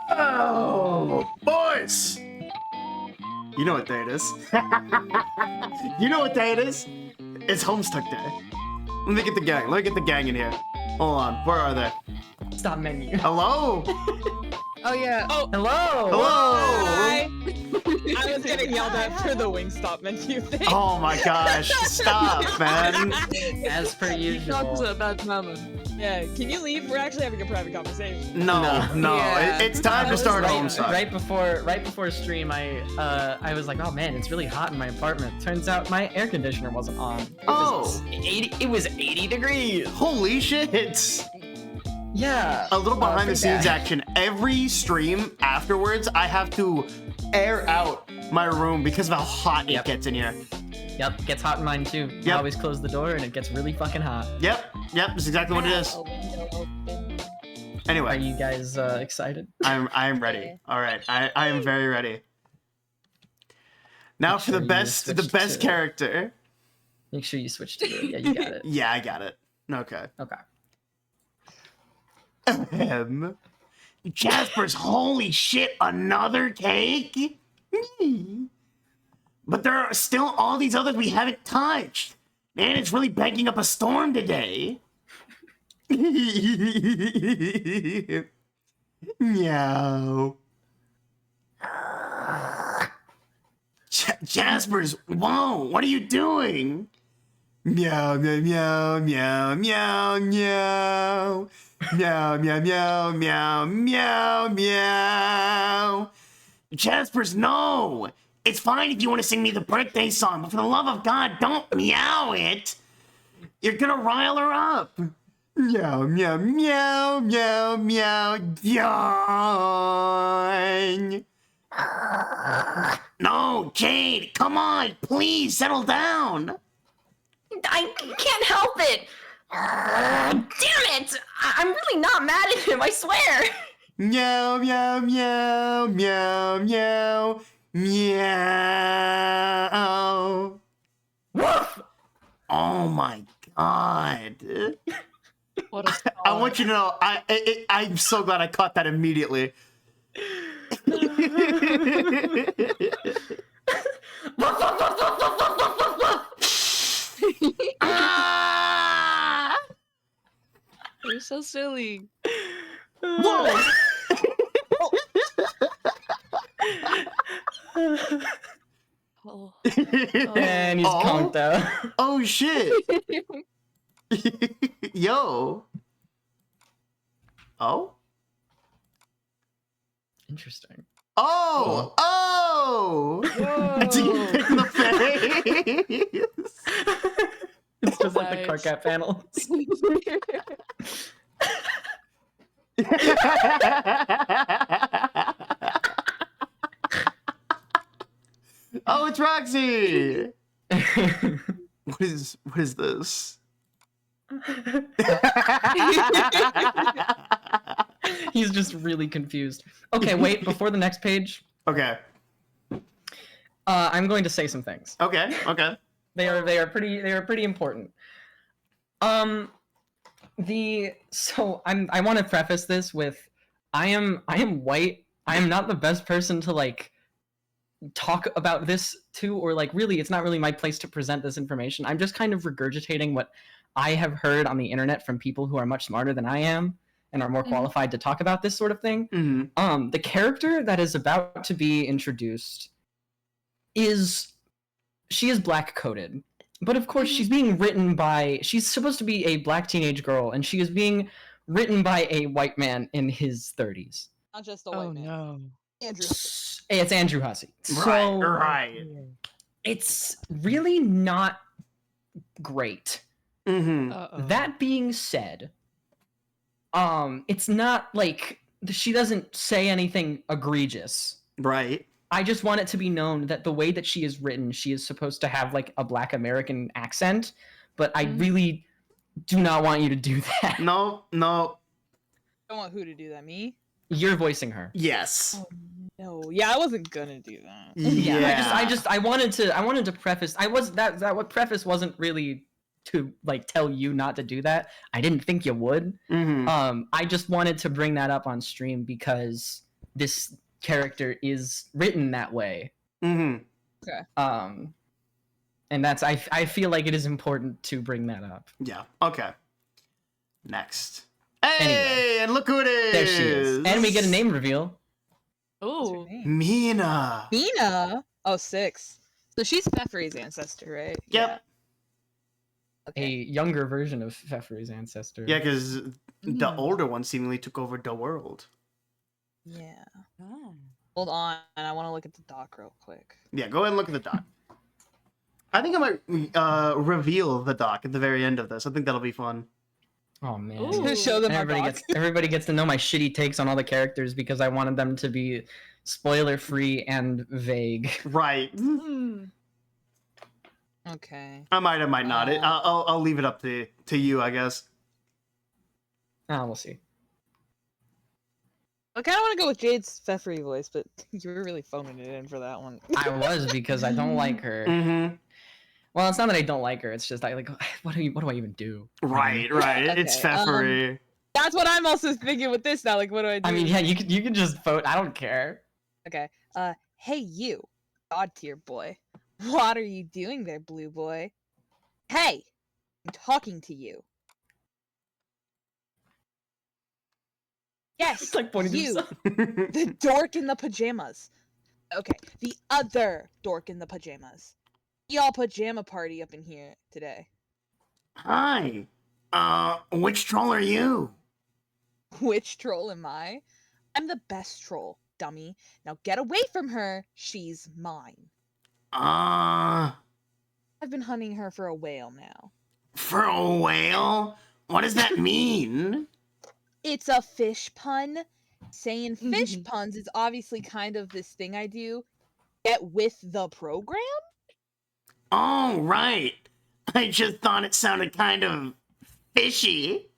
Oh, boys! You know what day it is. You know what day it is? It's Homestuck Day. Let me get the gang. Let me get the gang in here. Hold on. Where are they? Stop menu. Hello? Oh yeah. Oh, hello. Hello? Hi. I was getting yelled at for the Wingstop menu thing. Oh my gosh. Stop, man. As per That was usual. a bad moment. Yeah, can you leave? We're actually having a private conversation. No. Yeah. It's time to start Homestuck. Right before stream, I was like, oh man, it's really hot in my apartment. Turns out my air conditioner wasn't on. It was 80 degrees. Holy shit. Yeah. A little behind the pretty scenes bad. action. Every stream afterwards, I have to air out my room because of how hot it gets in here. Yep, gets hot in mine too. I Yep. always close the door and it gets really fucking hot. Yep, that's exactly what it is. A window open. Are Anyway, you guys excited? I am ready. All right, I am very ready. Now Make for sure the you best switch to- character. Make sure you switch to it. Yeah, you got it. Yeah, I got it. Okay. Okay. Jasper's holy shit, another cake? But there are still all these others we haven't touched. Man, it's really banking up a storm today. Meow. Jasper's, whoa, what are you doing? Meow, meow, meow, meow, meow, meow. Meow, meow, meow, meow, meow, meow. Jaspers, no! It's fine if you want to sing me the birthday song, but for the love of God, don't meow it! You're gonna rile her up! Meow, meow, meow, meow, meow, yawn! No, Jade, come on, please settle down! I can't help it. Damn it! I'm really not mad at him. I swear. Meow, meow, meow, meow, meow, meow. Woof! Oh my God. What a I want you to know, I'm so glad I caught that immediately. Ah! You're so silly. Whoa! Oh. And he's conked out. Oh shit! Yo! Oh? Interesting. Oh! Oh! Did you pick the face? It's just like the Nice. Carcat panels. Oh, it's Roxy! What is this? He's just really confused. Okay, wait, before the next page, Okay. I'm going to say some things. Okay. Okay. They are pretty important. I want to preface this with I am white. I am not the best person to like talk about this to, or like really it's not really my place to present this information. I'm just kind of regurgitating what I have heard on the internet from people who are much smarter than I am and are more qualified to talk about this sort of thing. Mm-hmm. The character that is about to be introduced is black coded, but of course she's supposed to be a black teenage girl, and she is being written by a white man in his 30s. Not just a white man. No. Andrew. It's Andrew Hussey. So Right. it's really not great. Mm-hmm. That being said, it's not like she doesn't say anything egregious. Right. I just want it to be known that the way that she is written, she is supposed to have like a black American accent, but I really do not want you to do that. No. I don't want who to do that. Me? You're voicing her. Yes. Oh no. Yeah, I wasn't gonna do that. Yeah. I wanted to preface. What preface wasn't really to like tell you not to do that. I didn't think you would. Mm-hmm. I just wanted to bring that up on stream because this character is written that way. Mm-hmm. Okay. And that's I feel like it is important to bring that up. Yeah. Okay. Next. Hey, Anyway. and look who it is. There she is. And we get a name reveal. What's her Oh. name? Mina. Mina. Oh, 6. So she's Pfeffery's ancestor, right? Yep. A younger version of Pfeffery's ancestor. Yeah, because the older one seemingly took over the world. Yeah. Ah. Hold on, I want to look at the doc real quick. Yeah, go ahead and look at the doc. I think I might reveal the doc at the very end of this. I think that'll be fun. Oh man. Ooh. Show them our Everybody doc. gets to know my shitty takes on all the characters because I wanted them to be spoiler free and vague. Right. Okay. I might not. I'll leave it up to you, I guess. We'll see. I kind of want to go with Jade's Pfeffery voice, but you were really phoning it in for that one. I was because I don't like her. Mm-hmm. Well, it's not that I don't like her. It's just like what do I even do? Right. It's Okay, Pfeffery. That's what I'm also thinking with this now. Like, what do I do? I mean, yeah, you can just vote. I don't care. Okay. Hey you, God tier boy. What are you doing there, blue boy? Hey, I'm talking to you. Yes, It's like pointing to you, himself. the dork in the pajamas. Okay, the other dork in the pajamas. Y'all pajama party up in here today. Hi. Which troll are you? Which troll am I? I'm the best troll, dummy. Now get away from her. She's mine. Uh, I've been hunting her for a whale now. for a whale? What does that mean? It's a fish pun. Saying fish puns is obviously kind of this thing I do. Get with the program? Oh, right. I just thought it sounded kind of fishy.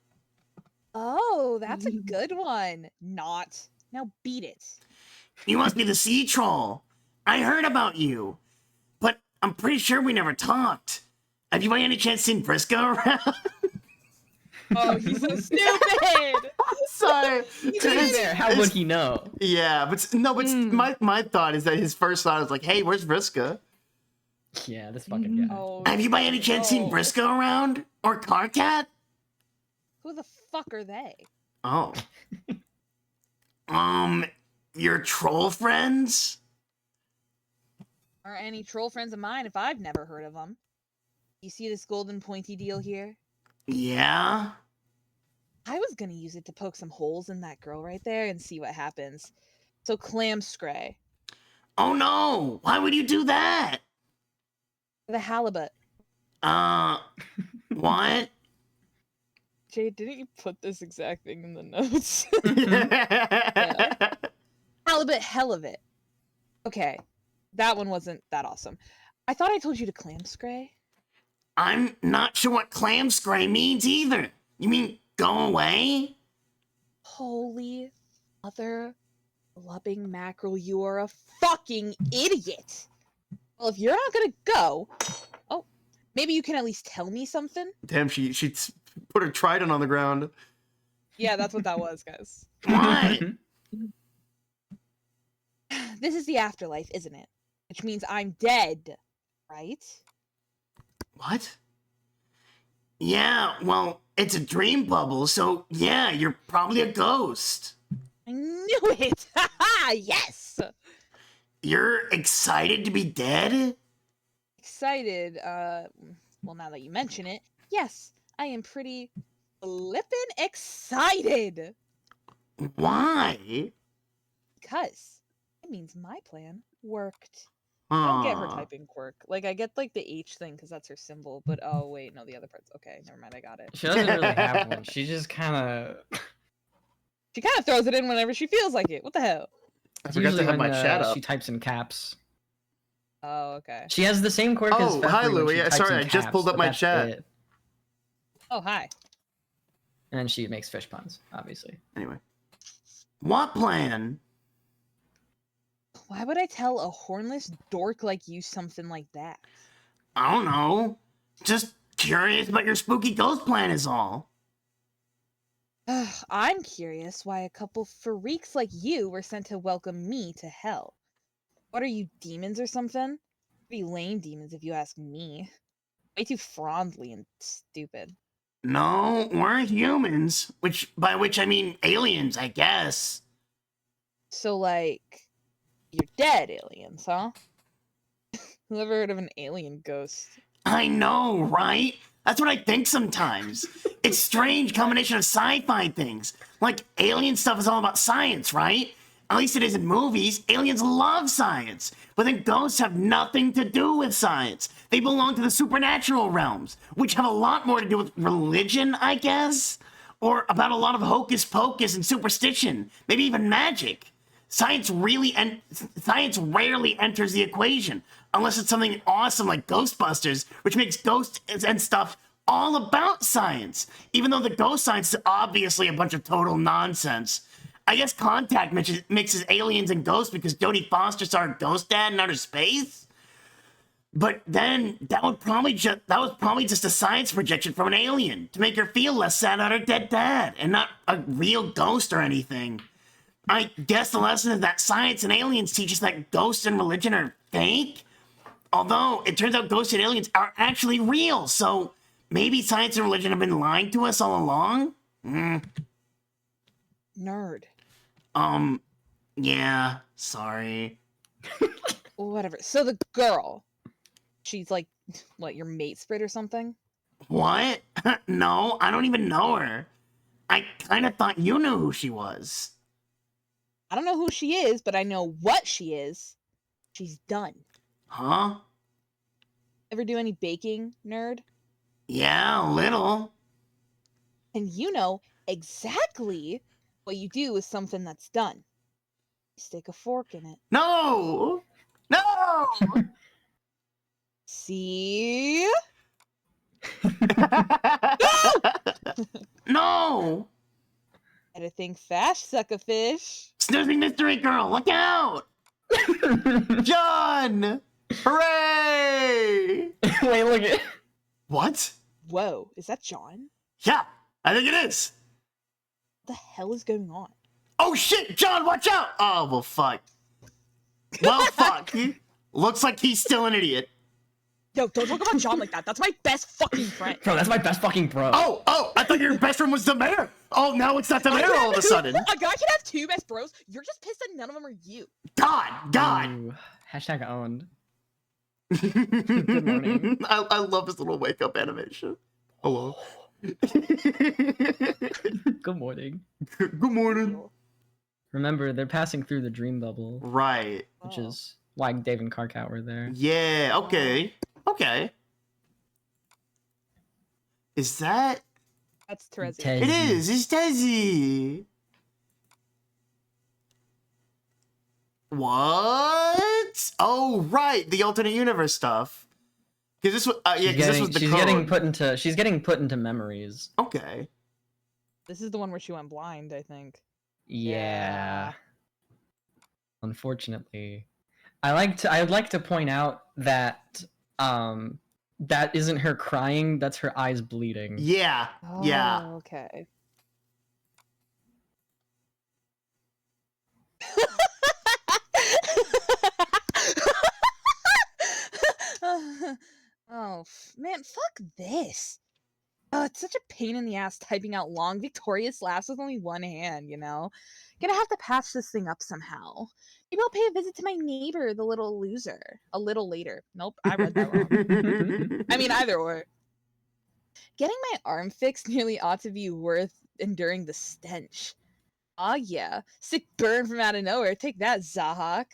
Oh, that's a good one. Not. Now beat it. You must be the sea troll. I heard about you, but I'm pretty sure we never talked. Have you by any chance seen Briscoe around? Oh, he's so stupid! Sorry. To be fair, how would he know? Yeah, but no, but my thought is that his first thought is like, hey, where's Vriska? Yeah, this fucking guy. Oh, Have you by any chance seen no. Briscoe around? Or Carcat? Who the fuck are they? Oh. Your troll friends? Aren't any troll friends of mine if I've never heard of them. You see this golden pointy deal here? Yeah? I was gonna use it to poke some holes in that girl right there and see what happens. So clam scray. Oh no! Why would you do that? The halibut. What? Jay, didn't you put this exact thing in the notes? Halibut hell of it. Okay. That one wasn't that awesome. I thought I told you to clam scray. I'm not sure what clam scray means either. You mean go away? Holy mother blubbing mackerel, you are a fucking idiot. Well, if you're not gonna go, oh, maybe you can at least tell me something. Damn, she put her trident on the ground. Yeah, that's what that was, guys. What? This is the afterlife, isn't it? Which means I'm dead, right? What? Yeah, well, it's a dream bubble, so yeah, you're probably a ghost. I knew it! Haha, yes! You're excited to be dead? Excited, well, now that you mention it, yes, I am pretty flippin' excited! Why? Because it means my plan worked. I don't get her typing quirk. Like, I get, like, the H thing, because that's her symbol, but oh, wait, no, the other part's... Okay, never mind, I got it. She doesn't really have one. She just kind of... She kind of throws it in whenever she feels like it. What the hell? I forgot to have my chat up. She types in caps. Oh, okay. She has the same quirk as Oh, Pepper hi, when Louie. she types Sorry, in I just caps, pulled up but my that's chat. it. Oh, hi. And she makes fish puns, obviously. Anyway. What plan? Why would I tell a hornless dork like you something like that? I don't know. Just curious about your spooky ghost plan is all. I'm curious why a couple freaks like you were sent to welcome me to hell. What are you, demons or something? Pretty lame demons if you ask me. Way too frondly and stupid. No, we're humans. By which I mean aliens, I guess. So, like, you're dead aliens, huh? Who ever heard of an alien ghost? I know, right? That's what I think sometimes. It's strange combination of sci-fi things. Like, alien stuff is all about science, right? At least it is in movies. Aliens love science. But then ghosts have nothing to do with science. They belong to the supernatural realms, which have a lot more to do with religion, I guess? Or about a lot of hocus pocus and superstition. Maybe even magic. Science rarely enters the equation, unless it's something awesome like Ghostbusters, which makes ghosts and stuff all about science, even though the ghost science is obviously a bunch of total nonsense. I guess Contact mixes aliens and ghosts because Jodie Foster saw her ghost dad in outer space. But then that was probably just a science projection from an alien to make her feel less sad about her dead dad, and not a real ghost or anything. I guess the lesson is that science and aliens teach us that ghosts and religion are fake. Although, it turns out ghosts and aliens are actually real, so maybe science and religion have been lying to us all along? Nerd. Yeah, sorry. Whatever. So the girl, she's like, what, your mate sprit or something? What? No, I don't even know her. I kind of thought you knew who she was. I don't know who she is, but I know what she is. She's done. Huh? Ever do any baking, nerd? Yeah, a little. And you know exactly what you do with something that's done. You stick a fork in it. No! No! See? No! Gotta think fast, suckerfish. Snoozing mystery girl, look out! John! Hooray! Wait, look at. What? Whoa, is that John? Yeah, I think it is. What the hell is going on? Oh shit, John, watch out! Oh, well, fuck. Well, fuck. Looks like he's still an idiot. Yo, don't talk about John like that. That's my best fucking friend. Bro, that's my best fucking bro. Oh, I thought your best friend was the mayor. Oh, now it's not the mayor all of a sudden. A guy can have two best bros. You're just pissed that none of them are you. God. Ooh, hashtag owned. Good morning. I love his little wake up animation. Hello. Good morning. Good morning. Remember, they're passing through the dream bubble, Right. which is why Dave and Karkat were there. Yeah, okay. Is that... That's Terezi. Tez- It is. It's Desi. What? Oh, right. The alternate universe stuff. Because this was... this was the she's code. she's getting put into memories. Okay. This is the one where she went blind, I think. Yeah. Unfortunately. I'd like to point out that that isn't her crying, that's her eyes bleeding. Yeah. Yeah. Oh, okay. Oh, man, fuck this. Oh, it's such a pain in the ass typing out long, victorious laughs with only one hand, you know? Gonna have to patch this thing up somehow. Maybe I'll pay a visit to my neighbor, the little loser, a little later. Nope, I read that wrong. I mean, either or. Getting my arm fixed nearly ought to be worth enduring the stench. Aw, yeah. Sick burn from out of nowhere. Take that, Zahak.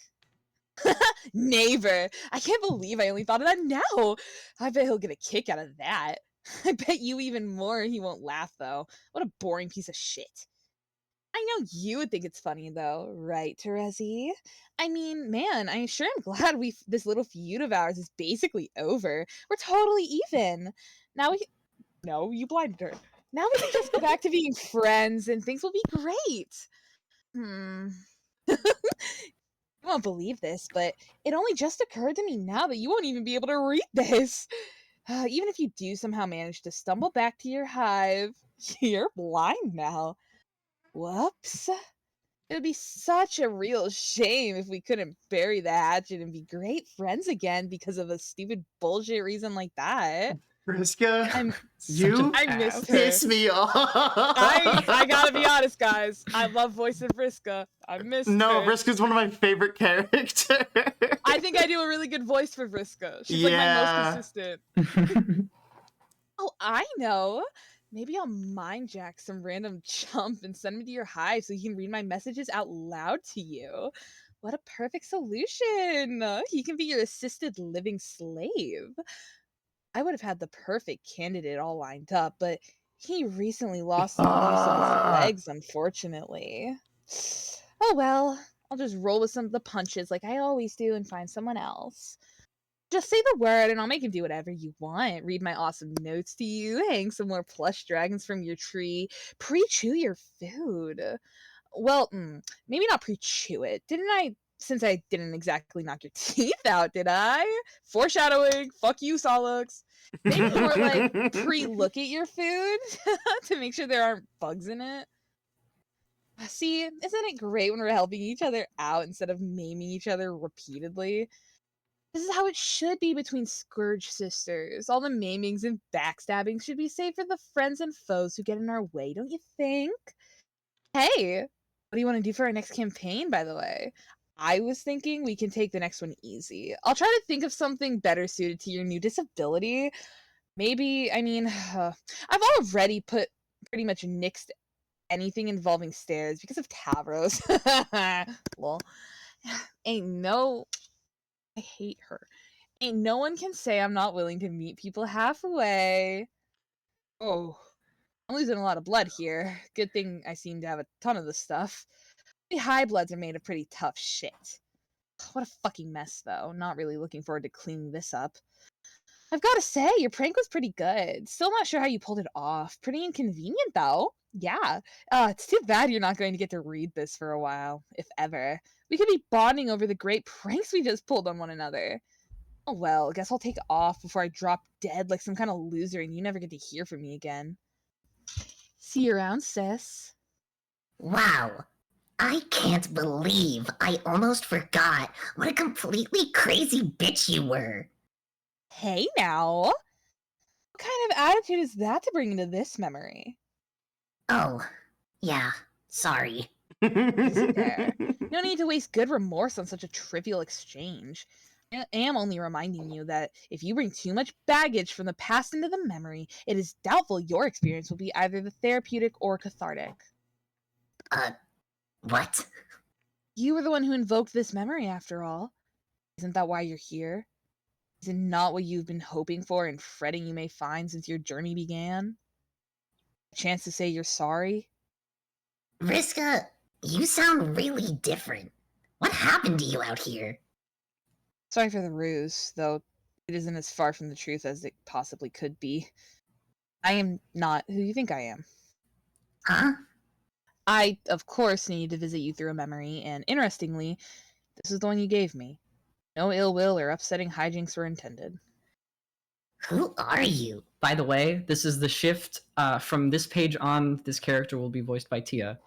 Neighbor. I can't believe I only thought of that now. I bet he'll get a kick out of that. I bet you even more. He won't laugh, though. What a boring piece of shit. I know you would think it's funny, though. Right, Terezi? I mean, man, I'm sure I'm glad this little feud of ours is basically over. We're totally even. Now we... No, you blinded her. Now we can just go back to being friends and things will be great. You won't believe this, but it only just occurred to me now that you won't even be able to read this. Even if you do somehow manage to stumble back to your hive, you're blind now. Whoops. It would be such a real shame if we couldn't bury the hatchet and be great friends again because of a stupid bullshit reason like that. Vriska, I missed her. piss me off. I gotta be honest, guys. I love voicing Vriska. I missed her. No, Vriska's one of my favorite characters. I think I do a really good voice for Vriska. She's like my most consistent. Oh, I know. Maybe I'll mind jack some random chump and send him to your hive so he can read my messages out loud to you. What a perfect solution. He can be your assisted living slave. I would have had the perfect candidate all lined up, but he recently lost the use of his legs, unfortunately. Oh well, I'll just roll with some of the punches like I always do and find someone else. Just say the word and I'll make him do whatever you want. Read my awesome notes to you, hang some more plush dragons from your tree, pre-chew your food. Well, maybe not pre-chew it. Didn't I? Since I didn't exactly knock your teeth out, did I? Foreshadowing. Fuck you, Solux. Maybe more like pre-look at your food to make sure there aren't bugs in it. See, isn't it great when we're helping each other out instead of maiming each other repeatedly? This is how it should be between Scourge sisters. All the maimings and backstabbing should be saved for the friends and foes who get in our way, don't you think? Hey, what do you want to do for our next campaign, by the way? I was thinking we can take the next one easy. I'll try to think of something better suited to your new disability. Maybe, I mean, I've already put pretty much nixed anything involving stairs because of Tavros. Lol. Ain't no. I hate her. Ain't no one can say I'm not willing to meet people halfway. Oh, I'm losing a lot of blood here. Good thing I seem to have a ton of the stuff. The high bloods are made of pretty tough shit. What a fucking mess, though. Not really looking forward to cleaning this up. I've got to say, your prank was pretty good. Still not sure how you pulled it off. Pretty inconvenient, though. Yeah. It's too bad you're not going to get to read this for a while, if ever. We could be bonding over the great pranks we just pulled on one another. Oh well, guess I'll take off before I drop dead like some kind of loser and you never get to hear from me again. See you around, sis. Wow. I can't believe I almost forgot what a completely crazy bitch you were. Hey now. What kind of attitude is that to bring into this memory? Oh, yeah, sorry. Easy there. No need to waste good remorse on such a trivial exchange. I am only reminding you that if you bring too much baggage from the past into the memory, it is doubtful your experience will be either the therapeutic or cathartic. What? You were the one who invoked this memory, after all. Isn't that why you're here? Is it not what you've been hoping for and fretting you may find since your journey began? A chance to say you're sorry? Vriska, you sound really different. What happened to you out here? Sorry for the ruse, though it isn't as far from the truth as it possibly could be. I am not who you think I am. Huh? I, of course, needed to visit you through a memory, and interestingly, this is the one you gave me. No ill will or upsetting hijinks were intended. Who are you? By the way, this is the shift. From this page on, this character will be voiced by Tia.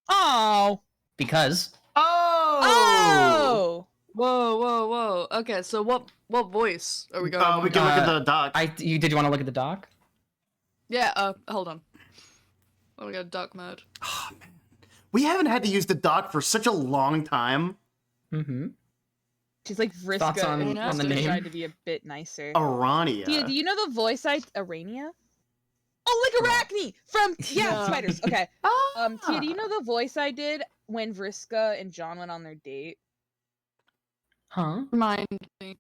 Oh! Because Oh! Whoa. Okay, so what voice are we going We with? can look at the doc. did you want to look at the doc? Yeah, hold on. Let me go dark mode. Oh, man. We haven't had to use the doc for such a long time. Mm-hmm. She's like Vriska Thoughts on and the just name? tried to be a bit nicer. Arania. Do you know the voice Arania? Oh, like Arachne from Yeah. spiders. Okay. Ah. Tia, do you know the voice I did when Vriska and John went on their date? Huh? Remind me.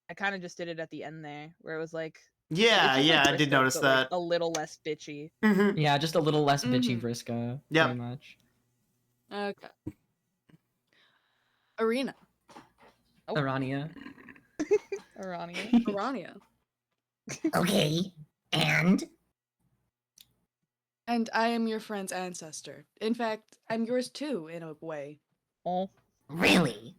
I kind of just did it at the end there, where it was like, Yeah, it's just yeah, like I did Vriska, notice but, like, that. a little less bitchy. Mm-hmm. Yeah, just a little less bitchy Mhm. Vriska. Yep. Very much. Okay. Arena. Oh. Arania. Arania. Arania. Okay, and? And I am your friend's ancestor. In fact, I'm yours too, in a way. Oh. Really?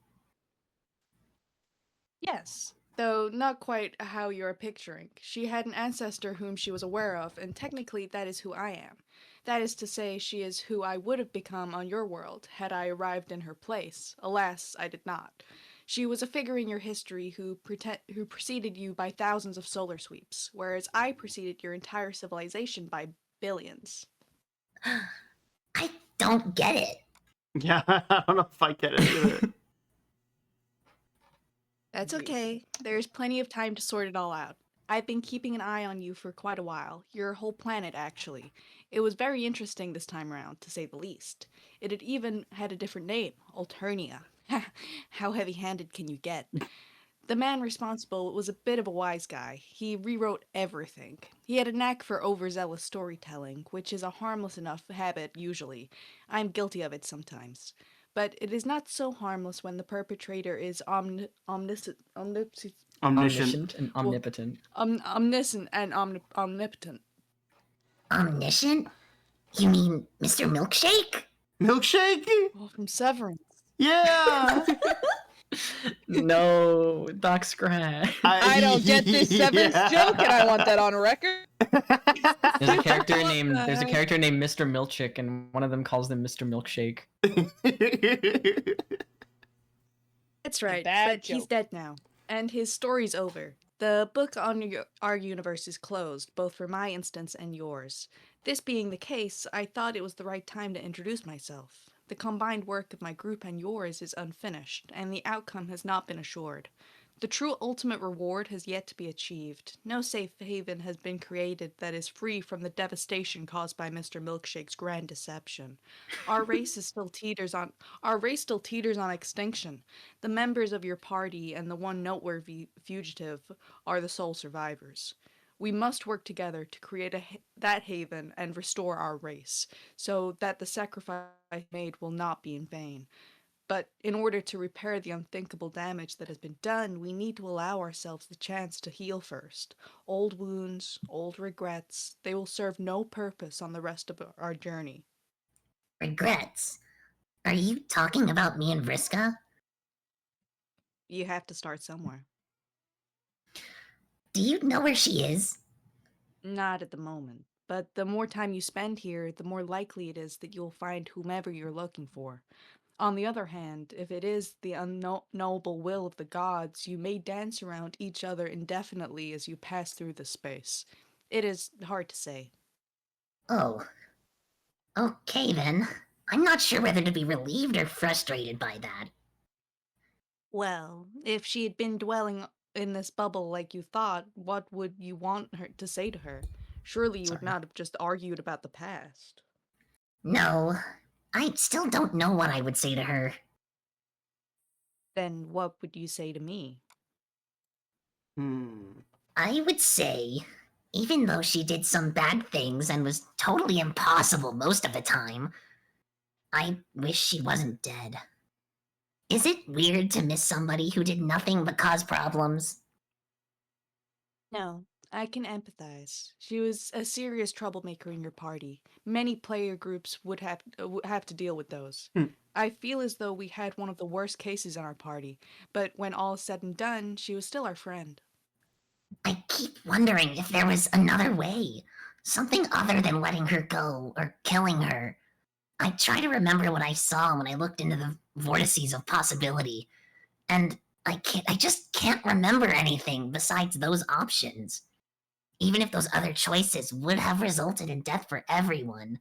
Yes, though not quite how you're picturing. She had an ancestor whom she was aware of, and technically that is who I am. That is to say, she is who I would have become on your world, had I arrived in her place. Alas, I did not. She was a figure in your history who preceded you by thousands of solar sweeps, whereas I preceded your entire civilization by billions. I don't get it. Yeah, I don't know if I get it either. That's Jeez. okay. There's plenty of time to sort it all out. I've been keeping an eye on you for quite a while. Your whole planet, actually. It was very interesting this time around, to say the least. It had even had a different name, Alternia. How heavy-handed can you get? The man responsible was a bit of a wise guy. He rewrote everything. He had a knack for overzealous storytelling, which is a harmless enough habit usually. I'm guilty of it sometimes. But it is not so harmless when the perpetrator is omniscient Omniscient. And omnipotent. omniscient and omnipotent. Omniscient? You mean Mr. Milkshake? Milkshake? Well, from Severance. Yeah. No, Doc Scratch. I don't get this Severance joke, and I want that on record. There's a character named Mr. Milkshake, and one of them calls them Mr. Milkshake. That's right, bad but he's joke. dead now. And his story's over. The book on our universe is closed, both for my instance and yours. This being the case, I thought it was the right time to introduce myself. The combined work of my group and yours is unfinished, and the outcome has not been assured. The true ultimate reward has yet to be achieved. No safe haven has been created that is free from the devastation caused by Mr. Milkshake's grand deception. Our race still teeters on extinction. The members of your party and the one noteworthy fugitive are the sole survivors. We must work together to create that haven and restore our race, so that the sacrifice made will not be in vain. But in order to repair the unthinkable damage that has been done, we need to allow ourselves the chance to heal first. Old wounds, old regrets, they will serve no purpose on the rest of our journey. Regrets? Are you talking about me and Vriska? You have to start somewhere. Do you know where she is? Not at the moment, but the more time you spend here, the more likely it is that you'll find whomever you're looking for. On the other hand, if it is the unknowable will of the gods, you may dance around each other indefinitely as you pass through the space. It is hard to say. Oh. Okay then. I'm not sure whether to be relieved or frustrated by that. Well, if she had been dwelling in this bubble like you thought, what would you want her to say to her? Surely you would Sorry. not have just argued about the past. No, I still don't know what I would say to her. Then what would you say to me? I would say, even though she did some bad things and was totally impossible most of the time, I wish she wasn't dead. Is it weird to miss somebody who did nothing but cause problems? No, I can empathize. She was a serious troublemaker in your party. Many player groups would have to deal with those. I feel as though we had one of the worst cases in our party, but when all is said and done, she was still our friend. I keep wondering if there was another way. Something other than letting her go or killing her. I try to remember what I saw when I looked into the vortices of possibility, and I just can't remember anything besides those options. Even if those other choices would have resulted in death for everyone,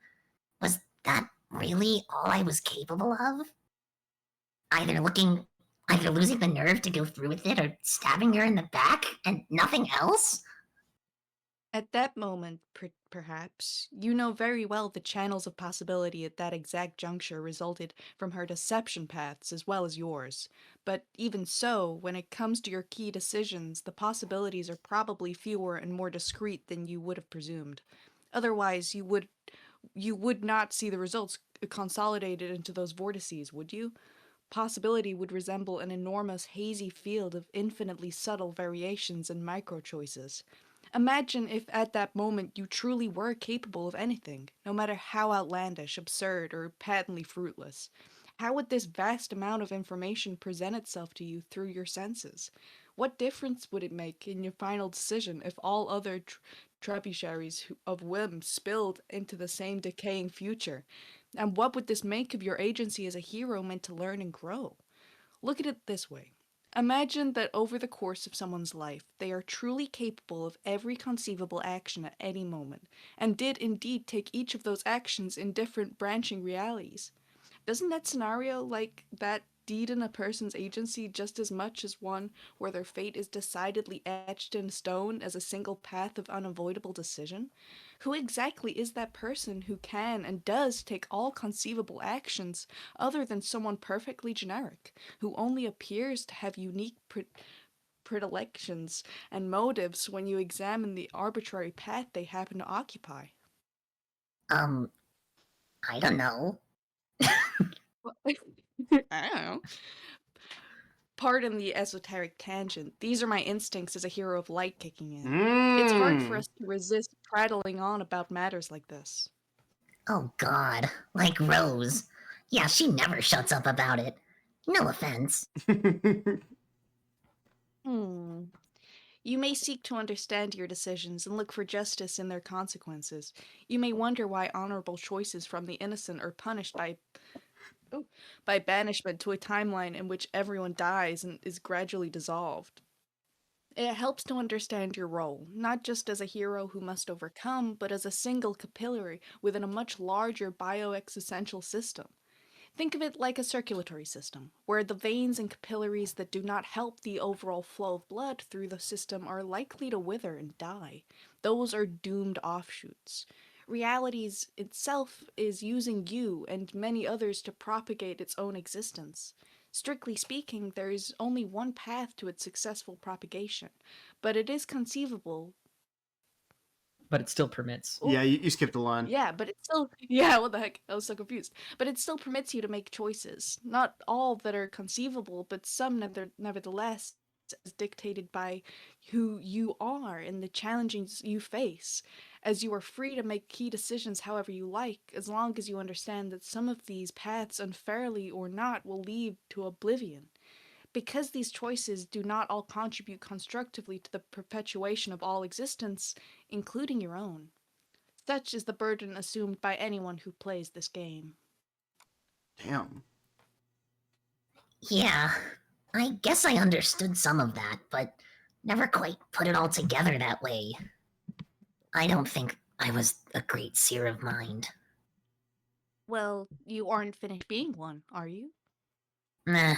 was that really all I was capable of? Either losing the nerve to go through with it or stabbing her in the back and nothing else? At that moment, perhaps, you know very well the channels of possibility at that exact juncture resulted from her deception paths as well as yours. But even so, when it comes to your key decisions, the possibilities are probably fewer and more discrete than you would have presumed. Otherwise, you would not see the results consolidated into those vortices, would you? Possibility would resemble an enormous hazy field of infinitely subtle variations and micro choices. Imagine if at that moment you truly were capable of anything, no matter how outlandish, absurd, or patently fruitless. How would this vast amount of information present itself to you through your senses? What difference would it make in your final decision if all other trebuchets of whim spilled into the same decaying future? And what would this make of your agency as a hero meant to learn and grow? Look at it this way. Imagine that over the course of someone's life, they are truly capable of every conceivable action at any moment, and did indeed take each of those actions in different branching realities. Doesn't that scenario like that deeden a person's agency just as much as one where their fate is decidedly etched in stone as a single path of unavoidable decision? Who exactly is that person who can and does take all conceivable actions other than someone perfectly generic, who only appears to have unique predilections and motives when you examine the arbitrary path they happen to occupy? I don't know. I don't know. Pardon the esoteric tangent. These are my instincts as a hero of light kicking in. It's hard for us to resist prattling on about matters like this. Oh god, like Rose. Yeah, she never shuts up about it. No offense. Hmm. You may seek to understand your decisions and look for justice in their consequences. You may wonder why honorable choices from the innocent are punished by banishment to a timeline in which everyone dies and is gradually dissolved. It helps to understand your role, not just as a hero who must overcome, but as a single capillary within a much larger bioexistential system. Think of it like a circulatory system, where the veins and capillaries that do not help the overall flow of blood through the system are likely to wither and die. Those are doomed offshoots. Realities itself is using you and many others to propagate its own existence. Strictly speaking, there is only one path to its successful propagation, but it is conceivable. But it still permits. Yeah, you skipped a line. Yeah, but it still. Yeah, what the heck? I was so confused. But it still permits you to make choices. Not all that are conceivable, but some nevertheless, as dictated by who you are and the challenges you face, as you are free to make key decisions however you like, as long as you understand that some of these paths, unfairly or not, will lead to oblivion. Because these choices do not all contribute constructively to the perpetuation of all existence, including your own. Such is the burden assumed by anyone who plays this game. Damn. Yeah, I guess I understood some of that, but never quite put it all together that way. I don't think I was a great seer of mind. Well, you aren't finished being one, are you? Nah,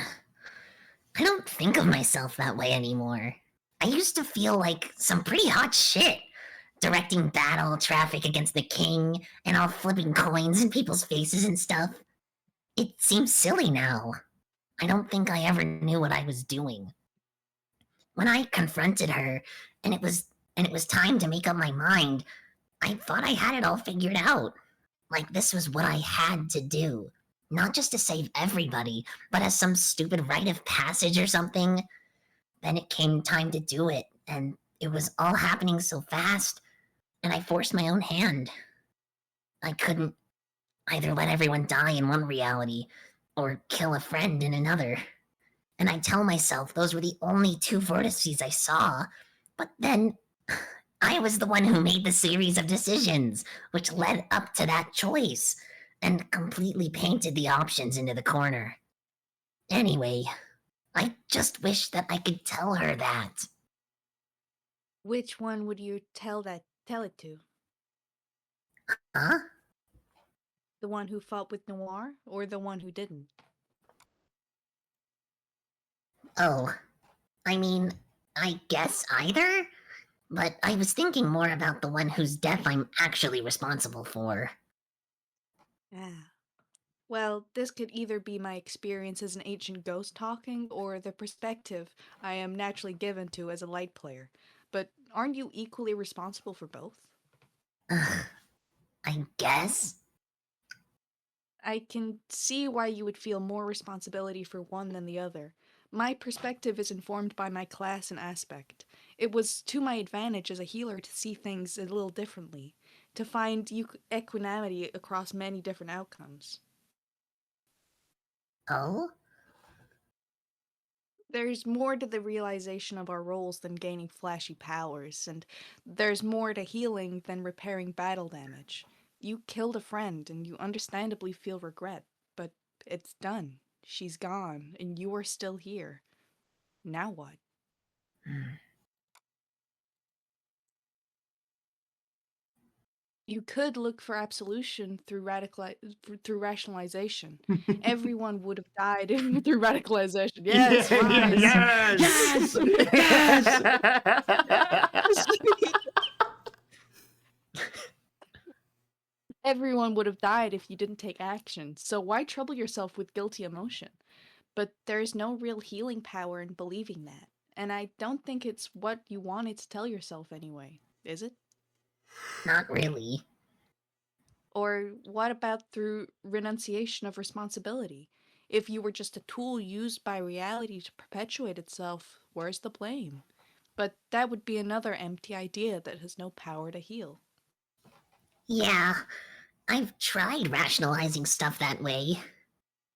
I don't think of myself that way anymore. I used to feel like some pretty hot shit, directing battle traffic against the king and all flipping coins in people's faces and stuff. It seems silly now. I don't think I ever knew what I was doing. When I confronted her and it was time to make up my mind, I thought I had it all figured out. Like this was what I had to do. Not just to save everybody, but as some stupid rite of passage or something. Then it came time to do it, and it was all happening so fast, and I forced my own hand. I couldn't either let everyone die in one reality, or kill a friend in another. And I tell myself those were the only two vortices I saw, but then I was the one who made the series of decisions, which led up to that choice, and completely painted the options into the corner. Anyway, I just wish that I could tell her that. Which one would you tell it to? Huh? The one who fought with Noir, or the one who didn't? Oh, I mean, I guess either? But I was thinking more about the one whose death I'm actually responsible for. Ah. Well, this could either be my experience as an ancient ghost talking, or the perspective I am naturally given to as a light player. But aren't you equally responsible for both? Ugh, I guess? I can see why you would feel more responsibility for one than the other. My perspective is informed by my class and aspect. It was to my advantage as a healer to see things a little differently, to find equanimity across many different outcomes. Oh? There's more to the realization of our roles than gaining flashy powers, and there's more to healing than repairing battle damage. You killed a friend, and you understandably feel regret, but it's done. She's gone, and you are still here. Now what? Hmm. You could look for absolution through through rationalization. Everyone would have died through radicalization. Yes, rise. Yes! Yes! Everyone would have died if you didn't take action, so why trouble yourself with guilty emotion? But there's no real healing power in believing that, and I don't think it's what you wanted to tell yourself anyway, is it? Not really. Or what about through renunciation of responsibility? If you were just a tool used by reality to perpetuate itself, where's the blame? But that would be another empty idea that has no power to heal. Yeah, I've tried rationalizing stuff that way.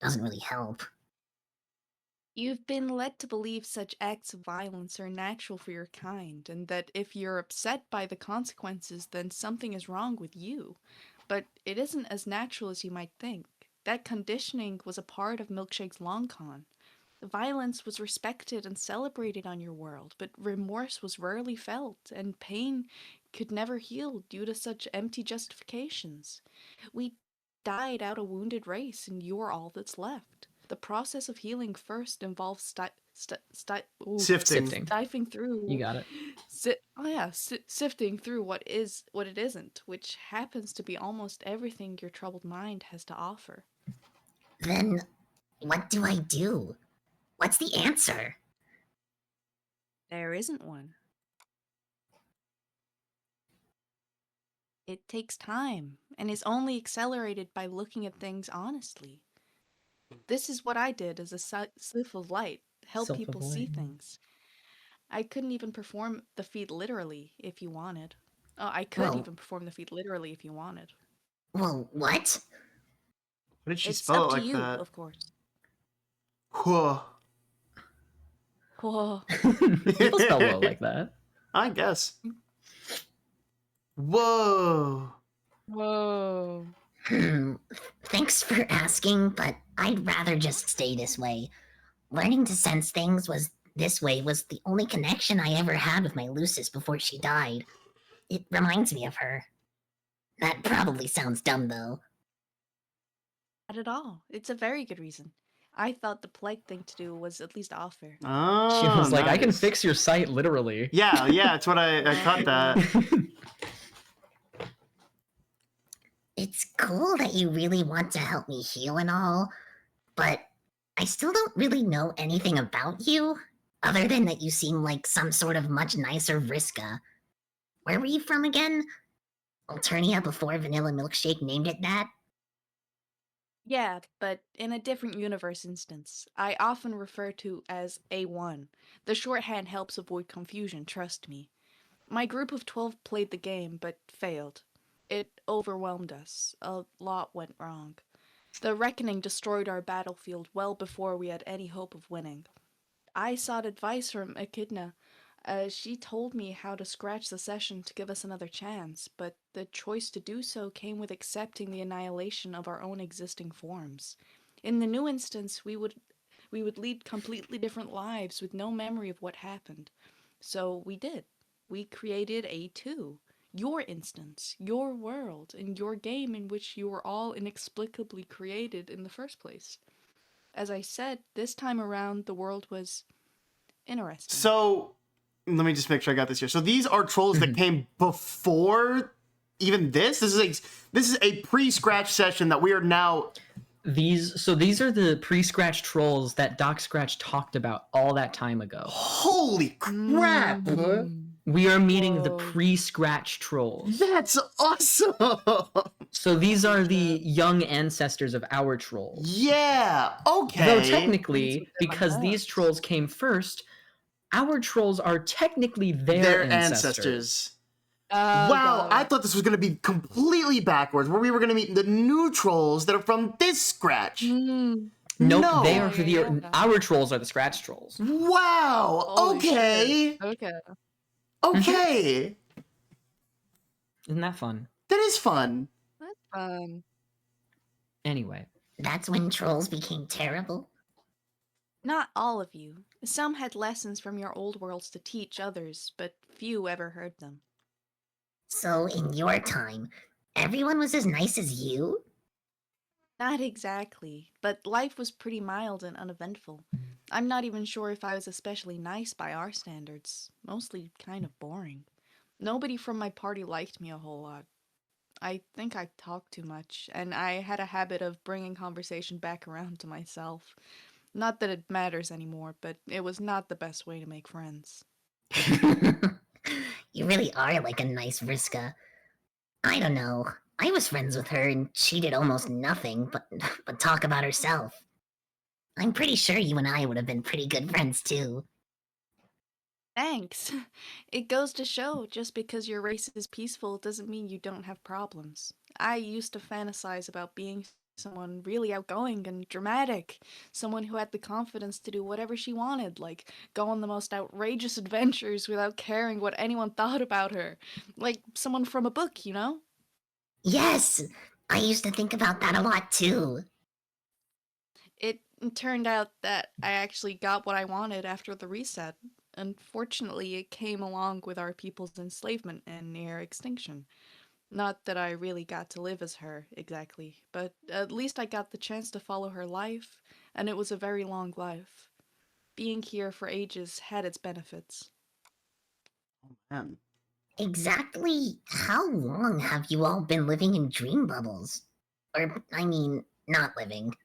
Doesn't really help. You've been led to believe such acts of violence are natural for your kind, and that if you're upset by the consequences, then something is wrong with you. But it isn't as natural as you might think. That conditioning was a part of Milkshake's long con. Violence was respected and celebrated on your world, but remorse was rarely felt, and pain could never heal due to such empty justifications. We died out a wounded race, and you're all that's left. The process of healing first involves Sifting. Sifting. sifting through. You got it. Sifting through what it isn't, which happens to be almost everything your troubled mind has to offer. Then, what do I do? What's the answer? There isn't one. It takes time, and is only accelerated by looking at things honestly. This is what I did as a sylph of light, help Sylph of people see light. things. I couldn't even perform the feat literally if you wanted. Oh, I could Well- even perform the feat literally if you wanted. Well, what? Why did she It's spell up it to like you, that? of course. Whoa. Whoa. People spell well like that. I guess. Whoa. Whoa. Thanks for asking, but I'd rather just stay this way. Learning to sense things this way was the only connection I ever had with my Lucis before she died. It reminds me of her. That probably sounds dumb, though. Not at all. It's a very good reason. I thought the polite thing to do was at least offer. Oh, She was like, I can nice. fix your site literally. Yeah, that's what I caught that. It's cool that you really want to help me heal and all, but I still don't really know anything about you, other than that you seem like some sort of much nicer Vriska. Where were you from again? Alternia before Vanilla Milkshake named it that? Yeah, but in a different universe instance. I often refer to as A1. The shorthand helps avoid confusion, trust me. My group of 12 played the game, but failed. It overwhelmed us. A lot went wrong. The Reckoning destroyed our battlefield well before we had any hope of winning. I sought advice from Echidna. She told me how to scratch the session to give us another chance, but the choice to do so came with accepting the annihilation of our own existing forms. In the new instance, we would lead completely different lives with no memory of what happened. So we did. We created A2. Your instance, your world, and your game in which you were all inexplicably created in the first place. As I said, this time around the world was interesting. So, let me just make sure I got this here. So these are trolls that came before even this? This is a pre-scratch session that we are now... These are the pre-scratch trolls that Doc Scratch talked about all that time ago. Holy crap! We are meeting the Whoa. pre-scratch trolls. That's awesome! So these are the young ancestors of our trolls. Yeah, okay. Though That's technically, what they're because like. these trolls came first, our trolls are technically their ancestors. Wow, I thought this was going to be completely backwards, where we were going to meet the new trolls that are from this scratch. Mm. Nope, No. they are for the Yeah. our trolls are the scratch trolls. Wow, Holy okay. shit. Okay. Okay. Isn't that fun? That is fun. That's fun. Anyway, That's when trolls became terrible? Not all of you. Some had lessons from your old worlds to teach others, but few ever heard them. So, in your time, everyone was as nice as you? Not exactly, but life was pretty mild and uneventful. I'm not even sure if I was especially nice by our standards. Mostly kind of boring. Nobody from my party liked me a whole lot. I think I talked too much, and I had a habit of bringing conversation back around to myself. Not that it matters anymore, but it was not the best way to make friends. You really are like a nice Vriska. I don't know. I was friends with her and she did almost nothing but talk about herself. I'm pretty sure you and I would have been pretty good friends too. Thanks. It goes to show just because your race is peaceful doesn't mean you don't have problems. I used to fantasize about being someone really outgoing and dramatic, someone who had the confidence to do whatever she wanted, like go on the most outrageous adventures without caring what anyone thought about her. Like someone from a book, you know? Yes! I used to think about that a lot too. It turned out that I actually got what I wanted after the reset. Unfortunately, it came along with our people's enslavement and near extinction. Not that I really got to live as her, exactly, but at least I got the chance to follow her life, and it was a very long life. Being here for ages had its benefits. Man. Exactly how long have you all been living in dream bubbles? Or, I mean, not living.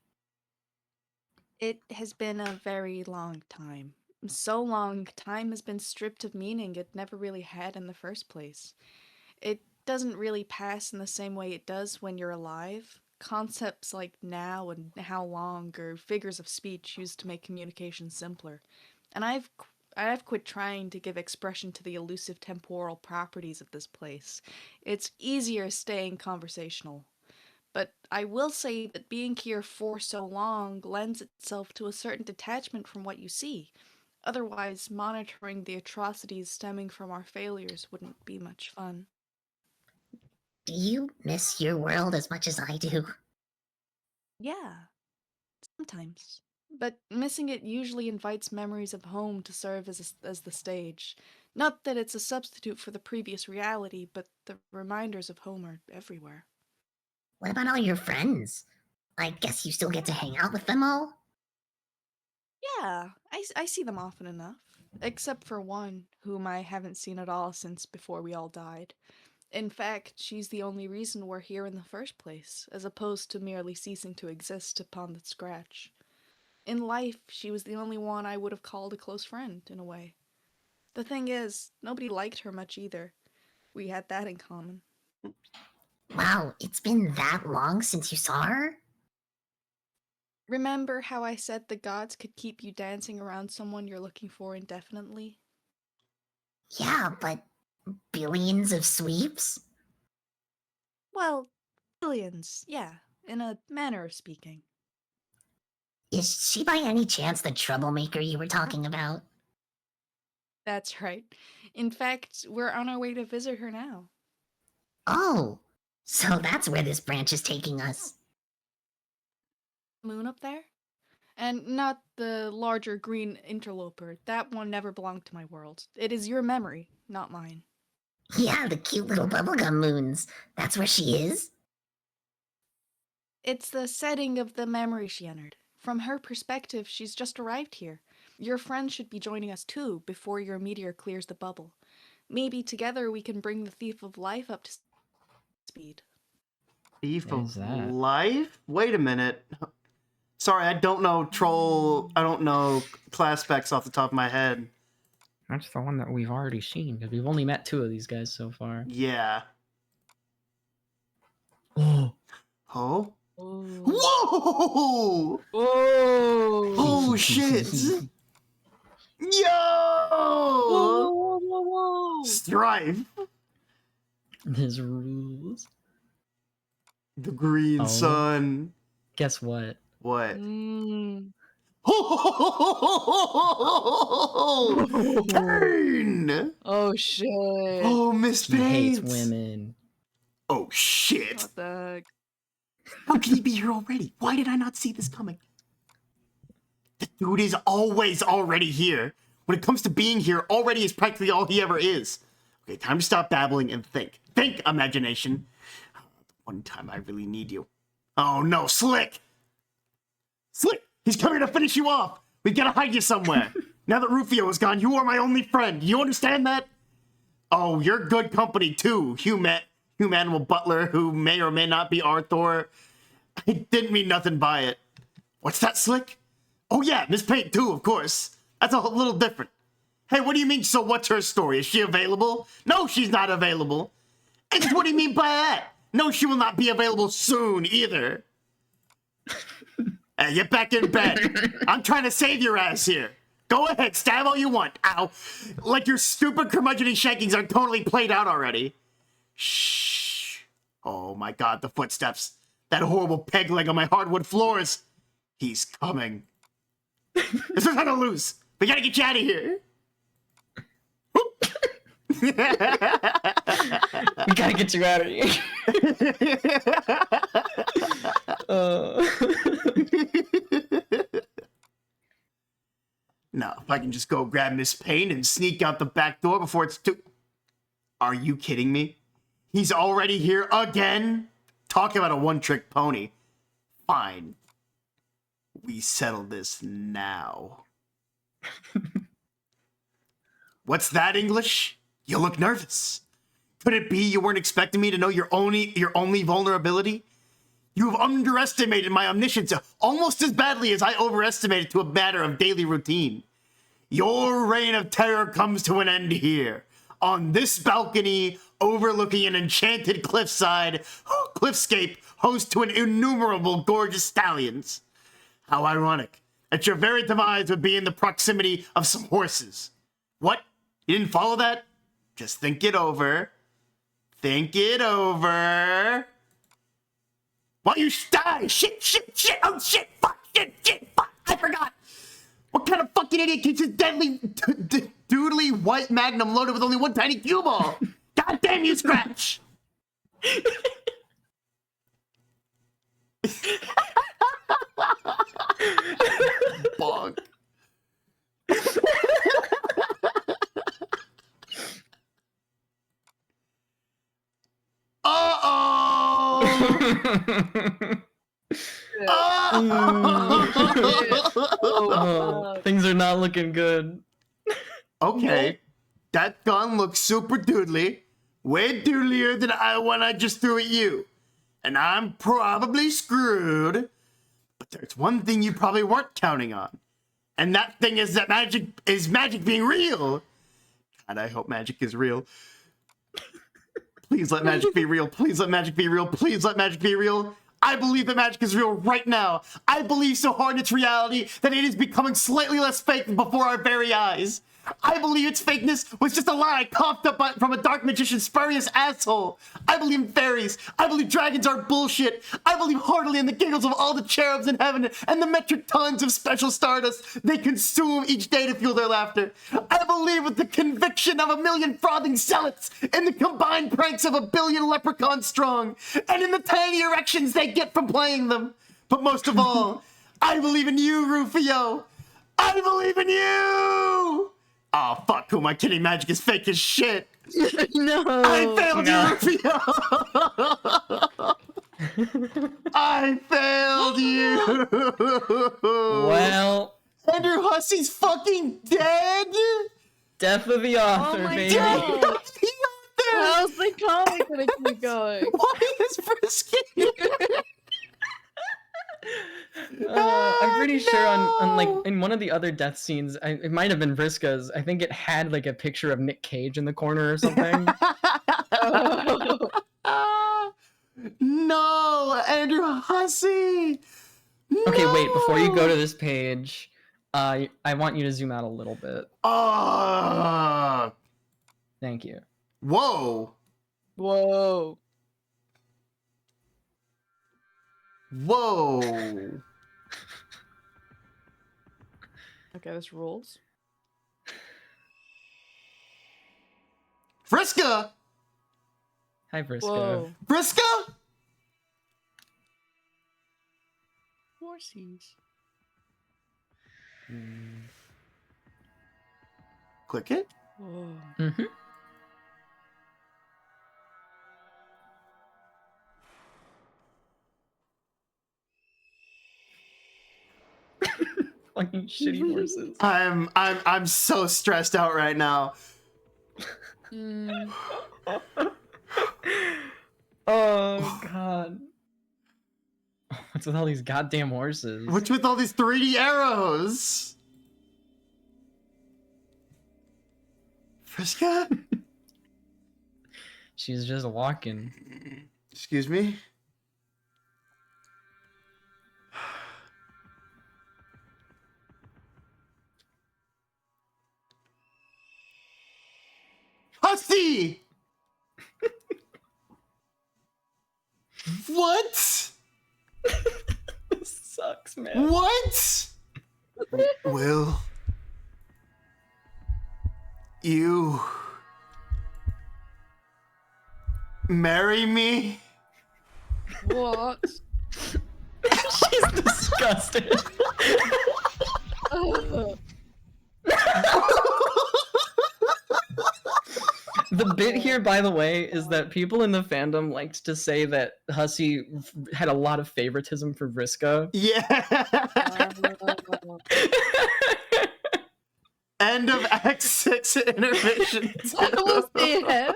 It has been a very long time. So long, time has been stripped of meaning it never really had in the first place. It doesn't really pass in the same way it does when you're alive. Concepts like now and how long are figures of speech used to make communication simpler. And I've quit trying to give expression to the elusive temporal properties of this place. It's easier staying conversational. But I will say that being here for so long lends itself to a certain detachment from what you see. Otherwise, monitoring the atrocities stemming from our failures wouldn't be much fun. Do you miss your world as much as I do? Yeah, sometimes. But missing it usually invites memories of home to serve as the stage. Not that it's a substitute for the previous reality, but the reminders of home are everywhere. What about all your friends? I guess you still get to hang out with them all? Yeah, I see them often enough. Except for one, whom I haven't seen at all since before we all died. In fact, she's the only reason we're here in the first place, as opposed to merely ceasing to exist upon the scratch. In life, she was the only one I would have called a close friend, in a way. The thing is, nobody liked her much either. We had that in common. Wow, it's been that long since you saw her? Remember how I said the gods could keep you dancing around someone you're looking for indefinitely? Yeah, but billions of sweeps? Well, billions, yeah, in a manner of speaking. Is she by any chance the troublemaker you were talking about? That's right. In fact, we're on our way to visit her now. Oh, so that's where this branch is taking us. Moon up there? And not the larger green interloper. That one never belonged to my world. It is your memory, not mine. Yeah, the cute little bubblegum moons. That's where she is? It's the setting of the memory she entered. From her perspective, she's just arrived here. Your friend should be joining us too, before your meteor clears the bubble. Maybe together we can bring the Thief of Life up to speed. Thief What is of that? Life? Wait a minute. Sorry, I don't know I don't know class specs off the top of my head. That's the one that we've already seen, because we've only met 2 of these guys so far. Yeah. Oh. Oh? Oh. Whoa! Oh! Oh shit! Yo! Whoa! Strife. There's rules. The green Oh. sun. Guess what? What? Mm. Oh, Kane! Oh shit! Oh, Miss He hates Paint! women. Oh shit! What the heck? How can he be here already? Why did I not see this coming? The dude is always already here. When it comes to being here, already is practically all he ever is. Okay, time to stop babbling and think. Think, imagination. One time I really need you. Oh no, Slick! Slick! He's coming to finish you off! We've got to hide you somewhere. Now that Rufio is gone, you are my only friend. You understand that? Oh, you're good company too, Humanimal Butler, who may or may not be Arthur. I didn't mean nothing by it. What's that, Slick? Oh yeah, Miss Paint too, of course. That's a little different. Hey, what do you mean, so what's her story? Is she available? No, she's not available. And what do you mean by that? No, she will not be available soon, either. Hey, get back in bed. I'm trying to save your ass here. Go ahead, stab all you want. Ow. Like your stupid curmudgeon shankings are totally played out already. Shh. Oh my god, the footsteps. That horrible peg leg on my hardwood floors. He's coming. There's no time to lose. We gotta get you out of here. We gotta get you out of here. Now, if I can just go grab Miss Payne and sneak out the back door before it's too... Are you kidding me? He's already here again? Talk about a one-trick pony. Fine. We settle this now. What's that, English? You look nervous. Could it be you weren't expecting me to know your only vulnerability? You have underestimated my omniscience almost as badly as I overestimated to a matter of daily routine. Your reign of terror comes to an end here, on this balcony overlooking an enchanted cliffscape host to an innumerable gorgeous stallions. How ironic that your very demise would be in the proximity of some horses. What? You didn't follow that? Just think it over. Think it over. Why you die? Shit, oh shit, fuck, shit, fuck, I forgot. What kind of fucking idiot keeps his deadly, doodly white magnum loaded with only one tiny cue ball? God damn you, Scratch! Bonk. Things are not looking good. Okay, that gun looks super doodly, way doodlier than one I just threw at you, and I'm probably screwed. But there's one thing you probably weren't counting on, and that thing is that magic being real. God, I hope magic is real. Please let magic be real. Please let magic be real. Please let magic be real. I believe that magic is real right now. I believe so hard in its reality that it is becoming slightly less fake before our very eyes. I believe its fakeness was just a lie coughed up from a dark magician's spurious asshole. I believe in fairies. I believe dragons are bullshit. I believe heartily in the giggles of all the cherubs in heaven and the metric tons of special stardust they consume each day to fuel their laughter. I believe with the conviction of 1,000,000 frothing zealots in the combined pranks of 1,000,000,000 leprechauns strong and in the tiny erections they get from playing them. But most of all, I believe in you, Rufio. I believe in you! Oh, fuck, who am I kidding? Magic is fake as shit. No. I failed you, Rufio. I failed you. Well, Andrew Hussey's fucking dead. death of the author, my baby. God. Death of the author. How's the comic gonna keep going? Why is Frisky? I'm pretty sure on like in one of the other death scenes, it might have been Vriska's. I think it had like a picture of Nick Cage in the corner or something. No, Andrew Hussey. Okay, wait. Before you go No. to this page, I want you to zoom out a little bit. Thank you. Whoa. Whoa. Whoa. Okay, this rules. Friska. Hi, Vriska. Whoa. Friska. Horsies. Click it. Whoa. Mm-hmm. Fucking shitty horses. I'm so stressed out right now. Mm. Oh god. What's with all these goddamn horses? What's with all these 3D arrows? Friska? She's just walking. Excuse me? Hussey! What? This sucks, man. What? Will you marry me? What? She's disgusted. The bit here, by the way, is that people in the fandom liked to say that Hussey had a lot of favoritism for Vriska. Yeah. End of Act 6 intermission. I will see him.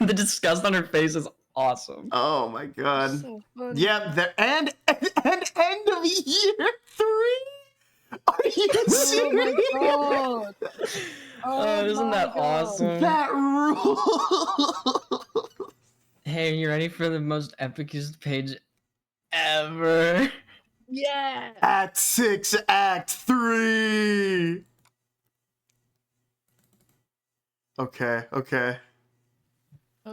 The disgust on her face is awesome. Oh my god. So funny. Yep, and end of year 3? Are you serious? Oh my god. Oh, isn't my that God. awesome? That rules. Hey, are you ready for the most epicest page ever? Yeah. Act 6, Act 3. Okay.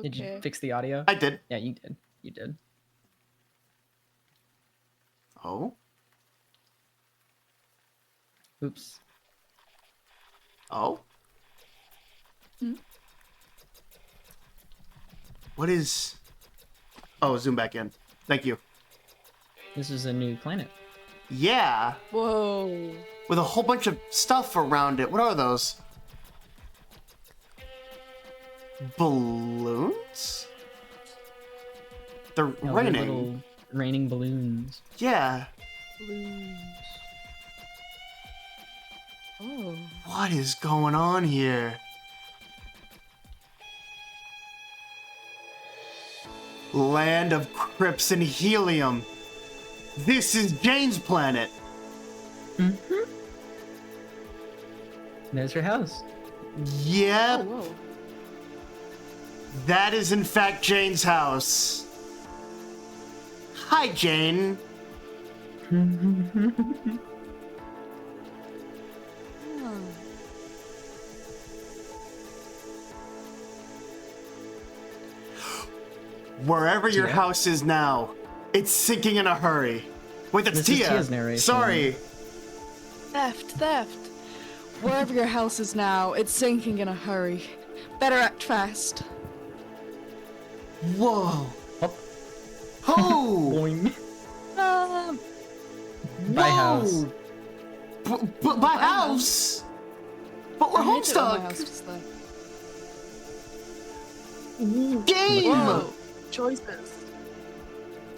Did you Okay. fix the audio? I did. Yeah, you did. You did. Oh. Oops. Oh. Hmm? What is... Oh, zoom back in. Thank you. This is a new planet. Yeah. Whoa. With a whole bunch of stuff around it. What are those? Balloons? They're No, they're raining. little raining balloons. Yeah. Blues. Oh. What is going on here? Land of crypts and helium. This is Jane's planet. Mm-hmm. There's her house. Yep. Oh, whoa. That is in fact Jane's house. Hi, Jane. Wherever your Tia? house is now, it's sinking in a hurry. Wait, that's This is Tia. Tia's narration. Sorry. Theft. Wherever your house is now, it's sinking in a hurry. Better act fast. Whoa. Oh. Oh. Boing. Um, By house. But by house. But we're I hate it when my Homestuck. house is there. Game. Whoa. Choices.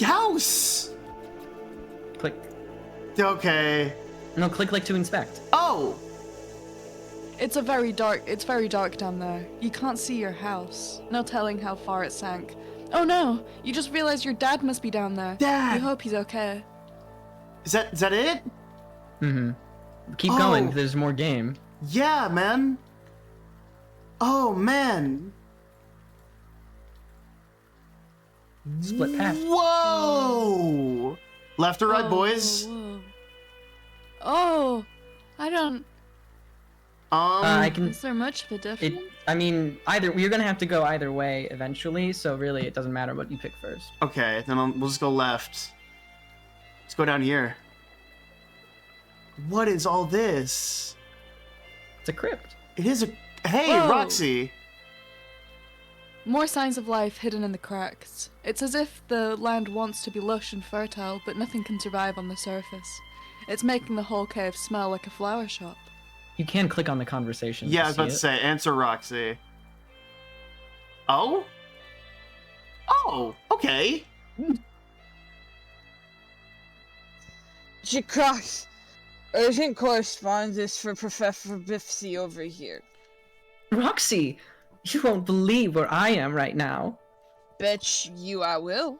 House. Click. Okay. No, click to inspect. Oh. It's very dark down there. You can't see your house. No telling how far it sank. Oh no! You just realized your dad must be down there. Dad. You hope he's okay. Is that it? Mm-hmm. Keep Oh. going, there's more game. Yeah, man. Oh man. Split path. Whoa. Left or right, Oh, boys? whoa. Oh, I don't. I can. Is there much of a difference? I mean, you're gonna have to go either way eventually, so really it doesn't matter what you pick first. Okay, then we'll just go left. Let's go down here. What is all this? It's a crypt. It is a... Hey, Whoa. Roxy! More signs of life hidden in the cracks. It's as if the land wants to be lush and fertile, but nothing can survive on the surface. It's making the whole cave smell like a flower shop. You can click on the conversation. Yeah, I to was about to see say, answer Roxy. Oh? Oh, okay. Jacross, urgent correspondence for Professor Biffsy over here. it. Roxy, you won't believe where I am right now. Bet you I will.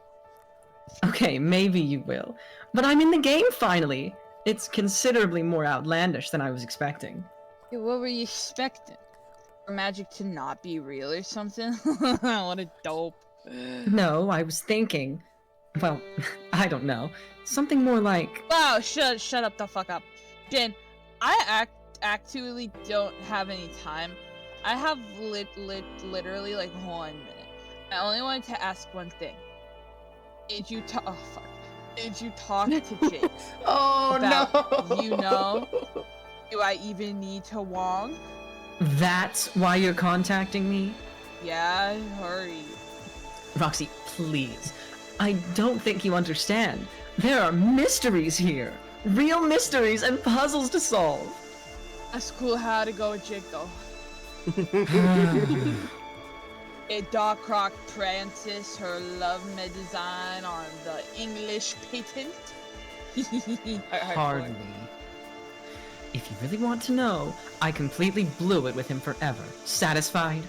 Okay, maybe you will. But I'm in the game finally. It's considerably more outlandish than I was expecting. Yeah, what were you expecting? For magic to not be real or something? What a dope. No, I was thinking. Well, I don't know. Something more like. Wow, shut up the fuck up. Jen, I actually don't have any time. I have literally like 1 minute. I only wanted to ask one thing. Did you talk? Oh fuck. Did you talk to Jake? Oh, About, no! you know? Do I even need to Wong? That's why you're contacting me? Yeah, hurry. Roxy, please. I don't think you understand. There are mysteries here. Real mysteries and puzzles to solve. That's cool how to go with Jake though. A Doc Rock Francis, her love me design on the English patent. Hardly. If you really want to know, I completely blew it with him forever. Satisfied?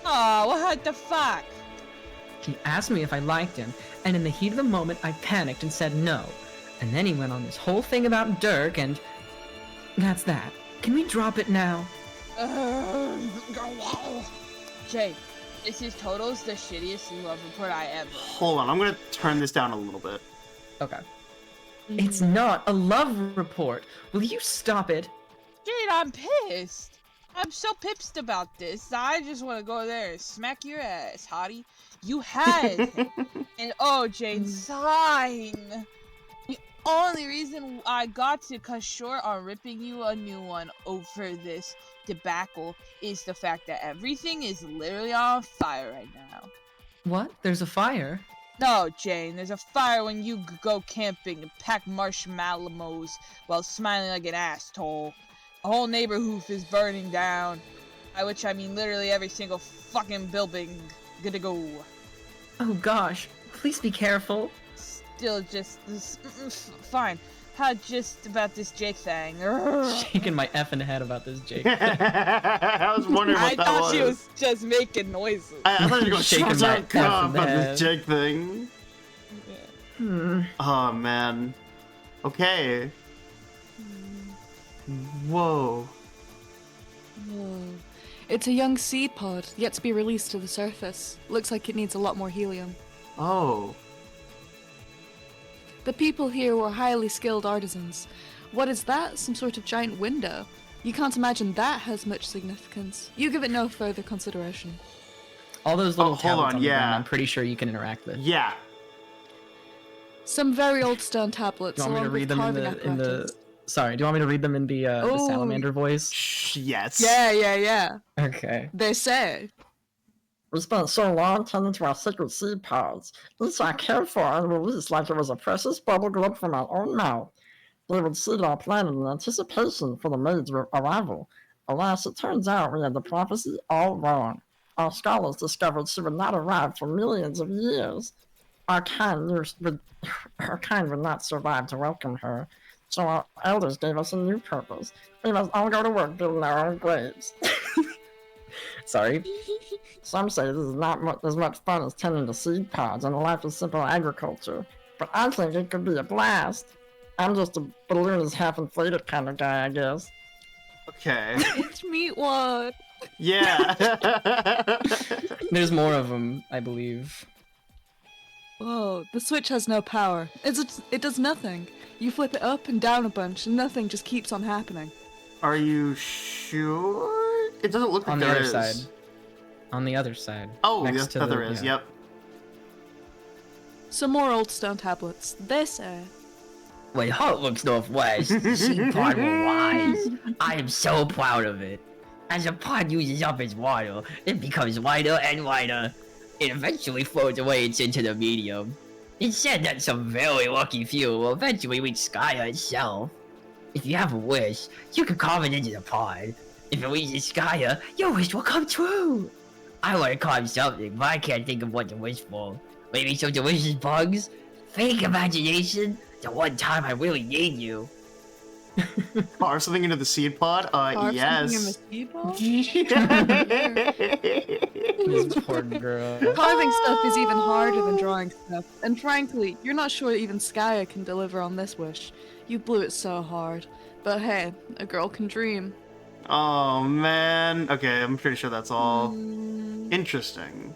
Aw, what the fuck? He asked me if I liked him, and in the heat of the moment, I panicked and said no. And then he went on this whole thing about Dirk, and that's that. Can we drop it now? Jake, this is totals the shittiest love report I ever. Hold on, I'm gonna turn this down a little bit. Okay. It's not a love report. Will you stop it? Dude, I'm pissed. I'm so pissed about this. I just want to go there and smack your ass, hottie. You had an OJ sign. The only reason I got to cut short on ripping you a new one over this debacle is the fact that everything is literally on fire right now. What? There's a fire? No, Jane, there's a fire when you go camping and pack marshmallows while smiling like an asshole. The whole neighborhood is burning down. By which I mean literally every single fucking building. Good to go. Oh gosh, please be careful. Still just this, fine. How just about this Jake thing? Shaking my effing head about this Jake. I was wondering what I that thought was. she was just making noises. I thought you were going Shaking shut my up about effing head. this Jake thing. Oh man. Okay. Whoa. Whoa. It's a young seed pod, yet to be released to the surface. Looks like it needs a lot more helium. Oh. The people here were highly skilled artisans. What is that? Some sort of giant window? You can't imagine that has much significance. You give it no further consideration. All those little hold tablets on, on the yeah. ground, I'm pretty sure you can interact with. Yeah. Some very old stone tablets. Do you want me to along with read them in the carving Sorry, do you want me to read them in the Oh. salamander voice? Yes. Yeah. Okay. They say. We spent so long tending to our secret seed pods. Each I cared for and released like it was a precious bubble glip from our own mouth. They would seed our planet in anticipation for the maid's arrival. Alas, it turns out we had the prophecy all wrong. Our scholars discovered she would not arrive for millions of years. Her kind would not survive to welcome her, so our elders gave us a new purpose. We must all go to work building our own graves. Sorry. Some say this is not as much fun as tending to seed pods and a life of simple agriculture, but I think it could be a blast. I'm just a balloon is half inflated kind of guy, I guess. Okay. It's Meatwad. Yeah. There's more of them, I believe. Whoa, the switch has no power. It does nothing. You flip it up and down a bunch and nothing just keeps on happening. Are you sure? It doesn't look like On the there other is. side. On the other side. Oh, next yes, to there is. yeah. Yep. Some more old stone tablets. They say. When heart looks northwest, the seed pod will rise. I am so proud of it. As the pod uses up its water, it becomes lighter and lighter. It eventually floats away into the medium. It's said that some very lucky few will eventually reach Gaia itself. If you have a wish, you can carve it into the pod. If it reaches Gaia, your wish will come true. I want to carve something, but I can't think of what to wish for. Maybe some delicious bugs? Fake imagination? The one time I really need you. Carve something into the seed pod? Carve Yes. something in the seed pod? This poor girl. Carving stuff is even harder than drawing stuff, and frankly, you're not sure even Skya can deliver on this wish. You blew it so hard. But hey, a girl can dream. Oh, man. Okay, I'm pretty sure that's all. Interesting.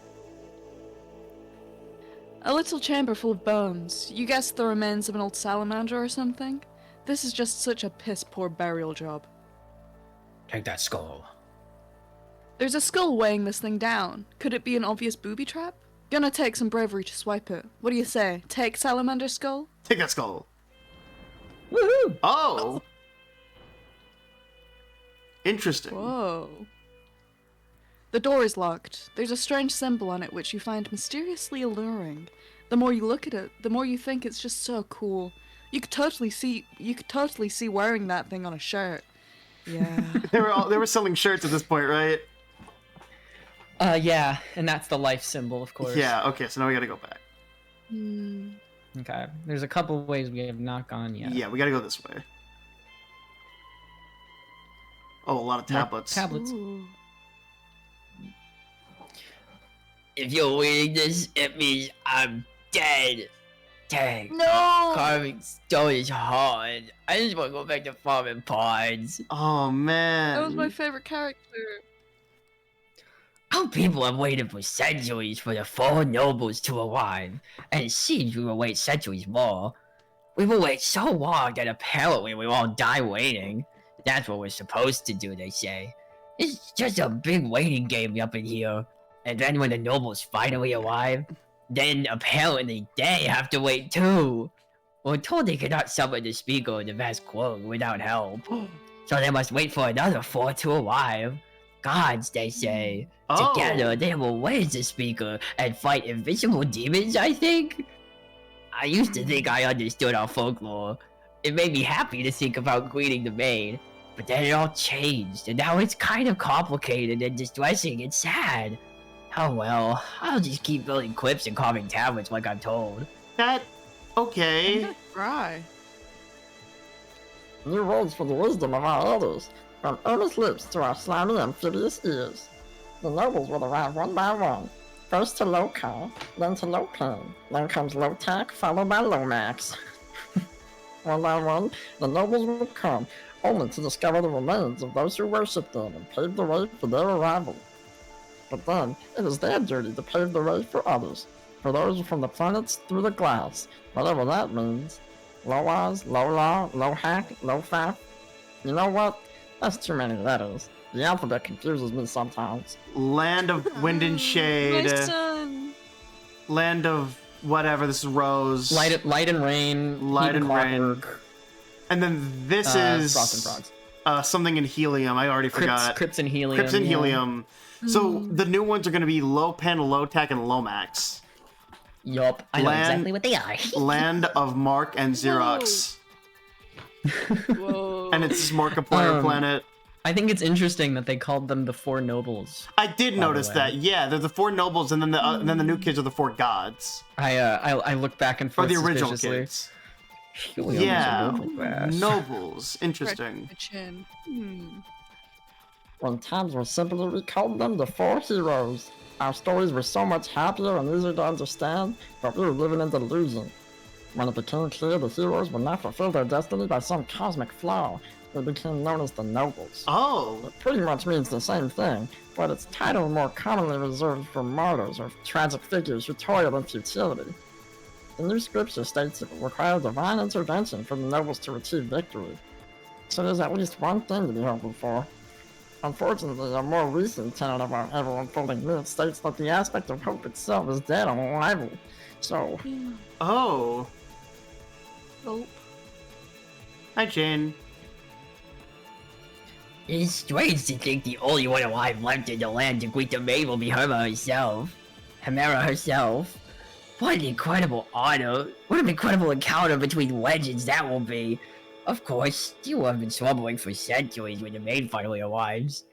A little chamber full of bones. You guessed the remains of an old salamander or something? This is just such a piss-poor burial job. Take that skull. There's a skull weighing this thing down. Could it be an obvious booby trap? Gonna take some bravery to swipe it. What do you say? Take salamander skull? Take that skull. Woohoo! Oh. Interesting. Whoa. The door is locked. There's a strange symbol on it which you find mysteriously alluring. The more you look at it, the more you think it's just so cool. You could totally see wearing that thing on a shirt. Yeah. They were selling shirts at this point, right? Yeah, and that's the life symbol, of course. Yeah. Okay. So now we gotta go back. Hmm. Okay. There's a couple ways we have not gone yet. Yeah, we gotta go this way. Oh, a lot of More tablets. Tablets. Ooh. If you're reading this, it means I'm dead. Dang. No! Carving stone is hard. I just want to go back to farming pods. Oh man. That was my favorite character. Our people have waited for centuries for the four nobles to arrive, and it seems we will wait centuries more. We will wait so long that apparently we won't die waiting. That's what we're supposed to do, they say. It's just a big waiting game up in here. And then when the nobles finally arrive, then apparently they have to wait too. We're told they cannot summon the speaker in the vast quote without help. So they must wait for another four to arrive. Gods, they say. Oh. Together, they will raise the speaker and fight invisible demons, I think? I used to think I understood our folklore. It made me happy to think about greeting the maid. But then it all changed, and now it's kind of complicated and distressing and sad. Oh well, I'll just keep building quips and carving tablets like I'm told. That. Okay. I'm gonna cry. New words for the wisdom of our elders, from earnest lips to our slimy amphibious ears. The nobles will arrive one by one. First to low car, then to low pen, then comes low tack, followed by low max. One by one, the nobles will come, only to discover the remains of those who worship them and pave the way for their arrival. But then, it is their duty to pave the way for others, for those from the planets through the glass, whatever that means. Low eyes, low law, low hack, low faff. You know what? That's too many letters. The alphabet confuses me sometimes. Land of wind and shade. My son. Land of whatever. This is Rose. Light and rain. Light heat and rain. clockwork, And then this is Frost and Frogs. something in helium. I already forgot. Crypts and helium. Crypts and yeah. helium. So the new ones are going to be low pen, low tack, and low max. Yup. I know Land- exactly what they are. Land of Mark and Xerox. Whoa. And it's this Markiplier Um, planet. I think it's interesting that they called them the Four Nobles. I did the notice way. that. Yeah, they're the four nobles, and then the new kids are the four gods, I looked back and or forth the original suspiciously. kids. Helium Yeah, is a noble class. nobles. Scratch Interesting. my chin. Hmm. When times were simpler, we called them the four heroes. Our stories were so much happier and easier to understand, but we were living in delusion. When it became clear the heroes would not fulfill their destiny by some cosmic flaw, they became known as the nobles. Oh, It pretty much means the same thing, but its title is more commonly reserved for martyrs or tragic figures who toil in futility. The new scripture states it will require divine intervention for the nobles to achieve victory. So there's at least one thing to be hopeful for. Unfortunately, a more recent tenet of our ever-unfolding myth states that the aspect of hope itself is dead on arrival. So, oh. Hope. Hi, Jane. It's strange to think the only one alive left in the land to greet the maid will be Hemera herself. Hemera herself. What an incredible honor. What an incredible encounter between legends that will be. Of course, you have been slumbering for centuries when the maid finally arrives.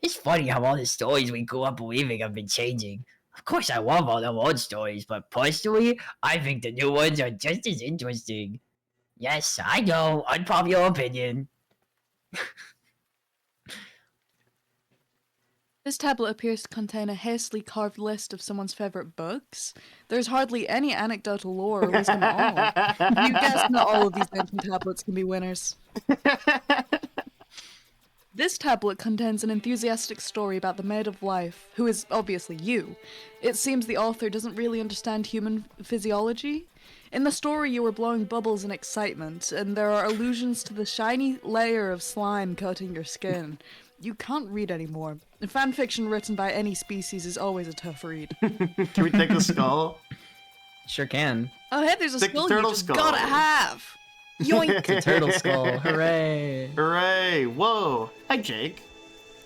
It's funny how all the stories we grew up believing have been changing. Of course, I love all the old stories, but personally, I think the new ones are just as interesting. Yes, I know, unpopular opinion. This tablet appears to contain a hastily carved list of someone's favorite books. There's hardly any anecdotal lore or wisdom at all. You guess not all of these ancient tablets can be winners. This tablet contains an enthusiastic story about the Maid of Life, who is obviously you. It seems the author doesn't really understand human physiology. In the story, you were blowing bubbles in excitement, and there are allusions to the shiny layer of slime coating your skin. You can't read anymore. Fanfiction written by any species is always a tough read. Can we take the skull? Sure can. Oh, hey, there's a Take the skull you turtle just skull. gotta have! Yoink! The turtle skull. Hooray. Hooray! Whoa! Hi, Jake.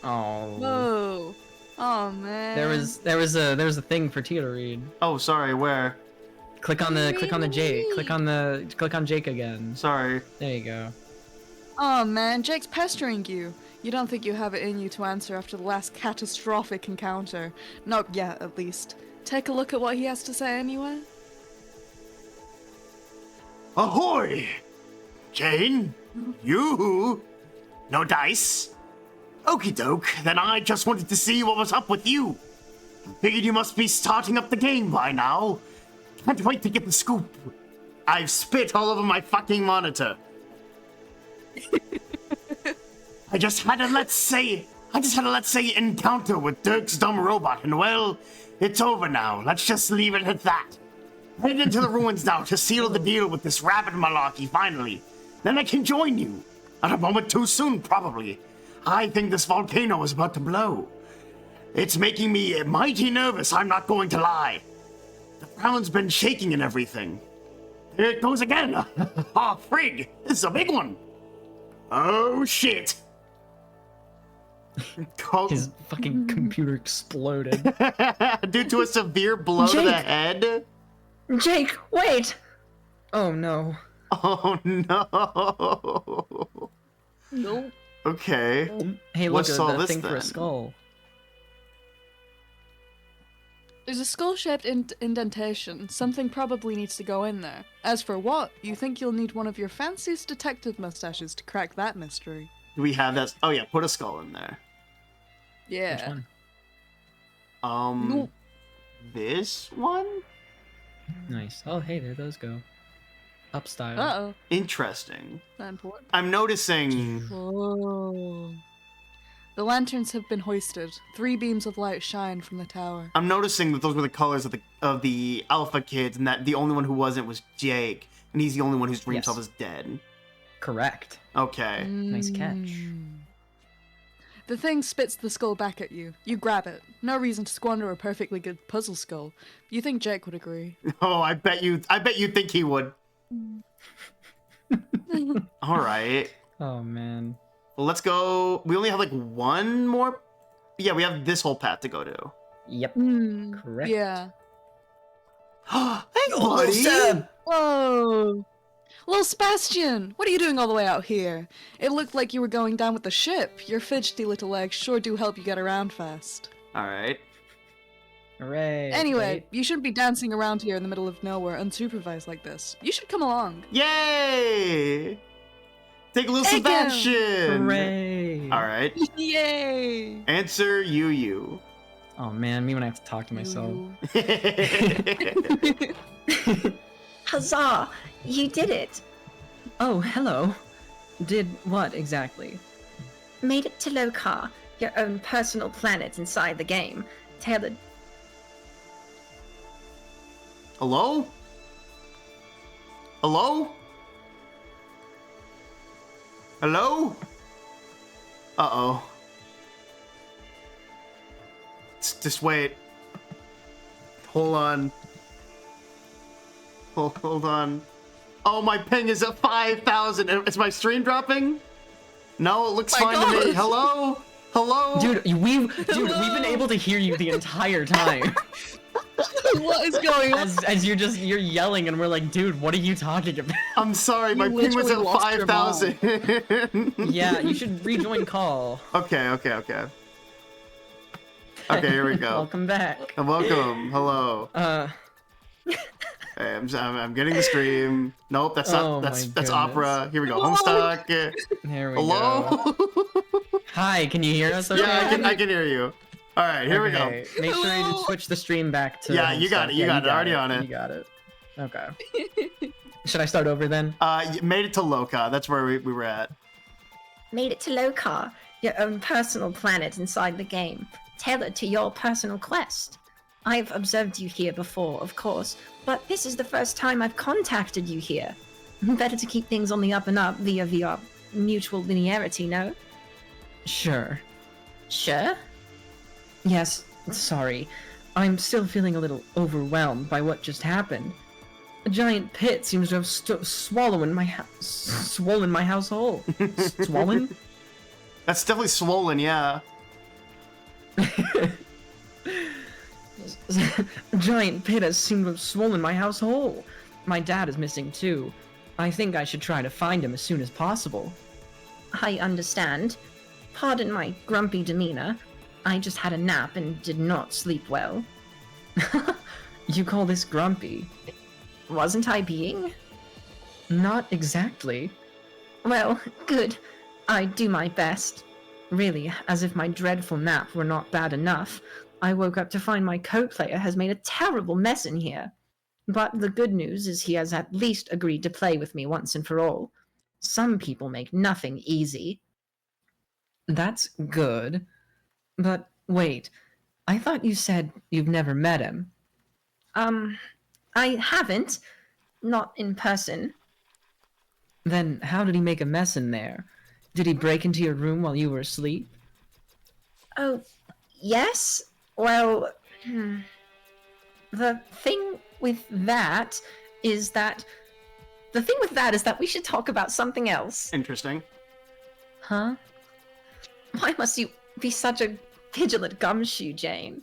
Oh. Whoa. Oh, man. There was a thing for Tia to read. Oh, sorry. Where? Click on Jake. Click on Jake again. Sorry. There you go. Oh, man, Jake's pestering you. You don't think you have it in you to answer after the last catastrophic encounter. Not yet, at least. Take a look at what he has to say anyway. Ahoy! Jane? You? No dice? Okie doke, then I just wanted to see what was up with you. Figured you must be starting up the game by now. Can't wait to get the scoop. I've spit all over my fucking monitor. I just had a let's say encounter with Dirk's dumb robot, and well, it's over now. Let's just leave it at that. Headed into the ruins now to seal the deal with this rabbit malarkey finally. Then I can join you. At a moment too soon, probably. I think this volcano is about to blow. It's making me mighty nervous, I'm not going to lie. The ground's been shaking and everything. Here it goes again. Oh, frig, this is a big one. Oh, shit. His fucking computer exploded. Due to a severe blow to the head? Jake, wait! Oh no. Oh, no. Nope. Okay. Hey, look What's at all the this thing for then? a skull. There's a skull-shaped indentation. Something probably needs to go in there. As for what, you think you'll need one of your fanciest detective mustaches to crack that mystery. Do we have that? Oh, yeah, put a skull in there. Yeah. Which one? Nope. This one? Nice. Oh, hey, there those go. Up style. Uh-oh. Interesting. Not important. I'm noticing. Oh. The lanterns have been hoisted. 3 beams of light shine from the tower. I'm noticing that those were the colors of the alpha kids, and that the only one who wasn't was Jake, and he's the only one whose dream Yes. self is dead. Correct. Okay. Nice catch. Mm. The thing spits the skull back at you. You grab it. No reason to squander a perfectly good puzzle skull. You think Jake would agree. Oh, I bet you think he would. All right. Oh man. Well, let's go. We only have like one more. Yeah, we have this whole path to go to. Yep. Mm, Correct. Yeah. Hey, Oh, buddy. Sam! Whoa! Little Sebastian! What are you doing all the way out here? It looked like you were going down with the ship. Your fidgety little legs sure do help you get around fast. All right. Hooray. Anyway, Wait. you shouldn't be dancing around here in the middle of nowhere unsupervised like this. You should come along. Yay! Take a little Take him. Sebastian. Hooray. All right. Yay! Answer you. Oh man, me when I have to talk to myself. Huzzah! You did it! Oh, hello. Did what exactly? Made it to Lokar, your own personal planet inside the game. Tailored. Hello? Hello? Hello? Uh-oh. Just wait. Hold on. Hold on. Oh, my ping is at 5,000. Is my stream dropping? No, it looks fine to me. gosh. Hello? Hello? Dude, we've been able to hear you the entire time. What is going on? As you're yelling and we're like, dude, what are you talking about? I'm sorry, my You ping was at literally lost your 5,000. Yeah, you should rejoin call. Okay. Okay, here we go. Welcome back. Welcome. Hello. Hey, I'm getting the stream. Nope, that's Oh not. my That's opera. goodness. Here we go. Homestuck. There we Hello. go. Hi, can you hear us okay? Yeah, I can hear you. All right, here we go. Okay, make sure you Hello. switch the stream back to. Yeah, you got Homestuck. it, you got it, already on it. You got it. Okay. Should I start over then? You made it to Loka. That's where we were at. Made it to Lokar, your own personal planet inside the game. Tailored to your personal quest. I've observed you here before, of course, but this is the first time I've contacted you here. Better to keep things on the up and up via mutual linearity, no? Sure. Sure? Yes, sorry. I'm still feeling a little overwhelmed by what just happened. A giant pit seems to have swollen my house whole. Swollen? That's definitely swollen. Yeah. A giant pit has seemed to have swollen my house whole. My dad is missing too. I think I should try to find him as soon as possible. I understand. Pardon my grumpy demeanor. I just had a nap and did not sleep well. You call this grumpy? Wasn't I being? Not exactly. Well, good. I do my best. Really, as if my dreadful nap were not bad enough, I woke up to find my co-player has made a terrible mess in here. But the good news is he has at least agreed to play with me once and for all. Some people make nothing easy. That's good. But wait, I thought you said you've never met him. I haven't. Not in person. Then how did he make a mess in there? Did he break into your room while you were asleep? Oh, yes? Well, the thing with that is that... The thing with that is that we should talk about something else. Interesting. Huh? Why must you be such a vigilant gumshoe, Jane?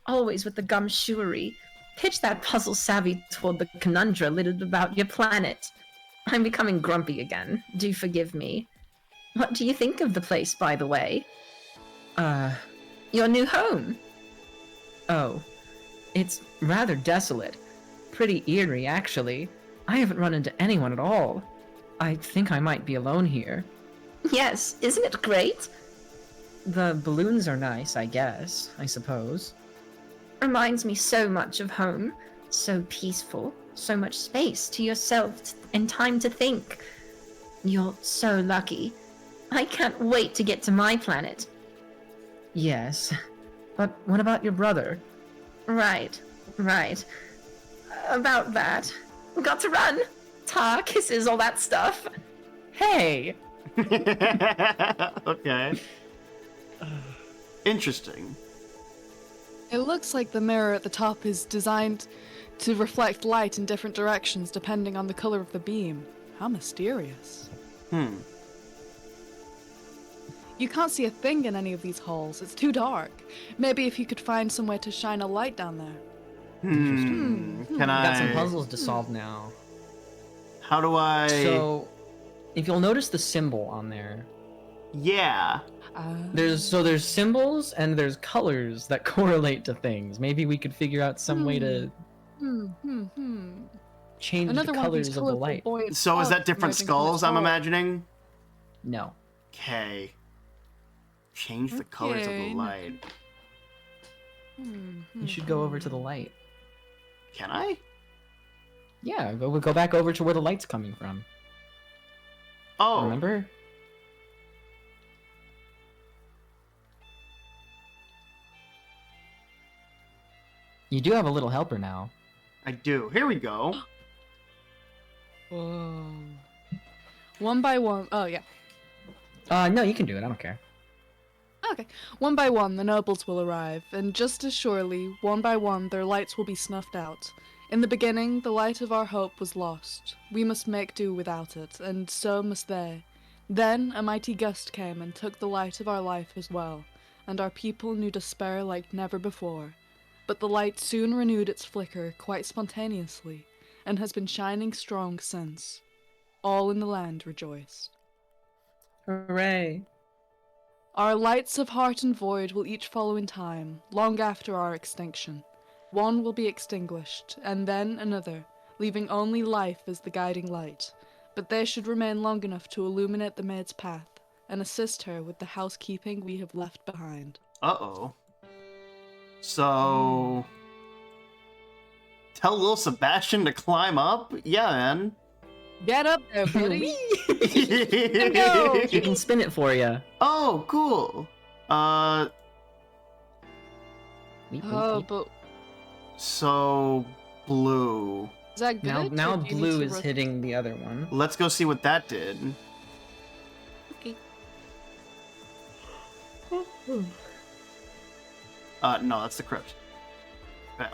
Always with the gumshoery. Pitch that puzzle savvy toward the conundrum littered about your planet. I'm becoming grumpy again. Do forgive me. What do you think of the place, by the way? Your new home? Oh, it's rather desolate. Pretty eerie, actually. I haven't run into anyone at all. I think I might be alone here. Yes, isn't it great? The balloons are nice, I guess, I suppose. Reminds me so much of home. So peaceful. So much space to yourself and time to think. You're so lucky. I can't wait to get to my planet. Yes, but what about your brother? Right. About that. Got to run. Tar, kisses, all that stuff. Hey! Okay. Interesting. It looks like the mirror at the top is designed to reflect light in different directions depending on the color of the beam. How mysterious. You can't see a thing in any of these halls. It's too dark. Maybe if you could find some way to shine a light down there. Can We've got some I... puzzles to solve now. How do I... So, if you'll notice the symbol on there, Yeah. there's symbols and there's colors that correlate to things. Maybe we could figure out some way to change Another the one of these colors of the colorful light. buoyant So is that clouds different emerging from its skulls I'm core. imagining? No. Okay. Change the colors of the Okay. light. You should go over to the light. Can I? Yeah, go back over to where the light's coming from. Oh. Remember? You do have a little helper now. I do. Here we go. Whoa. One by one. Oh, yeah. No, you can do it. I don't care. Okay. One by one, the nobles will arrive, and just as surely, one by one, their lights will be snuffed out. In the beginning, the light of our hope was lost. We must make do without it, and so must they. Then a mighty gust came and took the light of our life as well, and our people knew despair like never before. But the light soon renewed its flicker quite spontaneously, and has been shining strong since. All in the land rejoiced. Hooray. Our lights of heart and void will each follow in time, long after our extinction. One will be extinguished, and then another, leaving only life as the guiding light. But they should remain long enough to illuminate the maid's path, and assist her with the housekeeping we have left behind. Uh-oh. So... Tell little Sebastian to climb up? Yeah, man. Get up there, buddy! You can spin it for you. Oh, cool. Oh, but So blue. is that good? Now or do you need blue to is hitting the other one. Let's go see what that did. Okay. No, that's the crypt. Bam.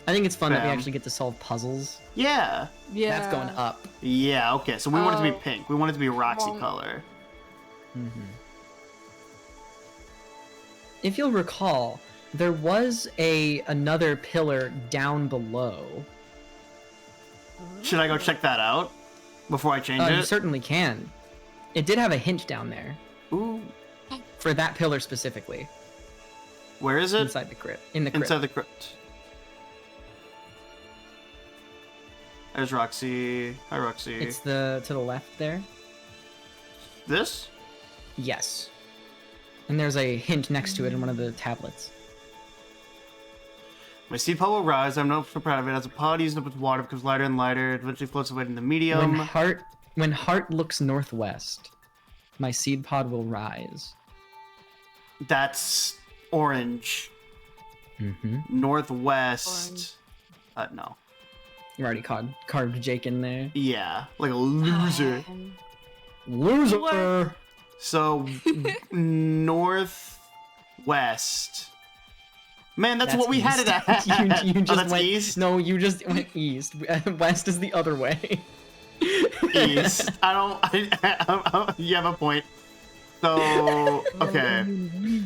I think it's fun that we Bam. actually get to solve puzzles. Yeah. Yeah. That's going up. Yeah, okay. So we want it to be Oh. pink. We want it to be Roxy Wrong. color. If you'll recall, there was another pillar down below. Should I go check that out before I change You it? certainly can. It did have a hint down there. Ooh. For that pillar specifically. Where is it? Inside the crypt. In the crypt. Inside the crypt. There's Roxy. Hi, Roxy. It's to the left there. This? Yes. And there's a hint next to it in one of the tablets. My seed pod will rise. I'm not so proud of it. As a pod used up with water, it becomes lighter and lighter. It eventually floats away in the medium. When heart looks northwest, my seed pod will rise. That's orange. Mm-hmm. Northwest. No. You already carved Jake in there. Yeah, like a loser. Loser. So northwest. Man, that's what we east. had it at. you just that's went east. No, you just went east. West is the other way. East. You have a point. So okay.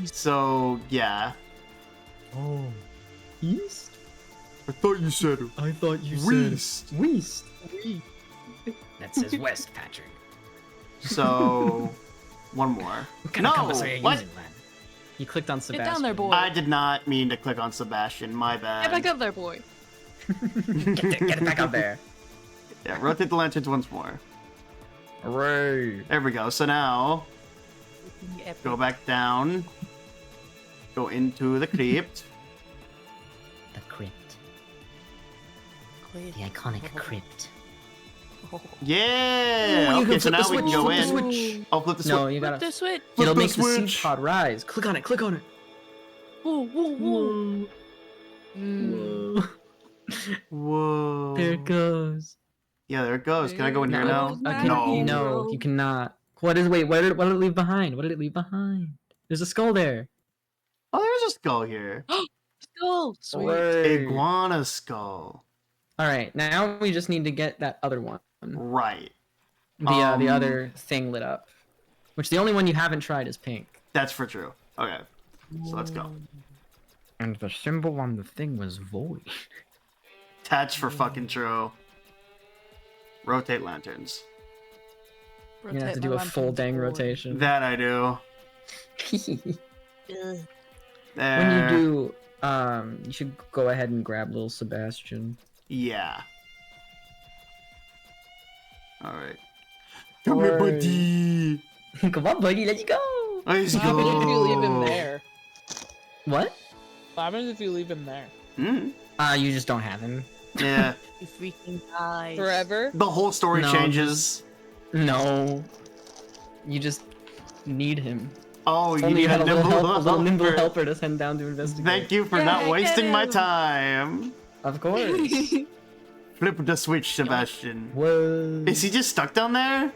So yeah. Oh, east? I thought you said it. I thought you West. said west. That says west, Patrick. So one more. What kind of No, compass are you what? using, man? You clicked on Get Sebastian. down there, boy. I did not mean to click on Sebastian. My bad. Get back up there, boy. Get it back up there. Yeah, rotate the lanterns once more. Hooray. There we go. So now go back down. Go into the crypt. The crypt. The iconic crypt. Yeah. Ooh, you Okay, can so flip now the we can switch, go flip the in. switch. I'll flip the switch. No, you Flip gotta. the switch. It'll the make the switch. seed pod rise. Click on it. Click on it. Whoa, whoa, whoa. Whoa. Whoa. There it goes. Yeah, there it goes. Can I go in here No. now? Okay, No. no, you cannot. What did it leave behind? What did it leave behind? There's a skull there. Oh, there's a skull here. Skull. Sweet. Iguana skull. All right, now we just need to get that other one. Right. The other thing lit up, which the only one you haven't tried is pink. That's for true. Okay. So let's go. And the symbol on the thing was void. That's for fucking true. Rotate lanterns. You're gonna have to Rotate do my a full lanterns dang forward. rotation. That I do. When There. you do, you should go ahead and grab little Sebastian. Yeah. Alright. Come here, Alright. buddy. Come on, buddy, let's go. Let's What happens if you leave him go. there? What? What happens if you leave him there? You just don't have him. Yeah. You freaking guys. Forever? The whole story No, changes. No. You just need him. Oh, you Only need you had a a little, nimble help, a little nimble helper. helper to send down to investigate. Thank you for Yeah, not get wasting my him. time. Of course. Flip the switch, Sebastian. Whoa. Is he just stuck down there?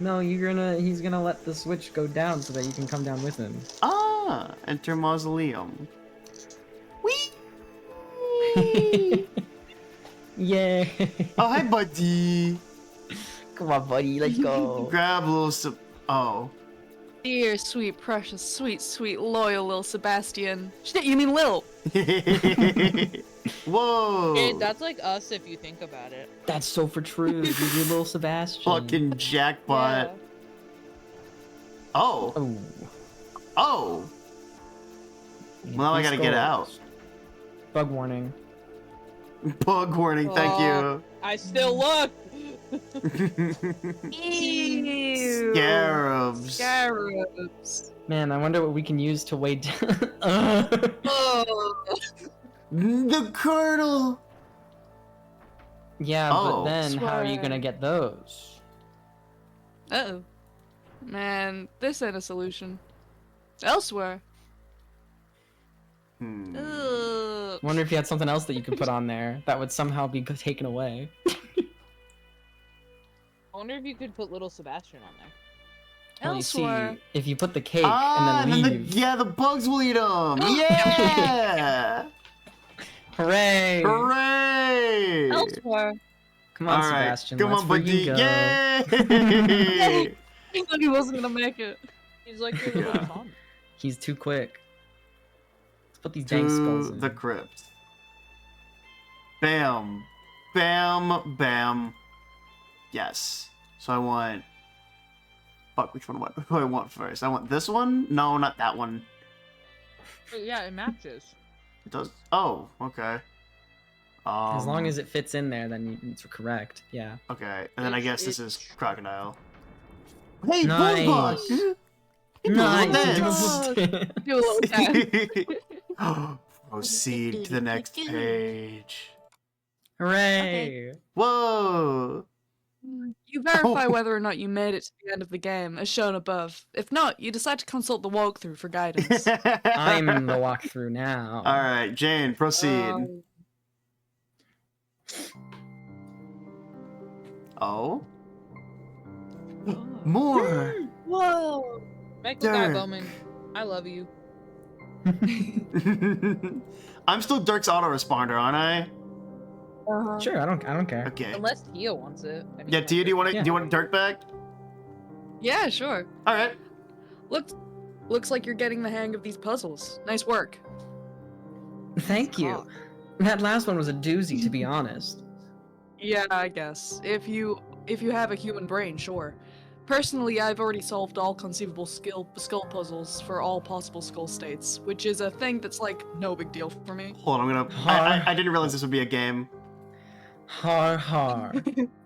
No, he's gonna let the switch go down so that you can come down with him. Ah, enter mausoleum. Whee! Yay. Oh, hi, buddy. Come on, buddy, let's go. Grab a little Oh. Dear, sweet, precious, sweet, sweet, loyal little Sebastian. Shit, you mean Lil? Whoa. That's like us if you think about it. That's so for true. You do little Sebastian. Fucking jackpot. Yeah. Oh. Oh. Oh. Well, now I gotta get out. Bug warning. Bug warning, thank you. I still look! Ew. Scarabs. Scarabs. Man, I wonder what we can use to weigh down. Oh. The curdle. Yeah, Oh. but then how are you Swear. gonna get those? Uh-oh. Man, this ain't a solution. Elsewhere. Hmm. Ugh. I wonder if you had something else that you could put on there that would somehow be taken away. I wonder if you could put little Sebastian on there. Well, you see, Elsewhere. if you put the cake Ah, and then leave. yeah, the bugs will eat them. Yeah. Hooray! Hooray. Elsewhere. Come on, All right. Sebastian. Come that's on, where buddy. you go. Yay. I thought he wasn't gonna make it. He's like your little Yeah. Tom. He's too quick. Let's put these dang skulls To in. the crypt. Bam. Bam. Bam. Yes. So I want Fuck, which one do I want first? I want this one? No, not that one. Yeah, it matches. It does. Oh, okay. As long as it fits in there, then it's correct. Yeah. Okay, and then I guess this is It's- crocodile. Hey, Nice. Bullbug! Nice. Do a little dance. Proceed to the next page. Hooray! Whoa! You verify Oh. whether or not you made it to the end of the game, as shown above. If not, you decide to consult the walkthrough for guidance. I'm in the walkthrough now. All right, Jane, proceed. Oh, more. Whoa! Michael Guy Dirt. Bowman, I love you. I'm still Dirk's autoresponder, aren't I? Sure, I don't care. Okay. Unless Tia wants it. I mean, Yeah, Tia, do you want it? Yeah. Do you want Dirk back? Yeah, sure. All right. Looks like you're getting the hang of these puzzles. Nice work. Thank you. That last one was a doozy, to be honest. Yeah, I guess. If you have a human brain, sure. Personally, I've already solved all conceivable skull puzzles for all possible skull states, which is a thing that's like no big deal for me. Hold on, I'm gonna. I didn't realize this would be a game. Har har.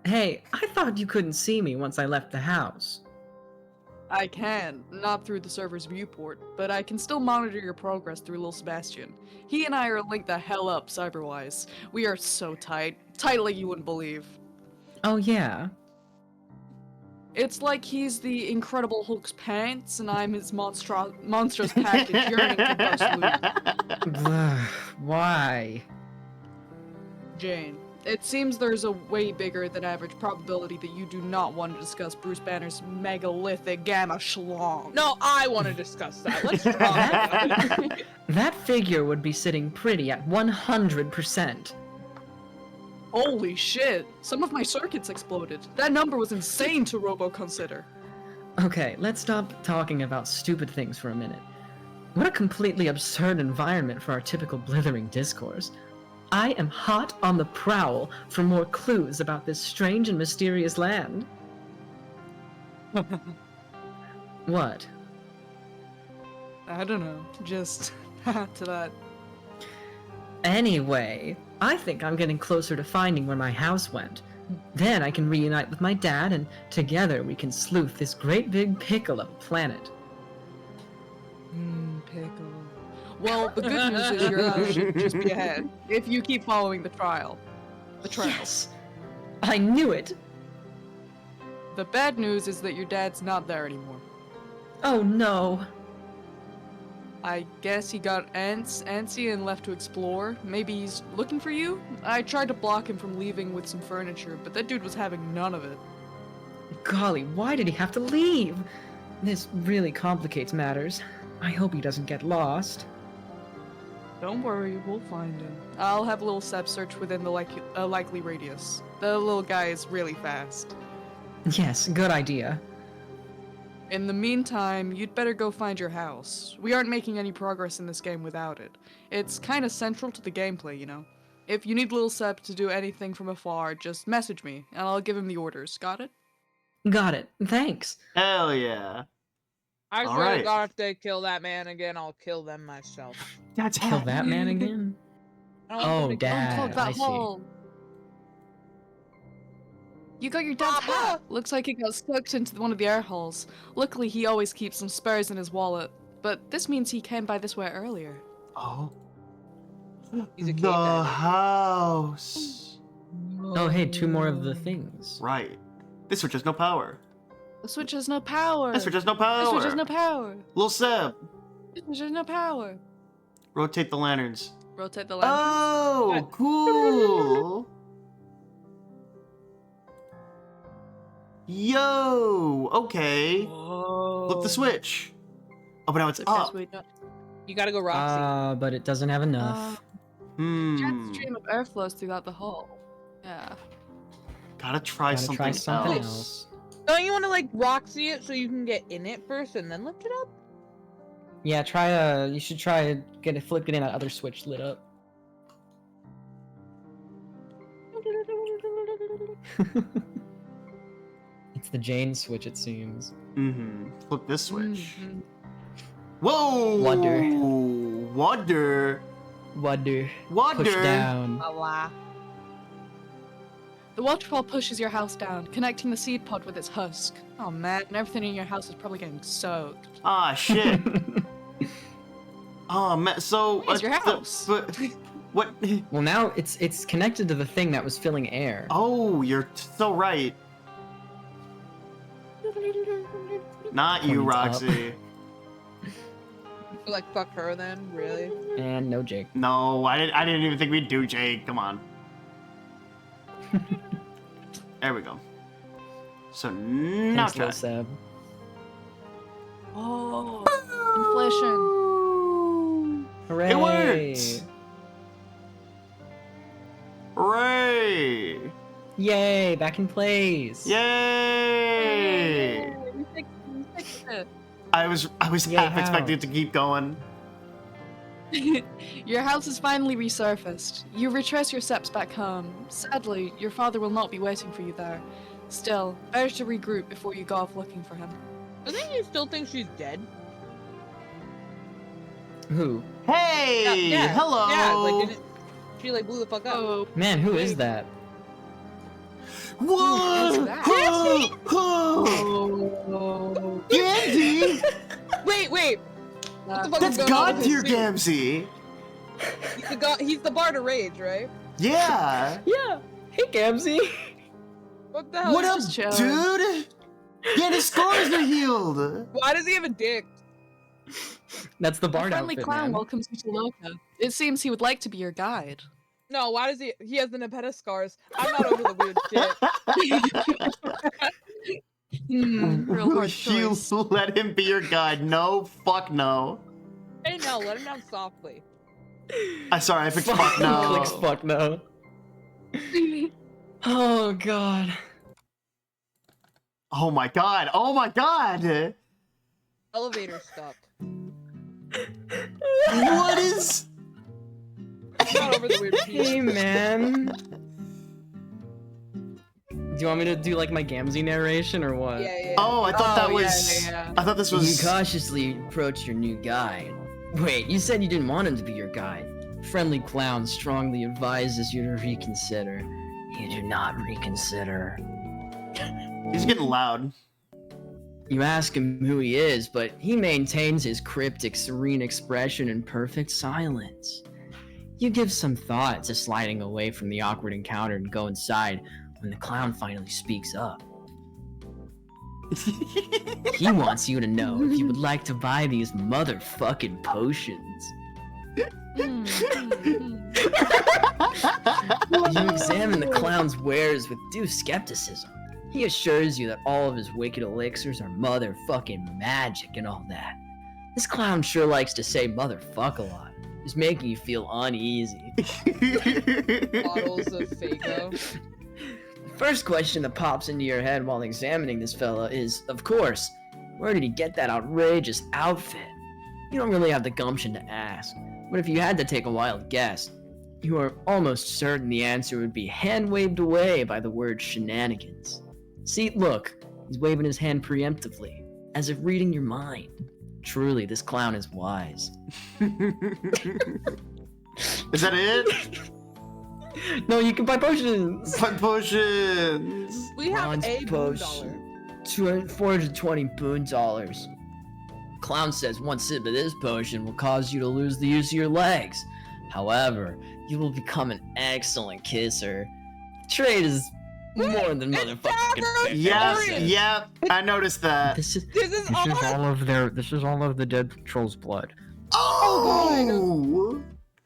Hey, I thought you couldn't see me once I left the house. I can, not through the server's viewport, but I can still monitor your progress through Lil Sebastian. He and I are linked the hell up cyberwise. We are so tight. Tight like you wouldn't believe. Oh yeah. It's like he's the Incredible Hulk's pants, and I'm his monstrous package yearning to bust loose. Why? Jane, it seems there's a way bigger than average probability that you do not want to discuss Bruce Banner's megalithic gamma schlong. No, I want to discuss that. Let's talk about it. That figure would be sitting pretty at 100%. Holy shit! Some of my circuits exploded. That number was insane to robo-consider. Okay, let's stop talking about stupid things for a minute. What a completely absurd environment for our typical blithering discourse. I am hot on the prowl for more clues about this strange and mysterious land. What? I don't know, just to that. Anyway, I think I'm getting closer to finding where my house went. Then I can reunite with my dad, and together we can sleuth this great big pickle of a planet. Pickle. Well, the good news is your house should just be ahead, if you keep following the trail. Yes! I knew it! The bad news is that your dad's not there anymore. Oh no! I guess he got antsy and left to explore. Maybe he's looking for you? I tried to block him from leaving with some furniture, but that dude was having none of it. Golly, why did he have to leave? This really complicates matters. I hope he doesn't get lost. Don't worry, we'll find him. I'll have a little Seb search within the likely radius. The little guy is really fast. Yes, good idea. In the meantime, you'd better go find your house. We aren't making any progress in this game without it. It's kinda central to the gameplay, you know? If you need Lil Sep to do anything from afar, just message me, and I'll give him the orders. Got it? Got it. Thanks. Hell yeah. I All swear right. to God, if they kill that man again, I'll kill them myself. That's Kill that man again? I don't want Oh, them to kill Dad. Plug that I see. hole. You got your dad's Mama! hat. Looks like it got sucked into one of the air holes. Luckily, he always keeps some spares in his wallet. But this means he came by this way earlier. Oh. He's a kid, The Daddy. house. Oh, hey, two more of the things. Right. This switch has no power. The switch has no power. This switch has no The power. switch has no power. Lil Seb, The switch has no power. rotate the lanterns. Rotate the lanterns. Oh, What? cool. Yo, okay. Whoa. Flip the switch. Oh, but now it's The best up. way to- You gotta go Roxy. But it doesn't have enough. Hmm. Stream of air flows throughout the hole. Yeah. Gotta try Gotta something try something else. else. Don't you want to like Roxy it so you can get in it first and then lift it up? Yeah, you should try to getting that other switch lit up. It's the Jane switch, it seems. Mm-hmm. Flip this switch. Mhm. Whoa! Wonder. Wonder. Wonder. Wonder. Push down. Allah. The waterfall pushes your house down, connecting the seed pod with its husk. Oh man, and everything in your house is probably getting soaked. Ah, shit. Oh, man. So. Where's your house? What? Well, now it's connected to the thing that was filling air. Oh, you're so right. Not you, Points up. Roxy. Like fuck her then, really? And no Jake. No, I didn't even think we'd do Jake. Come on. There we go. So now Thanks, try. Lil Seb. Oh, inflation. Hooray! It worked! Hooray! Yay! Back in place. Yay! We fixed it. I was Yay, half how? expecting it to keep going. Your house is finally resurfaced. You retrace your steps back home. Sadly, your father will not be waiting for you there. Still, better to regroup before you go off looking for him. Doesn't you still think she's dead? Who? Hey! Yeah, Hello! Yeah, like didn't she like blew the fuck up? Oh, Man, who is that? Whoa! Who's that? Whoa! Gamsey! Wait. What the fuck That's is going on God with tier his suit? Gamsey! He's the Bard of Rage, right? Yeah! Yeah. Hey, Gamsey. What the hell? What is up, just chilling. dude? Yeah, his scars are healed! Why does he have a dick? That's the a bard friendly outfit, clown man. welcomes you to Loka. It seems he would like to be your guide. No, why does he has the Nepeta scars? I'm not over the weird shit. Real Will hard you choice. let him be your guide? No, fuck no. Hey no, let him down softly. I'm sorry, I picked fuck no. Clicks fuck no. Oh god. Oh my god, oh my god! Elevator stuck. What is... I'm not over the weird Hey shit. man. Do you want me to do like my Gamsey narration or what? Yeah. Oh, I thought that Oh, yeah, was... yeah. I thought this You was... cautiously approach your new guide. Wait, you said you didn't want him to be your guide. Friendly clown strongly advises you to reconsider. You do not reconsider. He's getting loud. You ask him who he is, but he maintains his cryptic, serene expression in perfect silence. You give some thought to sliding away from the awkward encounter and go inside when the clown finally speaks up. He wants you to know if you would like to buy these motherfucking potions. You examine the clown's wares with due skepticism. He assures you that all of his wicked elixirs are motherfucking magic and all that. This clown sure likes to say motherfuck a lot. It's making you feel uneasy. Bottles of Fago. The first question that pops into your head while examining this fella is, of course, where did he get that outrageous outfit? You don't really have the gumption to ask, but if you had to take a wild guess, you are almost certain the answer would be hand-waved away by the word shenanigans. See, look, he's waving his hand preemptively, as if reading your mind. Truly, this clown is wise. Is that it? No, you can buy potions! Buy potions! We have Bronze a boom potion. dollar. 420 boon dollars. Clown says one sip of this potion will cause you to lose the use of your legs. However, you will become an excellent kisser. Trade is more than motherfucking fair. Yep, I noticed that. This is This is all of the dead troll's blood. Oh!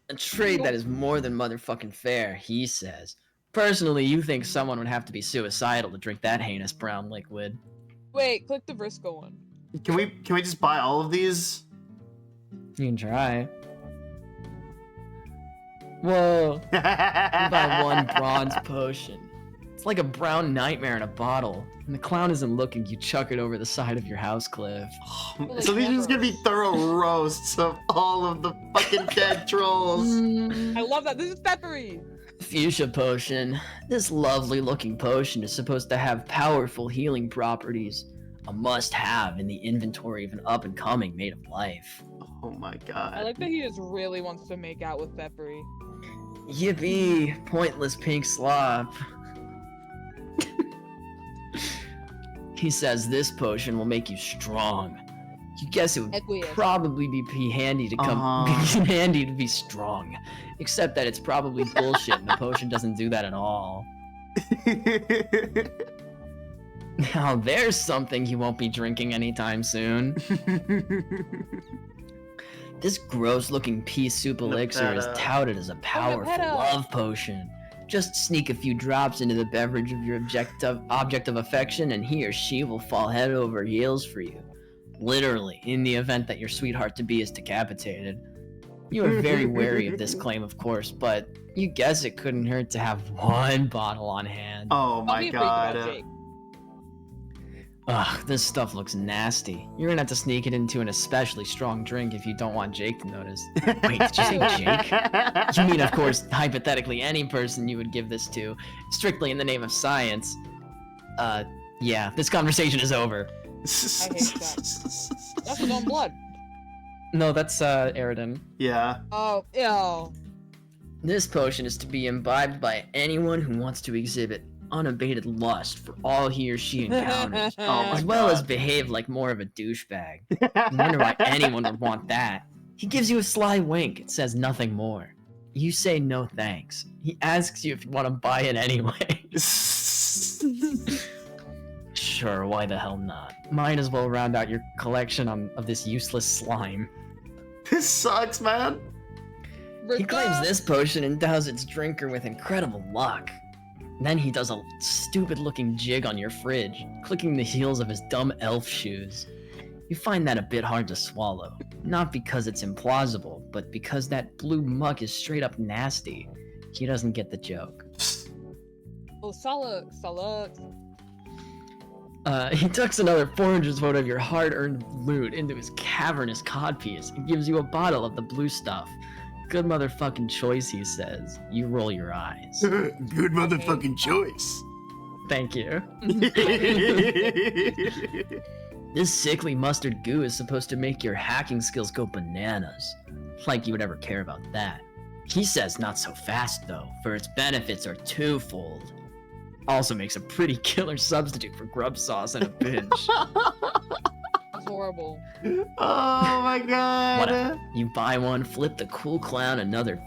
a trade that is more than motherfucking fair, he says. Personally, you think someone would have to be suicidal to drink that heinous brown liquid. Wait, click the Briscoe one. Can we just buy all of these? You can try. Whoa. You buy one bronze potion. It's like a brown nightmare in a bottle. When the clown isn't looking, you chuck it over the side of your house cliff. So these are just gonna be thorough roasts of all of the fucking dead trolls. I love that. This is peppery. Fuchsia potion. This lovely looking potion is supposed to have powerful healing properties. A must-have in the inventory of an up-and-coming maid of life. Oh my I god. like that he just really wants to make out with Peppery. Yippee! Pointless pink slop. He says this potion will make you strong. You guess it would Acquiesce. probably be handy to come be handy to be strong. Except that it's probably bullshit and the potion doesn't do that at all. Now there's something you won't be drinking anytime soon. This gross-looking pea soup elixir is touted as a powerful Geppetto. love potion. Just sneak a few drops into the beverage of your object of affection and he or she will fall head over heels for you. Literally, in the event that your sweetheart-to-be is decapitated. You are very wary of this claim, of course, but you guess it couldn't hurt to have one bottle on hand. Oh Don't my be a freak about god. Jake. Ugh, this stuff looks nasty. You're gonna have to sneak it into an especially strong drink if you don't want Jake to notice. Wait, did you say Jake? You mean, of course, hypothetically any person you would give this to, strictly in the name of science. Yeah, this conversation is over. I hate that. That's his own blood. No, that's Eridan. Yeah. Oh, ew. This potion is to be imbibed by anyone who wants to exhibit unabated lust for all he or she encounters, Oh my as well as God. behave like more of a douchebag. I wonder why anyone would want that. He gives you a sly wink and says nothing more. You say no thanks. He asks you if you want to buy it anyway. Sure, why the hell not? Might as well round out your collection of this useless slime. This sucks, man. He claims this potion endows its drinker with incredible luck. Then he does a stupid-looking jig on your fridge, clicking the heels of his dumb elf shoes. You find that a bit hard to swallow. Not because it's implausible, but because that blue muck is straight up nasty. He doesn't get the joke. Oh, Saluk. He tucks another 400 vote of your hard-earned loot into his cavernous codpiece and gives you a bottle of the blue stuff. Good motherfucking choice, he says. You roll your eyes. Good motherfucking choice. Thank you. This sickly mustard goo is supposed to make your hacking skills go bananas. Like you would ever care about that. He says not so fast though, for its benefits are twofold. Also makes a pretty killer substitute for grub sauce in a pinch. That's horrible. Oh my god. Whatever. You buy one, flip the clown another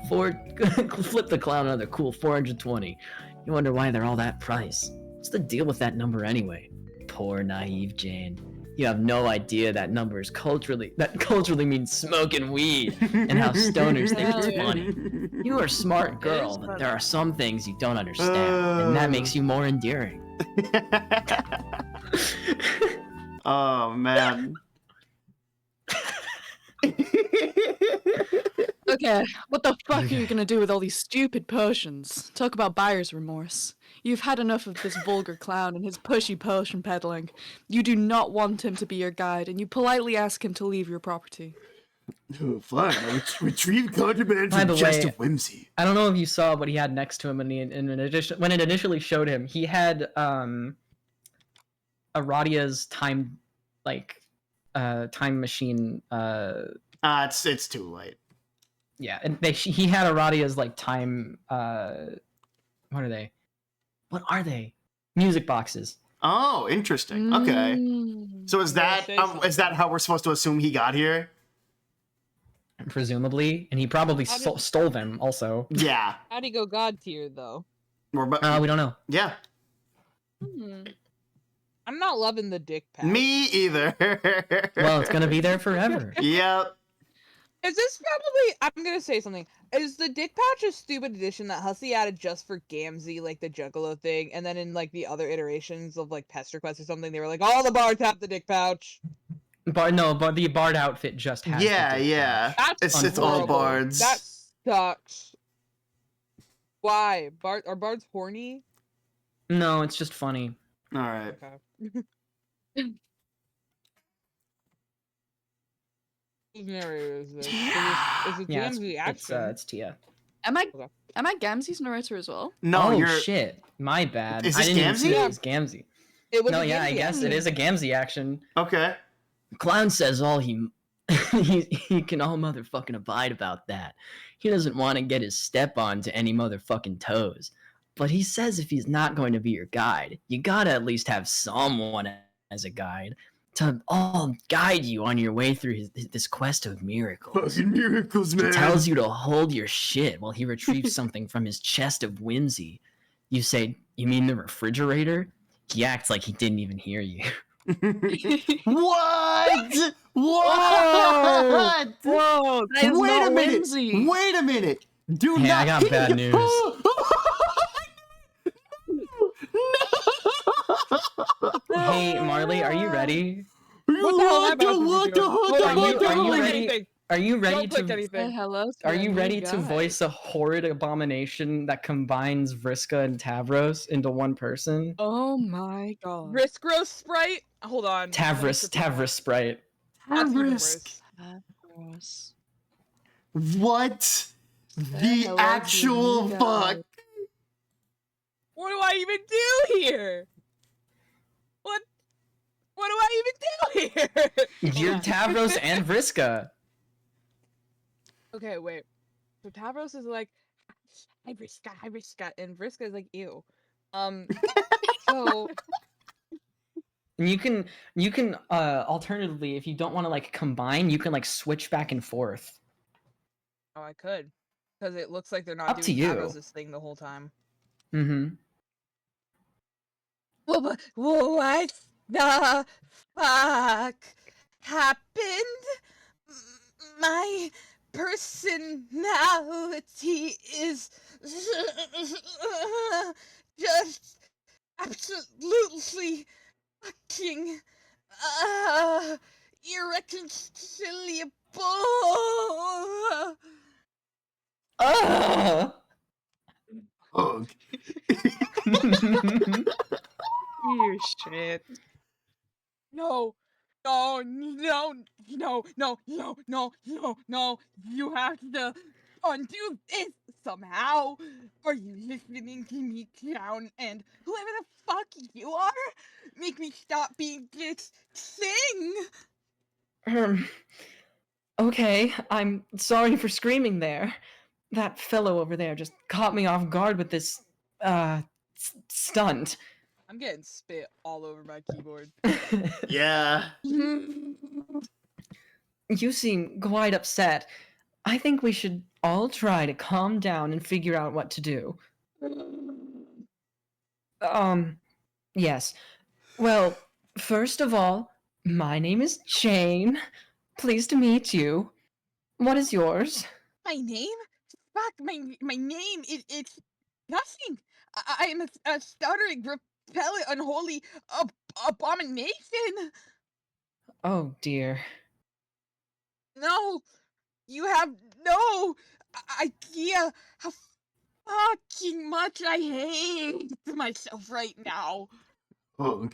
cool 420. You wonder why they're all that price. What's the deal with that number anyway? Poor naive Jane. You have no idea that number is culturally means smoking weed and how stoners think it's funny. You are a smart girl, but there are some things you don't understand, and that makes you more endearing. Oh man. Okay, what the fuck are you gonna do with all these stupid potions? Talk about buyer's remorse. You've had enough of this vulgar clown and his pushy potion peddling. You do not want him to be your guide, and you politely ask him to leave your property. Oh, fine. I retrieve contraband By from the chest way, of whimsy. I don't know if you saw what he had next to him when it initially showed him. He had Aradia's time machine. It's too late. Yeah, and he had Aradia's like time. What are they? What are they? Music boxes. Oh, interesting. Okay. So is that say something. is that how we're supposed to assume he got here? Presumably, and he probably How did- stole them also. Yeah. How'd he go god tier though? We're We don't know. yeah. I'm not loving the dick pack. Me either. Well, it's gonna be there forever. Yep. Is this probably? I'm gonna say something. Is the dick pouch a stupid addition that Hussey added just for Gamzee, like the Juggalo thing, and then in like the other iterations of like Pest Request or something, they were like, all the bards have the dick pouch. But the Bard outfit just has. Yeah, the dick yeah. pouch. That's It's all horrible. bards. That sucks. Why? Are bards horny? No, it's just funny. All right. Okay. Whose narrator is this? Yeah. Is it Yeah, Gamzee it's action? Tia. Am I Okay. am I Gamzee's narrator as well? No, oh you're. shit, my bad. Is I this didn't even see Gamzee? it was Gamzee. It was No, a yeah, I Gamzee guess it action. is a Gamzee action. Okay. Clown says all he can all motherfucking abide about that. He doesn't want to get his step on to any motherfucking toes. But he says if he's not going to be your guide, you gotta at least have someone as a guide to all guide you on your way through this quest of miracles. Fucking miracles, man. He tells you to hold your shit while he retrieves something from his chest of whimsy. You say, "You mean the refrigerator?" He acts like he didn't even hear you. What? What? Whoa! That is Wait not a minute. whimsy. Wait a minute. Do Hey, not. I got bad news. Hey, Marley, are you ready? What the hell am I about to do? What the Are you Don't click ready? anything. Are you ready Don't click to? anything. Hello. to Are our you new ready to guy. voice a horrid abomination that combines Vriska and Tavros into one person? Oh my god. Risk Gross Sprite? Hold on. let me sit down. Tavros Sprite. That's even Risk. worse. Gross. What? Say The hello to your actual new fuck? guy. What do I even do here? What do I even do here? You're Tavros and Vriska. Okay, wait. So Tavros is like, hi Vriska, and Vriska is like, ew. So And you can alternatively, if you don't want to like combine, you can like switch back and forth. oh, I could, because it looks like they're not Up to doing you. Tavros' thing the whole time. Mm-hmm. What the fuck happened? My personality is just absolutely fucking irreconcilable. Ugh! Ugh. You shit. No, no, no, no, no, no, no, no, no. You have to undo this somehow. Are you listening to me, clown? And whoever the fuck you are, make me stop being this thing. Okay, I'm sorry for screaming there. That fellow over there just caught me off guard with this, stunt. I'm getting spit all over my keyboard. Yeah. You seem quite upset. I think we should all try to calm down and figure out what to do. Yes. Well, first of all, my name is Jane. Pleased to meet you. What is yours? My name? Fuck, my name, it's nothing. I am a stuttering, repellent, unholy abomination. Oh dear. No, you have no idea how fucking much I hate myself right now. Ugh.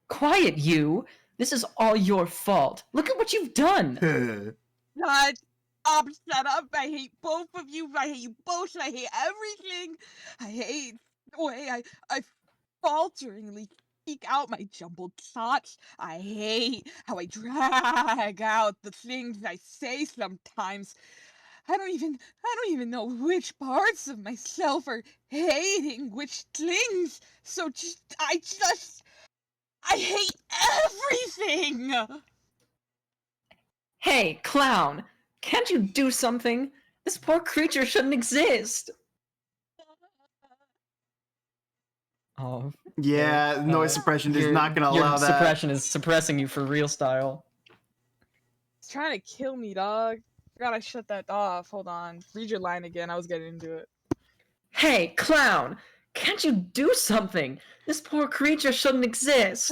Quiet, you! This is all your fault. Look at what you've done! Shut up, shut up. I hate both of you. I hate you both. I hate everything. I hate the way I falteringly speak out my jumbled thoughts. I hate how I drag out the things I say sometimes. I don't even know which parts of myself are hating which things. So I hate everything. Hey, clown! Can't you do something? This poor creature shouldn't exist! Oh. Yeah, noise suppression is not gonna your allow that. suppression is suppressing you for real style. It's trying to kill me, dog. Forgot I shut that off. Hold on. Read your line again. I was getting into it. Hey, clown! Can't you do something? This poor creature shouldn't exist!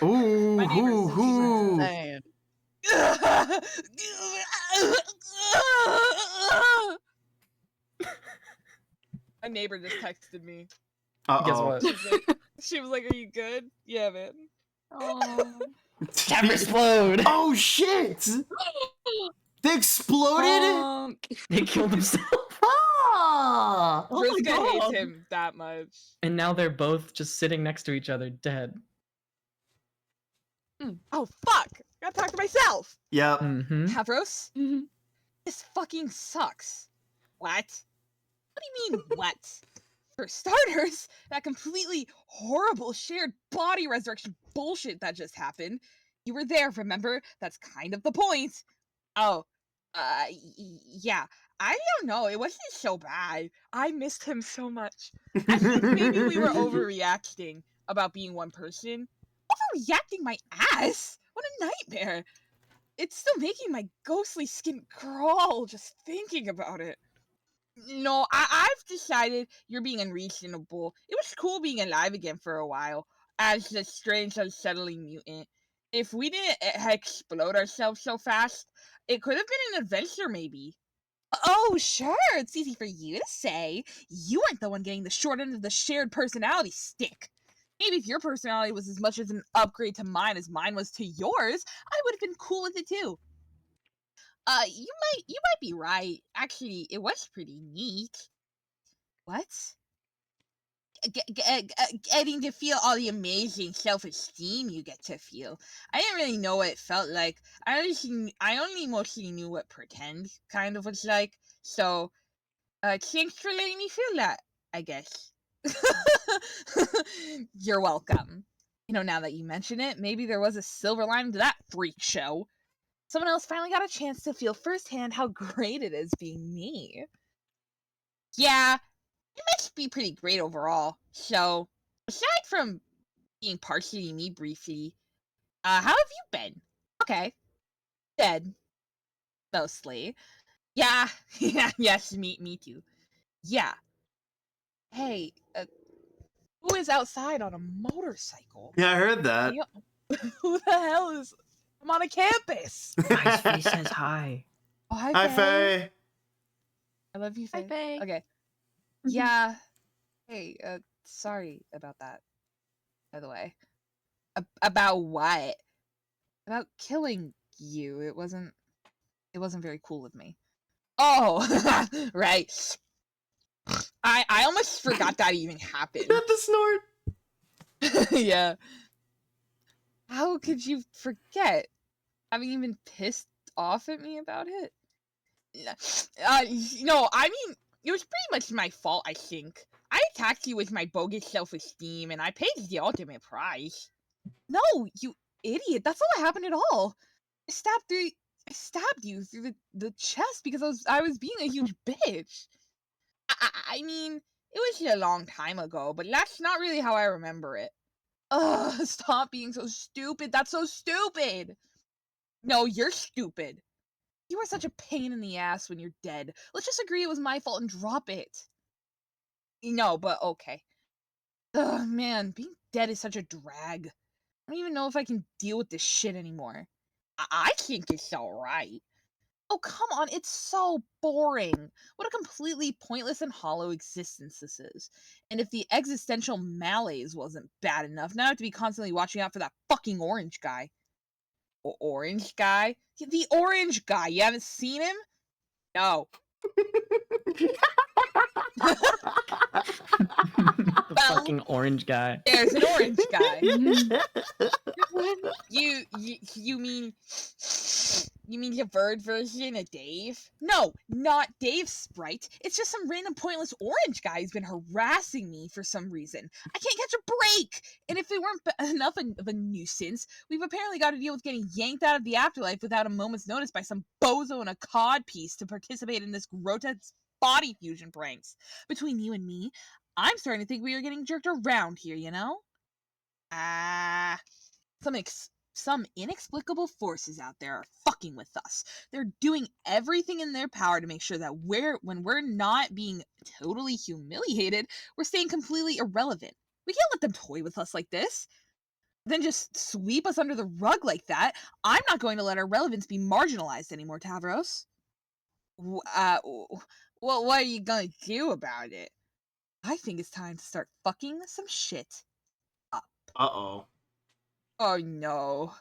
Ooh, My neighbor's ooh, ooh. Man. My neighbor just texted me. Uh Guess oh. what? She was like, "Are you good?" Yeah, man. Oh. Tavros explode. Oh shit! They exploded. They killed themselves. Ah! Oh my Vriska hates God. him that much. And now they're both just sitting next to each other, dead. Oh fuck! Gotta talk to myself. Yep. Mm-hmm. Tavros, this fucking sucks. What? What do you mean, what? For starters, that completely horrible shared body resurrection bullshit that just happened. You were there, remember? That's kind of the point. Oh, yeah. I don't know. It wasn't so bad. I missed him so much. I think maybe we were overreacting about being one person. Overreacting my ass? What a nightmare. It's still making my ghostly skin crawl just thinking about it. No, I've decided you're being unreasonable. It was cool being alive again for a while, as the strange, unsettling mutant. If we didn't explode ourselves so fast, it could have been an adventure, maybe. Oh, sure, it's easy for you to say. You weren't the one getting the short end of the shared personality stick. Maybe if your personality was as much as an upgrade to mine as mine was to yours, I would have been cool with it too. You might be right. Actually, it was pretty neat. What? Getting to feel all the amazing self-esteem you get to feel. I didn't really know what it felt like. I only mostly knew what pretend kind of was like. So, thanks for letting me feel that, I guess. You're welcome. You know, now that you mention it, maybe there was a silver lining to that freak show. Someone else finally got a chance to feel firsthand how great it is being me. Yeah, it must be pretty great overall. So, aside from being partially me briefly, how have you been? Okay. Dead. Mostly. Yeah, yes, me too. Yeah. Hey, who is outside on a motorcycle? Yeah, I heard that. Who the hell is... I'm on a campus! Nice face says hi. Oh, hi, Hi, Faye. Faye. I love you, Hi, Faye. Faye. Okay. Yeah. Hey, sorry about that, by the way. About what? About killing you. It wasn't very cool of me. Oh, right. I almost forgot that even happened. Not the snort. Yeah. How could you forget? Having you been pissed off at me about it? No, I mean, it was pretty much my fault, I think. I attacked you with my bogus self-esteem, and I paid the ultimate price. No, you idiot. That's not what happened at all. I stabbed you through the chest because I was being a huge bitch. I mean, it was a long time ago, but that's not really how I remember it. Ugh, stop being so stupid. That's so stupid. No, you're stupid. You are such a pain in the ass when you're dead. Let's just agree it was my fault and drop it. No, but okay. Ugh, man, being dead is such a drag. I don't even know if I can deal with this shit anymore. I think it's alright. Oh, come on, it's so boring. What a completely pointless and hollow existence this is. And if the existential malaise wasn't bad enough, now I have to be constantly watching out for that fucking orange guy. Orange guy? The orange guy, you haven't seen him? No. The Well, fucking orange guy. There's an orange guy. You mean the bird version of Dave? No, not Dave's sprite. It's just some random pointless orange guy who's been harassing me for some reason. I can't catch a break! And if they weren't enough of a nuisance, we've apparently got to deal with getting yanked out of the afterlife without a moment's notice by some bozo in a cod piece to participate in this grotesque body fusion pranks. Between you and me, I'm starting to think we are getting jerked around here, you know? Some inexplicable forces out there are fucking with us. They're doing everything in their power to make sure that when we're not being totally humiliated, we're staying completely irrelevant. We can't let them toy with us like this. Then just sweep us under the rug like that. I'm not going to let our relevance be marginalized anymore, Tavros. Well, what are you gonna do about it? I think it's time to start fucking some shit up. Uh-oh. Oh no.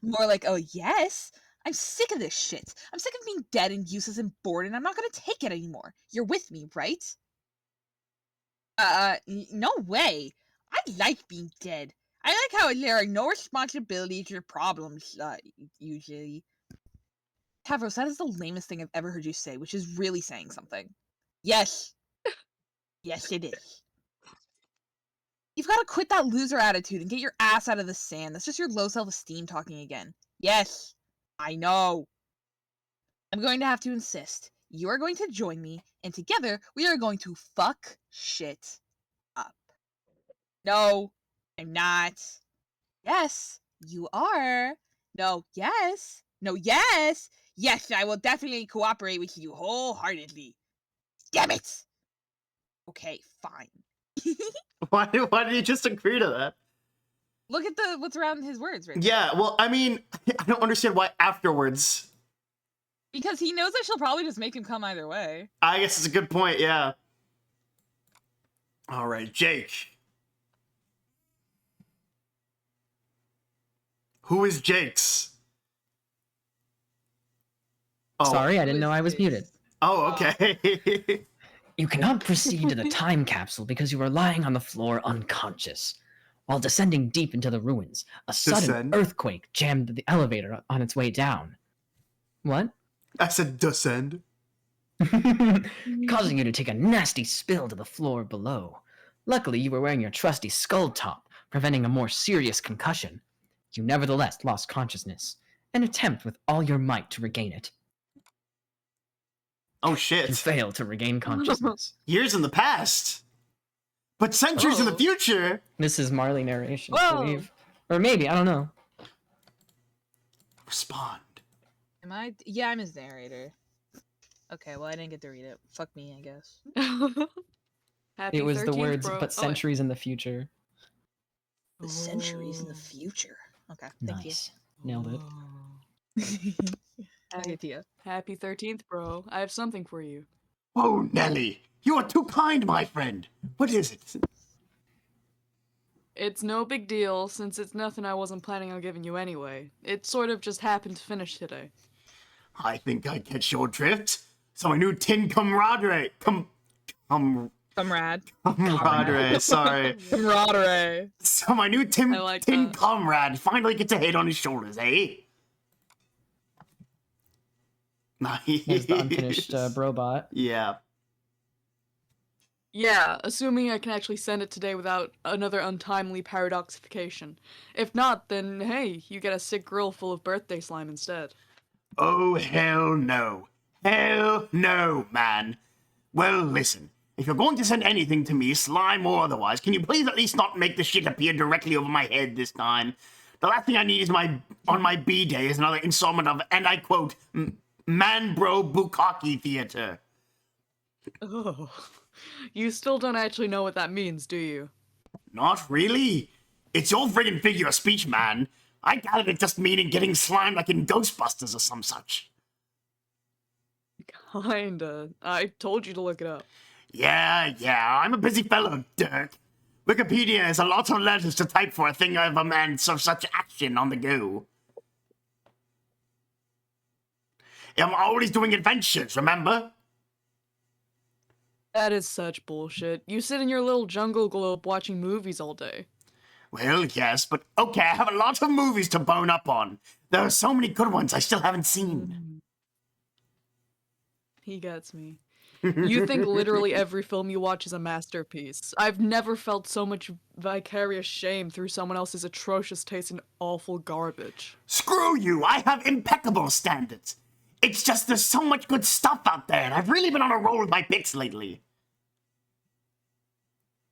More like, oh yes, I'm sick of this shit. I'm sick of being dead and useless and bored, and I'm not gonna take it anymore. You're with me, right? No way. I like being dead. I like how there are no responsibilities or problems, usually. Tavros, that is the lamest thing I've ever heard you say, which is really saying something. Yes. Yes, it is. You've got to quit that loser attitude and get your ass out of the sand. That's just your low self-esteem talking again. Yes, I know. I'm going to have to insist. You are going to join me, and together we are going to fuck shit up. No, I'm not. Yes, you are. No, yes. No, yes. Yes, I will definitely cooperate with you wholeheartedly. Damn it. Okay, fine. Why did he just agree to that? Look at what's around his words right Yeah, well, I mean, I don't understand why afterwards. Because he knows that she'll probably just make him come either way. I guess it's a good point, yeah. All right, Jake. Who is Jake's? Oh. Sorry, I didn't know I was muted. Oh, okay. You cannot proceed to the time capsule because you are lying on the floor unconscious. While descending deep into the ruins, a sudden Descend? earthquake jammed the elevator on its way down. What? I said descend. Causing you to take a nasty spill to the floor below. Luckily, you were wearing your trusty skull top, preventing a more serious concussion. You nevertheless lost consciousness, and attempt with all your might to regain it. Oh You shit. fail to regain consciousness. Years in the past. But centuries in the Oh. future. This is Marley narration, I Whoa. believe. Or maybe, I don't know. Respond. Am I? Yeah, I'm his narrator. Okay, well, I didn't get to read it. Fuck me, I guess. Happy It was the 13th, words, bro. but centuries in the future. The centuries in the Oh. future. Okay, thank Nice. Nailed it. you. I'll Happy, get to you. happy 13th, bro. I have something for you. Oh, Nelly. You are too kind, my friend. What is it? It's no big deal, since it's nothing I wasn't planning on giving you anyway. It sort of just happened to finish today. I think I catch your drift. So my new tin camaraderie. Comrade. Camaraderie, sorry. Camaraderie. So my new tin I like tin that. comrade finally gets a head on his shoulders, eh? Nice. Here's the unfinished Brobot. Yeah. Yeah, assuming I can actually send it today without another untimely paradoxification. If not, then hey, you get a sick grill full of birthday slime instead. Oh, hell no. Hell no, man. Well, listen. If you're going to send anything to me, slime or otherwise, can you please at least not make the shit appear directly over my head this time? The last thing I need is on my B-day is another installment of, and I quote, Man Bro Bukkake Theater. Oh. You still don't actually know what that means, do you? Not really. It's your friggin' figure of speech, man. I gathered it just meaning getting slimed like in Ghostbusters or some such. Kinda. I told you to look it up. Yeah, I'm a busy fellow, Dirk. Wikipedia is a lot of letters to type for a thing of a man of such action on the go. I'm always doing adventures, remember? That is such bullshit. You sit in your little jungle globe watching movies all day. Well, yes, but okay, I have a lot of movies to bone up on. There are so many good ones I still haven't seen. He gets me. You think literally every film you watch is a masterpiece. I've never felt so much vicarious shame through someone else's atrocious taste in awful garbage. Screw you, I have impeccable standards. It's just there's so much good stuff out there, and I've really been on a roll with my picks lately.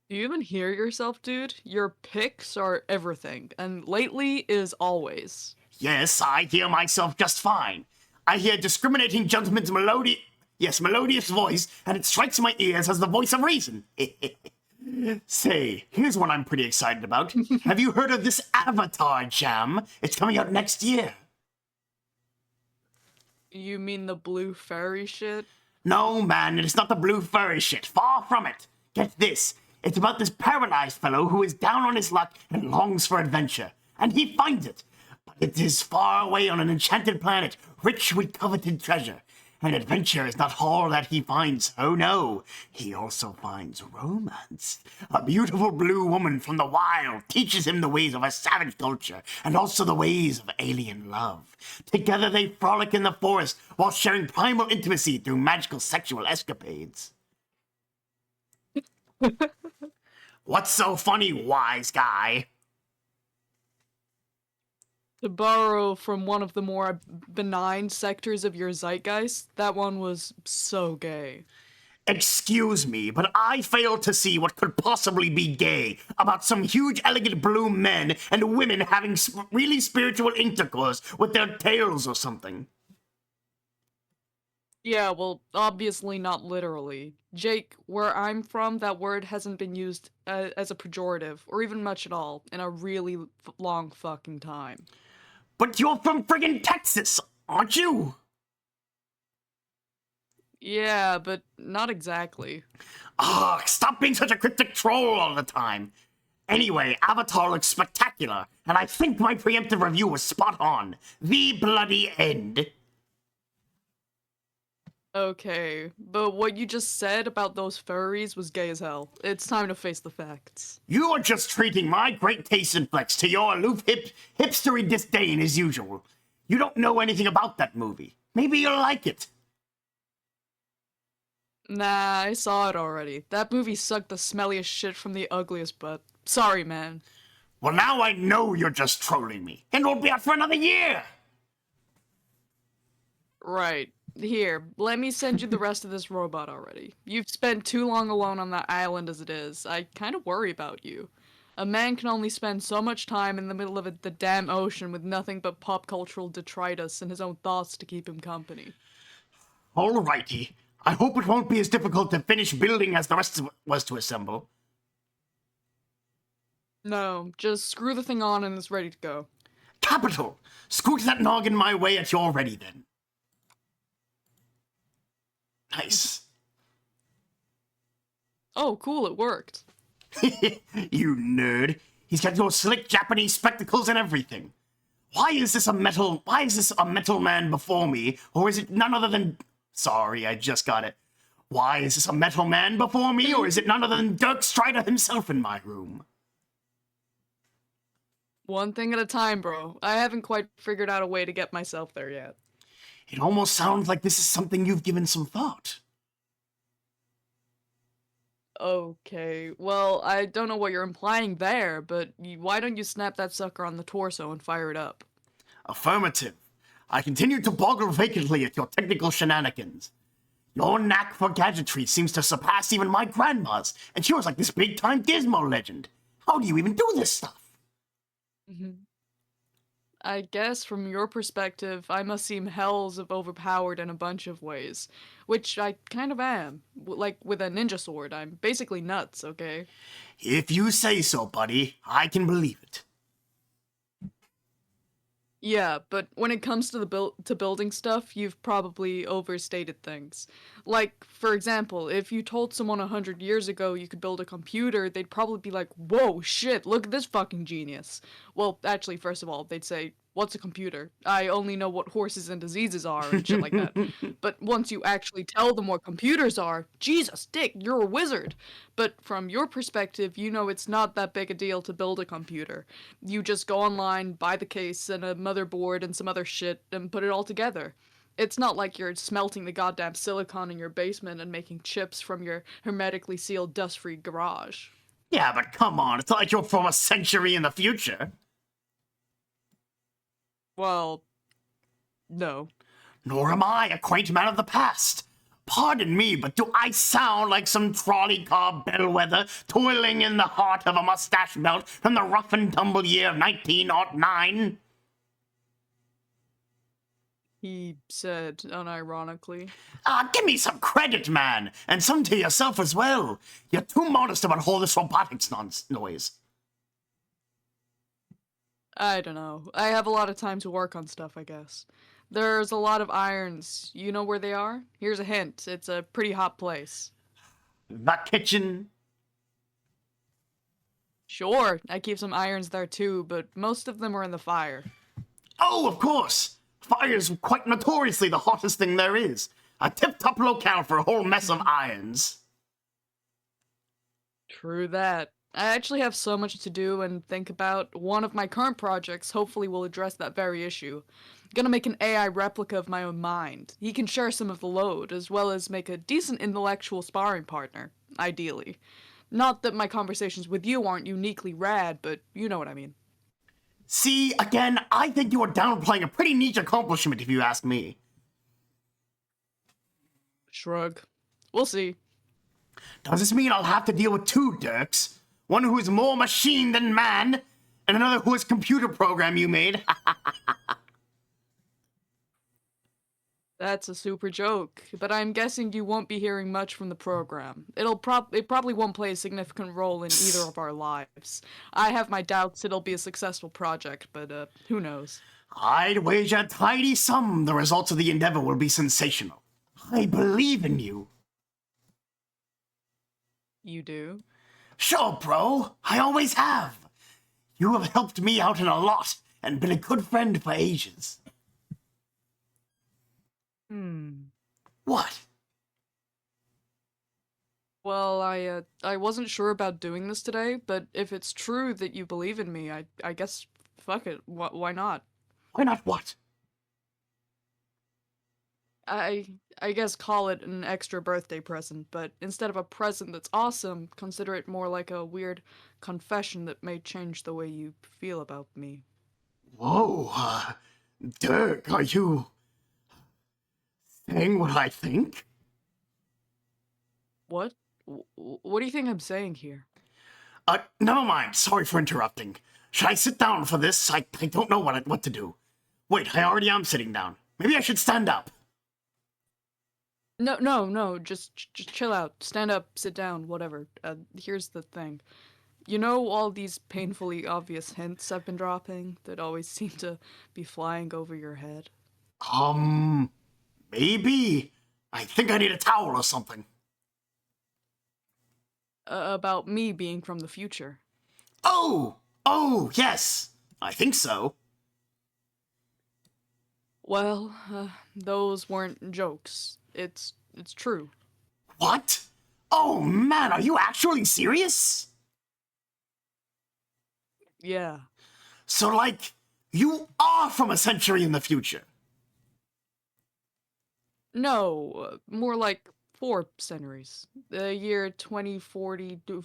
Do you even hear yourself, dude? Your picks are everything, and lately is always. Yes, I hear myself just fine. I hear discriminating gentleman's melodious voice, and it strikes my ears as the voice of reason. Say, here's one I'm pretty excited about. Have you heard of this Avatar jam? It's coming out next year. You mean the blue fairy shit? No, man, it is not the blue furry shit. Far from it. Get this. It's about this paralyzed fellow who is down on his luck and longs for adventure. And he finds it. But It is far away on an enchanted planet, rich with coveted treasure. And adventure is not all that he finds. Oh no, he also finds romance. A beautiful blue woman from the wild teaches him the ways of a savage culture and also the ways of alien love. Together they frolic in the forest while sharing primal intimacy through magical sexual escapades. What's so funny, wise guy? To borrow from one of the more benign sectors of your zeitgeist, that one was so gay. Excuse me, but I fail to see what could possibly be gay about some huge, elegant blue men and women having really spiritual intercourse with their tails or something. Yeah, well, obviously not literally. Jake, where I'm from, that word hasn't been used as a pejorative, or even much at all, in a really long fucking time. But you're from friggin' Texas, aren't you? Yeah, but not exactly. Ugh, stop being such a cryptic troll all the time. Anyway, Avatar looks spectacular, and I think my preemptive review was spot on. The bloody end. Okay, but what you just said about those furries was gay as hell. It's time to face the facts. You are just treating my great taste and flex to your aloof hipstery disdain as usual. You don't know anything about that movie. Maybe you'll like it. Nah, I saw it already. That movie sucked the smelliest shit from the ugliest butt. Sorry, man. Well, now I know you're just trolling me, and won't be out for another year. Right. Here, let me send you the rest of this robot already. You've spent too long alone on that island as it is. I kind of worry about you. A man can only spend so much time in the middle of the damn ocean with nothing but pop cultural detritus and his own thoughts to keep him company. Alrighty. I hope it won't be as difficult to finish building as the rest of it was to assemble. No, just screw the thing on and it's ready to go. Capital! Scoot that noggin my way at your ready then. Nice. Oh, cool, it worked. You nerd. He's got your slick Japanese spectacles and everything. Why is this a metal man before me? Or is it none other than... Sorry, I just got it. Why is this a metal man before me? Or is it none other than Dirk Strider himself in my room? One thing at a time, bro. I haven't quite figured out a way to get myself there yet. It almost sounds like this is something you've given some thought. Okay, well, I don't know what you're implying there, but why don't you snap that sucker on the torso and fire it up? Affirmative. I continue to boggle vacantly at your technical shenanigans. Your knack for gadgetry seems to surpass even my grandma's, and she was like this big-time Gizmo legend. How do you even do this stuff? I guess from your perspective, I must seem hells of overpowered in a bunch of ways. Which I kind of am. Like, with a ninja sword, I'm basically nuts, okay? If you say so, buddy, I can believe it. Yeah, but when it comes to building stuff, you've probably overstated things. Like, for example, if you told someone 100 years ago you could build a computer, they'd probably be like, whoa, shit, look at this fucking genius. Well, actually, first of all, they'd say, what's a computer? I only know what horses and diseases are and shit like that. But once you actually tell them what computers are, Jesus, Dick, you're a wizard. But from your perspective, you know it's not that big a deal to build a computer. You just go online, buy the case and a motherboard and some other shit, and put it all together. It's not like you're smelting the goddamn silicon in your basement and making chips from your hermetically sealed dust-free garage. Yeah, but come on, it's not like you're from a century in the future. Well, no. Nor am I a quaint man of the past. Pardon me, but do I sound like some trolley car bellwether toiling in the heart of a mustache belt from the rough and tumble year of 1909? He said unironically. Give me some credit, man, and some to yourself as well. You're too modest about all this robotics noise. I don't know. I have a lot of time to work on stuff, I guess. There's a lot of irons. You know where they are? Here's a hint. It's a pretty hot place. The kitchen. Sure, I keep some irons there too, but most of them are in the fire. Oh, of course! Fire's quite notoriously the hottest thing there is. A tip-top locale for a whole mess of irons. True that. I actually have so much to do and think about. One of my current projects hopefully will address that very issue. Gonna make an AI replica of my own mind. He can share some of the load, as well as make a decent intellectual sparring partner, ideally. Not that my conversations with you aren't uniquely rad, but you know what I mean. See, again, I think you are downplaying a pretty niche accomplishment if you ask me. Shrug. We'll see. Does this mean I'll have to deal with two Dirks? One who is more machine than man, and another who is computer program you made? That's a super joke, but I'm guessing you won't be hearing much from the program. It probably won't play a significant role in either of our lives. I have my doubts it'll be a successful project, but who knows? I'd wager a tidy sum the results of the endeavor will be sensational. I believe in you. You do? Sure, bro. I always have. You have helped me out in a lot and been a good friend for ages. What? Well, I wasn't sure about doing this today, but if it's true that you believe in me, I guess fuck it. Why not? Why not what? I guess call it an extra birthday present, but instead of a present that's awesome, consider it more like a weird confession that may change the way you feel about me. Whoa, Dirk, are you saying what I think? What? What do you think I'm saying here? Never mind. Sorry for interrupting. Should I sit down for this? I don't know what to do. Wait, I already am sitting down. Maybe I should stand up. No, just chill out. Stand up, sit down, whatever. Here's the thing. You know all these painfully obvious hints I've been dropping that always seem to be flying over your head? Maybe. I think I need a towel or something. About me being from the future. Oh, yes. I think so. Well, those weren't jokes. It's true. What? Oh man, are you actually serious? Yeah. So like, you are from a century in the future. No, more like 4 centuries. The year 2040 two.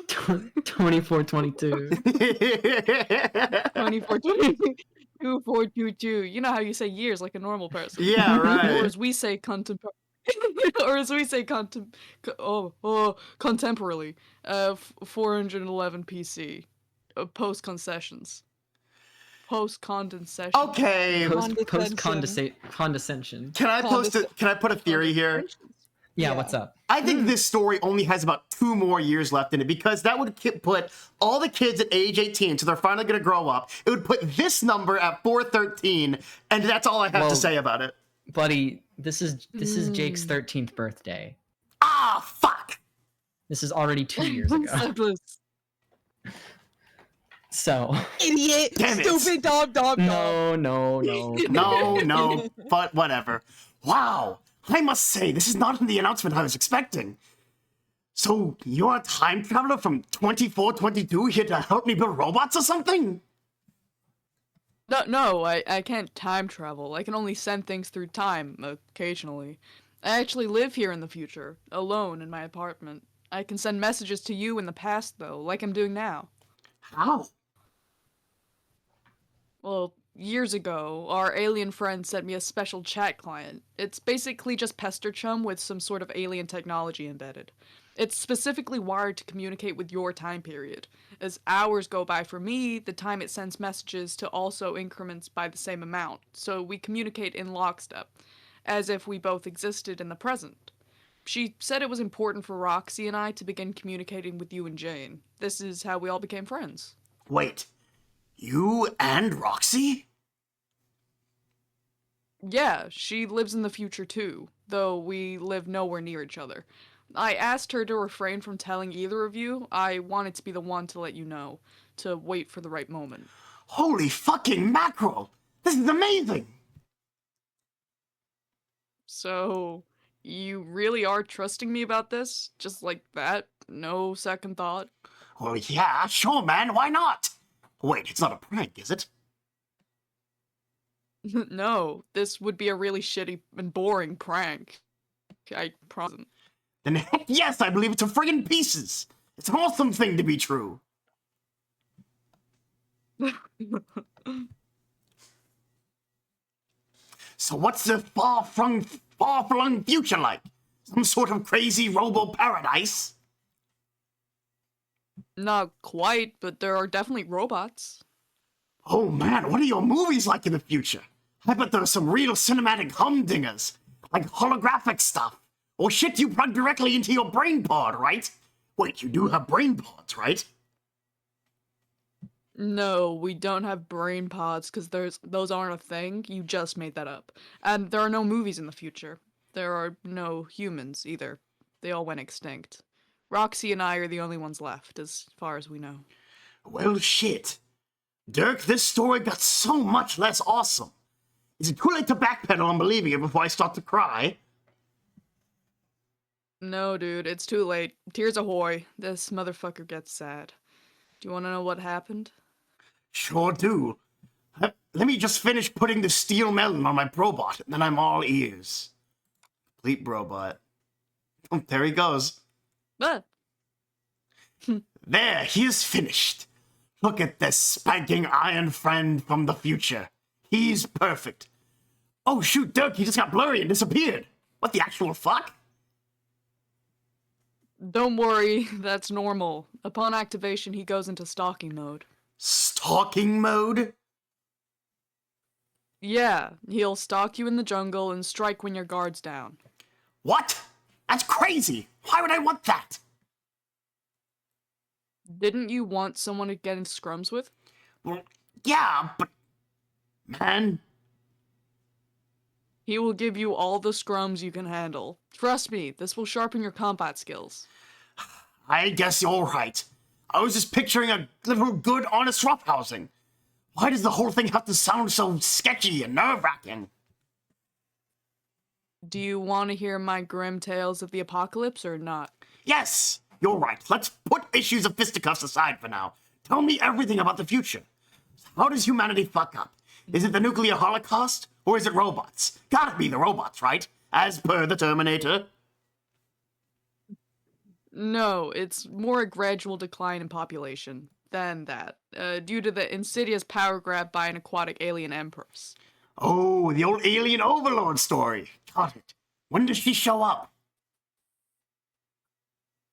2422. 2422. You know how you say years like a normal person. Yeah, right. Or as we say contemporarily. 411 PC. Post concessions. Post condensation. Okay. Post condescension. Can I put a theory here? Yeah, what's up? I think this story only has about 2 more years left in it because that would put all the kids at age 18, so they're finally going to grow up. It would put this number at 413, and that's all I have to say about it. Buddy, this is Jake's 13th birthday. Ah, fuck! This is already 2 years ago. So. Idiot! Damn it. Stupid dog. No, but whatever. Wow, I must say, this is not the announcement I was expecting. So, you're a time traveler from 2422 here to help me build robots or something? No, I can't time travel. I can only send things through time, occasionally. I actually live here in the future, alone in my apartment. I can send messages to you in the past, though, like I'm doing now. How? Well, years ago, our alien friend sent me a special chat client. It's basically just Pester Chum with some sort of alien technology embedded. It's specifically wired to communicate with your time period. As hours go by for me, the time it sends messages to also increments by the same amount, so we communicate in lockstep, as if we both existed in the present. She said it was important for Roxy and I to begin communicating with you and Jane. This is how we all became friends. Wait, you and Roxy? Yeah, she lives in the future too, though we live nowhere near each other. I asked her to refrain from telling either of you. I wanted to be the one to let you know, to wait for the right moment. Holy fucking mackerel! This is amazing! So, you really are trusting me about this? Just like that? No second thought? Well, yeah, sure, man, why not? Wait, it's not a prank, is it? No, this would be a really shitty and boring prank. I promise. Then heck yes, I believe it's a friggin' pieces! It's an awesome thing to be true! So what's the far-flung future like? Some sort of crazy robo-paradise? Not quite, but there are definitely robots. Oh man, what are your movies like in the future? I bet there are some real cinematic humdingers, like holographic stuff, or shit you plug directly into your brain pod, right? Wait, you do have brain pods, right? No, we don't have brain pods because those aren't a thing. You just made that up. And there are no movies in the future. There are no humans either. They all went extinct. Roxy and I are the only ones left, as far as we know. Well, shit. Dirk, this story got so much less awesome. Is it too late to backpedal on believing it before I start to cry? No, dude, it's too late. Tears ahoy. This motherfucker gets sad. Do you want to know what happened? Sure do. Let me just finish putting the steel melon on my probot, and then I'm all ears. Complete robot. Oh, there he goes. Ah, There, he is finished. Look at this spanking iron friend from the future. He's perfect. Oh shoot, Dirk, he just got blurry and disappeared. What the actual fuck? don't worry, that's normal. Upon activation, he goes into stalking mode. Stalking mode? Yeah, he'll stalk you in the jungle and strike when your guard's down. What? That's crazy. Why would I want that? Didn't you want someone to get in scrums with? Well, yeah, but... Man, He will give you all the scrums you can handle. Trust me, this will sharpen your combat skills. I guess you're right. I was just picturing a little good, honest roughhousing. Why does the whole thing have to sound so sketchy and nerve-wracking? Do you want to hear my grim tales of the apocalypse or not? Yes, you're right. Let's put issues of fisticuffs aside for now. Tell me everything about the future. How does humanity fuck up? Is it the nuclear holocaust, or is it robots? Gotta be the robots, right? As per the Terminator. No, it's more a gradual decline in population than that, due to the insidious power grab by an aquatic alien empress. Oh, the old alien overlord story. Got it. When does she show up?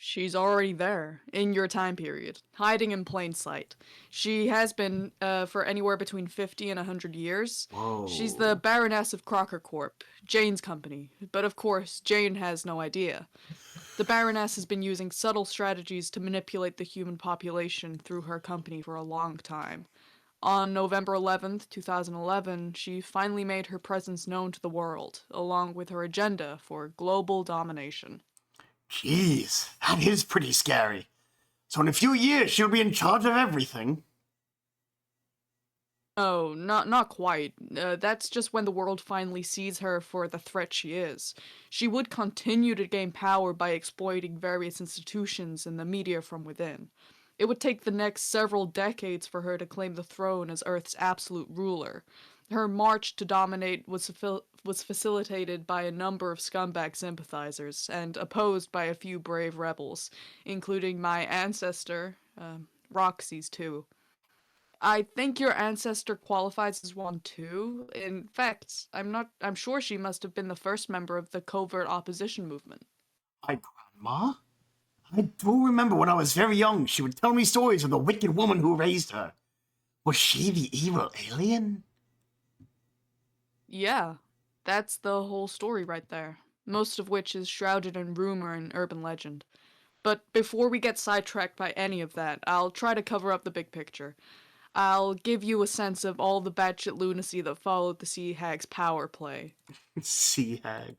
She's already there, in your time period, hiding in plain sight. She has been, for anywhere between 50 and 100 years. Whoa. She's the Baroness of Crocker Corp, Jane's company, but of course, Jane has no idea. The Baroness has been using subtle strategies to manipulate the human population through her company for a long time. On November 11th, 2011, she finally made her presence known to the world, along with her agenda for global domination. Jeez, that is pretty scary. So in a few years, she'll be in charge of everything. Oh, not quite. That's just when the world finally sees her for the threat she is. She would continue to gain power by exploiting various institutions and the media from within. It would take the next several decades for her to claim the throne as Earth's absolute ruler. Her march to dominate was facilitated by a number of scumbag sympathizers and opposed by a few brave rebels, including my ancestor, Roxy's too. I think your ancestor qualifies as one too. In fact, I'm sure she must have been the first member of the covert opposition movement. My grandma? I do remember when I was very young, she would tell me stories of the wicked woman who raised her. Was she the evil alien? Yeah, that's the whole story right there, most of which is shrouded in rumor and urban legend. But before we get sidetracked by any of that, I'll try to cover up the big picture. I'll give you a sense of all the batshit lunacy that followed the Sea Hag's power play. Sea hag.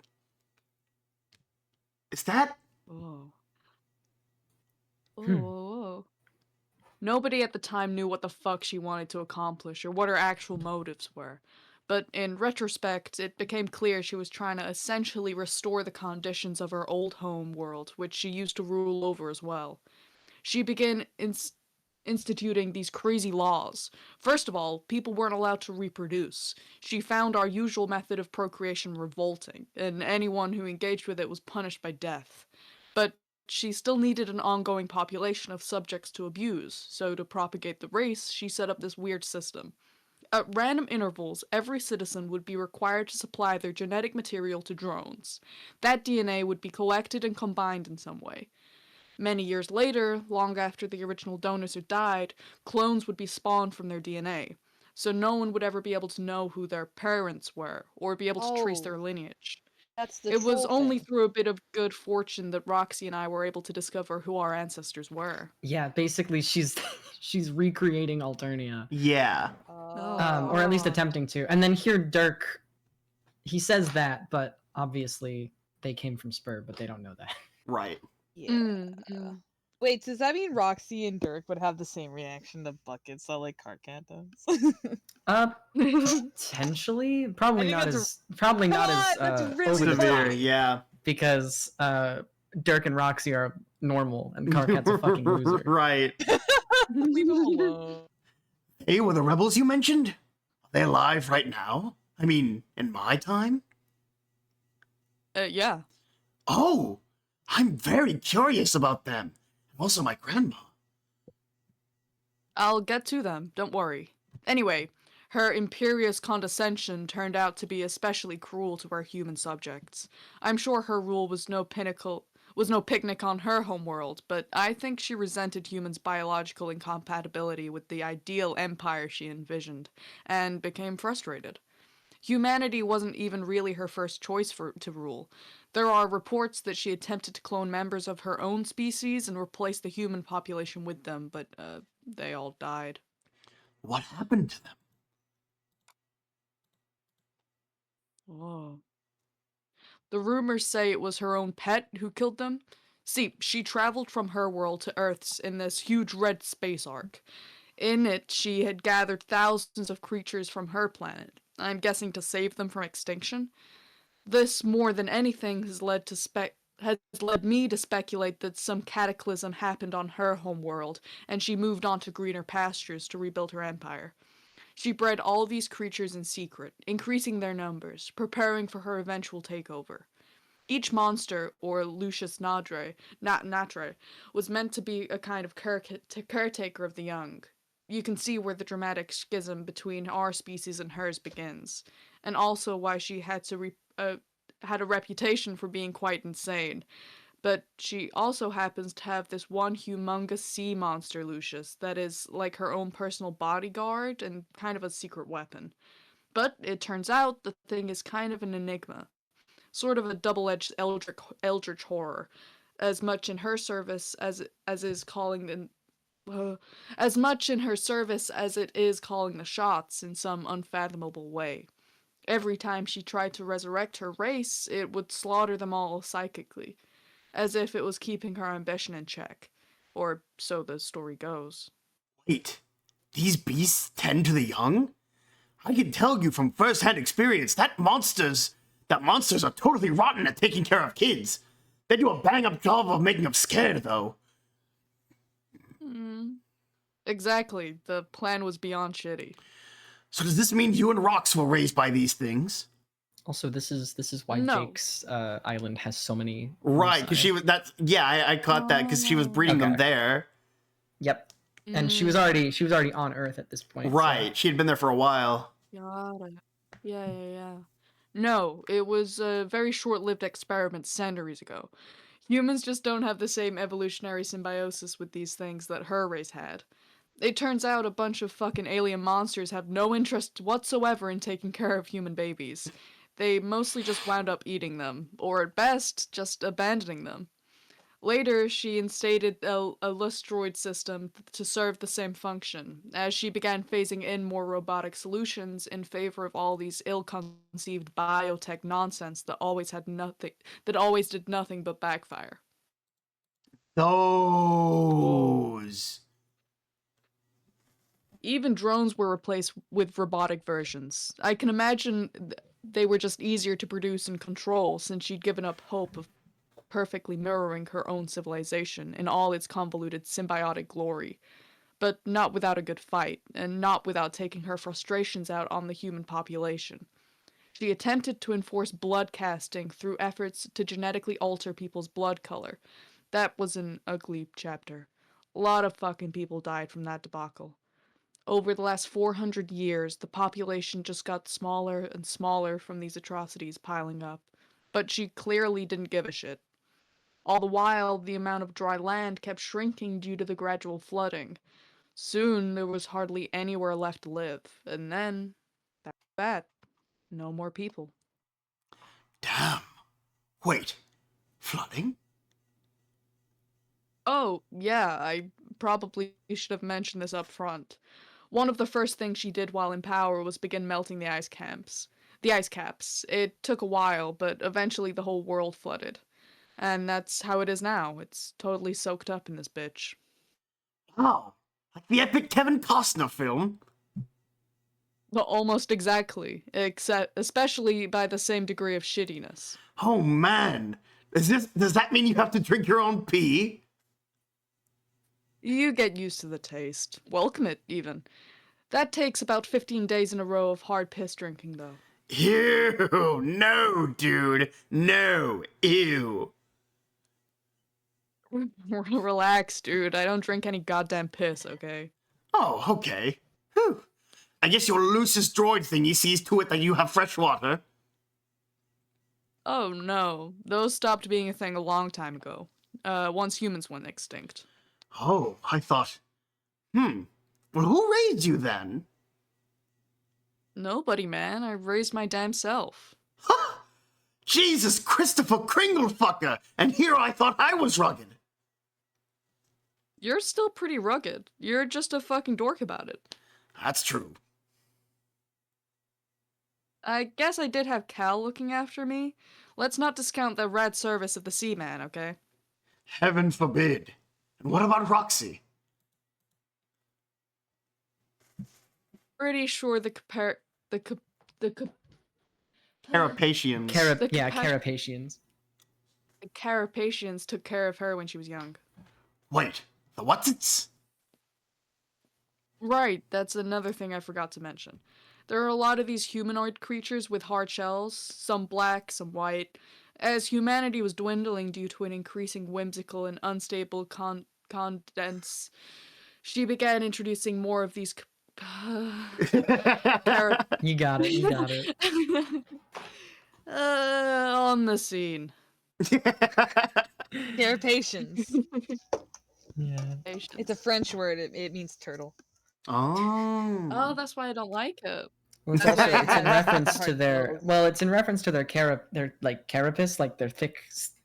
Is that Oh. Oh, Hmm. whoa. Nobody at the time knew what the fuck she wanted to accomplish or what her actual motives were. But in retrospect, it became clear she was trying to essentially restore the conditions of her old home world, which she used to rule over as well. She began instituting these crazy laws. First of all, people weren't allowed to reproduce. She found our usual method of procreation revolting, and anyone who engaged with it was punished by death. But she still needed an ongoing population of subjects to abuse, so to propagate the race, she set up this weird system. At random intervals, every citizen would be required to supply their genetic material to drones. That DNA would be collected and combined in some way. Many years later, long after the original donors had died, clones would be spawned from their DNA. So no one would ever be able to know who their parents were, or be able to trace their Oh, lineage. that's the It was troll only thing. through a bit of good fortune that Roxy and I were able to discover who our ancestors were. Yeah, basically she's she's recreating Alternia. Yeah. Or at least Oh. attempting to. And then here Dirk, he says that, but obviously they came from Spur, but they don't know that. Right. Yeah. Mm. Wait, does that mean Roxy and Dirk would have the same reaction to buckets that like Carcat does? Potentially, probably think not that's a- as probably not Come as on, that's really over the Severe. top, Yeah. because Dirk and Roxy are normal and Carcat's a fucking loser. Right. Leave him alone. Hey, were the rebels you mentioned? Are they alive right now? I mean, in my time? Yeah. Oh, I'm very curious about them. And also my grandma. I'll get to them, don't worry. Anyway, her imperious condescension turned out to be especially cruel to her human subjects. I'm sure her rule was no picnic on her homeworld, but I think she resented humans' biological incompatibility with the ideal empire she envisioned, and became frustrated. Humanity wasn't even really her first choice to rule. There are reports that she attempted to clone members of her own species and replace the human population with them, but they all died. What happened to them? Whoa. The rumors say it was her own pet who killed them. See, she traveled from her world to Earth's in this huge red space arc. In it, she had gathered thousands of creatures from her planet. I'm guessing to save them from extinction. This, more than anything, has led me to speculate that some cataclysm happened on her homeworld, and she moved on to greener pastures to rebuild her empire. She bred all these creatures in secret, increasing their numbers, preparing for her eventual takeover. Each monster, or Lucius Natre, was meant to be a kind of caretaker of the young. You can see where the dramatic schism between our species and hers begins, and also why she had a reputation for being quite insane. But she also happens to have this one humongous sea monster, Lucius, that is like her own personal bodyguard and kind of a secret weapon. But it turns out the thing is kind of an enigma, sort of a double-edged eldritch horror, as much in her service as is calling as much in her service as it is calling the shots in some unfathomable way. Every time she tried to resurrect her race, it would slaughter them all psychically, as if it was keeping her ambition in check. Or so the story goes. Wait, these beasts tend to the young? I can tell you from first-hand experience that monsters are totally rotten at taking care of kids. They do a bang-up job of making them scared, though. Exactly, the plan was beyond shitty. So does this mean you and Rox were raised by these things? Also, this is why No. Jake's island has so many. Right, because she was. I caught that because she was breeding them Okay. there. Yep. And she was already on Earth at this point. so- Right, she had been there for a while. Got it. Yeah. No, it was a very short-lived experiment centuries ago. Humans just don't have the same evolutionary symbiosis with these things that her race had. It turns out a bunch of fucking alien monsters have no interest whatsoever in taking care of human babies. They mostly just wound up eating them, or at best, just abandoning them. Later, she instated a lustroid system to serve the same function, as she began phasing in more robotic solutions in favor of all these ill-conceived biotech nonsense that always did nothing but backfire. Those. Even drones were replaced with robotic versions. I can imagine they were just easier to produce and control since she'd given up hope of perfectly mirroring her own civilization in all its convoluted symbiotic glory. But not without a good fight, and not without taking her frustrations out on the human population. She attempted to enforce blood casting through efforts to genetically alter people's blood color. That was an ugly chapter. A lot of fucking people died from that debacle. Over the last 400 years, the population just got smaller and smaller from these atrocities piling up. But she clearly didn't give a shit. All the while, the amount of dry land kept shrinking due to the gradual flooding. Soon, there was hardly anywhere left to live, and then, that's that. No more people. Damn. Wait. Flooding? Oh, yeah, I probably should have mentioned this up front. One of the first things she did while in power was begin melting the ice caps. It took a while, but eventually the whole world flooded. And that's how it is now. It's totally soaked up in this bitch. Oh, like the epic Kevin Costner film. Well, almost exactly, especially by the same degree of shittiness. Oh man. Does that mean you have to drink your own pee? You get used to the taste. Welcome it, even. That takes about 15 days in a row of hard piss drinking, though. Ew, no, dude. No, ew. Relax, dude. I don't drink any goddamn piss, okay? Oh, okay. Whew. I guess your loosest droid thingy sees to it that you have fresh water. Oh no, those stopped being a thing a long time ago. Once humans went extinct. Oh, I thought... Well, who raised you then? Nobody, man. I raised my damn self. Huh? Jesus Christopher Kringlefucker! And here I thought I was rugged. You're still pretty rugged. You're just a fucking dork about it. That's true. I guess I did have Cal looking after me. Let's not discount the rad service of the Seaman, okay? Heaven forbid. And what about Roxy? Pretty sure the Carapacians. Carapacians. The Carapacians took care of her when she was young. Wait, the what's-its? Right, that's another thing I forgot to mention. There are a lot of these humanoid creatures with hard shells, some black, some white. As humanity was dwindling due to an increasing whimsical and unstable condense, she began introducing more of these You got it. On the scene. Carapacians. Yeah. It's a French word. It means turtle. Oh. Oh, that's why I don't like it. Well, it's also it's in reference to Hard their shells. it's in reference to their like carapace, like their thick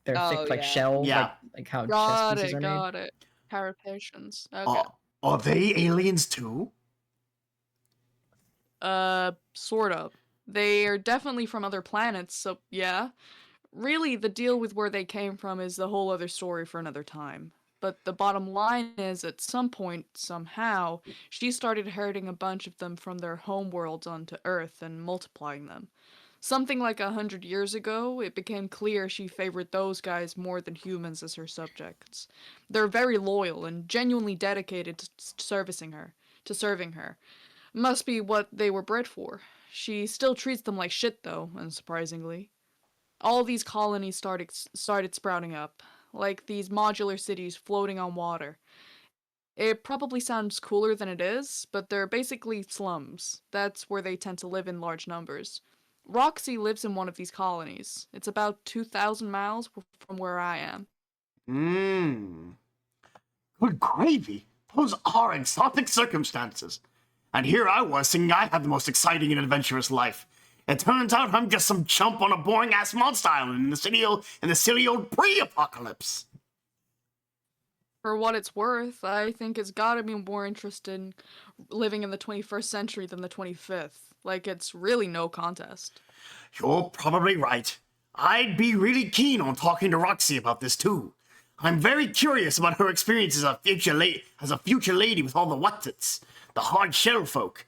Oh, like yeah. shell, Yeah. like how Got chess pieces it, are got it. Carapacians. Okay. Are they aliens too? Sort of. They are definitely from other planets, so yeah. Really, the deal with where they came from is the whole other story for another time. But the bottom line is, at some point, somehow, she started herding a bunch of them from their home worlds onto Earth and multiplying them. Something like 100 years ago, it became clear she favored those guys more than humans as her subjects. They're very loyal and genuinely dedicated to serving her. Must be what they were bred for. She still treats them like shit, though, unsurprisingly. All these colonies started sprouting up, like these modular cities floating on water. It probably sounds cooler than it is, but they're basically slums. That's where they tend to live in large numbers. Roxy lives in one of these colonies. It's about 2,000 miles from where I am. Good gravy. Those are exotic circumstances. And here I was thinking I had the most exciting and adventurous life. It turns out I'm just some chump on a boring-ass monster island in the silly old pre-apocalypse. For what it's worth, I think it's gotta be more interested in living in the 21st century than the 25th. Like, it's really no contest. You're probably right. I'd be really keen on talking to Roxy about this too. I'm very curious about her experience as a future lady with all the what's-its, the hard shell folk.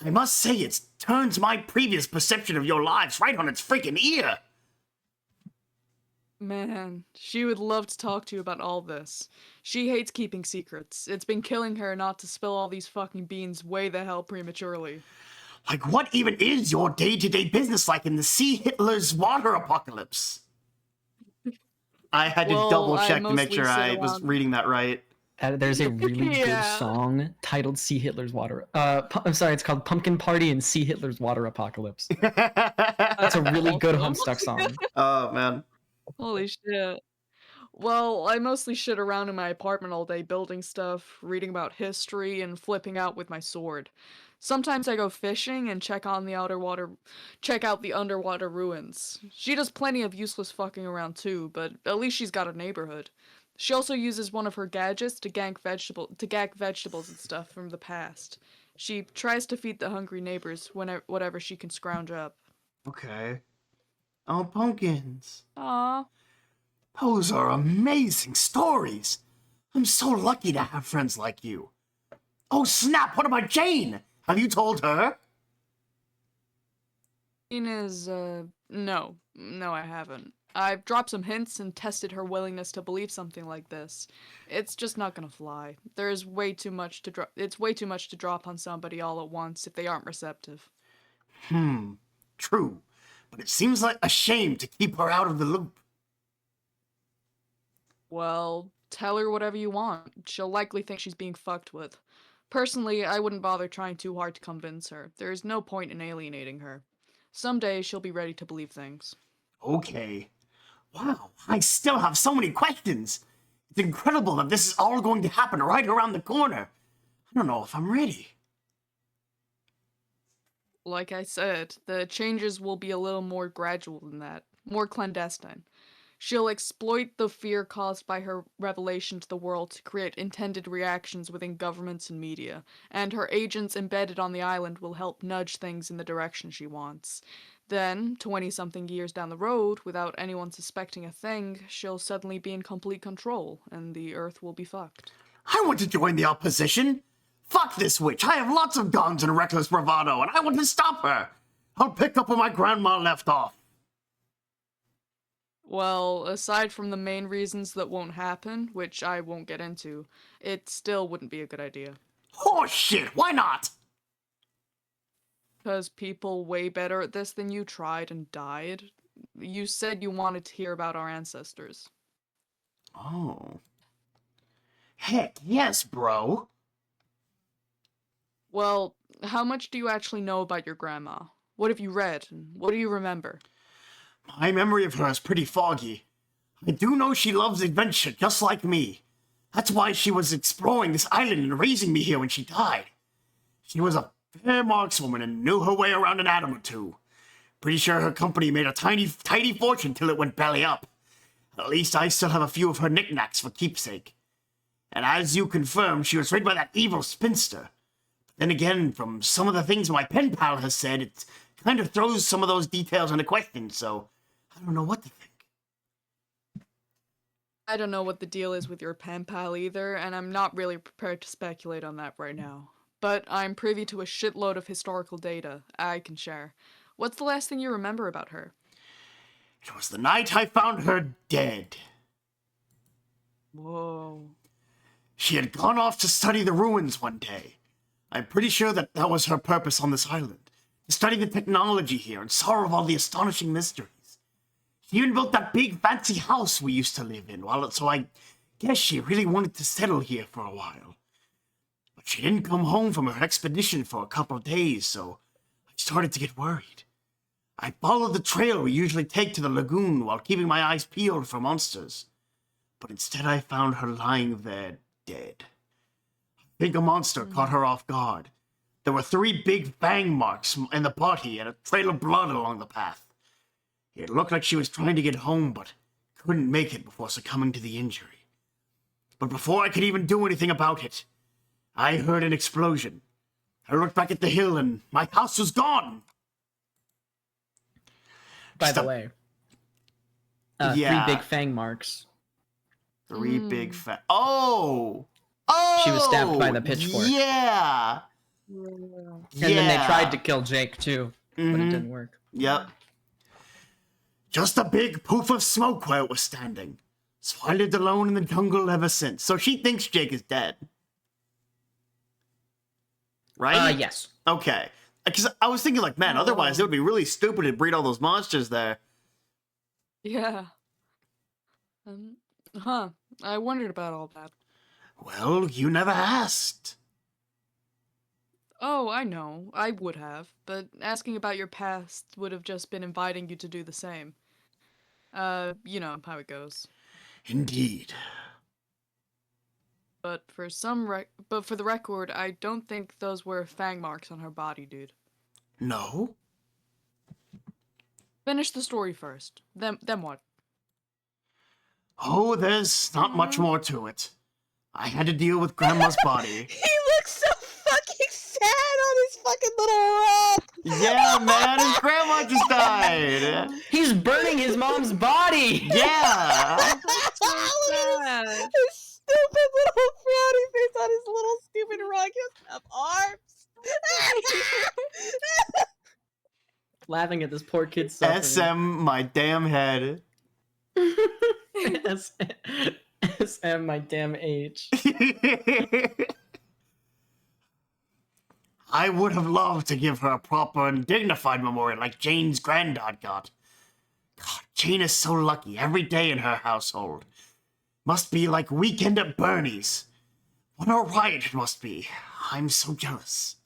I must say it turns my previous perception of your lives right on its freaking ear. Man, she would love to talk to you about all this. She hates keeping secrets. It's been killing her not to spill all these fucking beans way the hell prematurely. Like, what even is your day-to-day business like in the Sea Hitler's water apocalypse? I had to Well, double-check I to make mostly sure sit I was around- reading that right. There's a really Yeah. good song titled "See Hitler's Water." I'm sorry, it's called "Pumpkin Party and See Hitler's Water Apocalypse." That's a really good Awesome. Homestuck song. Oh, man. Holy shit. Well, I mostly shit around in my apartment all day building stuff, reading about history, and flipping out with my sword. Sometimes I go fishing and check out the underwater ruins. She does plenty of useless fucking around too, but at least she's got a neighborhood. She also uses one of her gadgets to gag vegetables and stuff from the past. She tries to feed the hungry neighbors whatever she can scrounge up. Okay. Oh, pumpkins. Aww. Those are amazing stories. I'm so lucky to have friends like you. Oh, snap! What about Jane? Have you told her? Jane is, no, I haven't. I've dropped some hints and tested her willingness to believe something like this. It's just not gonna fly. It's way too much to drop on somebody all at once if they aren't receptive. True. But it seems like a shame to keep her out of the loop. Well, tell her whatever you want. She'll likely think she's being fucked with. Personally, I wouldn't bother trying too hard to convince her. There is no point in alienating her. Someday she'll be ready to believe things. Okay. Wow, I still have so many questions. It's incredible that this is all going to happen right around the corner. I don't know if I'm ready. Like I said, the changes will be a little more gradual than that, more clandestine. She'll exploit the fear caused by her revelation to the world to create intended reactions within governments and media, and her agents embedded on the island will help nudge things in the direction she wants. Then, 20-something years down the road, without anyone suspecting a thing, she'll suddenly be in complete control, and the Earth will be fucked. I want to join the opposition. Fuck this witch. I have lots of guns and reckless bravado, and I want to stop her. I'll pick up where my grandma left off. Well, aside from the main reasons that won't happen, which I won't get into, it still wouldn't be a good idea. Oh shit, why not? Because people way better at this than you tried and died. You said you wanted to hear about our ancestors. Oh. Heck yes, bro. Well, how much do you actually know about your grandma? What have you read, and what do you remember? My memory of her is pretty foggy. I do know she loves adventure just like me. That's why she was exploring this island and raising me here when she died. She was a fair markswoman and knew her way around an atom or two. Pretty sure her company made a tiny fortune till it went belly up. At least I still have a few of her knickknacks for keepsake. And as you confirmed, she was raised by that evil spinster. But then again, from some of the things my pen pal has said, it kind of throws some of those details into question, so I don't know what to think. I don't know what the deal is with your pen pal either, and I'm not really prepared to speculate on that right now. But I'm privy to a shitload of historical data I can share. What's the last thing you remember about her? It was the night I found her dead. Whoa. She had gone off to study the ruins one day. I'm pretty sure that was her purpose on this island. To study the technology here and solve all the astonishing mysteries. She even built that big fancy house we used to live in, so I guess she really wanted to settle here for a while. But she didn't come home from her expedition for a couple of days, so I started to get worried. I followed the trail we usually take to the lagoon while keeping my eyes peeled for monsters. But instead I found her lying there, dead. I think a monster caught her off guard. There were 3 big fang marks in the body and a trail of blood along the path. It looked like she was trying to get home, but couldn't make it before succumbing to the injury. But before I could even do anything about it, I heard an explosion. I looked back at the hill and my house was gone. By Just the a- way, Yeah. 3 big fang marks. Three big fat. Oh! She was stabbed by the pitchfork. Yeah! And then they tried to kill Jake too, but it Mhm. didn't work. Yep. Just a big poof of smoke where it was standing. So I lived alone in the jungle ever since. So she thinks Jake is dead. Right? Yes. Okay. Because I was thinking, like, man, otherwise it would be really stupid to breed all those monsters there. Yeah. I wondered about all that. Well, you never asked. Oh, I know. I would have. But asking about your past would have just been inviting you to do the same. You know how it goes. Indeed. But for the record, I don't think those were fang marks on her body, dude. No? Finish the story first. Then what? Oh, there's not much more to it. I had to deal with Grandma's body. He looks so fucking sad on his fucking little rock. Yeah, man, his grandma just died. He's burning his mom's body! Yeah. His stupid little frowny face on his little stupid rock. He doesn't have arms. Laughing at this poor kid's suffering. SM my damn head. SM my damn age. I would have loved to give her a proper and dignified memorial like Jane's granddad got. God, Jane is so lucky every day in her household. Must be like weekend at Bernie's. What a riot it must be. I'm so jealous.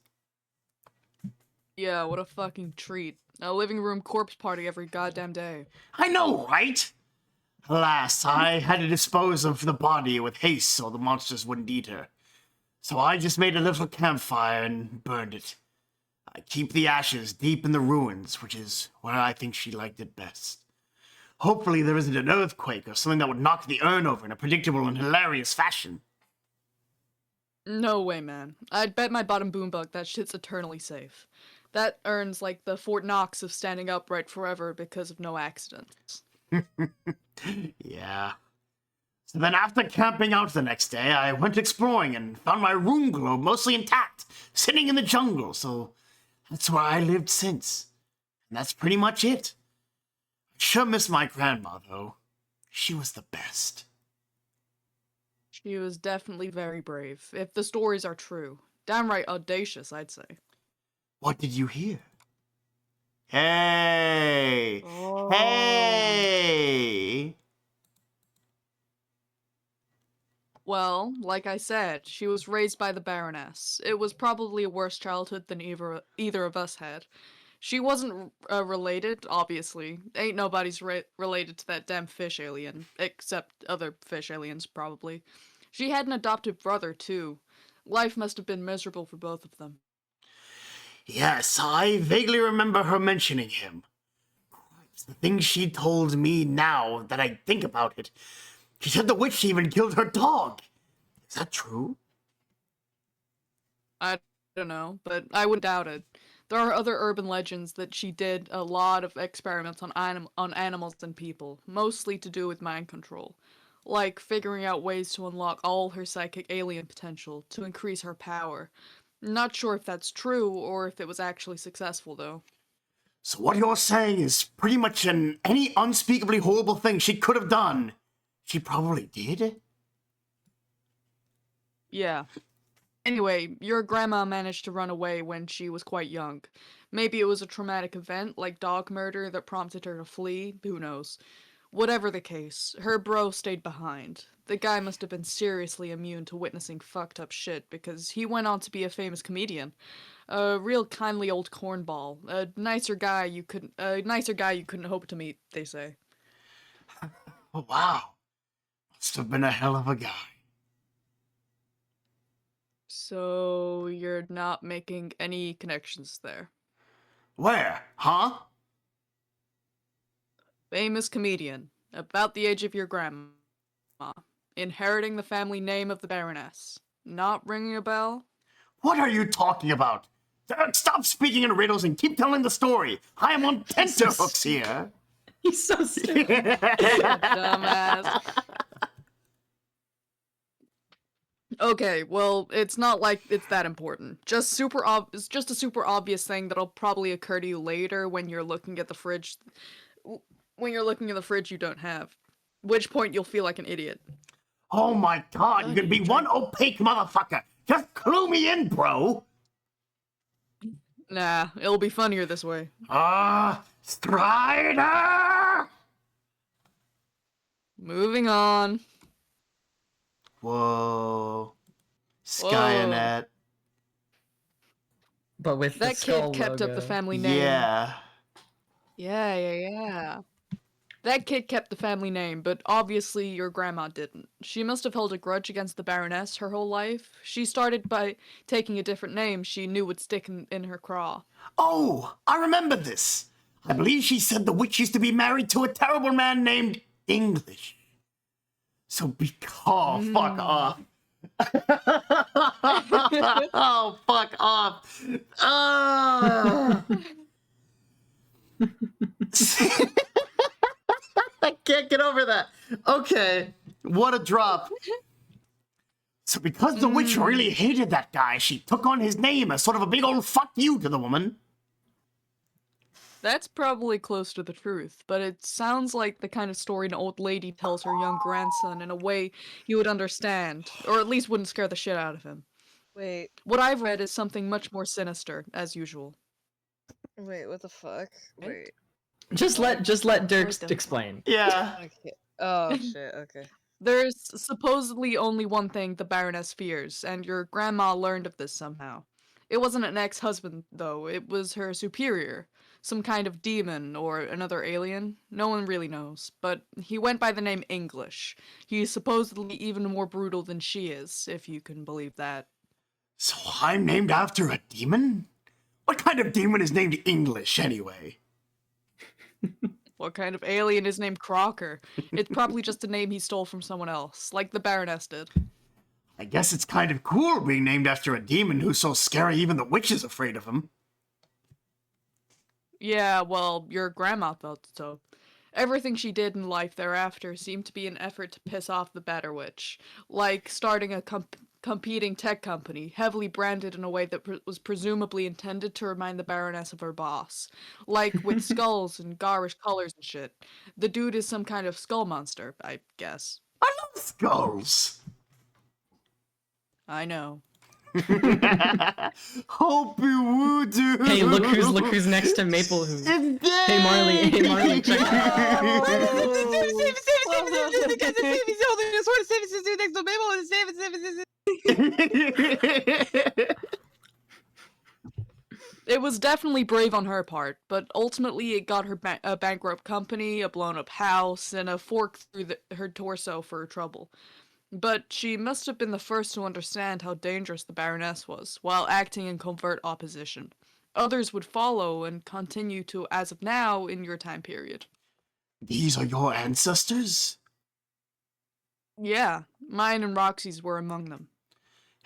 Yeah, what a fucking treat. A living room corpse party every goddamn day. I know, right? Alas, I had to dispose of the body with haste so the monsters wouldn't eat her. So I just made a little campfire and burned it. I keep the ashes deep in the ruins, which is where I think she liked it best. Hopefully there isn't an earthquake or something that would knock the urn over in a predictable and hilarious fashion. No way, man. I'd bet my bottom boombuck that shit's eternally safe. That urn's like the Fort Knox of standing upright forever because of no accidents. Yeah. So then after camping out the next day, I went exploring and found my room globe mostly intact, sitting in the jungle, so that's where I lived since. And that's pretty much it. I sure miss my grandma, though. She was the best. She was definitely very brave, if the stories are true. Downright audacious, I'd say. What did you hear? Hey! Oh. Hey! Well, like I said, she was raised by the Baroness. It was probably a worse childhood than either of us had. She wasn't related, obviously. Ain't nobody's related to that damn fish alien, except other fish aliens, probably. She had an adopted brother, too. Life must have been miserable for both of them. Yes, I vaguely remember her mentioning him. The things she told me now that I think about it. She said the witch even killed her dog. Is that true? I don't know, but I wouldn't doubt it. There are other urban legends that she did a lot of experiments on animals and people, mostly to do with mind control. Like figuring out ways to unlock all her psychic alien potential to increase her power. Not sure if that's true or if it was actually successful, though. So what you're saying is pretty much any unspeakably horrible thing she could have done, she probably did? Yeah. Anyway, your grandma managed to run away when she was quite young. Maybe it was a traumatic event, like dog murder, that prompted her to flee, who knows. Whatever the case, her bro stayed behind. The guy must have been seriously immune to witnessing fucked up shit, because he went on to be a famous comedian. A real kindly old cornball. A nicer guy you couldn't hope to meet, they say. Oh, wow. Must have been a hell of a guy. So, you're not making any connections there. Where? Huh? Famous comedian, about the age of your grandma. Inheriting the family name of the Baroness. Not ringing a bell? What are you talking about? Stop speaking in riddles and keep telling the story. I am on tenterhooks here. He's so stupid. Dumbass. Okay, well, it's not like it's that important. It's just a super obvious thing that'll probably occur to you later when you're looking at the fridge. When you're looking at the fridge you don't have. Which point you'll feel like an idiot. Oh my god, God, you're gonna be you one drank- opaque motherfucker. Just clue me in, bro. Nah, it'll be funnier this way. Strider! Moving on. Whoa. Skynet. But with the That skull kid kept up the logo. family name. Yeah. Yeah. That kid kept the family name, but obviously your grandma didn't. She must have held a grudge against the Baroness her whole life. She started by taking a different name she knew would stick in her craw. Oh, I remember this. I believe she said the witch used to be married to a terrible man named English. So fuck off. Oh, fuck off. I can't get over that. Okay, what a drop. So because the witch really hated that guy, she took on his name as sort of a big old fuck you to the woman. That's probably close to the truth, but it sounds like the kind of story an old lady tells her young grandson in a way he would understand, or at least wouldn't scare the shit out of him. Wait, What I've read is something much more sinister, as usual. what the fuck? Wait. Just let Dirk Or don't. explain. Yeah. Okay. Oh shit. Okay. There's supposedly only one thing the Baroness fears, and your grandma learned of this somehow. It wasn't an ex-husband, though. It was her superior. Some kind of demon or another alien. No one really knows. But he went by the name English. He's supposedly even more brutal than she is, if you can believe that. So I'm named after a demon? What kind of demon is named English, anyway? What kind of alien is named Crocker? It's probably just a name he stole from someone else, like the Baroness did. I guess it's kind of cool being named after a demon who's so scary even the witch is afraid of him. Yeah, well, your grandma thought so. Everything she did in life thereafter seemed to be an effort to piss off the Better Witch, like starting a competing tech company, heavily branded in a way that was presumably intended to remind the Baroness of her boss. Like with skulls and garish colors and shit. The dude is some kind of skull monster, I guess. I love skulls. I know. Hope you would. Hey, look who's next to Maple Who. Hey Marley, check it out. It was definitely brave on her part, but ultimately it got her a bankrupt company, a blown up house, and a fork through her torso for her trouble. But she must have been the first to understand how dangerous the Baroness was, while acting in covert opposition. Others would follow and continue to, as of now, in your time period. These are your ancestors? Yeah, mine and Roxy's were among them.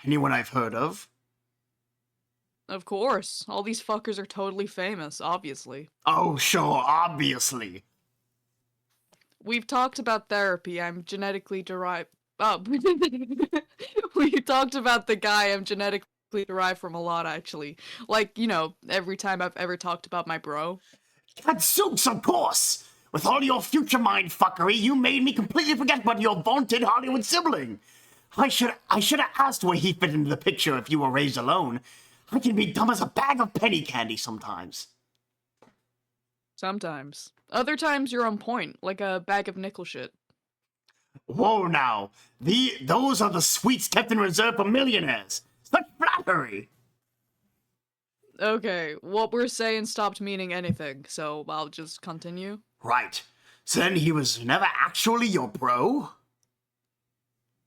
Anyone I've heard of? Of course, all these fuckers are totally famous, obviously. Oh, sure, obviously. We've talked about therapy, I'm genetically derived... Oh, we talked about the guy I'm genetically derived from a lot, actually. Like, you know, every time I've ever talked about my bro. Gadzooks, of course! With all your future mind fuckery, you made me completely forget about your vaunted Hollywood sibling. I should have asked where he fit into the picture if you were raised alone. I can be dumb as a bag of penny candy sometimes. Sometimes. Other times you're on point, like a bag of nickel shit. Whoa now, those are the sweets kept in reserve for millionaires. Such flattery. Okay, what we're saying stopped meaning anything, so I'll just continue. Right. So then he was never actually your bro?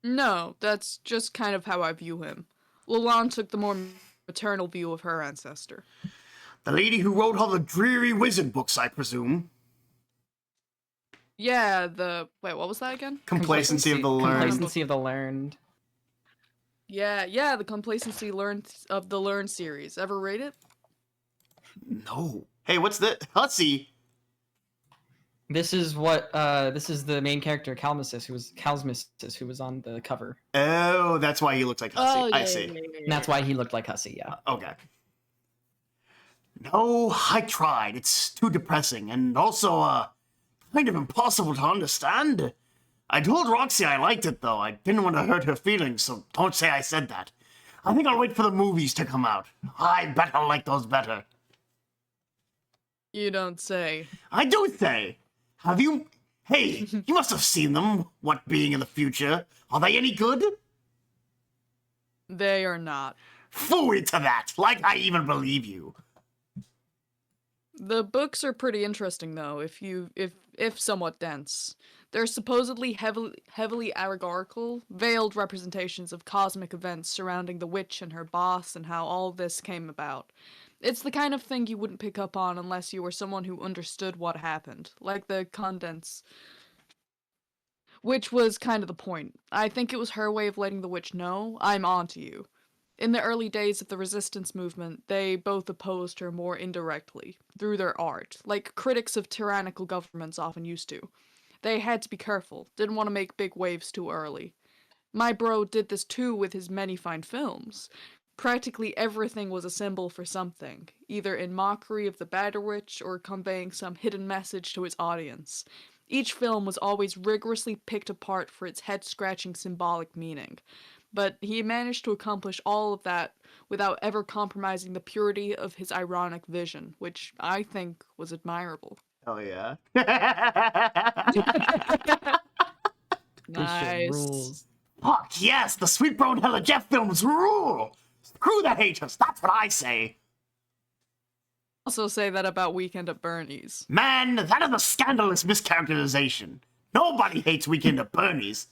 No, that's just kind of how I view him. Lalonde took the more maternal view of her ancestor. The lady who wrote all the dreary wizard books, I presume. Yeah, wait, what was that again? Complacency of the learned. Complacency of the learned. Yeah, the Complacency of the Learned series. Ever read it? No. Hey, what's that? Hussy. This is what this is the main character Calmisis who was on the cover. Oh, that's why he looks like Hussy. I see. And that's why he looked like Hussy, yeah. Okay. No, I tried. It's too depressing and also kind of impossible to understand. I told Roxy I liked it though. I didn't want to hurt her feelings, so don't say I said that. I think I'll wait for the movies to come out. I bet I'll like those better. You don't say. I do say. Have you... Hey, you must have seen them. What being in the future? Are they any good? They are not. Phooey to that. Like I even believe you. The books are pretty interesting though, if somewhat dense. They're supposedly heavily allegorical, veiled representations of cosmic events surrounding the witch and her boss and how all this came about. It's the kind of thing you wouldn't pick up on unless you were someone who understood what happened, like the condense. Which was kind of the point. I think it was her way of letting the witch know, I'm onto you. In the early days of the resistance movement, they both opposed her more indirectly, through their art, like critics of tyrannical governments often used to. They had to be careful, didn't want to make big waves too early. My bro did this too with his many fine films. Practically everything was a symbol for something, either in mockery of the Batter Witch or conveying some hidden message to its audience. Each film was always rigorously picked apart for its head-scratching symbolic meaning, but he managed to accomplish all of that without ever compromising the purity of his ironic vision, which I think was admirable. Oh yeah. This shit Nice. rules. Fuck yes, the Sweet Bro and Hella Jeff films rule! Screw the haters, that's what I say. Also say that about Weekend at Bernie's. Man, that is a scandalous mischaracterization. Nobody hates Weekend at Bernie's.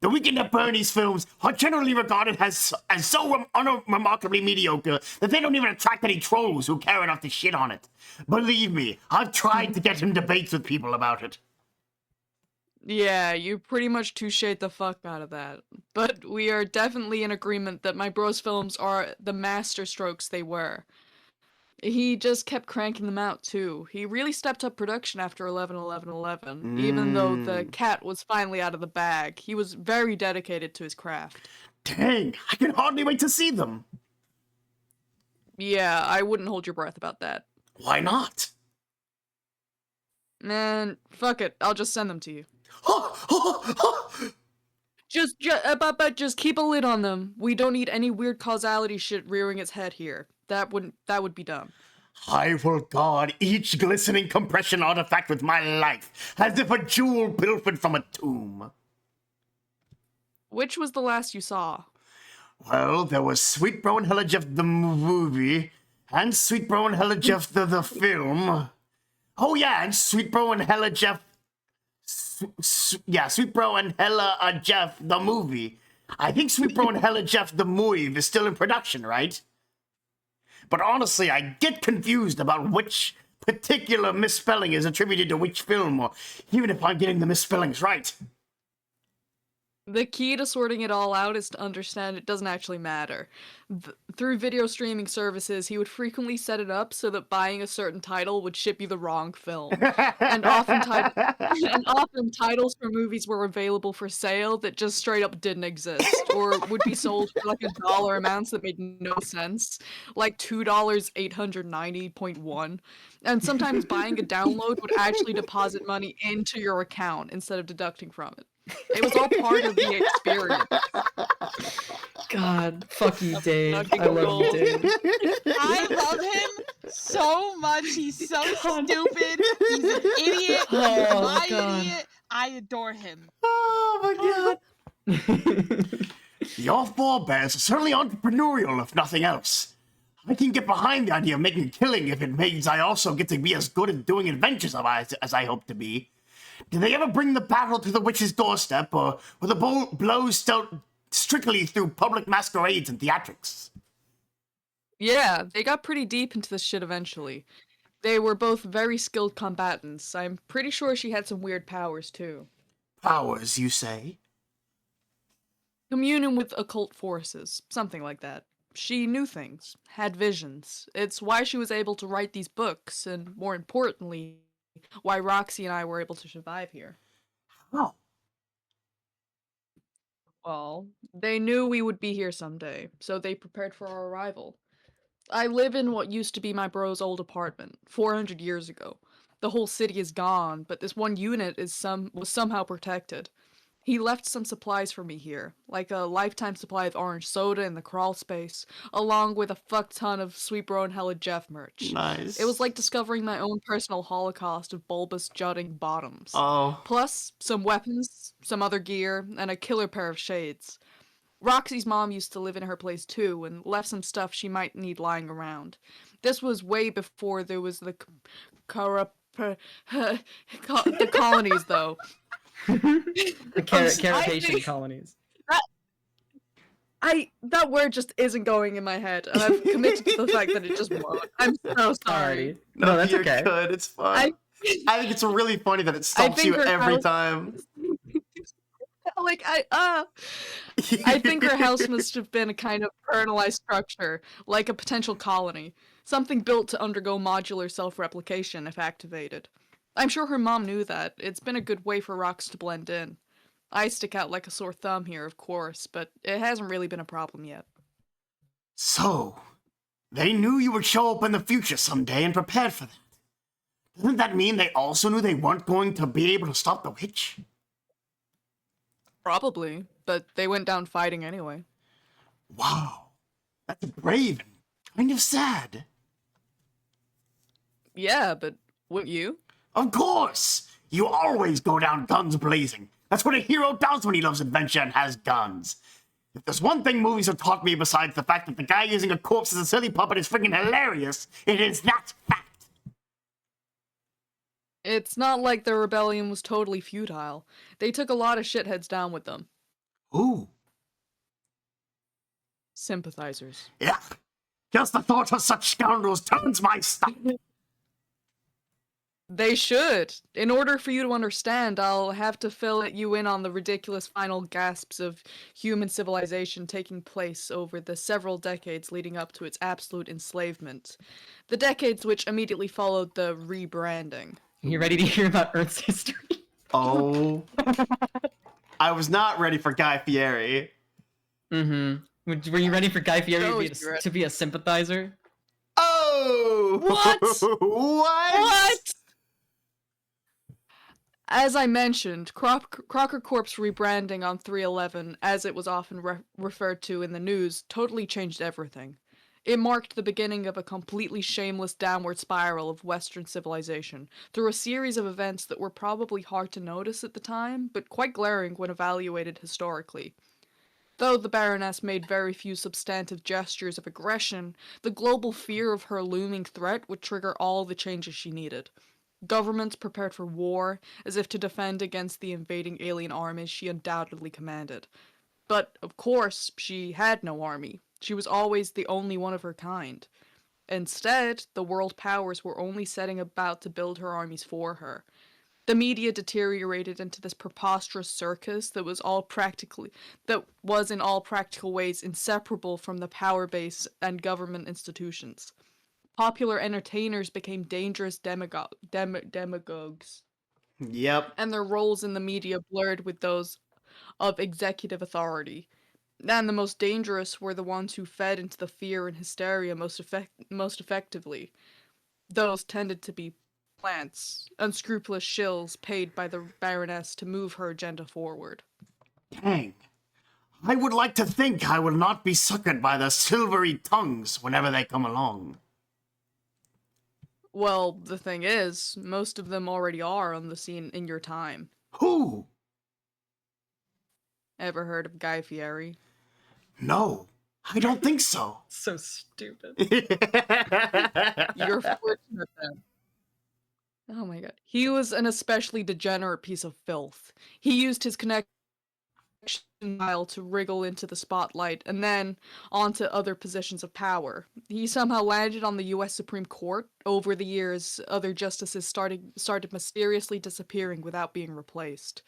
The Weekend at Bernie's films are generally regarded as so unremarkably mediocre that they don't even attract any trolls who care enough to shit on it. Believe me, I've tried to get in debates with people about it. Yeah, you pretty much touche'd the fuck out of that. But we are definitely in agreement that my bro's films are the masterstrokes they were. He just kept cranking them out too. He really stepped up production after 11/11/11. Even though the cat was finally out of the bag, he was very dedicated to his craft. Dang, I can hardly wait to see them. Yeah, I wouldn't hold your breath about that. Why not? Man, fuck it. I'll just send them to you. Just keep a lid on them. We don't need any weird causality shit rearing its head here. That would be dumb. I will guard each glistening compression artifact with my life, as if a jewel pilfered from a tomb. Which was the last you saw? Well, there was Sweet Bro and Hella Jeff the movie, and Sweet Bro and Hella Jeff the film. Oh yeah, and Sweet Bro and Hella Jeff... Sweet Bro and Hella Jeff the movie. I think Sweet Bro and Hella Jeff the movie is still in production, right? But honestly, I get confused about which particular misspelling is attributed to which film, or even if I'm getting the misspellings right. The key to sorting it all out is to understand it doesn't actually matter. Through video streaming services, he would frequently set it up so that buying a certain title would ship you the wrong film. And often titles for movies were available for sale that just straight up didn't exist, or would be sold for like $1 amounts that made no sense, like $2,890.1. And sometimes buying a download would actually deposit money into your account instead of deducting from it. It was all part of the experience. God, fuck you, Dave. I love you, Dave. I love him so much. He's so stupid. He's an idiot. He's Oh, my God. idiot. I adore him. Oh my god. Your forebears are certainly entrepreneurial, if nothing else. I can get behind the idea of making a killing if it means I also get to be as good at doing adventures as I hope to be. Did they ever bring the battle to the witch's doorstep, or were the blows dealt strictly through public masquerades and theatrics? Yeah, they got pretty deep into this shit eventually. They were both very skilled combatants. I'm pretty sure she had some weird powers too. Powers, you say? Communion with occult forces, something like that. She knew things, had visions. It's why she was able to write these books, and more importantly, why Roxy and I were able to survive here. Oh. Well, they knew we would be here someday, so they prepared for our arrival. I live in what used to be my bro's old apartment, 400 years ago. The whole city is gone, but this one unit was somehow protected. He left some supplies for me here, like a lifetime supply of orange soda in the crawl space, along with a fuck ton of Sweet Bro and Hella Jeff merch. Nice. It was like discovering my own personal holocaust of bulbous jutting bottoms. Oh. Plus, some weapons, some other gear, and a killer pair of shades. Roxy's mom used to live in her place too, and left some stuff she might need lying around. This was way before there was the the colonies, though. The carapacian colonies. That word just isn't going in my head, and I've committed to the fact that it just won't. I'm so sorry. Alrighty. No, that's you're okay. good. It's fine. I think it's really funny that it stumps you her every house- time. Like I think her house must have been a kind of kernelized structure, like a potential colony, something built to undergo modular self-replication if activated. I'm sure her mom knew that. It's been a good way for Rox to blend in. I stick out like a sore thumb here, of course, but it hasn't really been a problem yet. So, they knew you would show up in the future someday and prepared for that. Doesn't that mean they also knew they weren't going to be able to stop the witch? Probably, but they went down fighting anyway. Wow. That's brave and kind of sad. Yeah, but wouldn't you? Of course! You always go down guns blazing. That's what a hero does when he loves adventure and has guns. If there's one thing movies have taught me besides the fact that the guy using a corpse as a silly puppet is freaking hilarious, it is that fact. It's not like the rebellion was totally futile. They took a lot of shitheads down with them. Ooh. Sympathizers. Yeah. Just the thought of such scoundrels turns my stomach. They should. In order for you to understand, I'll have to fill you in on the ridiculous final gasps of human civilization taking place over the several decades leading up to its absolute enslavement. The decades which immediately followed the rebranding. You ready to hear about Earth's history? Oh. I was not ready for Guy Fieri. Mm-hmm. Were you ready for Guy Fieri to be a sympathizer? Oh! What? What? As I mentioned, Crocker Corp's rebranding on 3/11, as it was often referred to in the news, totally changed everything. It marked the beginning of a completely shameless downward spiral of Western civilization, through a series of events that were probably hard to notice at the time, but quite glaring when evaluated historically. Though the Baroness made very few substantive gestures of aggression, the global fear of her looming threat would trigger all the changes she needed. Governments prepared for war, as if to defend against the invading alien armies she undoubtedly commanded. But, of course, she had no army. She was always the only one of her kind. Instead, the world powers were only setting about to build her armies for her. The media deteriorated into this preposterous circus that was in all practical ways inseparable from the power base and government institutions. Popular entertainers became dangerous demagogues, Yep. and their roles in the media blurred with those of executive authority. And the most dangerous were the ones who fed into the fear and hysteria most effectively. Those tended to be plants, unscrupulous shills paid by the Baroness to move her agenda forward. Dang. I would like to think I will not be suckered by the silvery tongues whenever they come along. Well, the thing is, most of them already are on the scene in your time. Who? Ever heard of Guy Fieri? No, I don't think so. So stupid. You're fortunate then. Oh my god. He was an especially degenerate piece of filth. He used his connection style to wriggle into the spotlight and then onto other positions of power. He somehow landed on the US Supreme Court. Over the years, other justices started mysteriously disappearing without being replaced.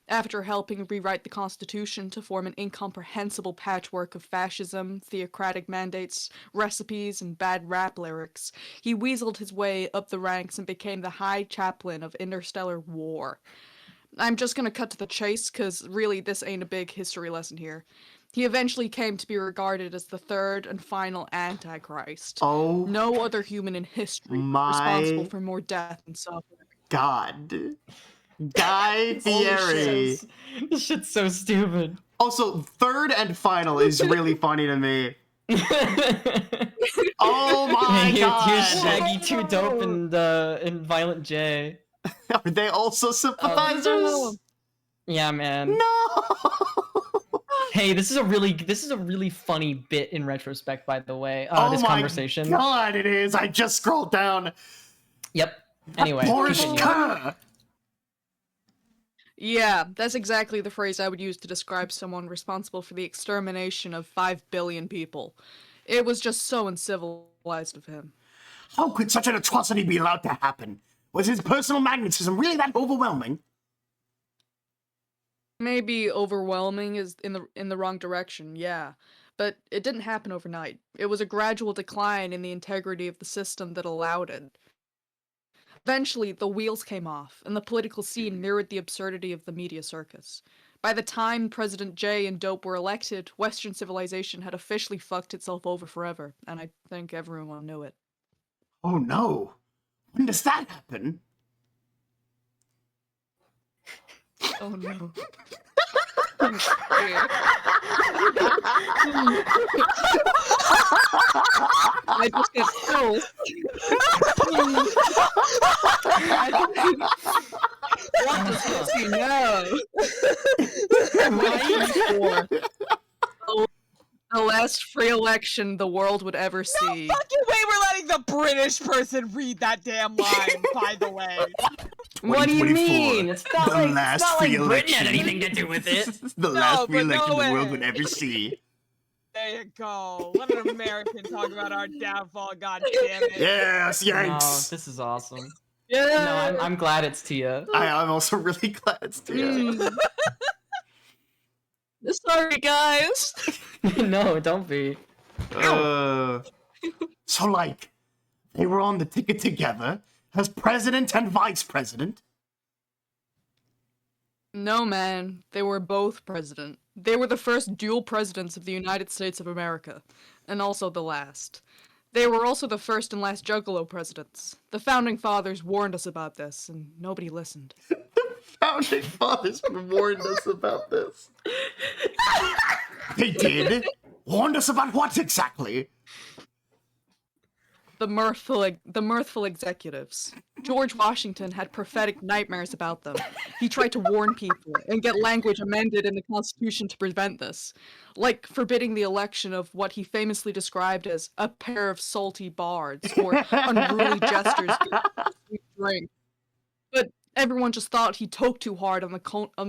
After helping rewrite the Constitution to form an incomprehensible patchwork of fascism, theocratic mandates, recipes, and bad rap lyrics, he weaseled his way up the ranks and became the High Chaplain of Interstellar War. I'm just gonna cut to the chase, cause really this ain't a big history lesson here. He eventually came to be regarded as the third and final Antichrist. Oh No other human in history responsible my for more death and suffering. god. Guy Holy Fieri. shit. This shit's so stupid. Also, third and final is really funny to me. Oh my Here's god. Shaggy 2 Dope and Violent J. Are they also sympathizers? Yeah, man. No. Hey, this is a really funny bit in retrospect, by the way. Oh This my conversation. god, it is. I just scrolled down. Yep. Anyway. Boris continue. Kerr. Yeah, that's exactly the phrase I would use to describe someone responsible for the extermination of 5 billion people. It was just so uncivilized of him. How could such an atrocity be allowed to happen? Was his personal magnetism really that overwhelming? Maybe overwhelming is in the wrong direction, yeah. But it didn't happen overnight. It was a gradual decline in the integrity of the system that allowed it. Eventually, the wheels came off, and the political scene mirrored the absurdity of the media circus. By the time President J and Dope were elected, Western civilization had officially fucked itself over forever, and I think everyone knew it. Oh no. When does that happen? Oh no. I just get filled. What does Pussy know? The last free election the world would ever see. Fucking way we're letting the British person read that damn line, by the way. What do you 2024, mean? It's not the like last it's not like free Britain had election. anything to do with it. The No, last free but no election the world would way. ever see. There you go. Let an American talk about our downfall, god damn it. Yes, No, Yanks. this is awesome. Yeah. No, I'm glad it's Tia. I'm also really glad it's Tia. Mm. Sorry, guys. No, don't be. So, like, they were on the ticket together as president and vice president. No, man. They were both president. They were the first dual presidents of the United States of America, and also the last. They were also the first and last Juggalo presidents. The founding fathers warned us about this, and nobody listened. Founding fathers warned us about this. They did? Warned us about what exactly? The mirthful executives. George Washington had prophetic nightmares about them. He tried to warn people and get language amended in the Constitution to prevent this, like forbidding the election of what he famously described as a pair of salty bards or unruly jesters who drink. But everyone just thought he toked too hard on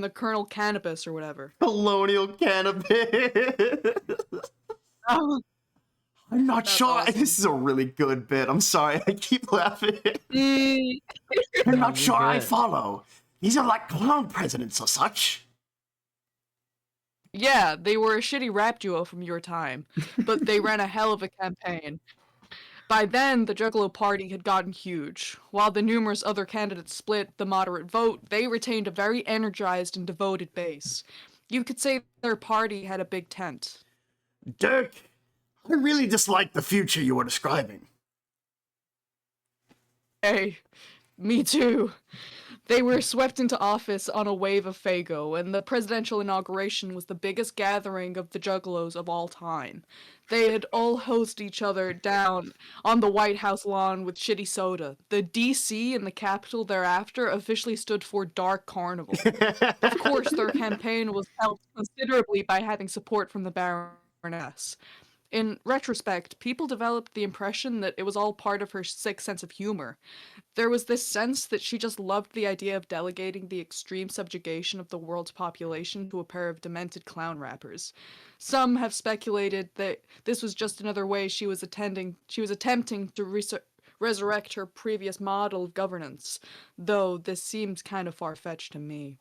the Colonel Cannabis or whatever. Colonial cannabis. Oh, I'm not That's sure. awesome. This is a really good bit. I'm sorry. I keep laughing. mm, I'm No, not you're sure I good. follow. These are like clown presidents or such. yeah, they were a shitty rap duo from your time, but they ran a hell of a campaign. By then, the Juggalo party had gotten huge. While the numerous other candidates split the moderate vote, they retained a very energized and devoted base. You could say their party had a big tent. Dirk, I really dislike the future you are describing. Hey, me too. They were swept into office on a wave of Fago, and the presidential inauguration was the biggest gathering of the Juggalos of all time. They had all hosed each other down on the White House lawn with shitty soda. The DC and the Capitol thereafter officially stood for Dark Carnival. Of course, their campaign was helped considerably by having support from the Baroness. In retrospect, people developed the impression that it was all part of her sick sense of humor. There was this sense that she just loved the idea of delegating the extreme subjugation of the world's population to a pair of demented clown rappers. Some have speculated that this was just another way she was attempting to resurrect her previous model of governance, though this seems kind of far-fetched to me.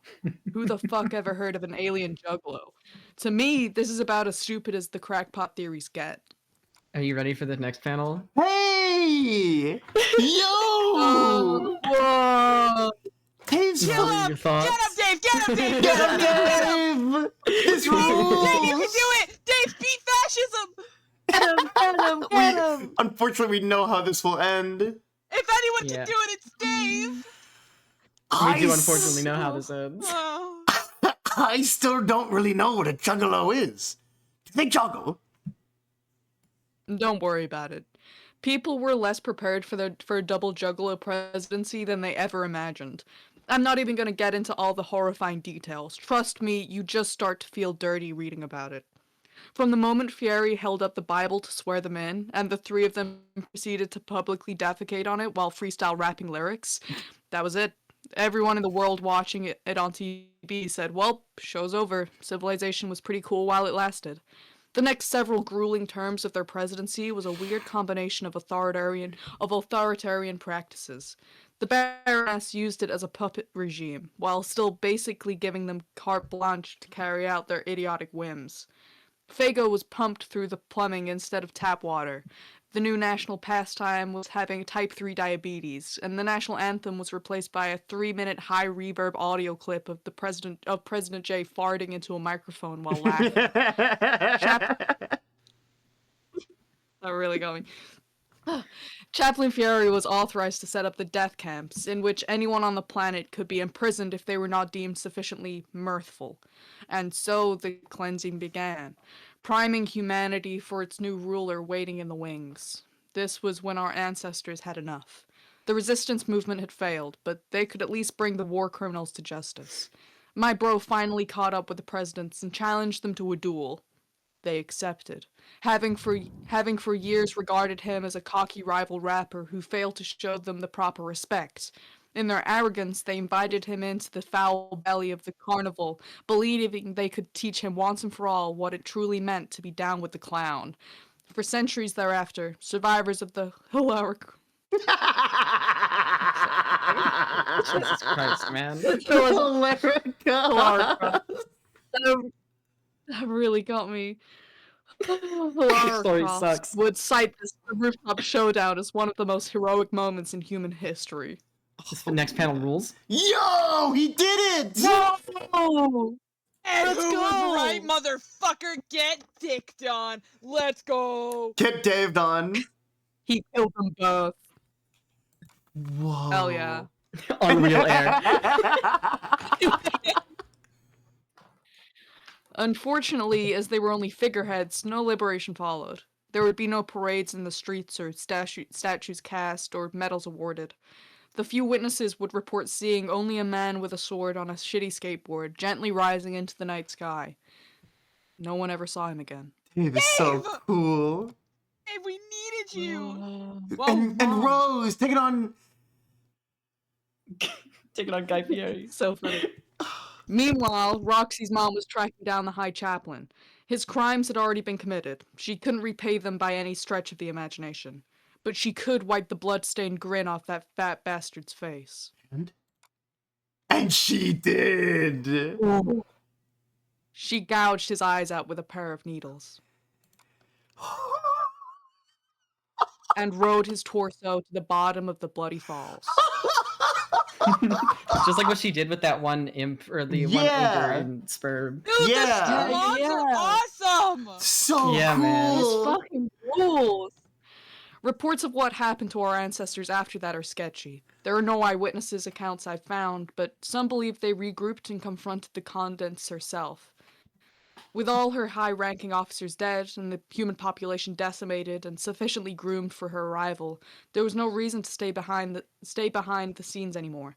Who the fuck ever heard of an alien juggalo? To me, this is about as stupid as the crackpot theories get. Are you ready for the next panel? Hey! Yo! Whoa! Dave's What are your thoughts? Get him, Dave! Get him, Dave! Get him, Dave! This Dave, you can rules! do it! Dave, beat fascism! Get him! Unfortunately, we know how this will end. If anyone Yeah. can do it, it's Dave! We do unfortunately know how this ends. Oh. I still don't really know what a juggalo is. Do they juggle? Don't worry about it. People were less prepared for a double juggalo presidency than they ever imagined. I'm not even going to get into all the horrifying details. Trust me, you just start to feel dirty reading about it. From the moment Fieri held up the Bible to swear them in, and the three of them proceeded to publicly defecate on it while freestyle rapping lyrics, that was it. Everyone in the world watching it on TV said, well, show's over. Civilization was pretty cool while it lasted. The next several grueling terms of their presidency was a weird combination of authoritarian practices. The Baroness used it as a puppet regime, while still basically giving them carte blanche to carry out their idiotic whims. Fago was pumped through the plumbing instead of tap water. The new national pastime was having type 3 diabetes, and the national anthem was replaced by a 3-minute high reverb audio clip of President J farting into a microphone while laughing. Not really going. Chaplain Fieri was authorized to set up the death camps, in which anyone on the planet could be imprisoned if they were not deemed sufficiently mirthful. And so the cleansing began, priming humanity for its new ruler waiting in the wings. This was when our ancestors had enough. The resistance movement had failed, but they could at least bring the war criminals to justice. My bro finally caught up with the presidents and challenged them to a duel. They accepted, having for years regarded him as a cocky rival rapper who failed to show them the proper respect. In their arrogance, they invited him into the foul belly of the carnival, believing they could teach him once and for all what it truly meant to be down with the clown. For centuries thereafter, survivors of the Jesus Christ, man. Hilarica. That really got me. Story sucks. Would cite this rooftop showdown as one of the most heroic moments in human history. The next panel rules. Yo, he did it! Whoa! And Let's who go! was right, motherfucker? Get dicked on. Let's go. Get Dave done. He killed them both. Whoa. Hell yeah. Unreal air. Unfortunately, as they were only figureheads, no liberation followed. There would be no parades in the streets or statues cast or medals awarded. The few witnesses would report seeing only a man with a sword on a shitty skateboard gently rising into the night sky. No one ever saw him again. Dave is so Dave! cool. Hey, we needed you. Whoa, And Mom. Rose, take it on. Take it on Guy Fieri. So funny. Meanwhile, Roxy's mom was tracking down the High Chaplain. His crimes had already been committed. She couldn't repay them by any stretch of the imagination. But she could wipe the blood-stained grin off that fat bastard's face. And she did. She gouged his eyes out with a pair of needles. And rode his torso to the bottom of the bloody falls. Just like what she did with that one imp or the one Yeah. ogre in Spurb. Dude, Yeah. the mods Yeah. are awesome. So Yeah, man. cool. Fucking rules! Reports of what happened to our ancestors after that are sketchy. There are no eyewitnesses accounts I've found, but some believe they regrouped and confronted the Condens herself. With all her high-ranking officers dead and the human population decimated and sufficiently groomed for her arrival, there was no reason to stay behind the scenes anymore.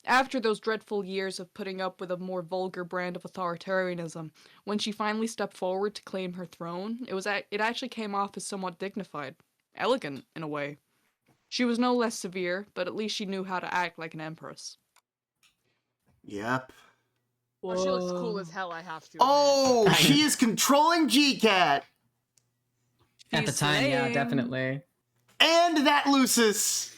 After those dreadful years of putting up with a more vulgar brand of authoritarianism, when she finally stepped forward to claim her throne, it actually came off as somewhat dignified, elegant in a way. She was no less severe, but at least she knew how to act like an empress. Yep. Oh, she looks cool as hell, I have to admit. Oh, she is controlling GCat. At the She's time, yeah, slaying. definitely. And that Lucis.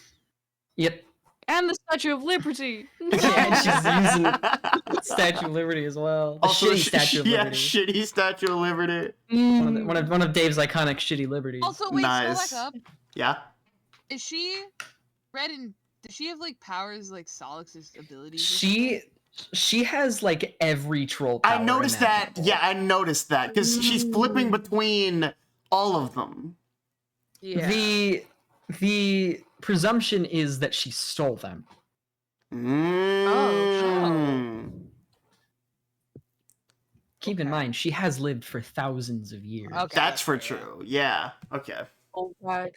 Yep. And the Statue of Liberty. Yeah, and she's using Statue of Liberty as well. The Also, shitty Statue of yeah, Liberty. shitty Statue of Liberty. One of Dave's iconic shitty liberties. Also, wait, Nice. scroll back up. Yeah. Is she red and does she have like powers like Solix's abilities? or something? She has like every troll power I noticed that. imaginable. Yeah, I noticed that because she's flipping between all of them. Yeah. The presumption is that she stole them. Mm. Keep in Okay. mind, she has lived for thousands of years. Okay. That's for fair, yeah. true. Yeah. Okay. Oh god.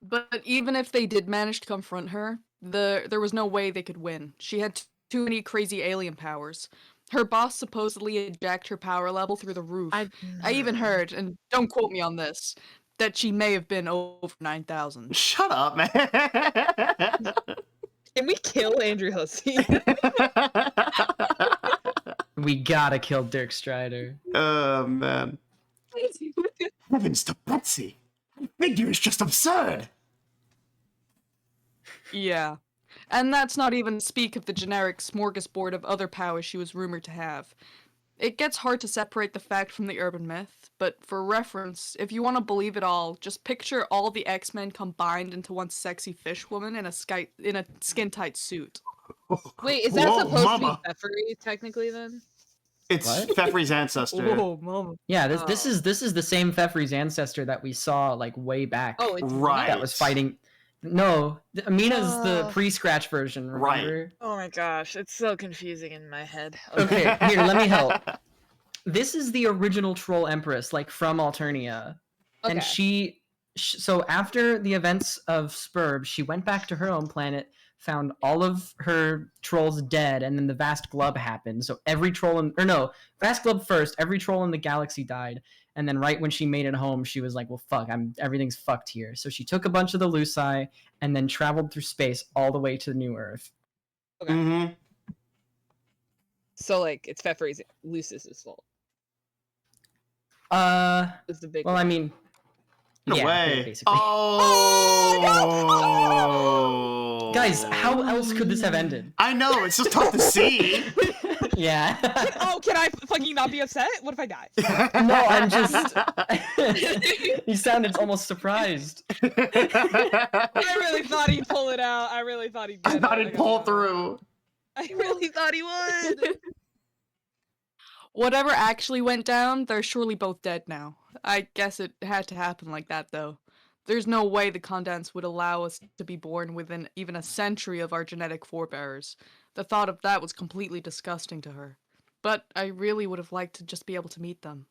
But even if they did manage to confront her, there was no way they could win. She had too many crazy alien powers. Her boss supposedly jacked her power level through the roof. I even heard, and don't quote me on this, that she may have been over 9,000. Shut up, man. Can we kill Andrew Hussey? We gotta kill Dirk Strider. Oh man. Heavens to Betsy. That figure is just absurd. Yeah. And that's not even to speak of the generic smorgasbord of other powers she was rumored to have. It gets hard to separate the fact from the urban myth, but for reference, if you want to believe it all, just picture all the X-Men combined into one sexy fish woman in a skin-tight suit. Wait, is that Whoa, supposed mama. to be Pfeffery technically then? It's What? Pfeffery's ancestor. Whoa, mama. Yeah, this Oh. is the same Pfeffery's ancestor that we saw like way back. Oh, it's Right. That was fighting. No, Amina's the Oh. pre-scratch version. Right. Remember? Oh my gosh, it's so confusing in my head. Okay, here, let me help. This is the original Troll Empress, like from Alternia. And Okay. so after the events of Spurb, she went back to her own planet, found all of her trolls dead, and then the Vast Glub happened. So every troll Vast Glub first, every troll in the galaxy died. And then right when she made it home, she was like, well, fuck, everything's fucked here. So she took a bunch of the Luci and then traveled through space all the way to New Earth. Mm-hmm. So like it's Pfeffery's Lucis's fault. Is the big Well, I mean, No yeah, way. basically. Oh. Guys, how else could this have ended? I know, it's just tough to see. Yeah. Oh, can I fucking not be upset? What if I die? No, I'm just. You sounded almost surprised. I really thought he'd pull it out. I really thought he'd. I get thought it. it'd pull through. I really thought he would. Whatever actually went down, they're surely both dead now. I guess it had to happen like that, though. There's no way the Condens would allow us to be born within even a century of our genetic forebears. The thought of that was completely disgusting to her. But I really would have liked to just be able to meet them.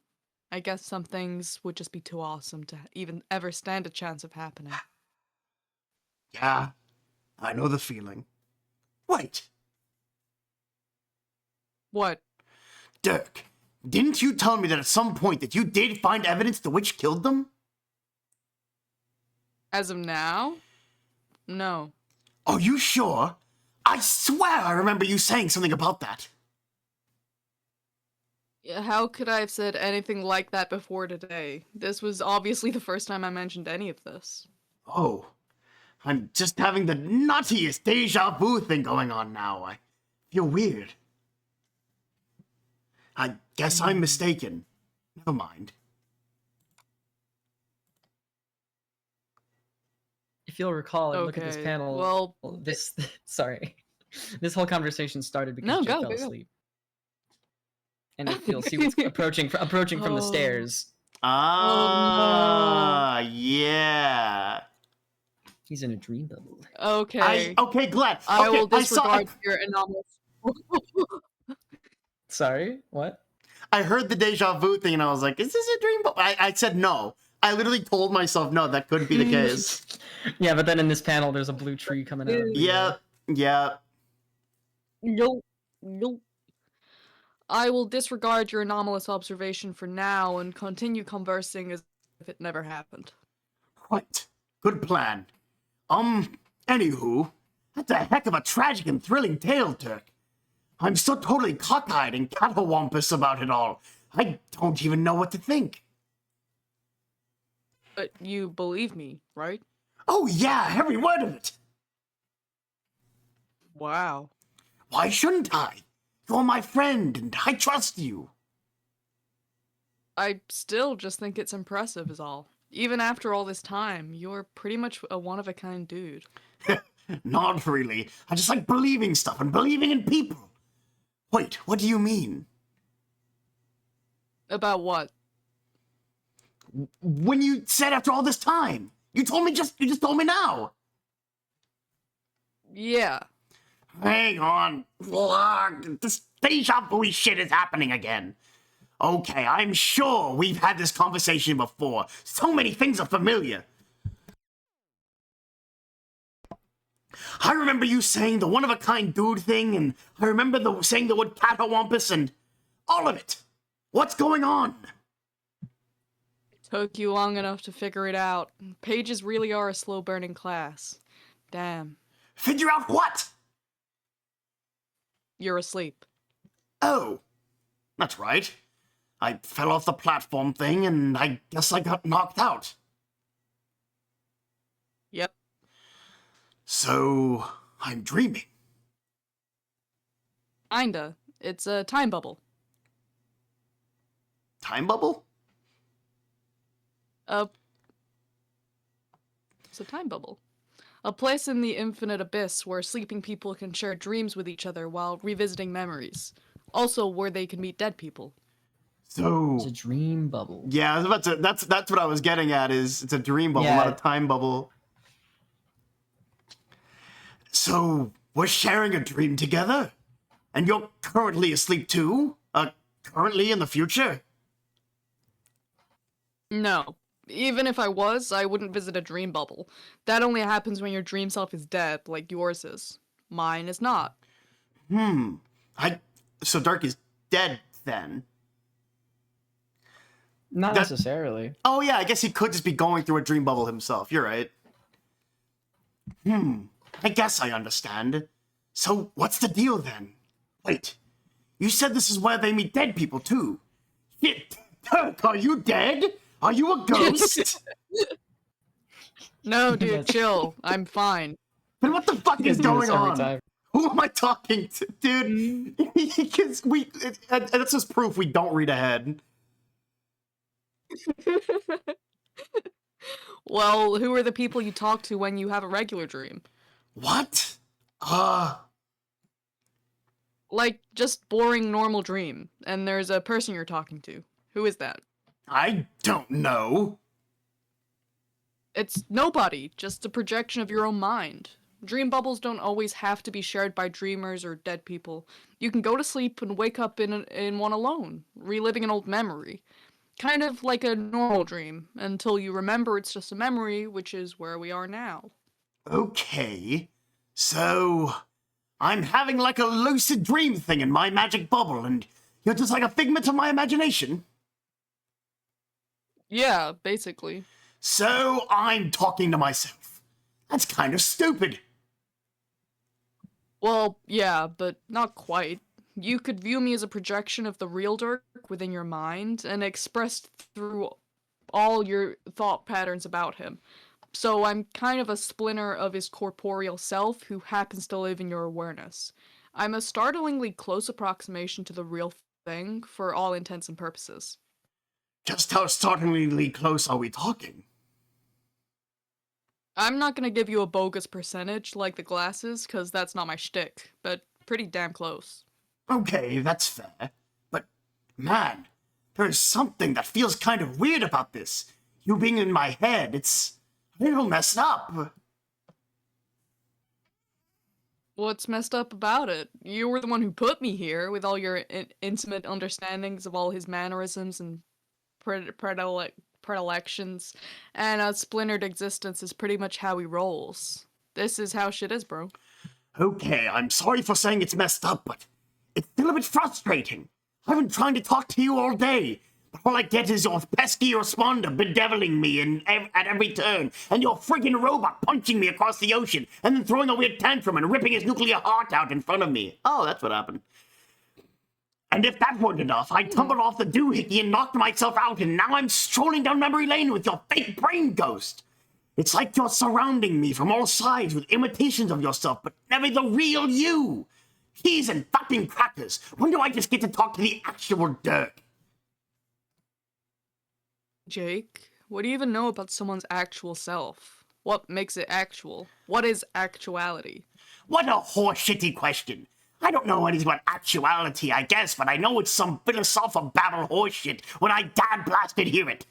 I guess some things would just be too awesome to even ever stand a chance of happening. Yeah, I know the feeling. Wait, What? Dirk, didn't you tell me that at some point that you did find evidence the witch killed them? As of now? No. Are you sure? I swear I remember you saying something about that. How could I have said anything like that before today? This was obviously the first time I mentioned any of this. Oh, I'm just having the nuttiest deja vu thing going on now. I feel weird. I guess I'm mistaken. Never mind. If you'll recall and look at this Okay, panel, well, this sorry, this whole conversation started because No, Jake go, fell go, go. asleep, and if you'll see what's approaching from the Oh. stairs. Ah, yeah. He's in a dream bubble. Okay. Okay, glad. I Okay, will disregard your anomalous. Sorry, what? I heard the deja vu thing and I was like, is this a dream? I said no. I literally told myself, no, that couldn't be the case. Yeah, but then in this panel, there's a blue tree coming out. Of the, Yeah. Nope. Nope. I will disregard your anomalous observation for now and continue conversing as if it never happened. Right. Good plan. Anywho, that's a heck of a tragic and thrilling tale, Dirk. I'm so totally cockeyed and catawampus about it all. I don't even know what to think. But you believe me, right? Oh yeah, every word of it. Wow. Why shouldn't I? You're my friend, and I trust you. I still just think it's impressive is all. Even after all this time, you're pretty much a one-of-a-kind dude. Not really. I just like believing stuff and believing in people. Wait, what do you mean? About what? When you said after all this time, you just told me now. Yeah. Hang on. Ugh, this deja vu shit is happening again. Okay, I'm sure we've had this conversation before. So many things are familiar. I remember you saying the one-of-a-kind dude thing, and I remember saying the word catawampus, and all of it. What's going on? Took you long enough to figure it out. Pages really are a slow-burning class. Damn. Figure out what? You're asleep. Oh, that's right. I fell off the platform thing, and I guess I got knocked out. Yep. So, I'm dreaming. Kinda. It's a time bubble. Time bubble? It's a time bubble. A place in the infinite abyss where sleeping people can share dreams with each other while revisiting memories. Also where they can meet dead people. So, It's a dream bubble. yeah, I was about to, that's what I was getting at, is it's a dream bubble, Yeah. not a time bubble. So, we're sharing a dream together? And you're currently asleep too? Currently in the future? No. Even if I was, I wouldn't visit a dream bubble. That only happens when your dream self is dead, like yours is. Mine is not. So Dark is dead then? Not That- necessarily. Oh yeah, I guess he could just be going through a dream bubble himself. You're right. I guess I understand. So what's the deal then? Wait, you said this is where they meet dead people too. Shit, Dirk, are you dead? Are you a ghost? No, dude, That's- chill. I'm fine. Then what the fuck You is guys do this going every on? time. Who am I talking to, dude? Because that's just proof we don't read ahead. Well, who are the people you talk to when you have a regular dream? What? Like, just boring normal dream, and there's a person you're talking to. Who is that? I don't know. It's nobody, just a projection of your own mind. Dream bubbles don't always have to be shared by dreamers or dead people. You can go to sleep and wake up in one alone, reliving an old memory. Kind of like a normal dream, until you remember it's just a memory, which is where we are now. Okay, so I'm having like a lucid dream thing in my magic bubble, and you're just like a figment of my imagination. Yeah, basically. So I'm talking to myself. That's kind of stupid. Well, yeah, but not quite. You could view me as a projection of the real Dirk within your mind, and expressed through all your thought patterns about him. So I'm kind of a splinter of his corporeal self who happens to live in your awareness. I'm a startlingly close approximation to the real thing for all intents and purposes. Just how startlingly close are we talking? I'm not gonna give you a bogus percentage like the glasses, cause that's not my shtick, but pretty damn close. Okay, that's fair. But, man, there is something that feels kind of weird about this. You being in my head, it's a little messed up. What's messed up about it? You were the one who put me here with all your intimate understandings of all his mannerisms and predilections, and a splintered existence is pretty much how he rolls. This is how shit is, bro. Okay, I'm sorry for saying it's messed up, but it's still a bit frustrating. I've been trying to talk to you all day, but all I get is your pesky responder bedeviling me at every turn, and your friggin' robot punching me across the ocean, and then throwing a weird tantrum and ripping his nuclear heart out in front of me. Oh, that's what happened. And if that weren't enough, I tumbled off the doohickey and knocked myself out, and now I'm strolling down memory lane with your fake brain ghost. It's like you're surrounding me from all sides with imitations of yourself, but never the real you. Peas and fucking crackers. When do I just get to talk to the actual Dirk? Jake, what do you even know about someone's actual self? What makes it actual? What is actuality? What a horseshitty question. I don't know anything about actuality, I guess, but I know it's some philosophical babble horseshit when I dad blasted hear it.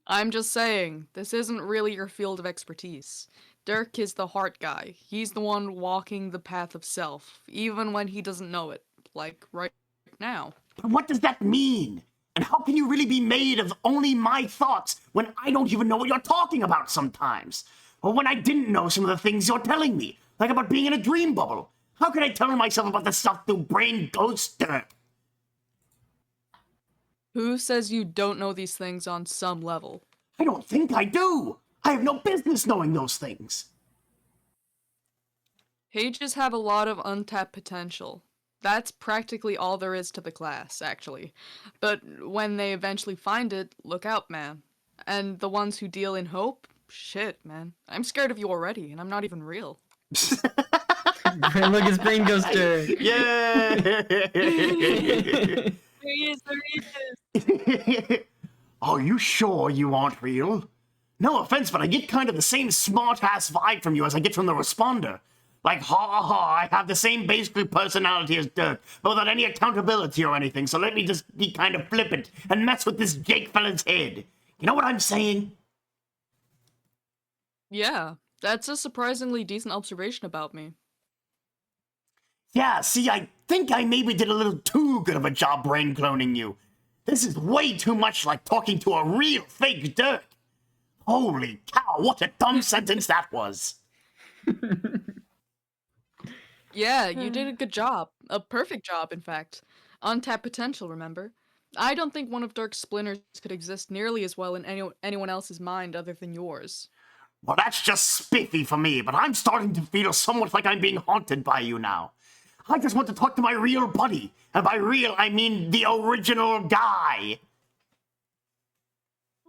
I'm just saying, this isn't really your field of expertise. Dirk is the heart guy. He's the one walking the path of self, even when he doesn't know it, like right now. But what does that mean? And how can you really be made of only my thoughts when I don't even know what you're talking about sometimes? Or when I didn't know some of the things you're telling me, like about being in a dream bubble. How can I tell myself about the stuff through brain ghost Dirk? Who says you don't know these things on some level? I don't think I do. I have no business knowing those things. Pages have a lot of untapped potential. That's practically all there is to the class, actually. But when they eventually find it, look out, man. And the ones who deal in hope? Shit, man. I'm scared of you already, and I'm not even real. Look, his brain goes to. Yeah. There he is. Are you sure you aren't real? No offense, but I get kind of the same smart-ass vibe from you as I get from the responder. Like, ha ha, I have the same basic personality as Dirk, but without any accountability or anything, so let me just be kind of flippant and mess with this Jake fella's head. You know what I'm saying? Yeah, that's a surprisingly decent observation about me. Yeah, see, I think I maybe did a little too good of a job brain cloning you. This is way too much like talking to a real fake Dirk. Holy cow, what a dumb sentence that was. Yeah, you did a good job. A perfect job, in fact. Untapped potential, remember? I don't think one of Dirk's splinters could exist nearly as well in anyone else's mind other than yours. Well, that's just spiffy for me, but I'm starting to feel somewhat like I'm being haunted by you now. I just want to talk to my real buddy. And by real, I mean the original guy.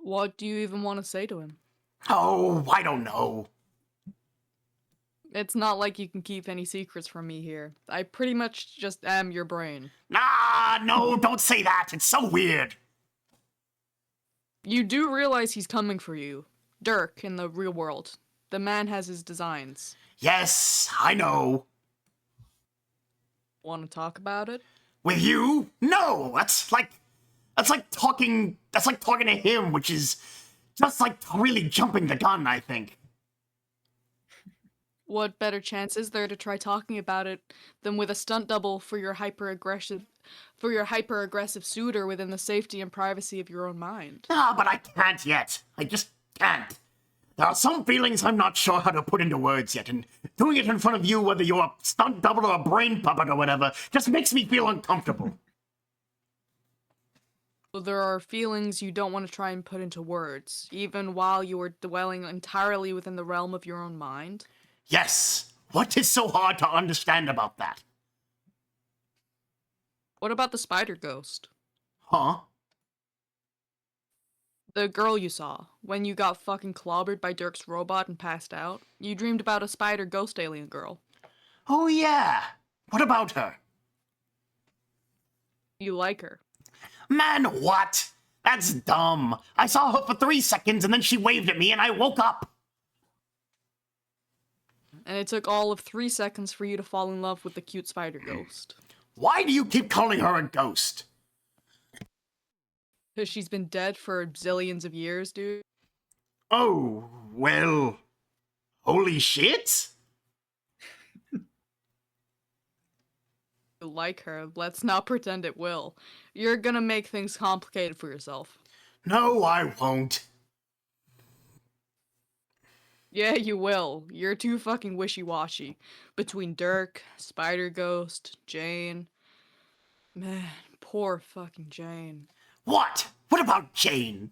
What do you even want to say to him? Oh, I don't know. It's not like you can keep any secrets from me here. I pretty much just am your brain. Nah, no, don't say that. It's so weird. You do realize he's coming for you. Dirk, in the real world. The man has his designs. Yes, I know. Want to talk about it? With you? No, that's like talking to him, which is just like really jumping the gun, I think. What better chance is there to try talking about it than with a stunt double for your hyper-aggressive suitor within the safety and privacy of your own mind? Ah, but I can't yet. I just can't. There are some feelings I'm not sure how to put into words yet, and doing it in front of you, whether you're a stunt double or a brain puppet or whatever, just makes me feel uncomfortable. There are feelings you don't want to try and put into words, even while you are dwelling entirely within the realm of your own mind. Yes. What is so hard to understand about that? What about the spider ghost? Huh? The girl you saw, when you got fucking clobbered by Dirk's robot and passed out. You dreamed about a spider ghost alien girl. Oh yeah. What about her? You like her. Man, what? That's dumb. I saw her for 3 seconds and then she waved at me and I woke up. And it took all of 3 seconds for you to fall in love with the cute spider ghost. Why do you keep calling her a ghost? Because she's been dead for zillions of years, dude. Oh, well... Holy shit? You like her, let's not pretend it will. You're gonna make things complicated for yourself. No, I won't. Yeah, you will. You're too fucking wishy-washy. Between Dirk, Spider Ghost, Jane... Man, poor fucking Jane. What? What about Jane?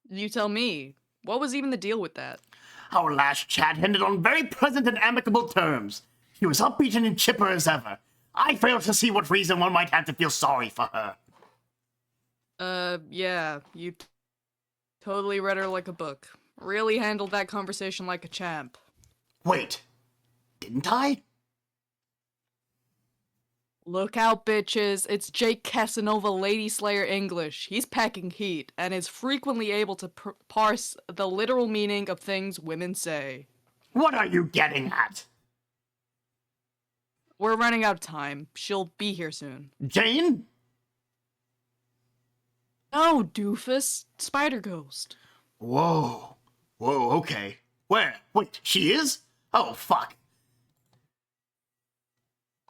You tell me. What was even the deal with that? Our last chat ended on very pleasant and amicable terms. She was upbeat and chipper as ever. I fail to see what reason one might have to feel sorry for her. Yeah, you totally read her like a book. Really handled that conversation like a champ. Wait, didn't I? Look out, bitches. It's Jake Casanova, Lady Slayer English. He's packing heat, and is frequently able to parse the literal meaning of things women say. What are you getting at? We're running out of time. She'll be here soon. Jane? No, doofus. Spider Ghost. Whoa. Whoa, okay. Where? Wait, she is? Oh, fuck.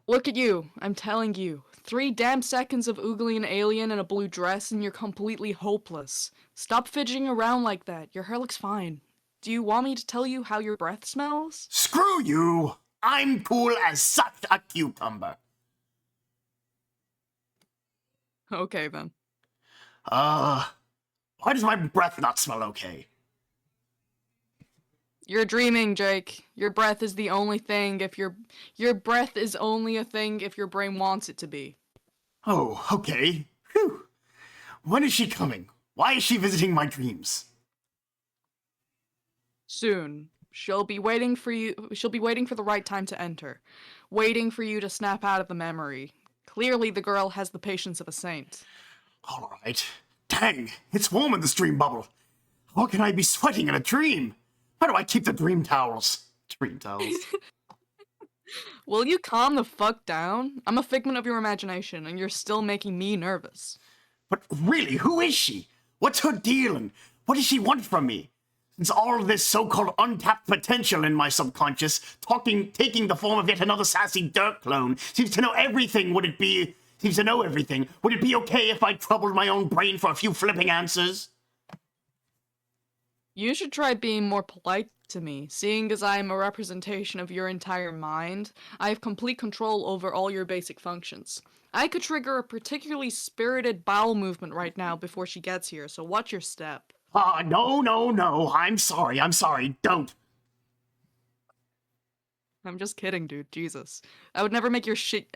Look at you. I'm telling you. 3 damn seconds of oogling an alien in a blue dress and you're completely hopeless. Stop fidgeting around like that. Your hair looks fine. Do you want me to tell you how your breath smells? Screw you! I'm cool as such a cucumber. Okay, then. Why does my breath not smell okay? You're dreaming, Jake. Your breath is the only thing if your breath is only a thing if your brain wants it to be. Oh, okay. Phew. When is she coming? Why is she visiting my dreams? Soon. She'll be waiting for the right time to enter. Waiting for you to snap out of the memory. Clearly the girl has the patience of a saint. Alright. Dang, it's warm in this dream bubble. How can I be sweating in a dream? How do I keep the dream towels? Dream towels. Will you calm the fuck down? I'm a figment of your imagination, and you're still making me nervous. But really, who is she? What's her deal, and what does she want from me? Since all of this so-called untapped potential in my subconscious, taking the form of yet another sassy dirt clone, seems to know everything, would it be okay if I troubled my own brain for a few flipping answers? You should try being more polite to me. Seeing as I am a representation of your entire mind, I have complete control over all your basic functions. I could trigger a particularly spirited bowel movement right now before she gets here, so watch your step. No. I'm sorry. Don't. I'm just kidding, dude. Jesus. I would never make you shit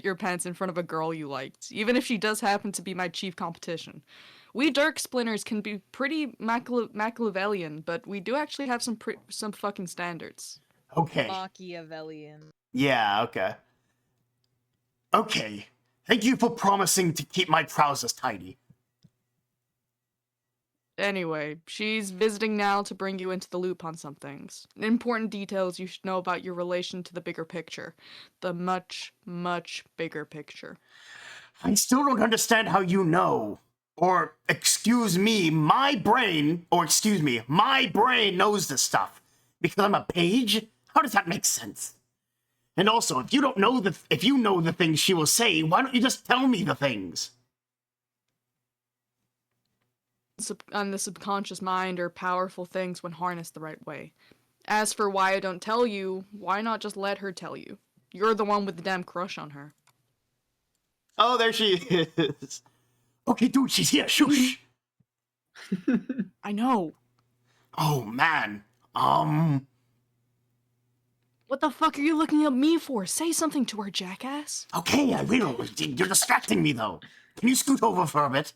your pants in front of a girl you liked, even if she does happen to be my chief competition. We Dirk Splinters can be pretty Machiavellian, but we do actually have some fucking standards. Okay. Machiavellian. Yeah, okay. Okay. Thank you for promising to keep my trousers tidy. Anyway, she's visiting now to bring you into the loop on some things. Important details you should know about your relation to the bigger picture. The much, much bigger picture. I still don't understand how you know. Or, my brain knows this stuff. Because I'm a page? How does that make sense? And also, if you know the things she will say, why don't you just tell me the things? On the subconscious mind are powerful things when harnessed the right way. As for why I don't tell you, why not just let her tell you? You're the one with the damn crush on her. Oh, there she is. Okay, dude, she's here. Shush. I know. Oh, man. What the fuck are you looking at me for? Say something to her, jackass. Okay, I will. You're distracting me, though. Can you scoot over for a bit?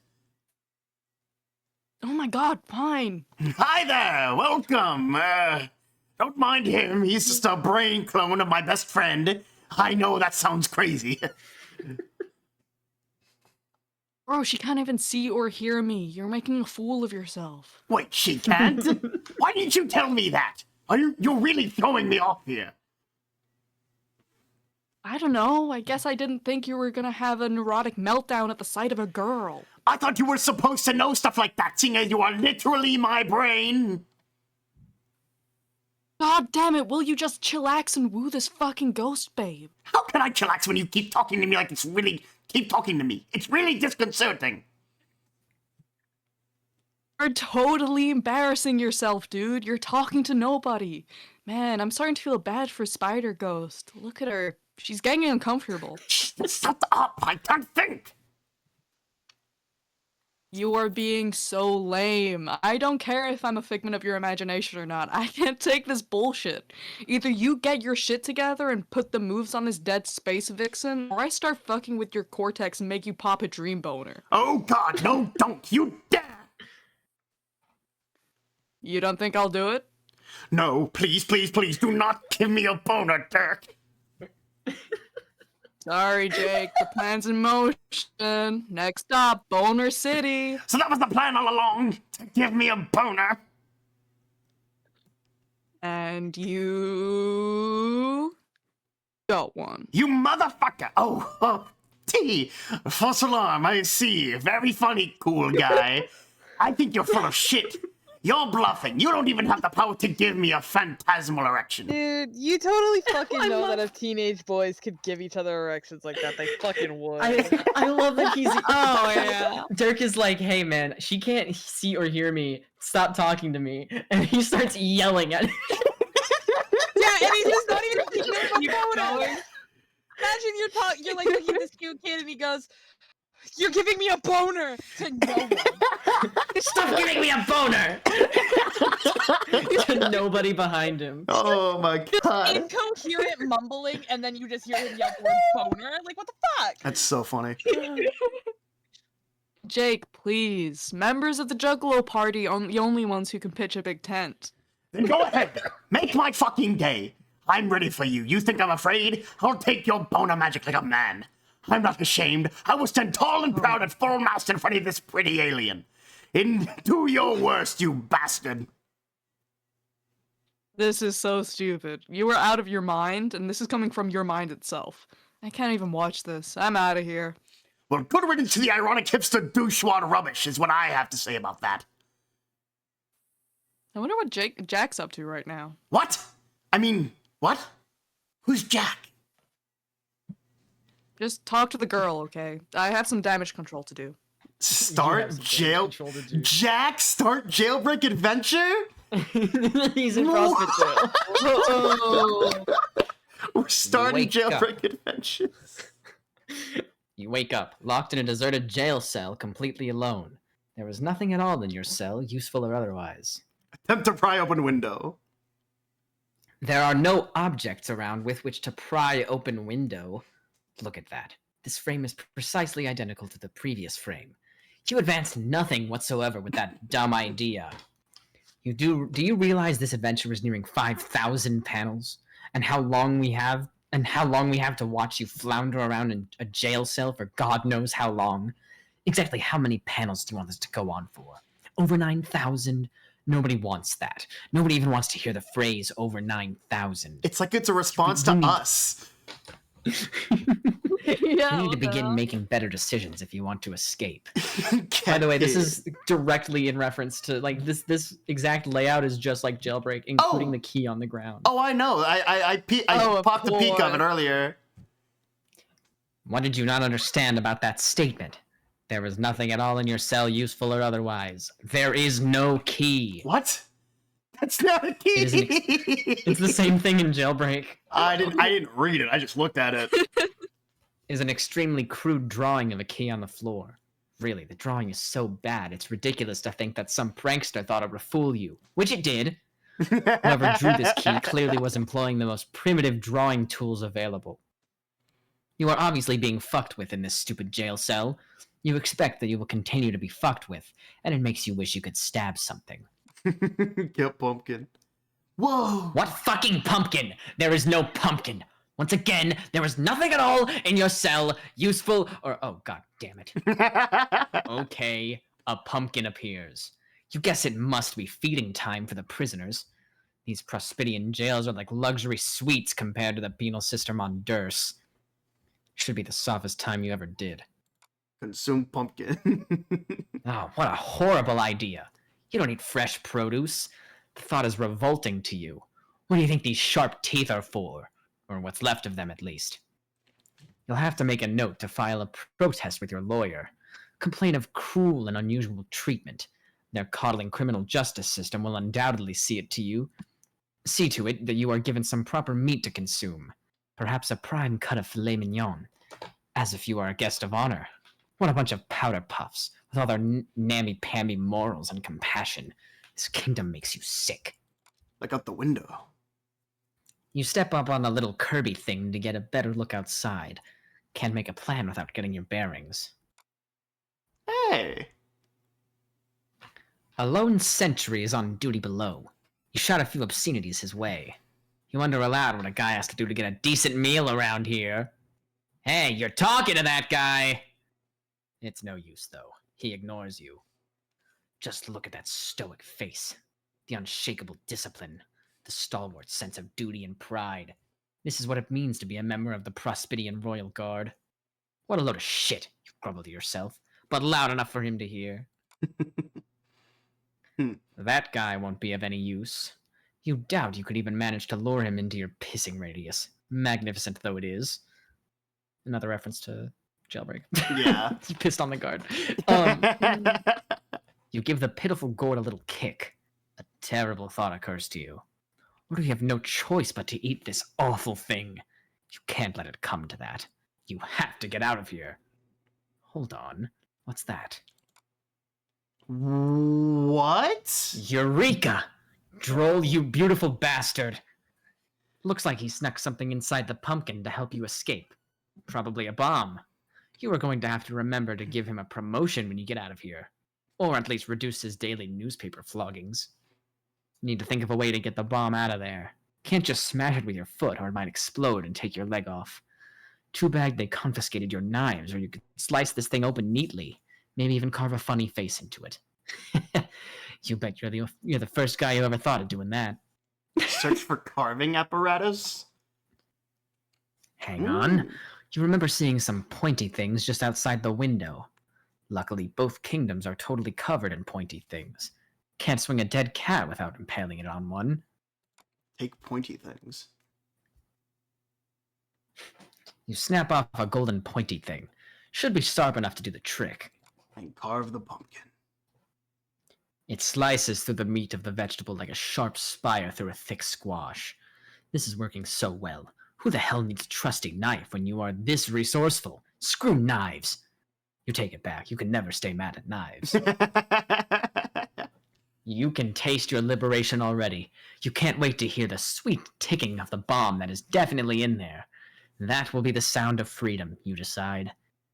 Oh my god, fine. Hi there, welcome. Don't mind him. He's just a brain clone of my best friend. I know that sounds crazy. Bro, she can't even see or hear me. You're making a fool of yourself. Wait, she can't? Why didn't you tell me that? You're really throwing me off here. I don't know. I guess I didn't think you were gonna have a neurotic meltdown at the sight of a girl. I thought you were supposed to know stuff like that, seeing as you are literally my brain. God damn it, will you just chillax and woo this fucking ghost babe? How can I chillax when you keep talking to me like keep talking to me? It's really disconcerting. You're totally embarrassing yourself, dude. You're talking to nobody. Man, I'm starting to feel bad for Spider Ghost. Look at her. She's getting uncomfortable. Shut up! I can't think! You are being so lame. I don't care if I'm a figment of your imagination or not. I can't take this bullshit. Either you get your shit together and put the moves on this dead space vixen, or I start fucking with your cortex and make you pop a dream boner. Oh God, no, don't you dare! You don't think I'll do it? No, please, please, please, do not give me a boner, Dirk. Sorry, Jake. The plan's in motion. Next stop, Boner City. So that was the plan all along, to give me a boner. And you got one. You motherfucker! Oh, T, false alarm, I see. Very funny, cool guy. I think you're full of shit. You're bluffing. You don't even have the power to give me a phantasmal erection. Dude, you totally fucking know that if teenage boys could give each other erections like that, they fucking would. I love that he's. Oh yeah. Dirk is like, hey man, she can't see or hear me. Stop talking to me, and he starts yelling at. Yeah, and he's just not even thinking about it. Imagine you're like looking at this cute kid, and he goes, "You're giving me a boner," to no one. Stop giving me a boner! To nobody behind him. Oh my God. Incoherent mumbling, and then you just hear him yell the word boner. Like, what the fuck? That's so funny. Jake, please. Members of the Juggalo party are the only ones who can pitch a big tent. Then go ahead. Make my fucking day. I'm ready for you. You think I'm afraid? I'll take your boner magic like a man. I'm not ashamed. I will stand tall and proud at full mast in front of this pretty alien. Do your worst, you bastard. This is so stupid. You were out of your mind, and this is coming from your mind itself. I can't even watch this. I'm out of here. Well, good riddance to the ironic hipster douchewad rubbish is what I have to say about that. I wonder what Jack's up to right now. What? I mean, what? Who's Jack? Just talk to the girl, okay? I have some damage control to do. Start Jack, start jailbreak adventure? He's in CrossFit jail. Oh. We're starting Wake jailbreak adventures. You wake up, locked in a deserted jail cell, completely alone. There was nothing at all in your cell, useful or otherwise. Attempt to pry open window. There are no objects around with which to pry open window. Look at that. This frame is precisely identical to the previous frame. You advanced nothing whatsoever with that dumb idea. Do you realize this adventure is nearing 5,000 panels? And how long we have to watch you flounder around in a jail cell for God knows how long? Exactly how many panels do you want this to go on for? Over 9,000? Nobody wants that. Nobody even wants to hear the phrase over 9,000. It's like it's a response to us. You need to begin making better decisions if you want to escape. By the way, this is directly in reference to, like, this exact layout is just like Jailbreak, including the key on the ground. Oh, I know. I popped a peek of it earlier. What did you not understand about that statement? There was nothing at all in your cell, useful or otherwise. There is no key. What? That's not a key. It's the same thing in Jailbreak. I didn't read it. I just looked at it. Is an extremely crude drawing of a key on the floor. Really, the drawing is so bad, it's ridiculous to think that some prankster thought it would fool you, which it did. Whoever drew this key clearly was employing the most primitive drawing tools available. You are obviously being fucked with in this stupid jail cell. You expect that you will continue to be fucked with, and it makes you wish you could stab something. Get pumpkin. Whoa! What fucking pumpkin? There is no pumpkin. Once again, there is nothing at all in your cell, useful or... Oh, god damn it. Okay, a pumpkin appears. You guess it must be feeding time for the prisoners. These Prospidian jails are like luxury suites compared to the penal system on Durst. Should be the softest time you ever did. Consume pumpkin. Oh, what a horrible idea. You don't eat fresh produce. The thought is revolting to you. What do you think these sharp teeth are for? Or what's left of them, at least. You'll have to make a note to file a protest with your lawyer. Complain of cruel and unusual treatment. Their coddling criminal justice system will undoubtedly see to it that you are given some proper meat to consume. Perhaps a prime cut of filet mignon. As if you are a guest of honor. What a bunch of powder puffs. With all their namby-pamby morals and compassion, this kingdom makes you sick. Like out the window. You step up on the little Kirby thing to get a better look outside. Can't make a plan without getting your bearings. Hey. A lone sentry is on duty below. You shout a few obscenities his way. You wonder aloud what a guy has to do to get a decent meal around here. Hey, you're talking to that guy! It's no use, though. He ignores you. Just look at that stoic face. The unshakable discipline. The stalwart sense of duty and pride. This is what it means to be a member of the Prospidian Royal Guard. What a load of shit, you grumble to yourself, but loud enough for him to hear. That guy won't be of any use. You doubt you could even manage to lure him into your pissing radius, magnificent though it is. Another reference to Jailbreak. Yeah. He pissed on the guard. You give the pitiful gourd a little kick. A terrible thought occurs to you. Or do you have no choice but to eat this awful thing? You can't let it come to that. You have to get out of here. Hold on. What's that? What? Eureka! Droll, you beautiful bastard! Looks like he snuck something inside the pumpkin to help you escape. Probably a bomb. You are going to have to remember to give him a promotion when you get out of here. Or at least reduce his daily newspaper floggings. You need to think of a way to get the bomb out of there. Can't just smash it with your foot or it might explode and take your leg off. Too bad they confiscated your knives, or you could slice this thing open neatly. Maybe even carve a funny face into it. You bet you're the first guy who ever thought of doing that. Search for carving apparatus? Hang on. You remember seeing some pointy things just outside the window. Luckily, both kingdoms are totally covered in pointy things. Can't swing a dead cat without impaling it on one. Take pointy things. You snap off a golden pointy thing. Should be sharp enough to do the trick. And carve the pumpkin. It slices through the meat of the vegetable like a sharp spire through a thick squash. This is working so well. Who the hell needs a trusty knife when you are this resourceful? Screw knives! You take it back. You can never stay mad at knives. You can taste your liberation already. You can't wait to hear the sweet ticking of the bomb that is definitely in there. That will be the sound of freedom, you decide.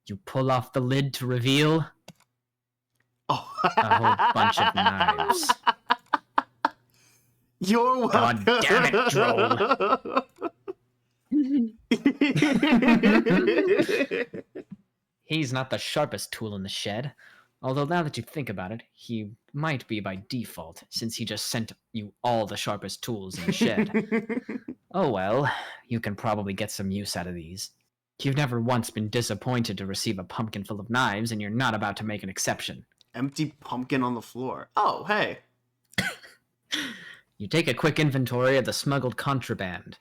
You pull off the lid to reveal Oh. a whole bunch of knives. You're welcome. God damn it, Droll. He's not the sharpest tool in the shed. Although now that you think about it, he might be by default, since he just sent you all the sharpest tools in the shed. Oh well, you can probably get some use out of these. You've never once been disappointed to receive a pumpkin full of knives, and you're not about to make an exception. Empty pumpkin on the floor. Oh, hey. You take a quick inventory of the smuggled contraband.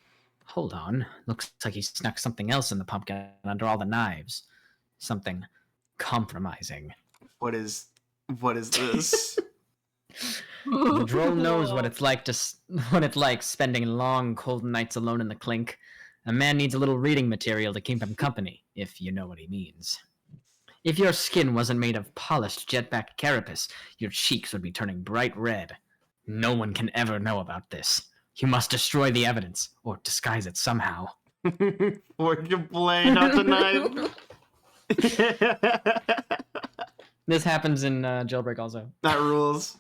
Hold on, looks like he snuck something else in the pumpkin under all the knives. Something compromising. What is this? The droll knows what it's like spending long, cold nights alone in the clink. A man needs a little reading material to keep him company, if you know what he means. If your skin wasn't made of polished jetback carapace, your cheeks would be turning bright red. No one can ever know about this. You must destroy the evidence, or disguise it somehow. Forge a blade, not the knife. This happens in Jailbreak also. That rules.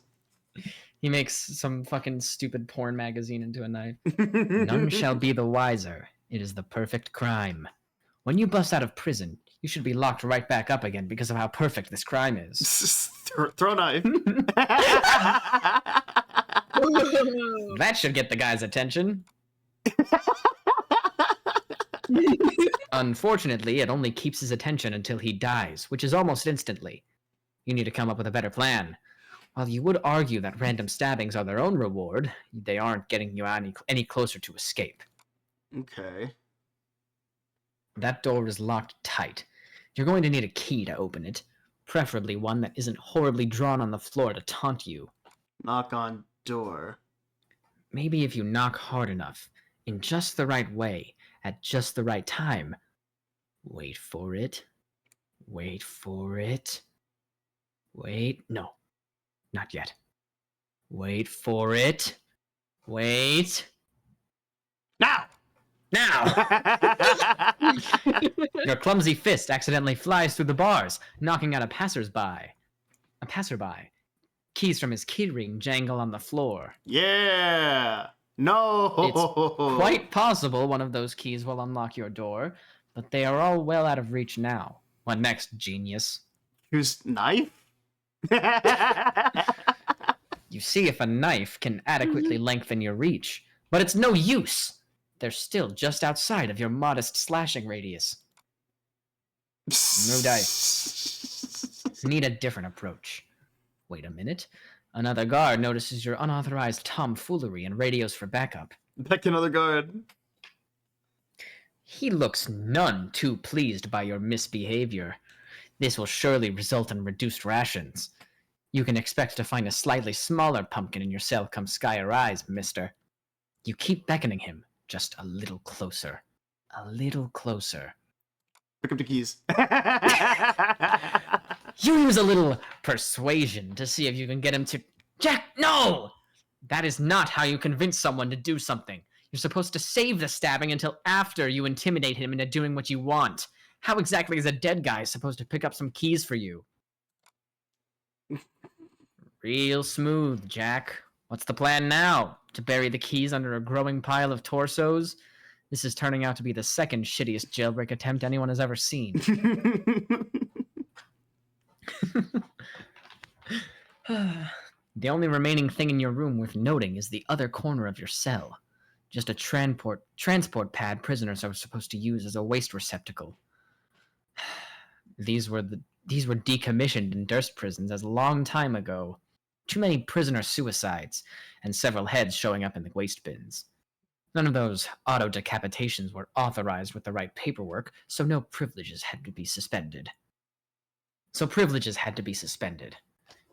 He makes some fucking stupid porn magazine into a knife. None shall be the wiser. It is the perfect crime. When you bust out of prison, you should be locked right back up again because of how perfect this crime is. Throw knife. That should get the guy's attention. Unfortunately, it only keeps his attention until he dies, which is almost instantly. You need to come up with a better plan. While you would argue that random stabbings are their own reward, they aren't getting you any closer to escape. Okay. That door is locked tight. You're going to need a key to open it, preferably one that isn't horribly drawn on the floor to taunt you. Knock on door. Maybe if you knock hard enough, in just the right way, at just the right time. Wait for it. Wait for it. Wait, no. Not yet. Wait for it. Wait. Now! Now! Your clumsy fist accidentally flies through the bars, knocking out a passerby. Keys from his keyring jangle on the floor. Yeah! No! It's quite possible one of those keys will unlock your door, but they are all well out of reach now. What next, genius? Whose knife? You see if a knife can adequately lengthen your reach, but it's no use. They're still just outside of your modest slashing radius. No dice. Need a different approach. Wait a minute. Another guard notices your unauthorized tomfoolery and radios for backup. Back another guard. He looks none too pleased by your misbehavior. This will surely result in reduced rations. You can expect to find a slightly smaller pumpkin in your cell come sky or rise, mister. You keep beckoning him just a little closer. A little closer. Pick up the keys. You use a little persuasion to see if you can get him to... Jack, no! That is not how you convince someone to do something. You're supposed to save the stabbing until after you intimidate him into doing what you want. How exactly is a dead guy supposed to pick up some keys for you? Real smooth, Jack. What's the plan now? To bury the keys under a growing pile of torsos? This is turning out to be the second shittiest jailbreak attempt anyone has ever seen. The only remaining thing in your room worth noting is the other corner of your cell. Just a transport pad prisoners are supposed to use as a waste receptacle. These were decommissioned in Durst prisons as a long time ago. Too many prisoner suicides, and several heads showing up in the waste bins. None of those auto decapitations were authorized with the right paperwork, so no privileges had to be suspended.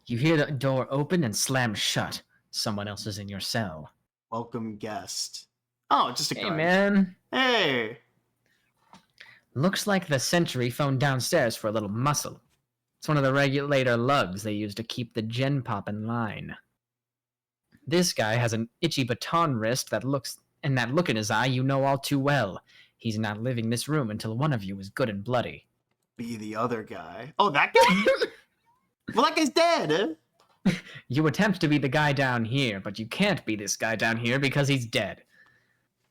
You hear the door open and slam shut. Someone else is in your cell. Welcome guest. Oh, just a guard. Hey, man. Hey. Looks like the sentry phoned downstairs for a little muscle. It's one of the regulator lugs they use to keep the gen pop in line. This guy has an itchy baton wrist that looks, and that look in his eye you know all too well. He's not leaving this room until one of you is good and bloody. Be the other guy. Oh, that guy? Well, that guy's dead. You attempt to be the guy down here, but you can't be this guy down here because he's dead.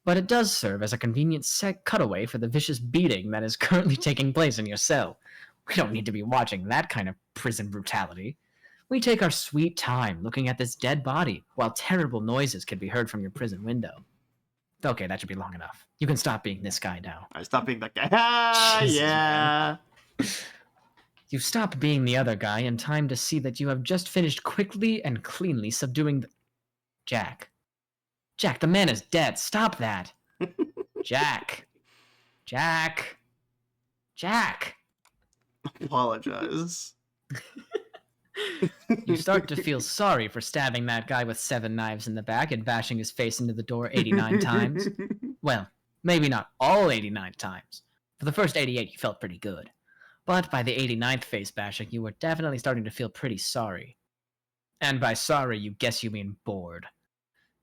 But it does serve as a convenient cutaway for the vicious beating that is currently taking place in your cell. We don't need to be watching that kind of prison brutality. We take our sweet time looking at this dead body while terrible noises can be heard from your prison window. Okay, that should be long enough. You can stop being this guy now. Alright, stop being that guy. Ah, Jesus, yeah. You stop being the other guy in time to see that you have just finished quickly and cleanly subduing the... Jack, the man is dead. Stop that. Jack. Apologize. You start to feel sorry for stabbing that guy with 7 knives in the back and bashing his face into the door 89 times. Well, maybe not all 89 times. For the first 88, you felt pretty good. But by the 89th face bashing, you were definitely starting to feel pretty sorry. And by sorry, you guess you mean bored.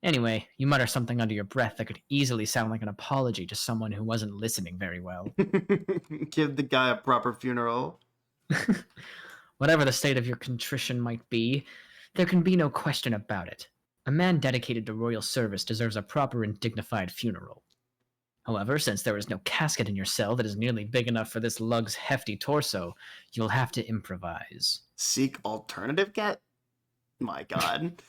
Anyway, you mutter something under your breath that could easily sound like an apology to someone who wasn't listening very well. Give the guy a proper funeral. Whatever the state of your contrition might be, there can be no question about it. A man dedicated to royal service deserves a proper and dignified funeral. However, since there is no casket in your cell that is nearly big enough for this lug's hefty torso, you'll have to improvise. Seek alternative cat? My god.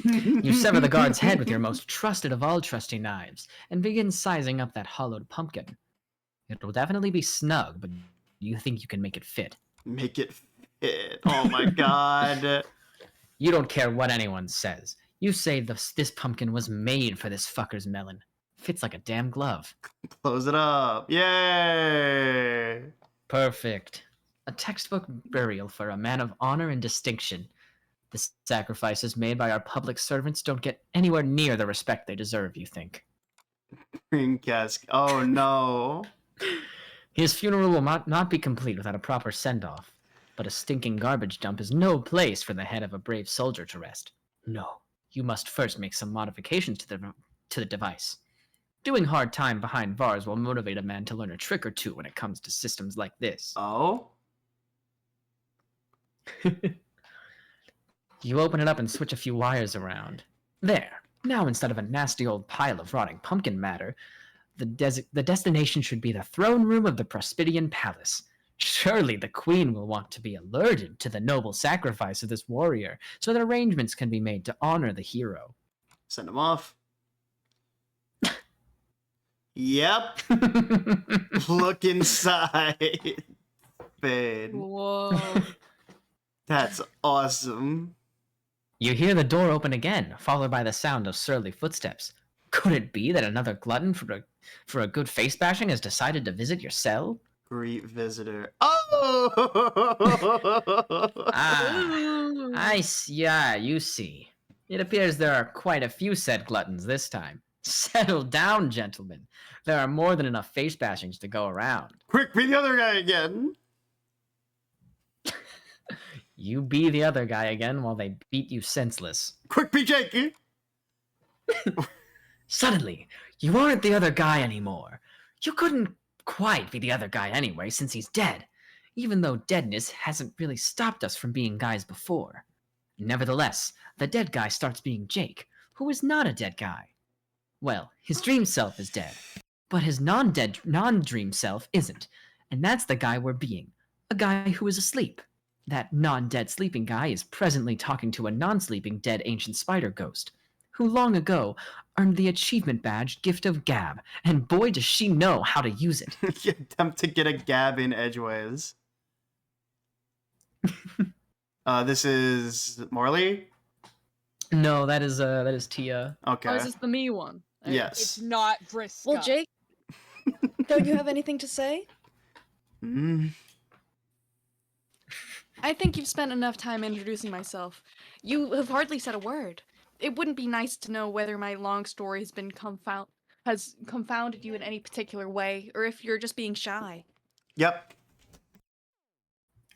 You sever the guard's head with your most trusted of all trusty knives, and begin sizing up that hollowed pumpkin. It will definitely be snug, but you think you can make it fit. Make it fit. Oh my god. You don't care what anyone says. You say this pumpkin was made for this fucker's melon. Fits like a damn glove. Close it up. Yay! Perfect. A textbook burial for a man of honor and distinction. The sacrifices made by our public servants don't get anywhere near the respect they deserve, you think. Green cask. Oh no. His funeral will not be complete without a proper send-off. But a stinking garbage dump is no place for the head of a brave soldier to rest. No, you must first make some modifications to the device. Doing hard time behind bars will motivate a man to learn a trick or two when it comes to systems like this. Oh? You open it up and switch a few wires around. There. Now instead of a nasty old pile of rotting pumpkin matter, the destination should be the throne room of the Prospidian Palace. Surely the queen will want to be alerted to the noble sacrifice of this warrior, so that arrangements can be made to honor the hero. Send him off. Yep. Look inside. Fade. Whoa. That's awesome. You hear the door open again, followed by the sound of surly footsteps. Could it be that another glutton for a good face bashing has decided to visit your cell? Greet visitor. Oh! Yeah, you see. It appears there are quite a few said gluttons this time. Settle down, gentlemen. There are more than enough face bashings to go around. Quick, be the other guy again. You be the other guy again while they beat you senseless. Quick, be Jakey. Suddenly, you aren't the other guy anymore. You couldn't quite be the other guy anyway, since he's dead, even though deadness hasn't really stopped us from being guys before. Nevertheless, the dead guy starts being Jake, who is not a dead guy. Well, his dream self is dead, but his non-dream self isn't, and that's the guy we're being, a guy who is asleep. That non-dead sleeping guy is presently talking to a non-sleeping dead ancient spider ghost, who long ago earned the achievement badge Gift of Gab, and boy does she know how to use it. Attempt to get a gab in edgeways. This is Morley? No, that is Tia. Okay. Oh, is this the me one? Okay. Yes. It's not Vriska. Well, Jake, don't you have anything to say? Mm. I think you've spent enough time introducing myself. You have hardly said a word. It wouldn't be nice to know whether my long story has confounded you in any particular way, or if you're just being shy. Yep.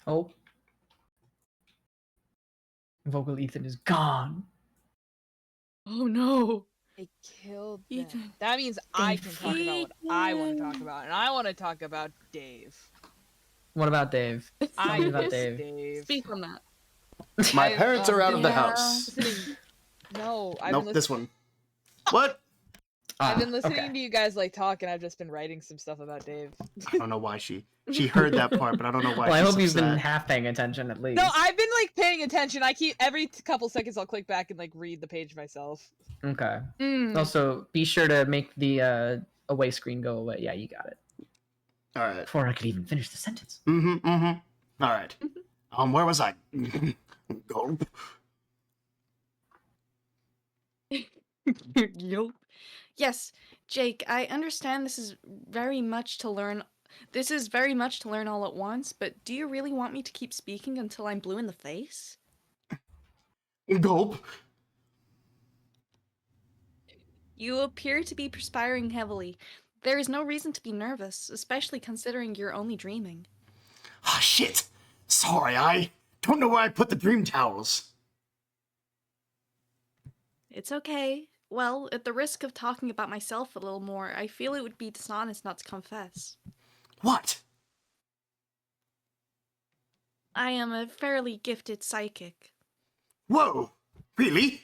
Oh. Vocal Ethan is gone. Oh no. I killed them. Ethan. That means I can talk about what I want to talk Ethan. about, and I want to talk about Dave. What about Dave? I me about miss Dave. Dave. Speak on that. My I- parents are out of the yeah. house. No, I've Nope, been this one. What? I've been listening okay. to you guys like talk, and I've just been writing some stuff about Dave. I don't know why she heard that part, but I don't know why. Well, I she's hope you've been upset. half paying attention at least. No, I've been like paying attention. I keep every couple seconds I'll click back and like read the page myself. Okay. Mm. Also, be sure to make the away screen go away. Yeah, you got it. All right. Before I could even finish the sentence. Mm-hmm. Mm-hmm. All right. Where was I? Gulp. Yup. Yes, Jake, I understand this is very much to learn. This is very much to learn all at once, but do you really want me to keep speaking until I'm blue in the face? Gulp. You appear to be perspiring heavily. There is no reason to be nervous, especially considering you're only dreaming. Ah, shit. Sorry, I don't know where I put the dream towels. It's okay. Well, at the risk of talking about myself a little more, I feel it would be dishonest not to confess. What? I am a fairly gifted psychic. Whoa. Really?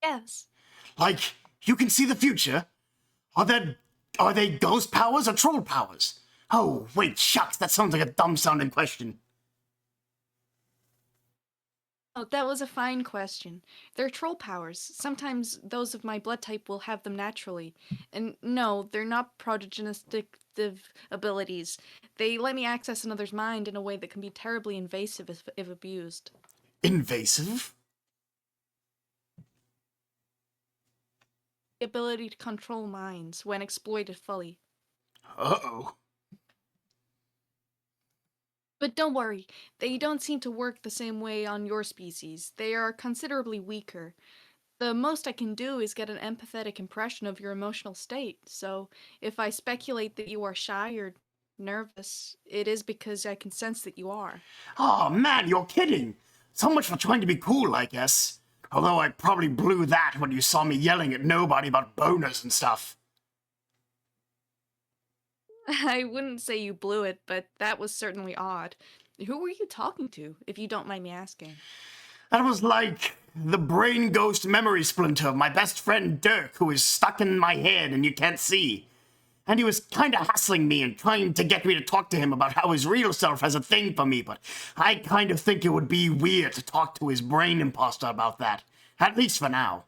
Yes. Like, you can see the future? Are they ghost powers or troll powers? Oh, wait, shucks, that sounds like a dumb-sounding question. Oh, that was a fine question. They're troll powers. Sometimes those of my blood type will have them naturally. And no, they're not prodigistic abilities. They let me access another's mind in a way that can be terribly invasive if abused. Invasive? The ability to control minds when exploited fully. Uh-oh. But don't worry, they don't seem to work the same way on your species. They are considerably weaker. The most I can do is get an empathetic impression of your emotional state, so if I speculate that you are shy or nervous, it is because I can sense that you are. Oh man, you're kidding. So much for trying to be cool, I guess. Although I probably blew that when you saw me yelling at nobody about boners and stuff. I wouldn't say you blew it, but that was certainly odd. Who were you talking to, if you don't mind me asking? That was like the brain ghost memory splinter of my best friend Dirk, who is stuck in my head and you can't see. And he was kind of hassling me and trying to get me to talk to him about how his real self has a thing for me, but I kind of think it would be weird to talk to his brain imposter about that. At least for now.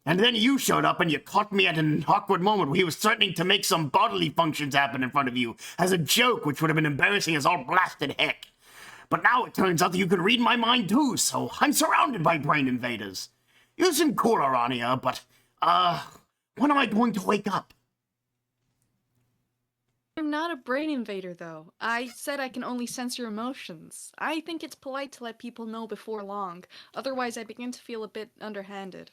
And then you showed up and you caught me at an awkward moment where he was threatening to make some bodily functions happen in front of you as a joke, which would have been embarrassing as all blasted heck. But now it turns out that you can read my mind too, so I'm surrounded by brain invaders. You seem cool, Arania, but, when am I going to wake up? I'm not a brain invader, though. I said I can only sense your emotions. I think it's polite to let people know before long, otherwise I begin to feel a bit underhanded.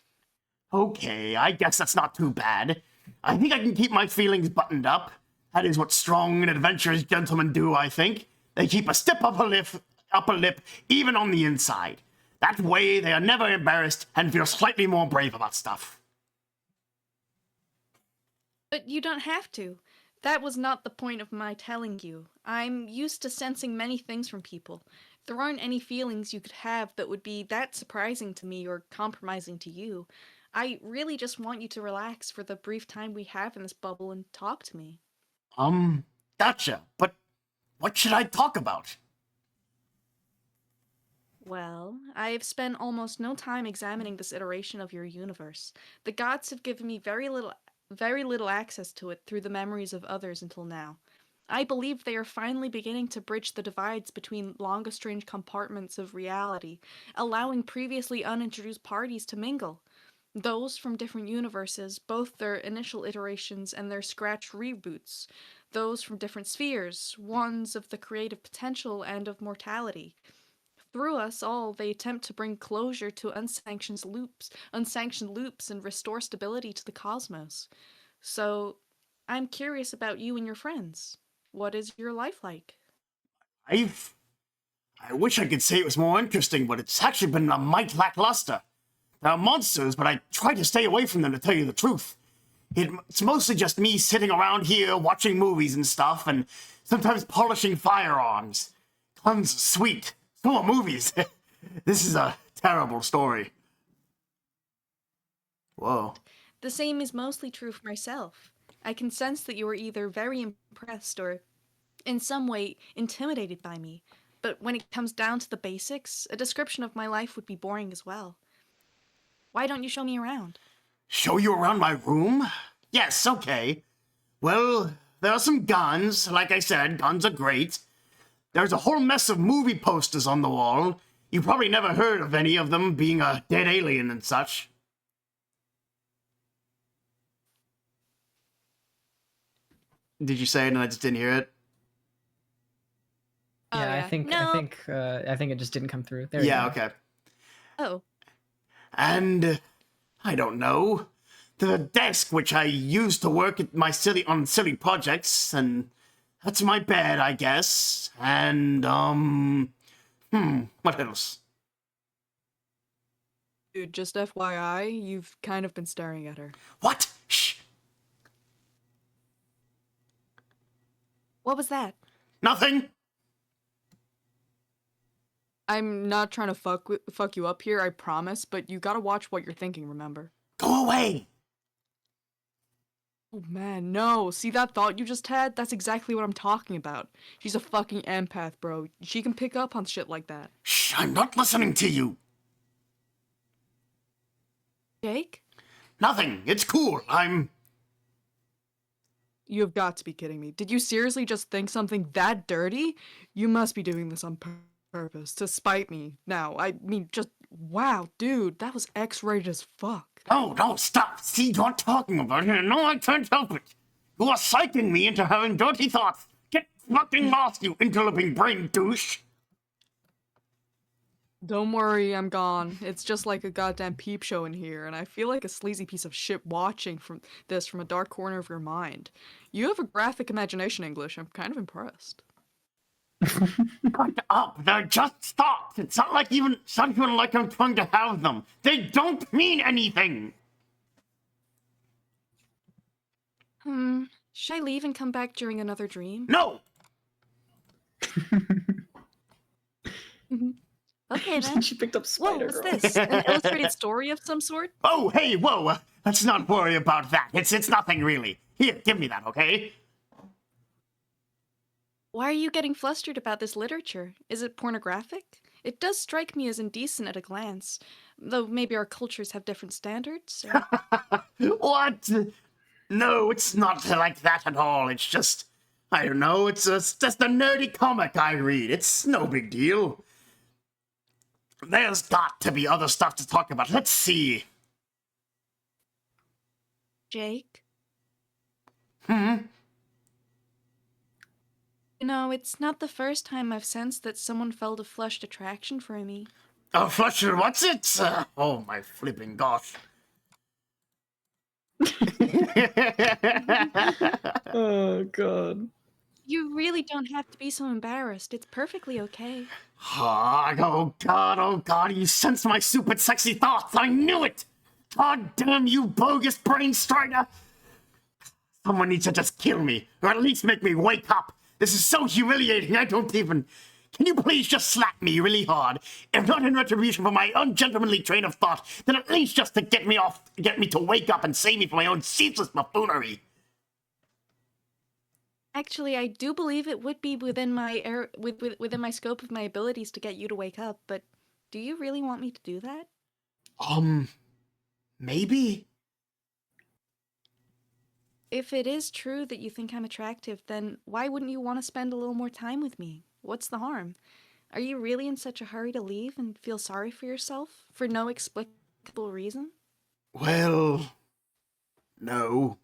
Okay, I guess that's not too bad. I think I can keep my feelings buttoned up. That is what strong and adventurous gentlemen do, I think. They keep a stiff upper lip, even on the inside. That way, they are never embarrassed and feel slightly more brave about stuff. But you don't have to. That was not the point of my telling you. I'm used to sensing many things from people. There aren't any feelings you could have that would be that surprising to me or compromising to you. I really just want you to relax for the brief time we have in this bubble and talk to me. Gotcha. But what should I talk about? Well, I've spent almost no time examining this iteration of your universe. The gods have given me very little access to it through the memories of others until now. I believe they are finally beginning to bridge the divides between long-estranged compartments of reality, allowing previously unintroduced parties to mingle. Those from different universes, both their initial iterations and their scratch reboots. Those from different spheres, ones of the creative potential and of mortality. Through us all, they attempt to bring closure to unsanctioned loops, and restore stability to the cosmos. So, I'm curious about you and your friends. What is your life like? I wish I could say it was more interesting, but it's actually been a mite lackluster. There are monsters, but I try to stay away from them, to tell you the truth. It's mostly just me sitting around here watching movies and stuff, and sometimes polishing firearms. Tons of sweet. So are movies. This is a terrible story. Whoa. The same is mostly true for myself. I can sense that you are either very impressed or, in some way, intimidated by me. But when it comes down to the basics, a description of my life would be boring as well. Why don't you show me around? Show you around my room? Yes, okay. Well, there are some guns. Like I said, guns are great. There's a whole mess of movie posters on the wall. You probably never heard of any of them, being a dead alien and such. Did you say it and I just didn't hear it? Oh, Yeah, yeah. I think it just didn't come through. There you Yeah, go. okay. Oh, And I don't know, the desk which I use to work at my silly projects, and that's my bed, I guess. And what else? dude, just FYI, you've kind of been staring at her. What? Shh. What was that? Nothing. I'm not trying to fuck you up here, I promise, but you gotta watch what you're thinking, remember? Go away. Oh man, no. See that thought you just had? That's exactly what I'm talking about. She's a fucking empath, bro. She can pick up on shit like that. Shh, I'm not listening to you. Jake? Nothing. It's cool. You have got to be kidding me. Did you seriously just think something that dirty? You must be doing this on purpose, to spite me. Now, I mean, just, wow, dude, that was X-rated as fuck. No, stop. See, you're talking about it. No, I can't help it. You are psyching me into having dirty thoughts. Get fucking lost, you interloping brain douche. Don't worry, I'm gone. It's just like a goddamn peep show in here, and I feel like a sleazy piece of shit watching from a dark corner of your mind. You have a graphic imagination, English. I'm kind of impressed. Shut up! They're just thoughts. It's not even like I'm trying to have them. They don't mean anything. Should I leave and come back during another dream? No. Okay then. She picked up Whoa, Spider what's Girl. this? An illustrated story of some sort? Oh, hey, whoa. Let's not worry about that. It's nothing really. Here, give me that, okay? Why are you getting flustered about this literature? Is it pornographic? It does strike me as indecent at a glance, though maybe our cultures have different standards. What? No, it's not like that at all. It's just, I don't know, it's just a nerdy comic I read. It's no big deal. There's got to be other stuff to talk about. Let's see. Jake? Hmm? You know, it's not the first time I've sensed that someone felt a flushed attraction for me. Oh, Flusher, what's it? Oh, my flipping gosh. Oh god. You really don't have to be so embarrassed. It's perfectly okay. Oh, God, you sensed my stupid sexy thoughts. I knew it. God damn you, bogus brain strider. Someone needs to just kill me, or at least make me wake up. This is so humiliating, I don't even... Can you please just slap me really hard? If not in retribution for my ungentlemanly train of thought, then at least just to get me to wake up and save me from my own ceaseless buffoonery. Actually, I do believe it would be within my within my scope of my abilities to get you to wake up, but do you really want me to do that? Maybe? If it is true that you think I'm attractive, then why wouldn't you want to spend a little more time with me? What's the harm? Are you really in such a hurry to leave and feel sorry for yourself for no explicable reason? Well... no.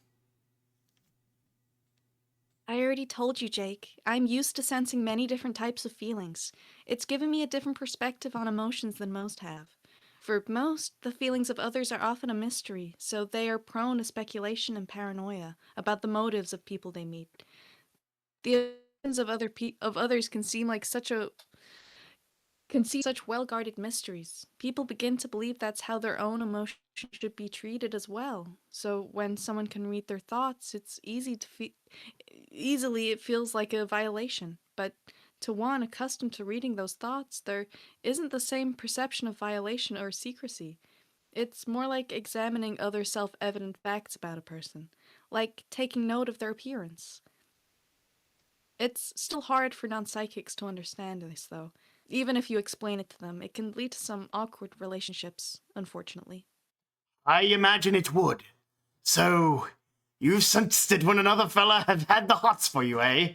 I already told you, Jake. I'm used to sensing many different types of feelings. It's given me a different perspective on emotions than most have. For most, the feelings of others are often a mystery, so they are prone to speculation and paranoia about the motives of people they meet. The emotions of others can seem such well-guarded mysteries. People begin to believe that's how their own emotions should be treated as well. So when someone can read their thoughts, it's easily it feels like a violation. But to one accustomed to reading those thoughts, there isn't the same perception of violation or secrecy. It's more like examining other self-evident facts about a person, like taking note of their appearance. It's still hard for non-psychics to understand this, though. Even if you explain it to them, it can lead to some awkward relationships, unfortunately. I imagine it would. So, you've sensed it when another fella had had the hots for you, eh?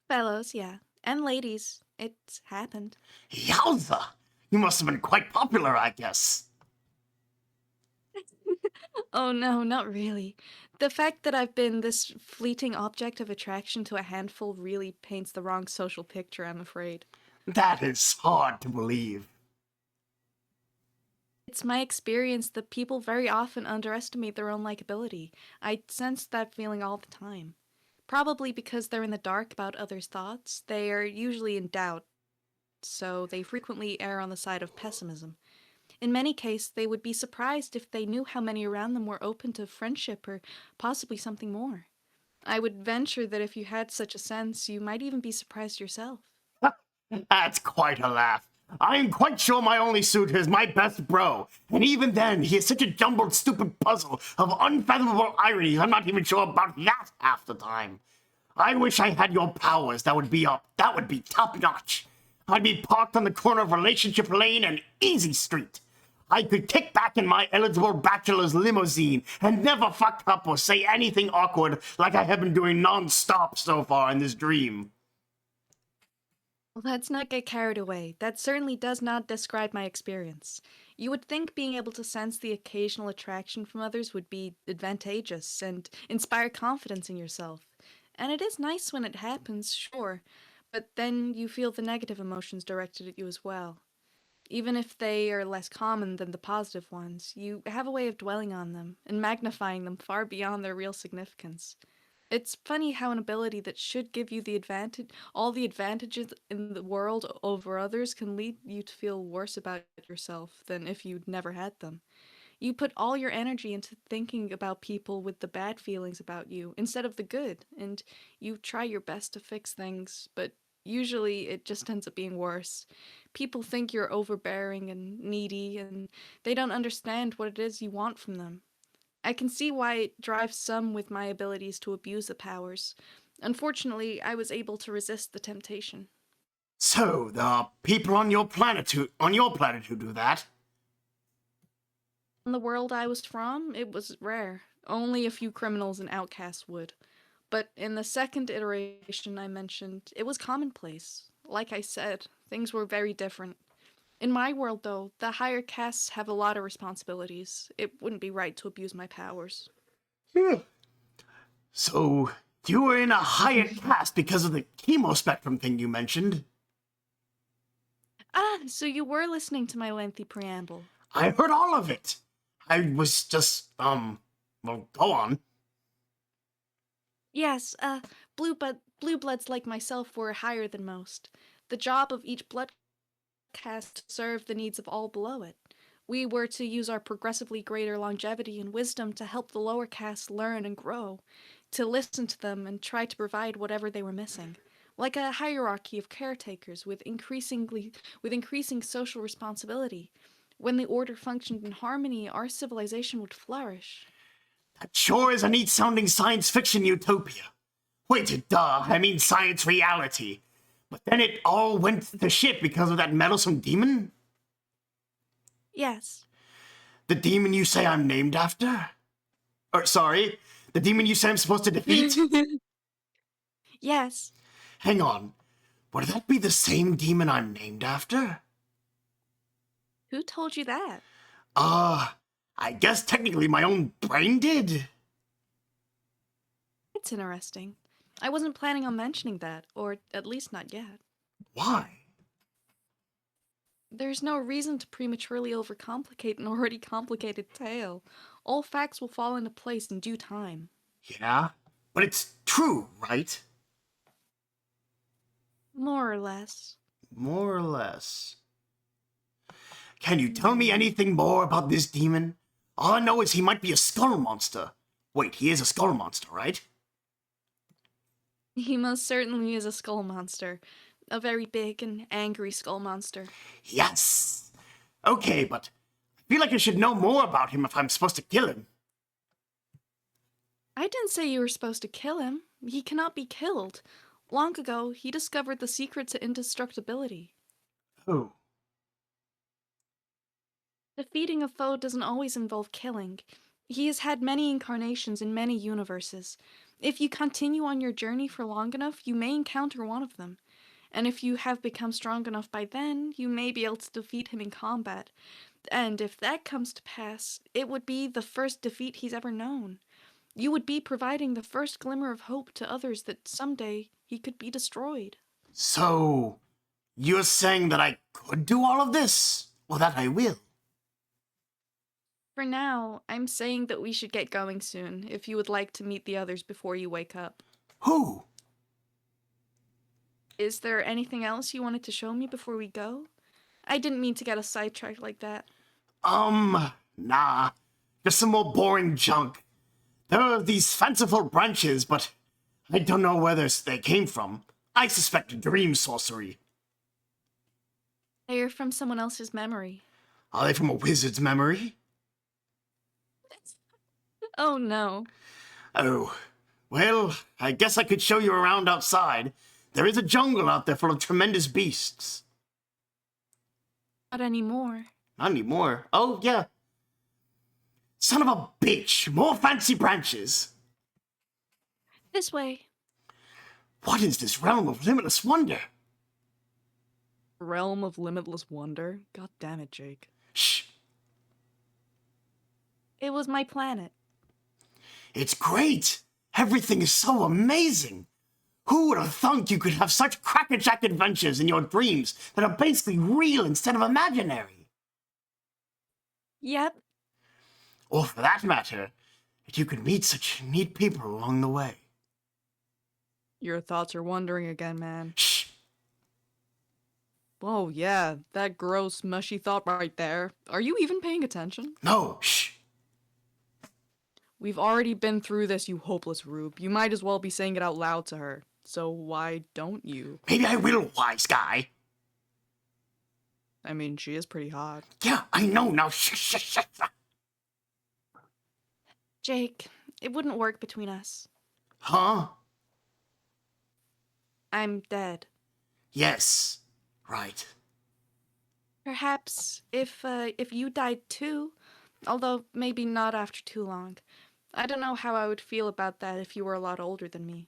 Fellows, yeah. And ladies. It's happened. Yowza! You must have been quite popular, I guess. Oh no, not really. The fact that I've been this fleeting object of attraction to a handful really paints the wrong social picture, I'm afraid. That is hard to believe. It's my experience that people very often underestimate their own likability. I sense that feeling all the time. Probably because they're in the dark about others' thoughts, they are usually in doubt, so they frequently err on the side of pessimism. In many cases, they would be surprised if they knew how many around them were open to friendship or possibly something more. I would venture that if you had such a sense, you might even be surprised yourself. That's quite a laugh. I'm quite sure my only suitor is my best bro, and even then, he is such a jumbled, stupid puzzle of unfathomable ironies, I'm not even sure about that half the time. I wish I had your powers. That would be top-notch. I'd be parked on the corner of Relationship Lane and Easy Street. I could kick back in my eligible bachelor's limousine and never fuck up or say anything awkward like I have been doing non-stop so far in this dream. Well, let's not get carried away. That certainly does not describe my experience. You would think being able to sense the occasional attraction from others would be advantageous and inspire confidence in yourself. And it is nice when it happens, sure, but then you feel the negative emotions directed at you as well. Even if they are less common than the positive ones, you have a way of dwelling on them and magnifying them far beyond their real significance. It's funny how an ability that should give you all the advantages in the world over others can lead you to feel worse about yourself than if you'd never had them. You put all your energy into thinking about people with the bad feelings about you instead of the good, and you try your best to fix things, but usually it just ends up being worse. People think you're overbearing and needy, and they don't understand what it is you want from them. I can see why it drives some with my abilities to abuse the powers. Unfortunately, I was able to resist the temptation. So, there are people on your planet who do that? In the world I was from, it was rare. Only a few criminals and outcasts would. But in the second iteration I mentioned, it was commonplace. Like I said, things were very different. In my world, though, the higher castes have a lot of responsibilities. It wouldn't be right to abuse my powers. So, you were in a higher caste because of the chemo spectrum thing you mentioned? Ah, so you were listening to my lengthy preamble. I heard all of it. I was just, well, go on. Yes, blue bloods like myself were higher than most. The job of each blood caste to serve the needs of all below it. We were to use our progressively greater longevity and wisdom to help the lower castes learn and grow, to listen to them and try to provide whatever they were missing. Like a hierarchy of caretakers with increasing social responsibility. When the order functioned in harmony, our civilization would flourish. That sure is a neat sounding science fiction utopia. Wait, duh, I mean science reality. But then it all went to shit because of that meddlesome demon? Yes. The demon you say I'm named after? Or, sorry, the demon you say I'm supposed to defeat? Yes. Hang on, would that be the same demon I'm named after? Who told you that? I guess technically my own brain did. It's interesting. I wasn't planning on mentioning that, or at least not yet. Why? There's no reason to prematurely overcomplicate an already complicated tale. All facts will fall into place in due time. Yeah, but it's true, right? More or less. More or less. Can you tell me anything more about this demon? All I know is he might be a skull monster. Wait, he is a skull monster, right? He most certainly is a skull monster. A very big and angry skull monster. Yes! Okay, but I feel like I should know more about him if I'm supposed to kill him. I didn't say you were supposed to kill him. He cannot be killed. Long ago, he discovered the secret to indestructibility. Who? Defeating a foe doesn't always involve killing. He has had many incarnations in many universes. If you continue on your journey for long enough, you may encounter one of them. And if you have become strong enough by then, you may be able to defeat him in combat. And if that comes to pass, it would be the first defeat he's ever known. You would be providing the first glimmer of hope to others that someday he could be destroyed. So, you're saying that I could do all of this? Well, that I will. For now, I'm saying that we should get going soon, if you would like to meet the others before you wake up. Who? Is there anything else you wanted to show me before we go? I didn't mean to get us sidetracked like that. Nah. Just some more boring junk. There are these fanciful branches, but I don't know where they came from. I suspect dream sorcery. They are from someone else's memory. Are they from a wizard's memory? Oh no. Oh, well, I guess I could show you around outside. There is a jungle out there full of tremendous beasts. Not anymore. Not anymore. Oh, yeah. Son of a bitch! More fancy branches! This way. What is this realm of limitless wonder? Realm of limitless wonder? God damn it, Jake. Shh. It was my planet. It's great! Everything is so amazing! Who would have thunk you could have such crackerjack adventures in your dreams that are basically real instead of imaginary? Yep. Or for that matter, that you could meet such neat people along the way. Your thoughts are wandering again, man. Shh! Whoa, yeah, that gross, mushy thought right there. Are you even paying attention? No, shh! We've already been through this, you hopeless rube. You might as well be saying it out loud to her. So why don't you? Maybe I will, wise guy. I mean, she is pretty hot. Yeah, I know now. Shh, shh, shh, shh. Jake, it wouldn't work between us. Huh? I'm dead. Yes. Right. Perhaps if you died too, although maybe not after too long. I don't know how I would feel about that if you were a lot older than me.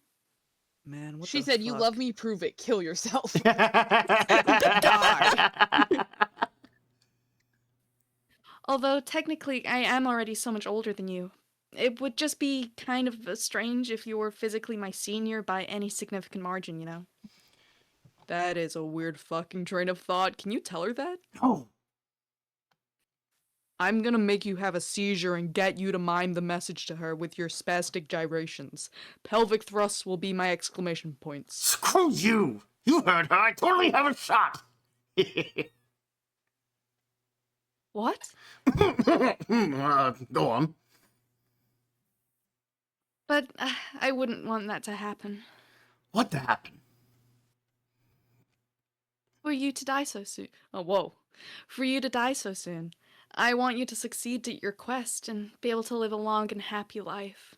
Man, what She the said, "You fuck? love me, prove it. Kill yourself." Although technically I am already so much older than you. It would just be kind of strange if you were physically my senior by any significant margin, you know? That is a weird fucking train of thought. Can you tell her that? No. I'm gonna make you have a seizure and get you to mime the message to her with your spastic gyrations. Pelvic thrusts will be my exclamation points. Screw you. You heard her. I totally have a shot. What? Go on. But I wouldn't want that to happen. What to happen? For you to die so soon. Oh, whoa. For you to die so soon. I want you to succeed at your quest and be able to live a long and happy life.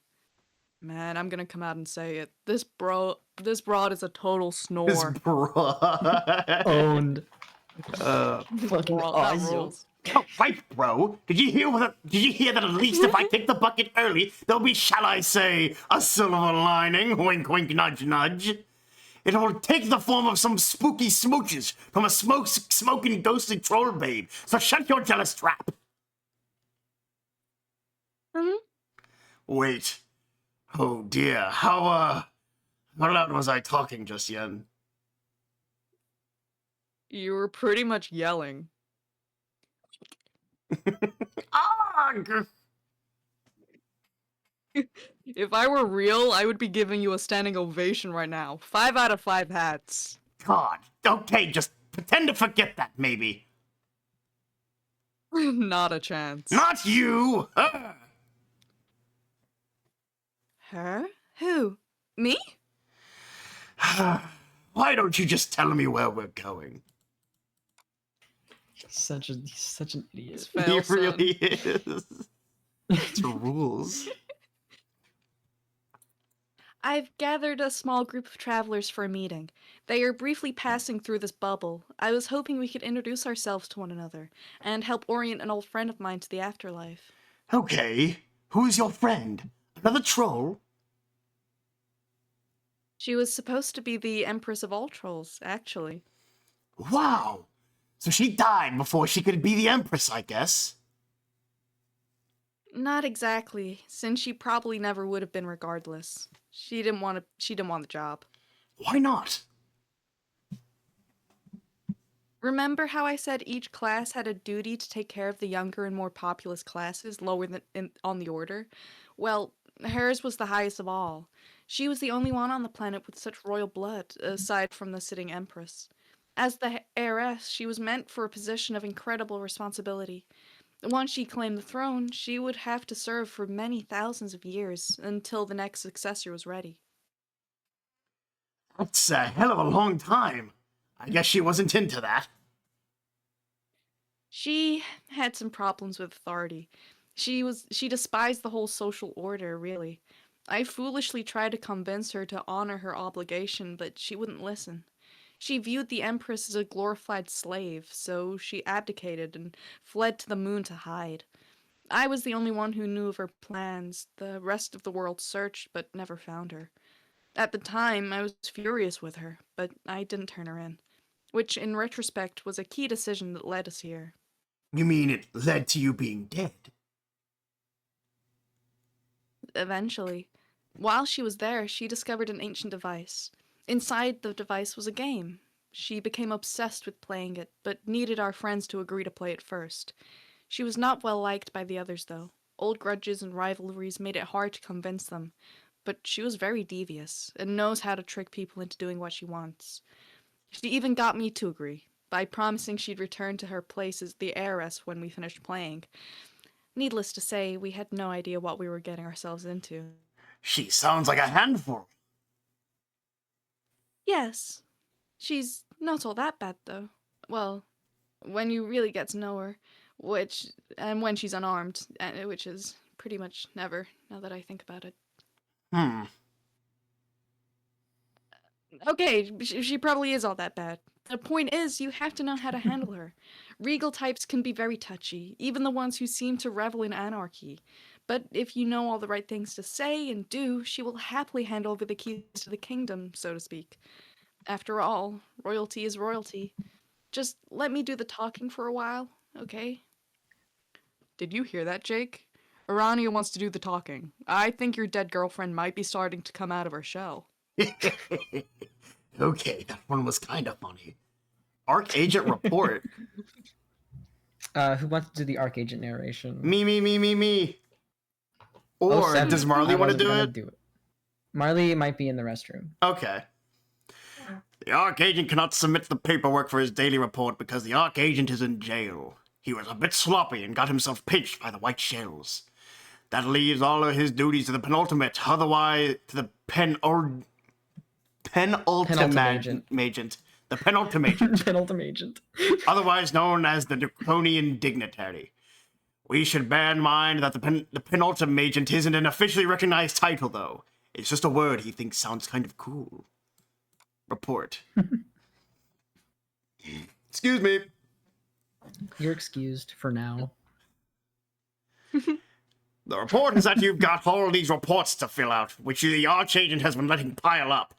Man, I'm gonna come out and say it. This broad is a total snore. This broad. Owned. Fucking That awesome. rules. Oh, right, bro. Did you hear that at least if I kick the bucket early, there'll be, shall I say, a silver lining? Wink, wink, nudge, nudge. It will take the form of some spooky smooches from a smoking, ghostly troll babe. So shut your jealous trap. Wait. Oh dear. How loud was I talking just then? You were pretty much yelling. Arg! If I were real, I would be giving you a standing ovation right now. 5 out of 5 hats. God. Okay, just pretend to forget that, maybe. Not a chance. Not you! Her? Who? Me? Why don't you just tell me where we're going? He's such an idiot. Fail, He son. really is. It's rules. I've gathered a small group of travelers for a meeting. They are briefly passing through this bubble. I was hoping we could introduce ourselves to one another and help orient an old friend of mine to the afterlife. Okay. Who's your friend? Another troll? She was supposed to be the Empress of all trolls, actually. Wow. So she died before she could be the Empress, I guess. Not exactly, since she probably never would have been regardless. She didn't want the job. Why not? Remember how I said each class had a duty to take care of the younger and more populous classes lower on the order? Well, hers was the highest of all. She was the only one on the planet with such royal blood, aside from the sitting empress. As the heiress, she was meant for a position of incredible responsibility. Once she claimed the throne, she would have to serve for many thousands of years until the next successor was ready. That's a hell of a long time. I guess she wasn't into that. She had some problems with authority. She despised the whole social order, really. I foolishly tried to convince her to honor her obligation, but she wouldn't listen. She viewed the Empress as a glorified slave, so she abdicated and fled to the moon to hide. I was the only one who knew of her plans. The rest of the world searched, but never found her. At the time, I was furious with her, but I didn't turn her in, which in retrospect was a key decision that led us here. You mean it led to you being dead? Eventually. While she was there, she discovered an ancient device. Inside the device was a game. She became obsessed with playing it, but needed our friends to agree to play it first. She was not well liked by the others, though. Old grudges and rivalries made it hard to convince them, but she was very devious and knows how to trick people into doing what she wants. She even got me to agree, by promising she'd return to her place as the heiress when we finished playing. Needless to say, we had no idea what we were getting ourselves into. She sounds like a handful. Yes, she's not all that bad, though. Well, when you really get to know her, and when she's unarmed, which is pretty much never, now that I think about it. Okay, she probably is all that bad. The point is, you have to know how to handle her. Regal types can be very touchy, even the ones who seem to revel in anarchy. But if you know all the right things to say and do, she will happily hand over the keys to the kingdom, so to speak. After all, royalty is royalty. Just let me do the talking for a while, okay? Did you hear that, Jake? Arania wants to do the talking. I think your dead girlfriend might be starting to come out of her shell. Okay, that one was kind of funny. Arc Agent report. Who wants to do the Arc Agent narration? Me. Or Seven. does Marley I want to wasn't do gonna it? Marley might be in the restroom. Okay. The Arc Agent cannot submit the paperwork for his daily report because the Arc Agent is in jail. He was a bit sloppy and got himself pinched by the white shells. That leaves all of his duties to the penultimate, otherwise to the penultimate agent. The penultimate agent. Penultimate agent. Otherwise known as the Draconian Dignitary. We should bear in mind that the penultimate agent isn't an officially recognized title, though. It's just a word he thinks sounds kind of cool. Report. Excuse me. You're excused for now. The report is that you've got all these reports to fill out, which the Archagent has been letting pile up,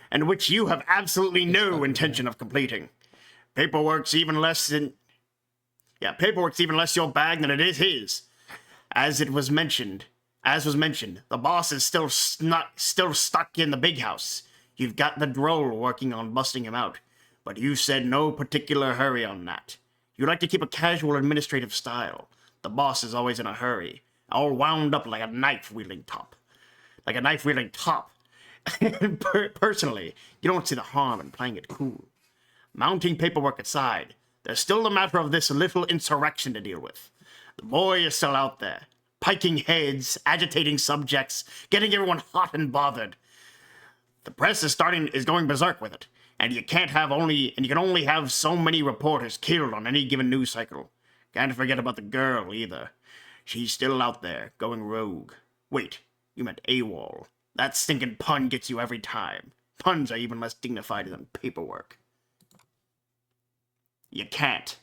and which you have absolutely no intention of completing. Paperwork's even less your bag than it is his. As was mentioned, the boss is still stuck in the big house. You've got the droll working on busting him out, but you said no particular hurry on that. You like to keep a casual administrative style. The boss is always in a hurry, all wound up like a knife-wielding top. Personally, you don't see the harm in playing it cool. Mounting paperwork aside, there's still the matter of this little insurrection to deal with. The boy is still out there, piking heads, agitating subjects, getting everyone hot and bothered. The press is going berserk with it, and you can only have so many reporters killed on any given news cycle. Can't forget about the girl either. She's still out there, going rogue. Wait, you meant AWOL. That stinking pun gets you every time. Puns are even less dignified than paperwork. You can't.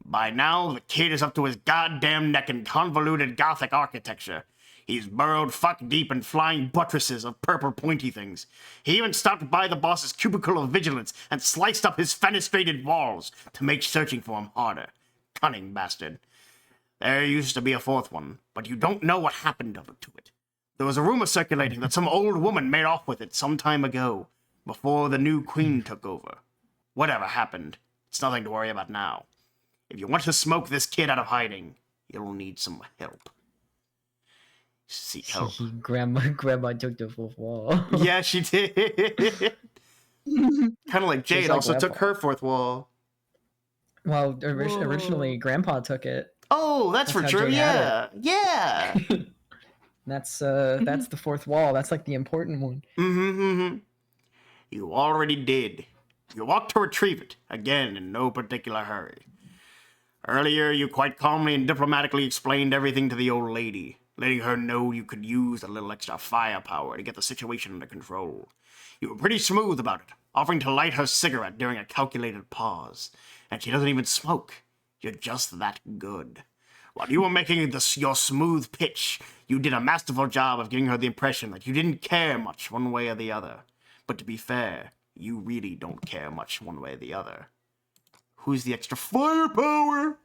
By now, the kid is up to his goddamn neck in convoluted Gothic architecture. He's burrowed fuck deep in flying buttresses of purple pointy things. He even stopped by the boss's cubicle of vigilance and sliced up his fenestrated walls to make searching for him harder. Cunning bastard. There used to be a fourth one, but you don't know what happened to it. There was a rumor circulating that some old woman made off with it some time ago, before the new queen took over. Whatever happened, it's nothing to worry about now. If you want to smoke this kid out of hiding, you'll need some help. Seek help. Grandma took the fourth wall. Yeah, she did. Kind of like Jade like also took Grandpa. her fourth wall. Well, originally Grandpa took it. Oh, that's for how true. Jade had Yeah. That's the fourth wall. That's like the important one. Mm-hmm. You already did. You walked to retrieve it, again in no particular hurry. Earlier, you quite calmly and diplomatically explained everything to the old lady, letting her know you could use a little extra firepower to get the situation under control. You were pretty smooth about it, offering to light her cigarette during a calculated pause. And she doesn't even smoke. You're just that good. While you were making your smooth pitch, you did a masterful job of giving her the impression that you didn't care much one way or the other. But to be fair, you really don't care much one way or the other. Who's the extra firepower?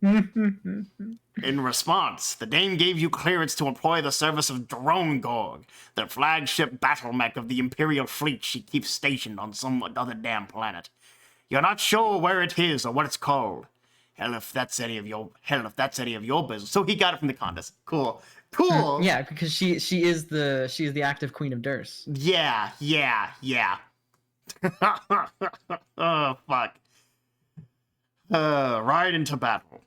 In response, the Dane gave you clearance to employ the service of Drone Gorg, the flagship battle mech of the Imperial fleet she keeps stationed on some other damn planet. You're not sure where it is or what it's called. Hell, if that's any of your business. So he got it from the Condis. Cool. Yeah, because she is the active queen of Durst. Yeah. Oh, fuck. Ride into battle.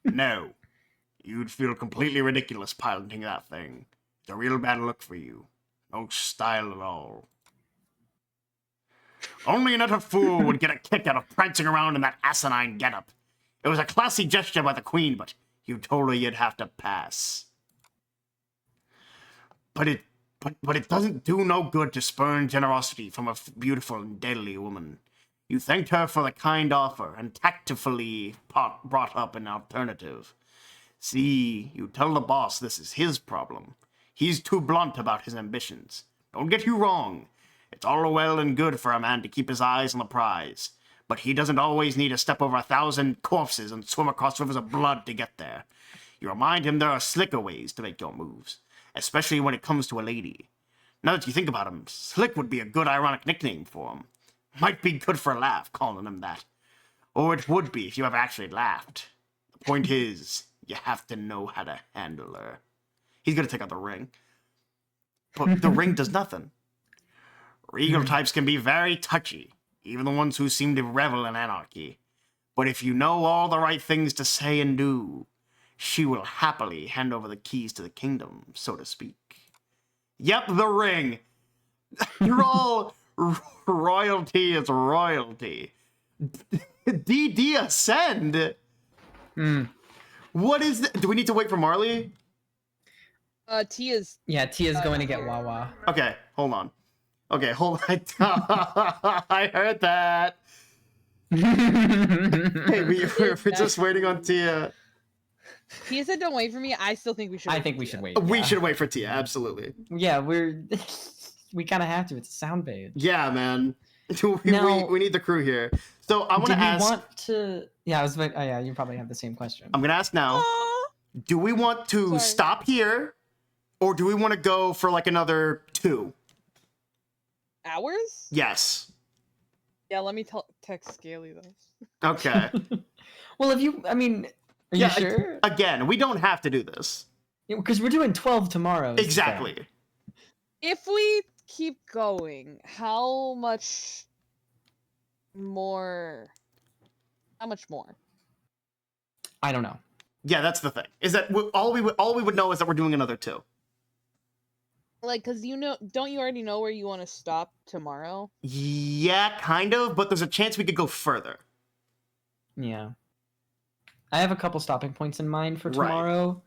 No. You'd feel completely ridiculous piloting that thing. It's a real bad look for you. No style at all. Only an utter fool would get a kick out of prancing around in that asinine getup. It was a classy gesture by the Queen, but you told her you'd have to pass. But it doesn't do no good to spurn generosity from a beautiful and deadly woman. You thanked her for the kind offer and tactfully brought up an alternative. See, you tell the boss this is his problem. He's too blunt about his ambitions. Don't get you wrong. It's all well and good for a man to keep his eyes on the prize, but he doesn't always need to step over 1,000 corpses and swim across rivers of blood to get there. You remind him there are slicker ways to make your moves, especially when it comes to a lady. Now that you think about him, Slick would be a good ironic nickname for him. Might be good for a laugh, calling him that. Or it would be if you ever actually laughed. The point is, you have to know how to handle her. He's gonna take out the ring. But the ring does nothing. Regal types can be very touchy, even the ones who seem to revel in anarchy. But if you know all the right things to say and do, she will happily hand over the keys to the kingdom, so to speak. Yep, the ring. You're all royalty is royalty. DD Ascend. What is that? Do we need to wait for Marley? Tia's. Yeah, Tia's going to get Wawa. Okay, hold on. Okay, hold on. I heard that. Hey, we're just waiting on Tia. Tia said don't wait for me. I still think we should I wait think for we Tia. should wait. We yeah. should wait for Tia, absolutely. Yeah, we kind of have to. It's a sound page. Yeah, man. Now- we need the crew here. So I want to Did we ask. want to? Yeah, I was. Oh, yeah, you probably have the same question. I'm gonna ask now. Aw. Do we want to Sorry. stop here, or do we want to go for like another 2? Hours? Yes. Yeah, let me text Scaly though. Okay. Well, if you, I mean, are Yeah, you sure? Again, we don't have to do this. Because we're doing 12 tomorrow. is the thing. Exactly. If we keep going, how much more? How much more? I don't know. Yeah, that's the thing. Is that all we would know is that we're doing another 2. Like, cause you know, don't you already know where you want to stop tomorrow? Yeah, kind of, but there's a chance we could go further. Yeah. I have a couple stopping points in mind for Right. tomorrow,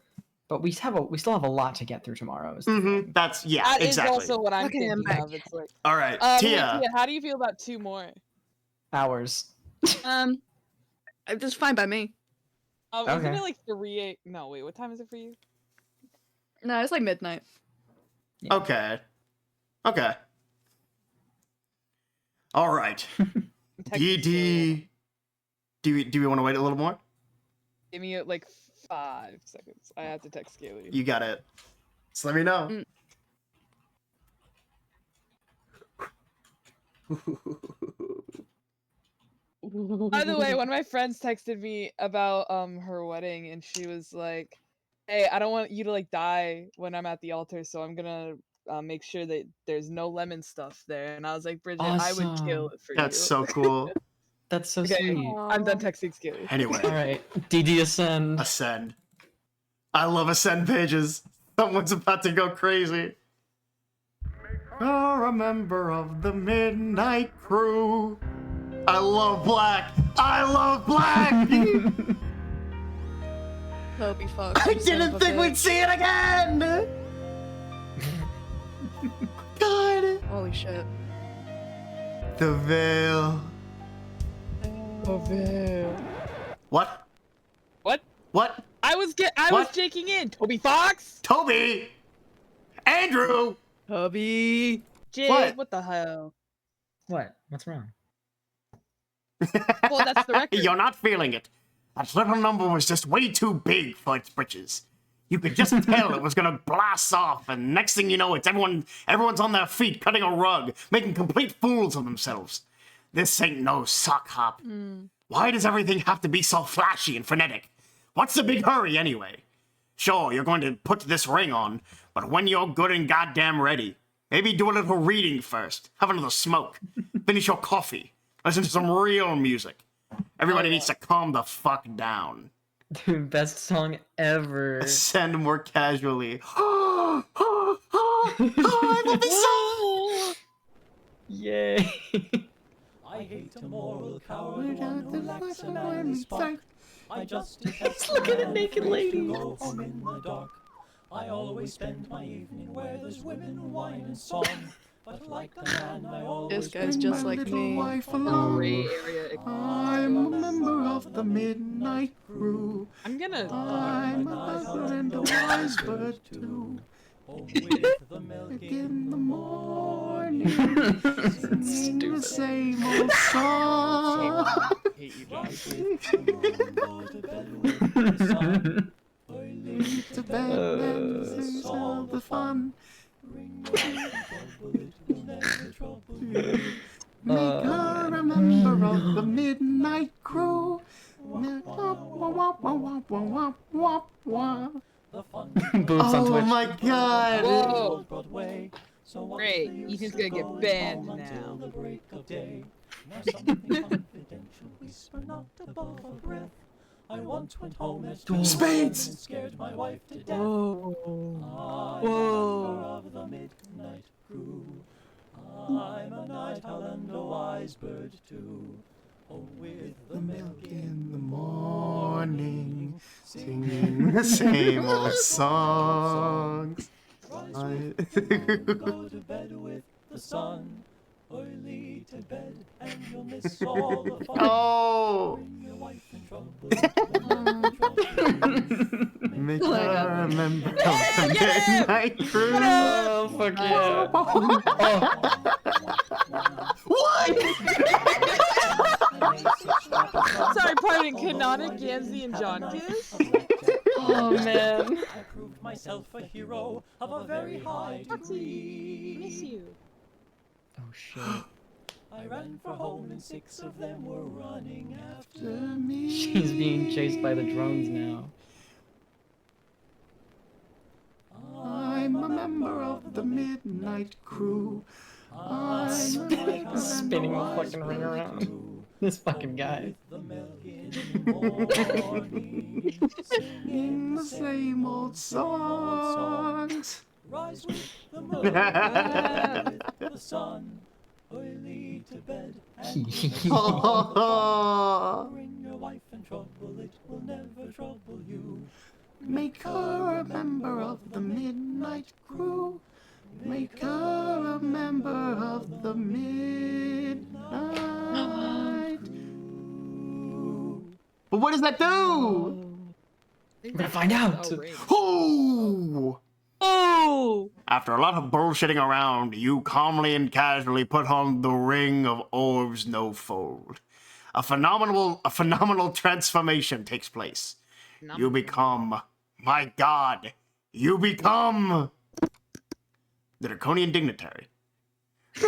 but we still have a lot to get through tomorrow. Is the thing. That's yeah, That is exactly. also what I'm Okay, I'm thinking back. of. It's like, All right, wait, Tia. Tia, how do you feel about 2 more? Hours. It's fine by me. Isn't Okay. it like 3? No, wait. What time is it for you? No, it's like midnight. Okay. Okay. All right. I'm texting Scaly. Do we want to wait a little more? Give me like 5 seconds. I have to text Scaly. You got it. Just let me know. By the way, one of my friends texted me about her wedding, and she was like, "Hey, I don't want you to like die when I'm at the altar, so I'm gonna make sure that there's no lemon stuff there." And I was like, "Bridget, I would kill Awesome. it for That's you." so cool. That's so Okay, sweet. I'm done texting Scaly. Anyway, All right, DD Ascend. Ascend. I love Ascend pages. Someone's about to go crazy. You're a member of the Midnight Crew. I love black. I love black. Toby, fuck. I you son didn't of a think we'd bitch. see it again. God. Holy shit. The veil. What? What? What? I was What? jaking in. Toby Fox. Toby. Andrew. Toby. Jake. What? What the hell? What? What's wrong? Well, that's the record. You're not feeling it. That little number was just way too big for its britches. You could just tell it was gonna blast off, and next thing you know, it's everyone's on their feet, cutting a rug, making complete fools of themselves. This ain't no sock hop. Why does everything have to be so flashy and frenetic? What's the big hurry, anyway? Sure, you're going to put this ring on, but when you're good and goddamn ready, maybe do a little reading first, have another smoke, finish your coffee, listen to some real music. Everybody needs to calm the fuck down. Dude, best song ever. Ascend more casually. I love this song! Yay. I hate a moral coward, one who lacks a manly spark. I just detest Look at the naked lady. go home in the dark. I always spend my evening where there's women, wine, and song. But like the man, I always This guy's just like me. Gray area. I'm a member of the Midnight Crew. I'm gonna. I'm a buzzard and a wise bird too. home with the milk In the morning, singing the same old song. Rise with the moon, go to bed with the sun. Early To bed and sing all the fun. ring the trouble, it will never trouble you. Make her a member of the Midnight Crew. Wah, wah, wah, wah, wah, wah, wah, wah. The fun Boobs on Oh Twitch. my god! Whoa! Broadway. So what's Great, the use Ethan's of gonna get going banned home until now. the break of day? Now something confidential, whisper not above a breath. I once went home at 2 Spades! and scared my wife to death. Whoa. I'm Whoa. a member of the Midnight Crew. I'm a night owl and a wise bird too. Home with the milk In the morning, singing the same old songs. Rise with the moon, go to bed with the sun. Early to bed and you'll miss all the fun. Oh! Bring your wife in trouble. Trouble. Make her a member of the Midnight Crew. Oh, fuck yeah. Sorry, pardon. Canonic, Gamzee, and John Kiss? Oh, man. I proved myself a hero of a very high degree. Miss you. Oh, shit. I ran for home and 6 of them were running after me. She's being chased by the drones now. I'm a member of the Midnight Crew. I'm Spinning the fucking ring around. This fucking guy. the milk in the morning. singing the same old songs. Rise with the moon, with the sun. Early to bed and bring your wife in trouble, it will never trouble you. Make her a member of the Midnight Crew. Make her a member of the Midnight Crew. But what does that do? We're gonna find out. Ooh! Oh! After a lot of bullshitting around, you calmly and casually put on the Ring of Orbs No Fold. A phenomenal transformation takes place. You become, my god, you become the Draconian Dignitary.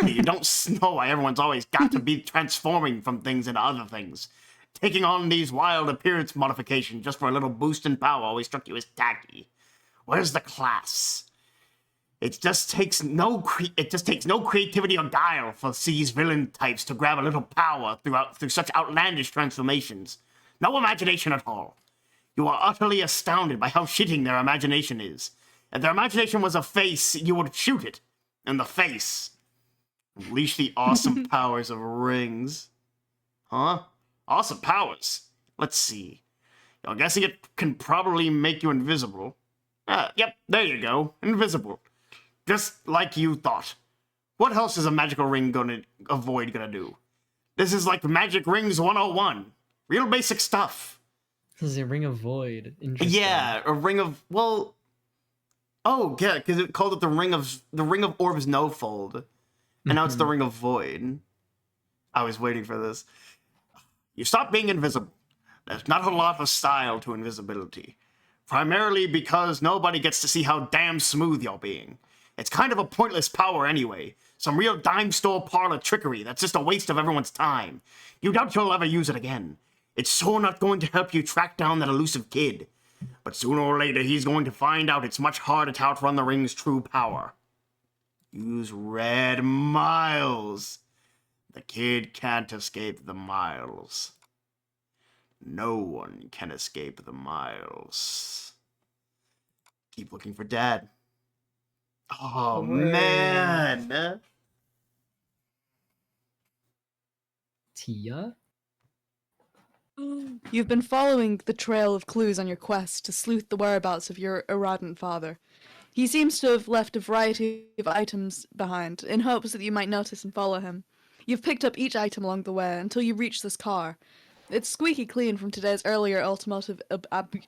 You don't know why everyone's always got to be transforming from things into other things. Taking on these wild appearance modifications just for a little boost in power always struck you as tacky. Where's the class? It just takes no creativity or guile for these villain types to grab a little power through such outlandish transformations. No imagination at all. You are utterly astounded by how shitting their imagination is. If their imagination was a face, you would shoot it in the face. Unleash the awesome powers of rings. Huh? Awesome powers? Let's see. I'm guessing it can probably make you invisible. Yep, there you go. Invisible. Just like you thought. What else is a magical ring a void gonna do? This is like Magic Rings 101. Real basic stuff. This is a ring of void. Interesting. Yeah, a ring of, well... Oh, yeah, because it called it the ring of Orbs No Fold. And now it's the Ring of Void. I was waiting for this. You stop being invisible. There's not a lot of style to invisibility. Primarily because nobody gets to see how damn smooth you're being. It's kind of a pointless power anyway. Some real dime store parlor trickery that's just a waste of everyone's time. You doubt you'll ever use it again. It's so not going to help you track down that elusive kid. But sooner or later, he's going to find out it's much harder to outrun the ring's true power. Use Red Miles. The kid can't escape the miles. No one can escape the miles. Keep looking for Dad. Oh, man. Tia? You've been following the trail of clues on your quest to sleuth the whereabouts of your errant father. He seems to have left a variety of items behind, in hopes that you might notice and follow him. You've picked up each item along the way until you reach this car. It's squeaky clean from today's earlier automotive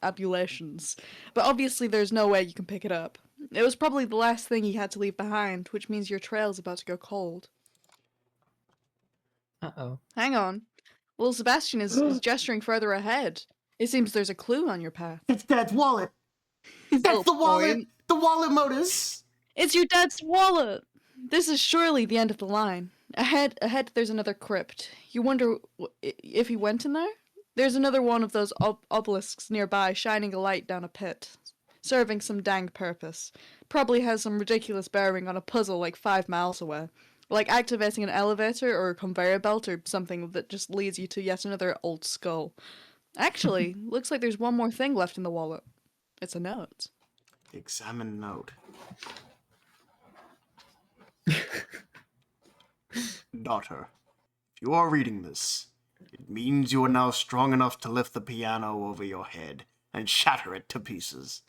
abulations, but obviously there's no way you can pick it up. It was probably the last thing he had to leave behind, which means your trail's about to go cold. Uh-oh. Hang on. Little Sebastian is gesturing further ahead. It seems there's a clue on your path. It's Dad's wallet. That's the wallet. The wallet, Modus. It's your dad's wallet! This is surely the end of the line. Ahead, there's another crypt. You wonder if he went in there? There's another one of those obelisks nearby, shining a light down a pit, serving some dang purpose. Probably has some ridiculous bearing on a puzzle like 5 miles away. Like activating an elevator or a conveyor belt or something that just leads you to yet another old skull. Actually, looks like there's one more thing left in the wallet. It's a note. Examine note. Daughter, if you are reading this, it means you are now strong enough to lift the piano over your head and shatter it to pieces.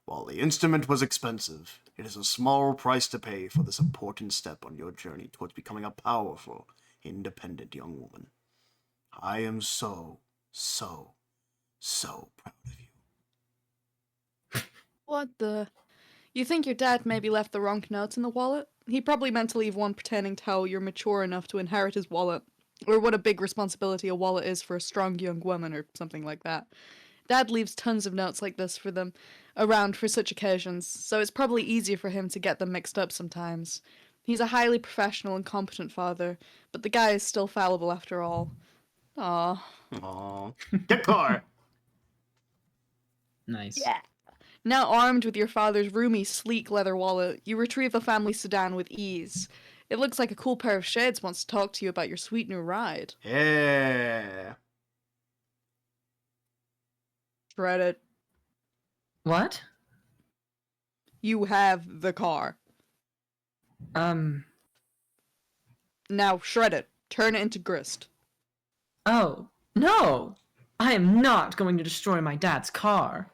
While the instrument was expensive, it is a small price to pay for this important step on your journey towards becoming a powerful, independent young woman. I am so proud of you. What the? You think your dad maybe left the wrong notes in the wallet? He probably meant to leave one pretending to how you're mature enough to inherit his wallet, or what a big responsibility a wallet is for a strong young woman, or something like that. Dad leaves tons of notes like this for them around for such occasions, so it's probably easier for him to get them mixed up sometimes. He's a highly professional and competent father, but the guy is still fallible after all. Aww. Aww. Get car! Nice. Yeah. Now armed with your father's roomy, sleek leather wallet, you retrieve the family sedan with ease. It looks like a cool pair of shades wants to talk to you about your sweet new ride. Yeah. Shred it. What? You have the car. Now shred it. Turn it into grist. Oh, no! I am not going to destroy my dad's car.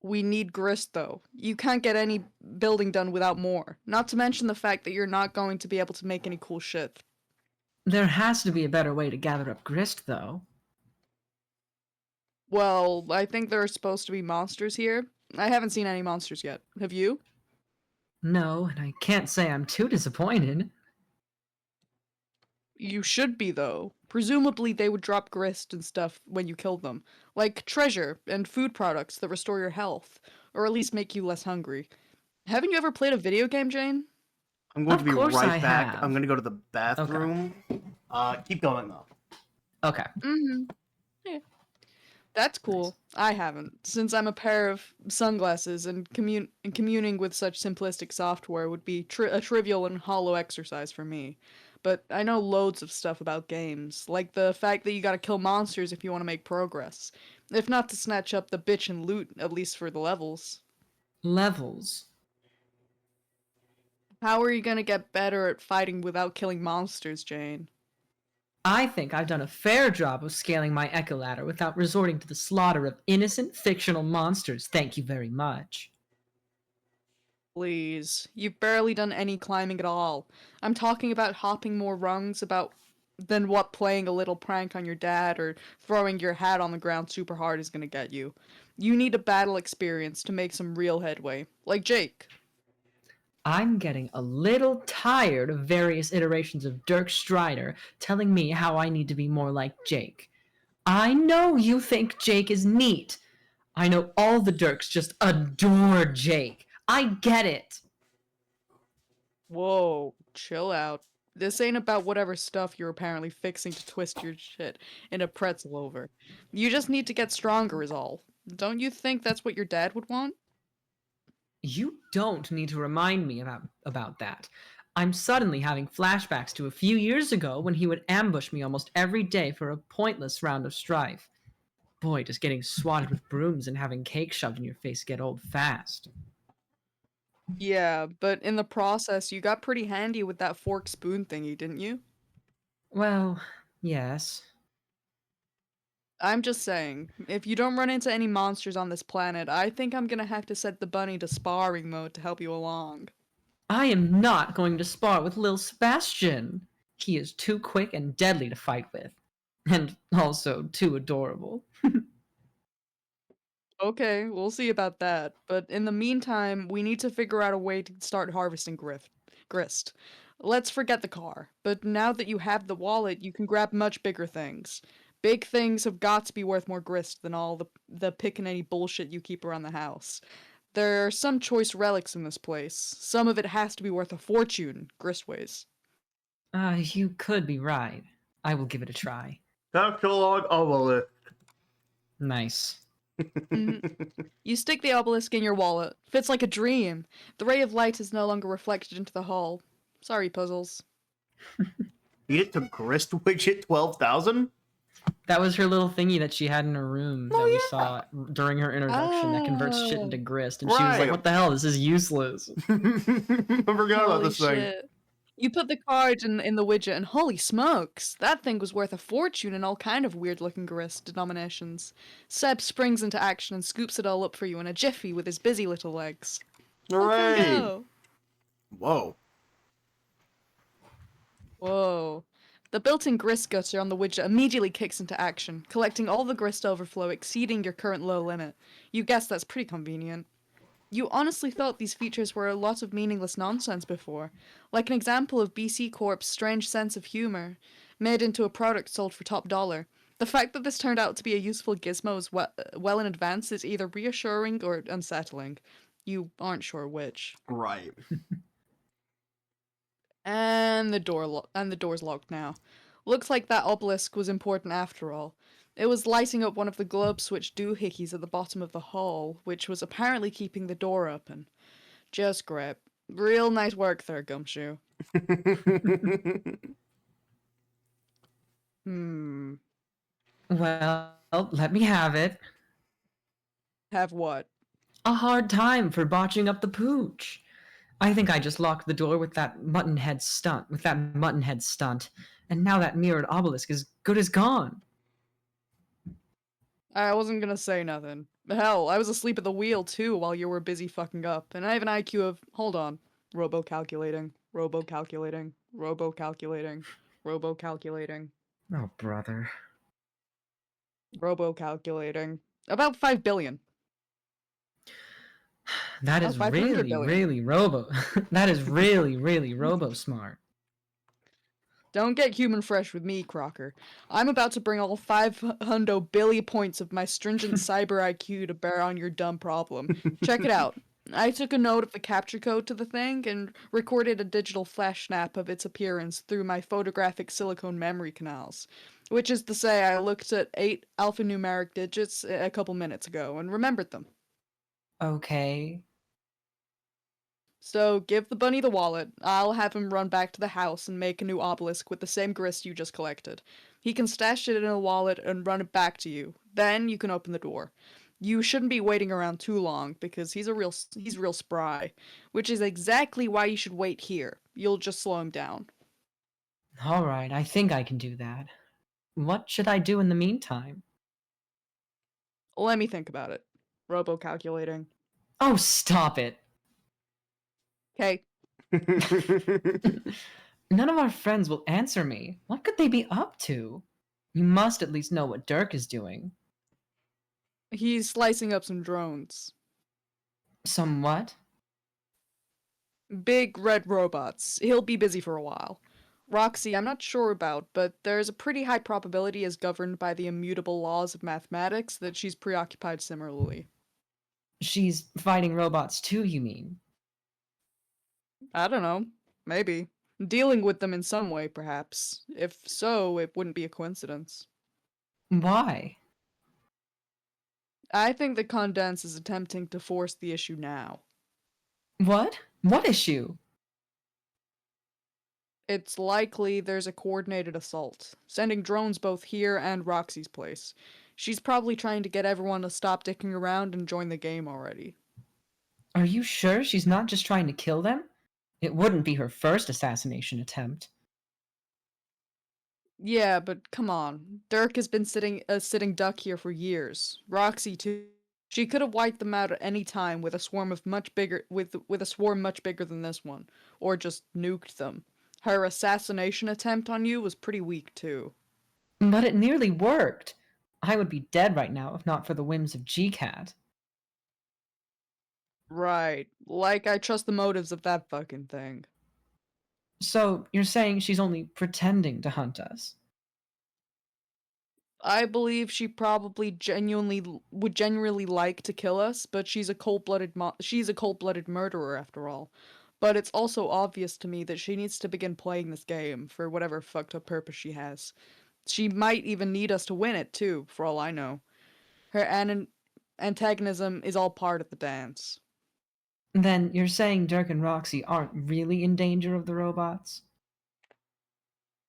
We need grist, though. You can't get any building done without more. Not to mention the fact that you're not going to be able to make any cool shit. There has to be a better way to gather up grist, though. Well, I think there are supposed to be monsters here. I haven't seen any monsters yet. Have you? No, and I can't say I'm too disappointed. You should be, though. Presumably they would drop grist and stuff when you killed them. Like treasure and food products that restore your health, or at least make you less hungry. Haven't you ever played a video game, Jane? I'm going Of to be course right I back. have. I'm going to go to the bathroom. Keep going, though. Okay. Mm-hmm. Yeah. That's cool. I haven't, since I'm a pair of sunglasses and communing with such simplistic software would be a trivial and hollow exercise for me. But I know loads of stuff about games, like the fact that you gotta kill monsters if you want to make progress. If not to snatch up the bitch and loot, at least for the levels. Levels. How are you gonna get better at fighting without killing monsters, Jane? I think I've done a fair job of scaling my Echo Ladder without resorting to the slaughter of innocent, fictional monsters, thank you very much. Please. You've barely done any climbing at all. I'm talking about hopping more rungs than what playing a little prank on your dad or throwing your hat on the ground super hard is gonna get you. You need a battle experience to make some real headway. Like Jake. I'm getting a little tired of various iterations of Dirk Strider telling me how I need to be more like Jake. I know you think Jake is neat. I know all the Dirks just adore Jake. I get it. Whoa, chill out. This ain't about whatever stuff you're apparently fixing to twist your shit in a pretzel over. You just need to get stronger is all. Don't you think that's what your dad would want? You don't need to remind me about that. I'm suddenly having flashbacks to a few years ago when he would ambush me almost every day for a pointless round of strife. Boy, does getting swatted with brooms and having cake shoved in your face get old fast. Yeah, but in the process, you got pretty handy with that fork spoon thingy, didn't you? Well, yes. I'm just saying, if you don't run into any monsters on this planet, I think I'm gonna have to set the bunny to sparring mode to help you along. I am not going to spar with Lil Sebastian. He is too quick and deadly to fight with. And also too adorable. Okay, we'll see about that. But in the meantime, we need to figure out a way to start harvesting grist. Let's forget the car. But now that you have the wallet, you can grab much bigger things. Big things have got to be worth more grist than all the pick and any bullshit you keep around the house. There are some choice relics in this place. Some of it has to be worth a fortune, gristways. You could be right. I will give it a try. Catalog obelisk. Nice. You stick the obelisk in your wallet. Fits like a dream. The ray of light is no longer reflected into the hull. Sorry, puzzles. Beat it to grist widget 12,000? That was her little thingy that she had in her room that we saw during her introduction that converts shit Oh. into grist. And she was like, Right. what the hell? This is useless. I forgot about Holy this thing. shit. You put the card in the widget and holy smokes, that thing was worth a fortune in all kind of weird looking grist denominations. Seb springs into action and scoops it all up for you in a jiffy with his busy little legs. Hooray! Go. Whoa. Whoa. The built-in grist gutter on the widget immediately kicks into action, collecting all the grist overflow exceeding your current low limit. You guess that's pretty convenient. You honestly thought these features were a lot of meaningless nonsense before, like an example of BC Corp's strange sense of humor, made into a product sold for top dollar. The fact that this turned out to be a useful gizmo as well in advance is either reassuring or unsettling. You aren't sure which. Right. And the door's locked now. Looks like that obelisk was important after all. It was lighting up one of the globe switch doohickeys at the bottom of the hall, which was apparently keeping the door open. Just great. Real nice work there, Gumshoe. Hmm. Well, let me have it. Have what? A hard time for botching up the pooch. I think I just locked the door with that muttonhead stunt, and now that mirrored obelisk is good as gone. I wasn't gonna say nothing. Hell, I was asleep at the wheel too while you were busy fucking up, and I have an IQ of, hold on, robo-calculating, robo-calculating, robo-calculating, robo-calculating, Oh, brother. robo-calculating. About 5 billion. That Oh, is 500 really, billion. really robo. That is really, really robo smart. Don't get human fresh with me, Crocker. I'm about to bring all 500 billion points of my stringent cyber IQ to bear on your dumb problem. Check it out. I took a note of the capture code to the thing and recorded a digital flash snap of its appearance through my photographic silicone memory canals. Which is to say, I looked at 8 alphanumeric digits a couple minutes ago and remembered them. Okay. So give the bunny the wallet. I'll have him run back to the house and make a new obelisk with the same grist you just collected. He can stash it in a wallet and run it back to you. Then you can open the door. You shouldn't be waiting around too long because he's real spry, which is exactly why you should wait here. You'll just slow him down. All right, I think I can do that. What should I do in the meantime? Let me think about it. Robo calculating. Oh, stop it. Okay. None of our friends will answer me. What could they be up to? You must at least know what Dirk is doing. He's slicing up some drones. Some what? Big red robots. He'll be busy for a while. Roxy, I'm not sure about, but there's a pretty high probability, as governed by the immutable laws of mathematics, that she's preoccupied similarly. She's fighting robots too, you mean? I don't know. Maybe. Dealing with them in some way, perhaps. If so, it wouldn't be a coincidence. Why? I think that Condense is attempting to force the issue now. What? What issue? It's likely there's a coordinated assault, sending drones both here and Roxy's place. She's probably trying to get everyone to stop dicking around and join the game already. Are you sure she's not just trying to kill them? It wouldn't be her first assassination attempt. Yeah, but come on. Dirk has been sitting duck here for years. Roxy too. She could have wiped them out at any time with a swarm of much bigger with a swarm much bigger than this one, or just nuked them. Her assassination attempt on you was pretty weak too. But it nearly worked. I would be dead right now if not for the whims of GCAT. Right. Like I trust the motives of that fucking thing. So, you're saying she's only pretending to hunt us? I believe she probably would genuinely like to kill us, but she's a cold-blooded murderer after all. But it's also obvious to me that she needs to begin playing this game for whatever fucked up purpose she has. She might even need us to win it too, for all I know. Her antagonism is all part of the dance. Then you're saying Dirk and Roxy aren't really in danger of the robots?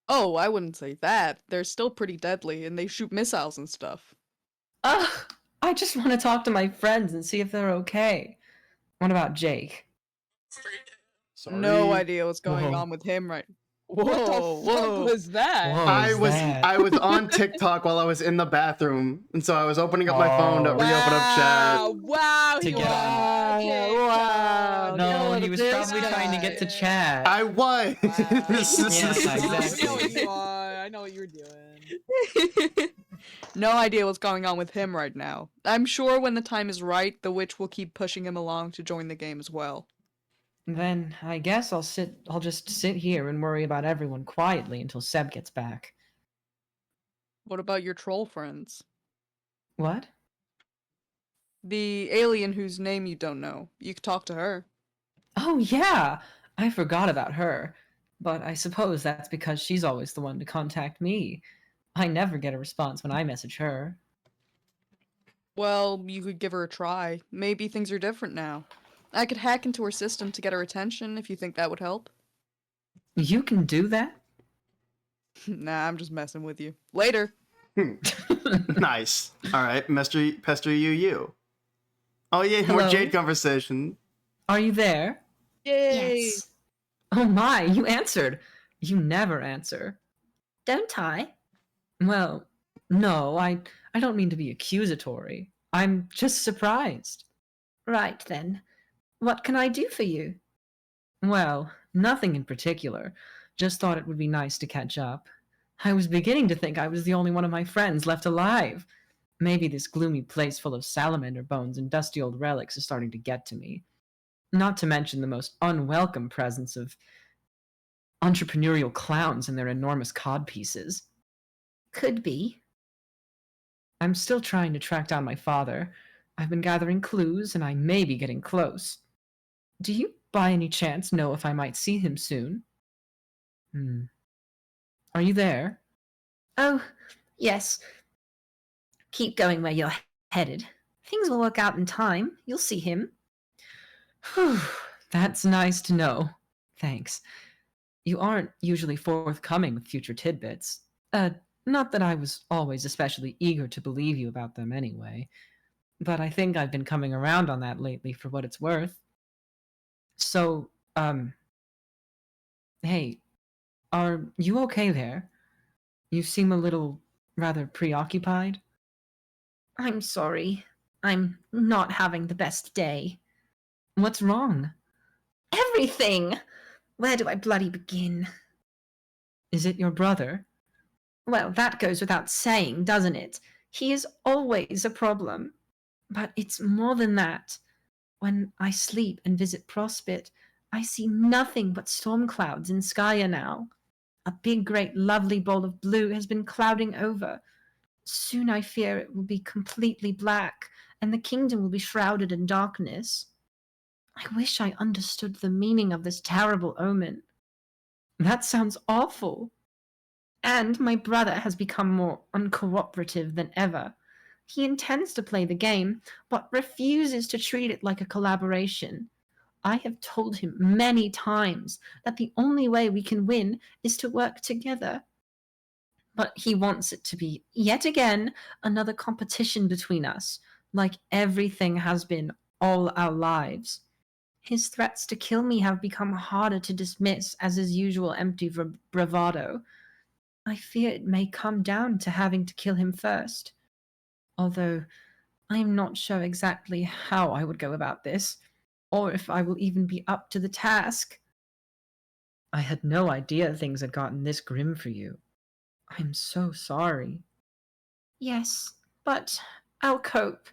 Oh, I wouldn't say that. They're still pretty deadly, and they shoot missiles and stuff. Ugh! I just want to talk to my friends and see if they're okay. What about Jake? Sorry. No idea what's going Whoa. on with him right. What the fuck was that? Whoa. I is was that? I was on TikTok while I was in the bathroom, and so I was opening up my phone to Oh. reopen up chat. Wow, To he get was on. TikTok. No, Look he at was this probably trying to get to guy. chat. I was. Wow. Yeah, I know exactly. what you are. I know what you're doing. No idea what's going on with him right now. I'm sure when the time is right, the witch will keep pushing him along to join the game as well. Then I guess I'll just sit here and worry about everyone quietly until Seb gets back. What about your troll friends? What? The alien whose name you don't know. You could talk to her. Oh yeah! I forgot about her. But I suppose that's because she's always the one to contact me. I never get a response when I message her. Well, you could give her a try. Maybe things are different now. I could hack into her system to get her attention if you think that would help. You can do that? Nah, I'm just messing with you. Later. Nice. All right, pester you. Oh yeah, more Hello? Jade conversation. Are you there? Yay! Yes. Oh my, you answered. You never answer. Don't I? Well, no, I don't mean to be accusatory. I'm just surprised. Right then. What can I do for you? Well, nothing in particular. Just thought it would be nice to catch up. I was beginning to think I was the only one of my friends left alive. Maybe this gloomy place full of salamander bones and dusty old relics is starting to get to me. Not to mention the most unwelcome presence of entrepreneurial clowns and their enormous codpieces. Could be. I'm still trying to track down my father. I've been gathering clues, and I may be getting close. Do you, by any chance, know if I might see him soon? Are you there? Oh, yes. Keep going where you're headed. Things will work out in time. You'll see him. Whew, that's nice to know. Thanks. You aren't usually forthcoming with future tidbits. Not that I was always especially eager to believe you about them anyway. But I think I've been coming around on that lately for what it's worth. So, hey, are you okay there? You seem a little rather preoccupied. I'm sorry. I'm not having the best day. What's wrong? Everything! Where do I bloody begin? Is it your brother? Well, that goes without saying, doesn't it? He is always a problem. But it's more than that. When I sleep and visit Prospit, I see nothing but storm clouds in Skya now. A big, great, lovely bowl of blue has been clouding over. Soon I fear it will be completely black, and the kingdom will be shrouded in darkness. I wish I understood the meaning of this terrible omen. That sounds awful. And my brother has become more uncooperative than ever. He intends to play the game, but refuses to treat it like a collaboration. I have told him many times that the only way we can win is to work together. But he wants it to be, yet again, another competition between us, like everything has been all our lives. His threats to kill me have become harder to dismiss as his usual empty bravado. I fear it may come down to having to kill him first. Although I am not sure exactly how I would go about this, or if I will even be up to the task. I had no idea things had gotten this grim for you. I'm so sorry. Yes, but I'll cope.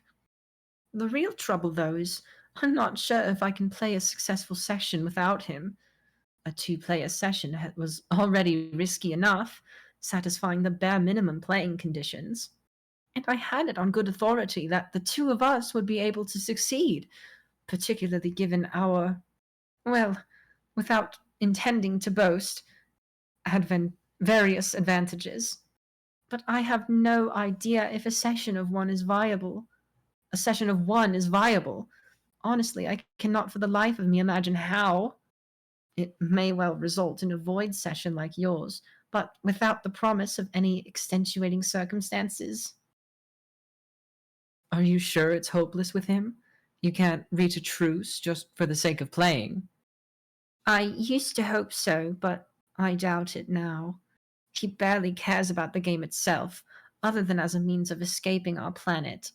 The real trouble, though, is I'm not sure if I can play a successful session without him. A two-player session was already risky enough, satisfying the bare minimum playing conditions. And I had it on good authority that the two of us would be able to succeed, particularly given our, well, without intending to boast, various advantages. But I have no idea if a session of one is viable. A session of one is viable. Honestly, I cannot for the life of me imagine how. It may well result in a void session like yours, but without the promise of any extenuating circumstances. Are you sure it's hopeless with him? You can't reach a truce just for the sake of playing? I used to hope so, but I doubt it now. He barely cares about the game itself, other than as a means of escaping our planet.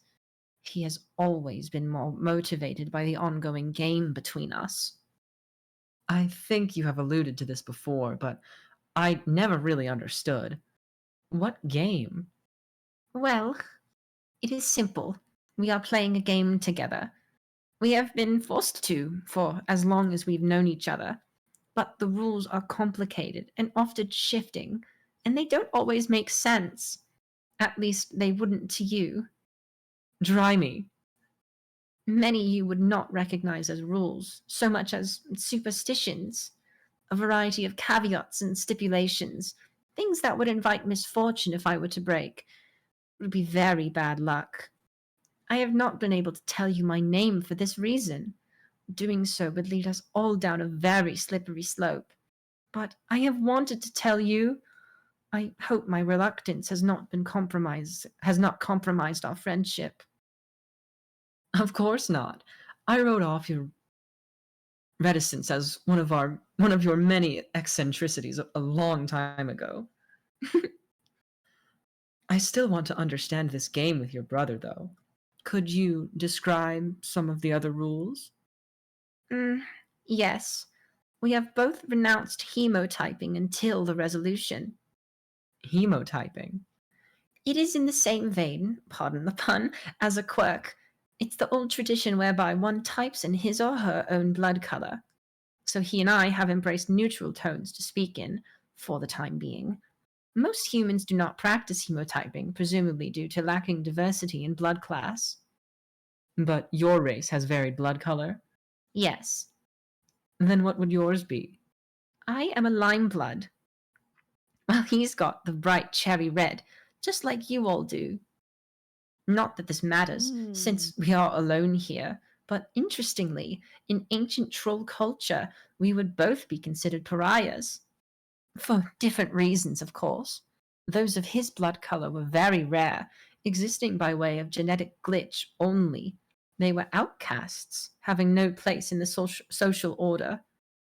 He has always been more motivated by the ongoing game between us. I think you have alluded to this before, but I never really understood. What game? Well, it is simple. We are playing a game together. We have been forced to for as long as we've known each other, but the rules are complicated and often shifting, and they don't always make sense. At least they wouldn't to you. Dry me. Many you would not recognize as rules, so much as superstitions, a variety of caveats and stipulations, things that would invite misfortune if I were to break. It would be very bad luck. I have not been able to tell you my name for this reason. Doing so would lead us all down a very slippery slope. But I have wanted to tell you. I hope my reluctance has not compromised our friendship. Of course not. I wrote off your reticence as one of your many eccentricities a long time ago. I still want to understand this game with your brother, though. Could you describe some of the other rules? Yes. We have both renounced hemotyping until the resolution. Hemotyping? It is in the same vein, pardon the pun, as a quirk. It's the old tradition whereby one types in his or her own blood color. So he and I have embraced neutral tones to speak in, for the time being. Most humans do not practice hemotyping, presumably due to lacking diversity in blood class. But your race has varied blood color? Yes. Then what would yours be? I am a lime blood. Well, he's got the bright cherry red, just like you all do. Not that this matters, since we are alone here, but interestingly, in ancient troll culture, we would both be considered pariahs. For different reasons, of course. Those of his blood color were very rare, existing by way of genetic glitch only. They were outcasts, having no place in the social order.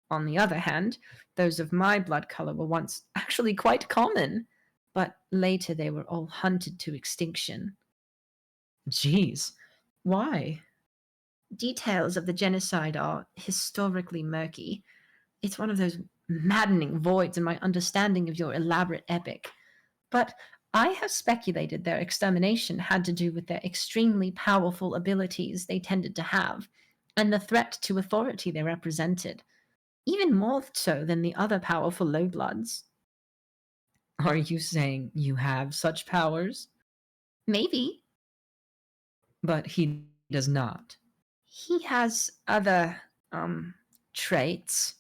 On the other hand, those of my blood color were once actually quite common, but later they were all hunted to extinction. Geez, why? Details of the genocide are historically murky. It's one of those maddening voids in my understanding of your elaborate epic. But I have speculated their extermination had to do with their extremely powerful abilities they tended to have, and the threat to authority they represented, even more so than the other powerful lowbloods. Are you saying you have such powers? Maybe. But he does not. He has other, traits.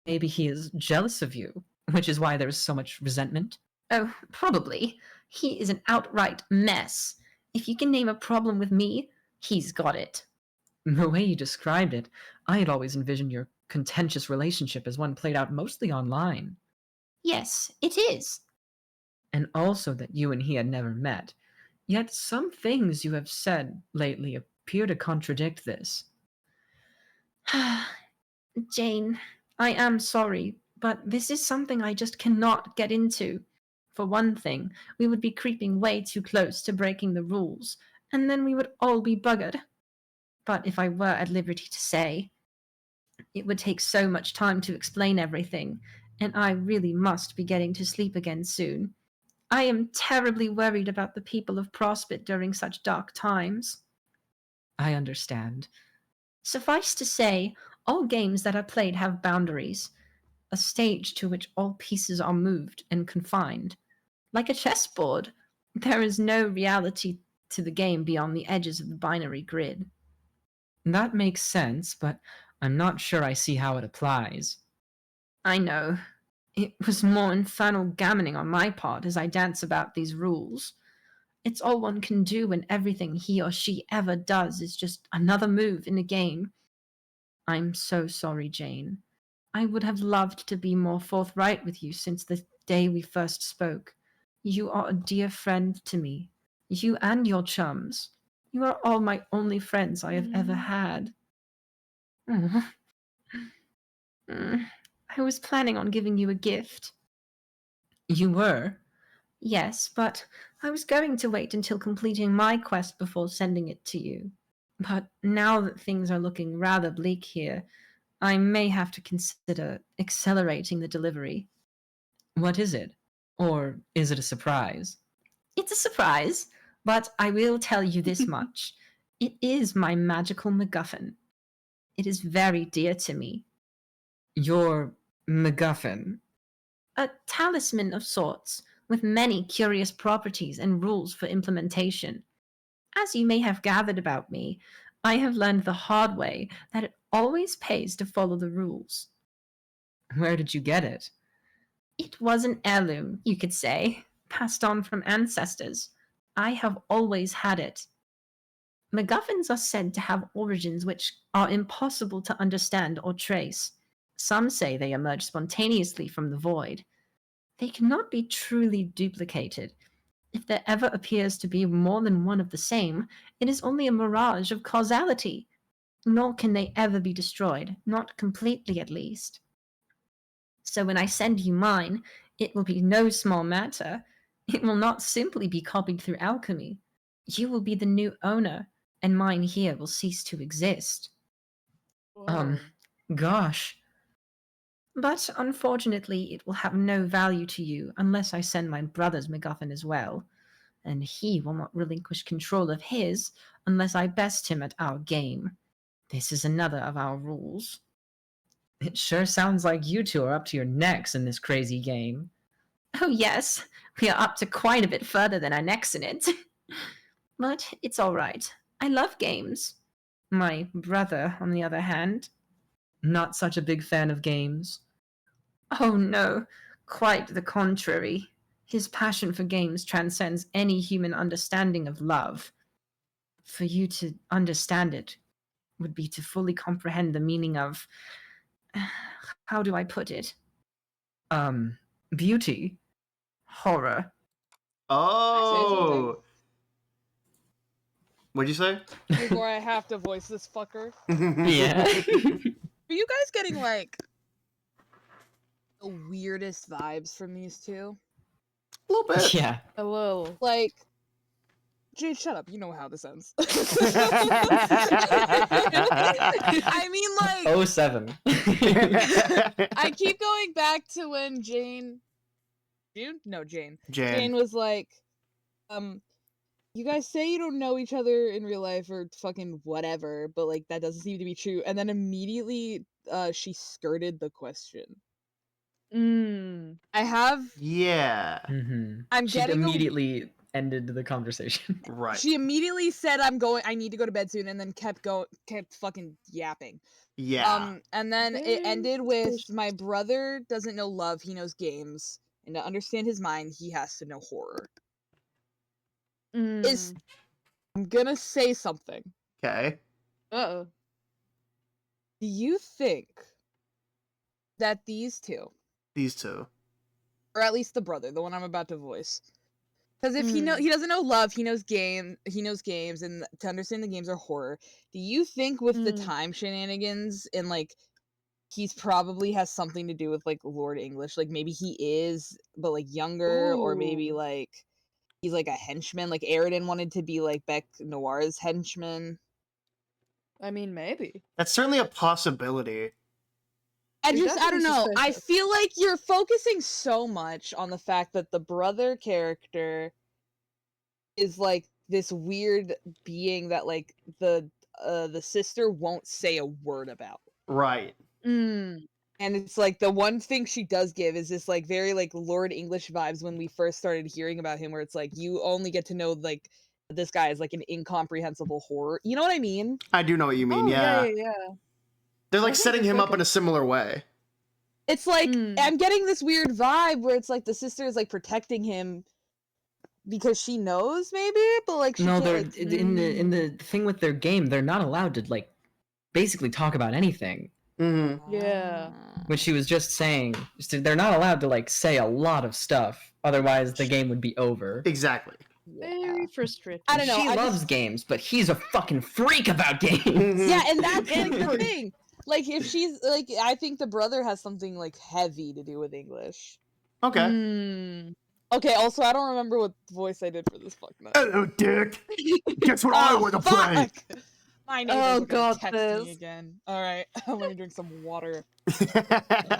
Maybe he is jealous of you, which is why there is so much resentment. Oh, probably. He is an outright mess. If you can name a problem with me, he's got it. The way you described it, I had always envisioned your contentious relationship as one played out mostly online, Yes, it is. and also that you and he had never met. Yet some things you have said lately appear to contradict this. Jane, I am sorry, but this is something I just cannot get into. For one thing, we would be creeping way too close to breaking the rules, and then we would all be buggered. But if I were at liberty to say, it would take so much time to explain everything, and I really must be getting to sleep again soon. I am terribly worried about the people of Prospect during such dark times. I understand. Suffice to say, all games that are played have boundaries, a stage to which all pieces are moved and confined. Like a chessboard, there is no reality to the game beyond the edges of the binary grid. That makes sense, but I'm not sure I see how it applies. I know. It was more infernal gammoning on my part as I dance about these rules. It's all one can do when everything he or she ever does is just another move in a game. I'm so sorry, Jane. I would have loved to be more forthright with you since the day we first spoke. You are a dear friend to me. You and your chums. You are all my only friends I have ever had. Mm. I was planning on giving you a gift. You were? Yes, but I was going to wait until completing my quest before sending it to you. But now that things are looking rather bleak here, I may have to consider accelerating the delivery. What is it? Or is it a surprise? It's a surprise, but I will tell you this much. It is my magical MacGuffin. It is very dear to me. Your MacGuffin. A talisman of sorts, with many curious properties and rules for implementation. As you may have gathered about me, I have learned the hard way that it always pays to follow the rules. Where did you get it? It was an heirloom, you could say, passed on from ancestors. I have always had it. MacGuffins are said to have origins which are impossible to understand or trace. Some say they emerge spontaneously from the void. They cannot be truly duplicated. If there ever appears to be more than one of the same, it is only a mirage of causality. Nor can they ever be destroyed, not completely at least. So when I send you mine, it will be no small matter. It will not simply be copied through alchemy. You will be the new owner, and mine here will cease to exist. Um, Gosh. But unfortunately, it will have no value to you unless I send my brother's MacGuffin as well, and he will not relinquish control of his unless I best him at our game. This is another of our rules. It sure sounds like you two are up to your necks in this crazy game. Oh yes, we are up to quite a bit further than our necks in it. But it's all right. I love games. My brother, on the other hand, Not such a big fan of games. oh no, quite the contrary. His passion for games transcends any human understanding of love. For you to understand it would be to fully comprehend the meaning of. How do I put it? Beauty. Horror. Oh. What'd you say? Before I have to voice this fucker. Yeah. Are you guys getting like the weirdest vibes from these two? A little bit. Yeah. A little. Like, Jade, shut up. You know how this ends. I mean, like, Oh, 07. I keep going back to when Jane. Jane Jan. was like, you guys say you don't know each other in real life or fucking whatever, but like that doesn't seem to be true. And then immediately she skirted the question. I have. Yeah. Mm-hmm. I'm She getting. immediately ended the conversation. Right. She immediately said, "I'm going. I need to go to bed soon," and then kept fucking yapping. Yeah. And then it Very ended with suspicious. my brother doesn't know love, he knows games, and to understand his mind, he has to know horror. Is I'm gonna say something. Okay. Uh-oh. Do you think that these two, These two. or at least the brother, the one I'm about to voice, because if he doesn't know love, he knows games, and to understand the games are horror. Do you think with the time shenanigans and like he's probably has something to do with like Lord English, like maybe he is, but like younger, or maybe Ooh. like he's like a henchman, like Aridin wanted to be like Beck Noir's henchman. I mean, maybe. That's certainly a possibility. I You're just, I don't definitely know. I suspicious. feel like you're focusing so much on the fact that the brother character is like this weird being that like the sister won't say a word about. Right. And it's like the one thing she does give is this like very like Lord English vibes when we first started hearing about him, where it's like you only get to know like this guy is like an incomprehensible horror. You know what I mean? I do know what you mean. Oh, yeah. yeah. They're I like think setting it's him like up in a similar way. It's like I'm getting this weird vibe where it's like the sister is like protecting him because she knows maybe, but like she No, can't. they're Like, in the thing with their game. They're not allowed to like basically talk about anything. Mm-hmm. Yeah. Which she was just saying, so they're not allowed to like say a lot of stuff. Otherwise, the game would be over. Exactly. Very frustrating. I don't know. She I loves just, games, but he's a fucking freak about games. Mhm. yeah, and that's like the thing. Like if she's like, I think the brother has something like heavy to do with English. Okay. Okay. Also, I don't remember what voice I did for this fuck nut. Hello, Dick. Guess what I want to play? My neighbors Oh, are gonna God, text this. me again. All right, let me drink some water.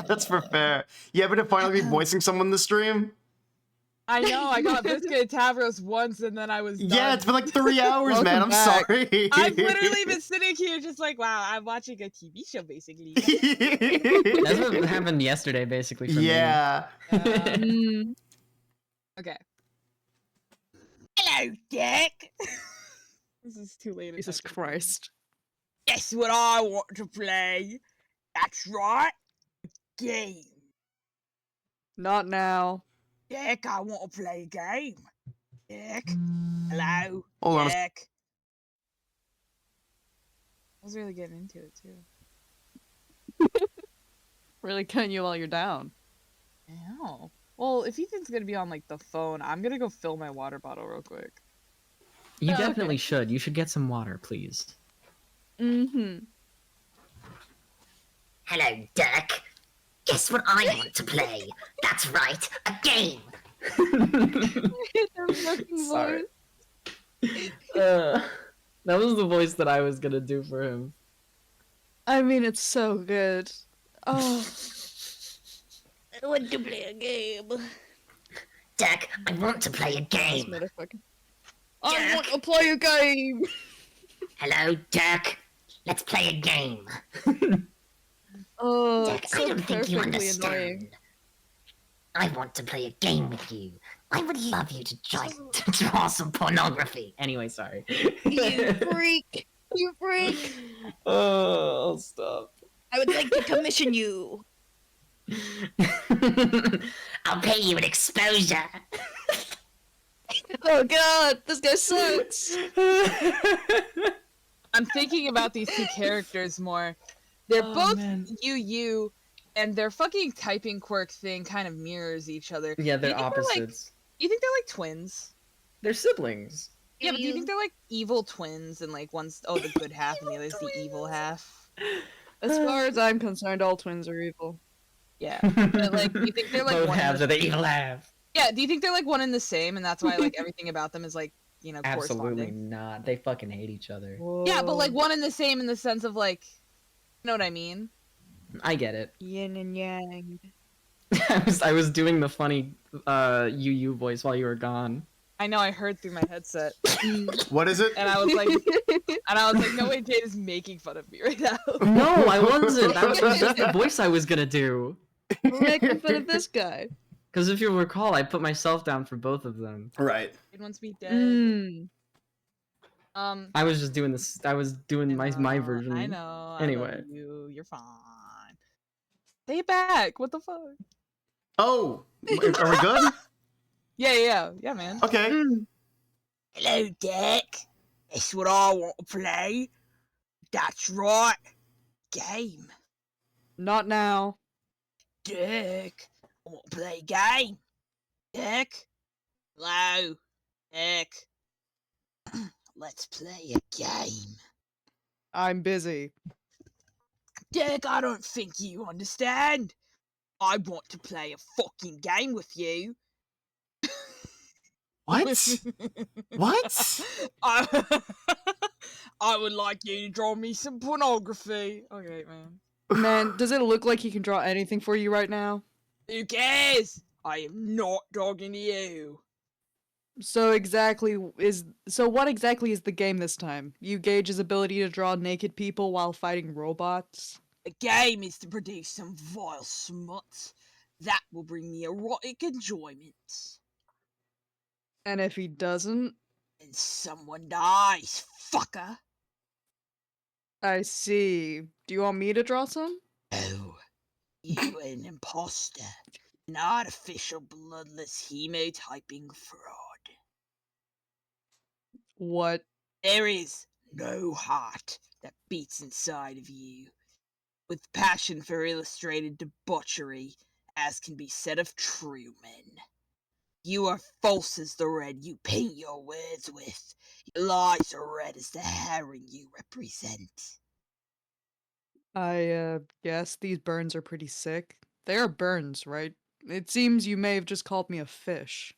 That's for fair. You happen to finally be voicing someone in the stream? I know. I got Biscuit and Tavros once, and then I was done. Yeah, it's been like 3 hours, man. I'm Welcome back. sorry. I've literally been sitting here just like, wow, I'm watching a TV show basically. That's what happened yesterday, basically. For Yeah. Me. Okay. Hello, Dick. This is too late. Jesus Christ. Guess what I want to play? That's right, a game. Not now. Dick, I want to play a game. Dick, hello, Hold on a Dick. I was really getting into it too. Really cutting you while you're down. I know. Well, if Ethan's gonna be on like the phone, I'm gonna go fill my water bottle real quick. You Oh, definitely should. You should get some water, please. Mm-hmm. Hello, Dirk. Guess what I want to play? That's right, a game. Sorry. That was the voice that I was gonna do for him. I mean, it's so good. Oh. I want to play a game. Dirk, I want to play a game. Motherfucker. I want to play a game! Hello, Dirk. Let's play a game. Oh, Dirk, it's I so don't think you perfectly understand. annoying. I want to play a game with you. I would love you to try to draw some pornography. Anyway, sorry. You freak! You freak! Oh, I'll stop. I would like to commission you. I'll pay you an exposure. Oh god, this guy sucks. I'm thinking about these two characters more. They're both man. you, and their fucking typing quirk thing kind of mirrors each other. Yeah, Do you they're think opposites. Do you think they're like twins? They're siblings. Yeah, but do you think they're like evil twins and like one's the good half and the other's the evil half? As far as I'm concerned, all twins are evil. Yeah. But like, do you think they're like Both one halves and of the evil half. Yeah, do you think they're like one and the same and that's why like everything about them is like, Absolutely corresponding? not. They fucking hate each other. Yeah, but like one and the same in the sense of like, you know what I mean? I get it. Yin and yang. I was doing the funny you voice while you were gone. I know I heard through my headset. What is it? And I was like, no way, Jade is making fun of me right now. No, I wasn't. That was just the voice I was gonna do. We're making fun of this guy. Because if you recall, I put myself down for both of them. Right. It wants me dead. Mm. I was just doing this. I was doing my version. I know. Anyway. I love you. You're fine. Stay back. What the fuck? Oh, are we good? Yeah, man. Okay. Hello, Dick. That's what I want to play. That's right. Game. Not now. Dick. I want to play a game. Dick. Hello. Dick. Let's play a game. I'm busy. Dick, I don't think you understand. I want to play a fucking game with you. What? What? I would like you to draw me some pornography. Okay, man. Man, does it look like he can draw anything for you right now? Who cares? I am not talking to you. So what exactly is the game this time? You gauge his ability to draw naked people while fighting robots? The game is to produce some vile smut. That will bring me erotic enjoyment. And if he doesn't? And someone dies, fucker. I see. Do you want me to draw some? Oh, you an imposter. An artificial bloodless hemotyping fraud. What? There is no heart that beats inside of you, with passion for illustrated debauchery, as can be said of true men. You are false as the red you paint your words with. Your lies are red as the herring you represent. I guess these burns are pretty sick. They are burns, right? It seems you may have just called me a fish.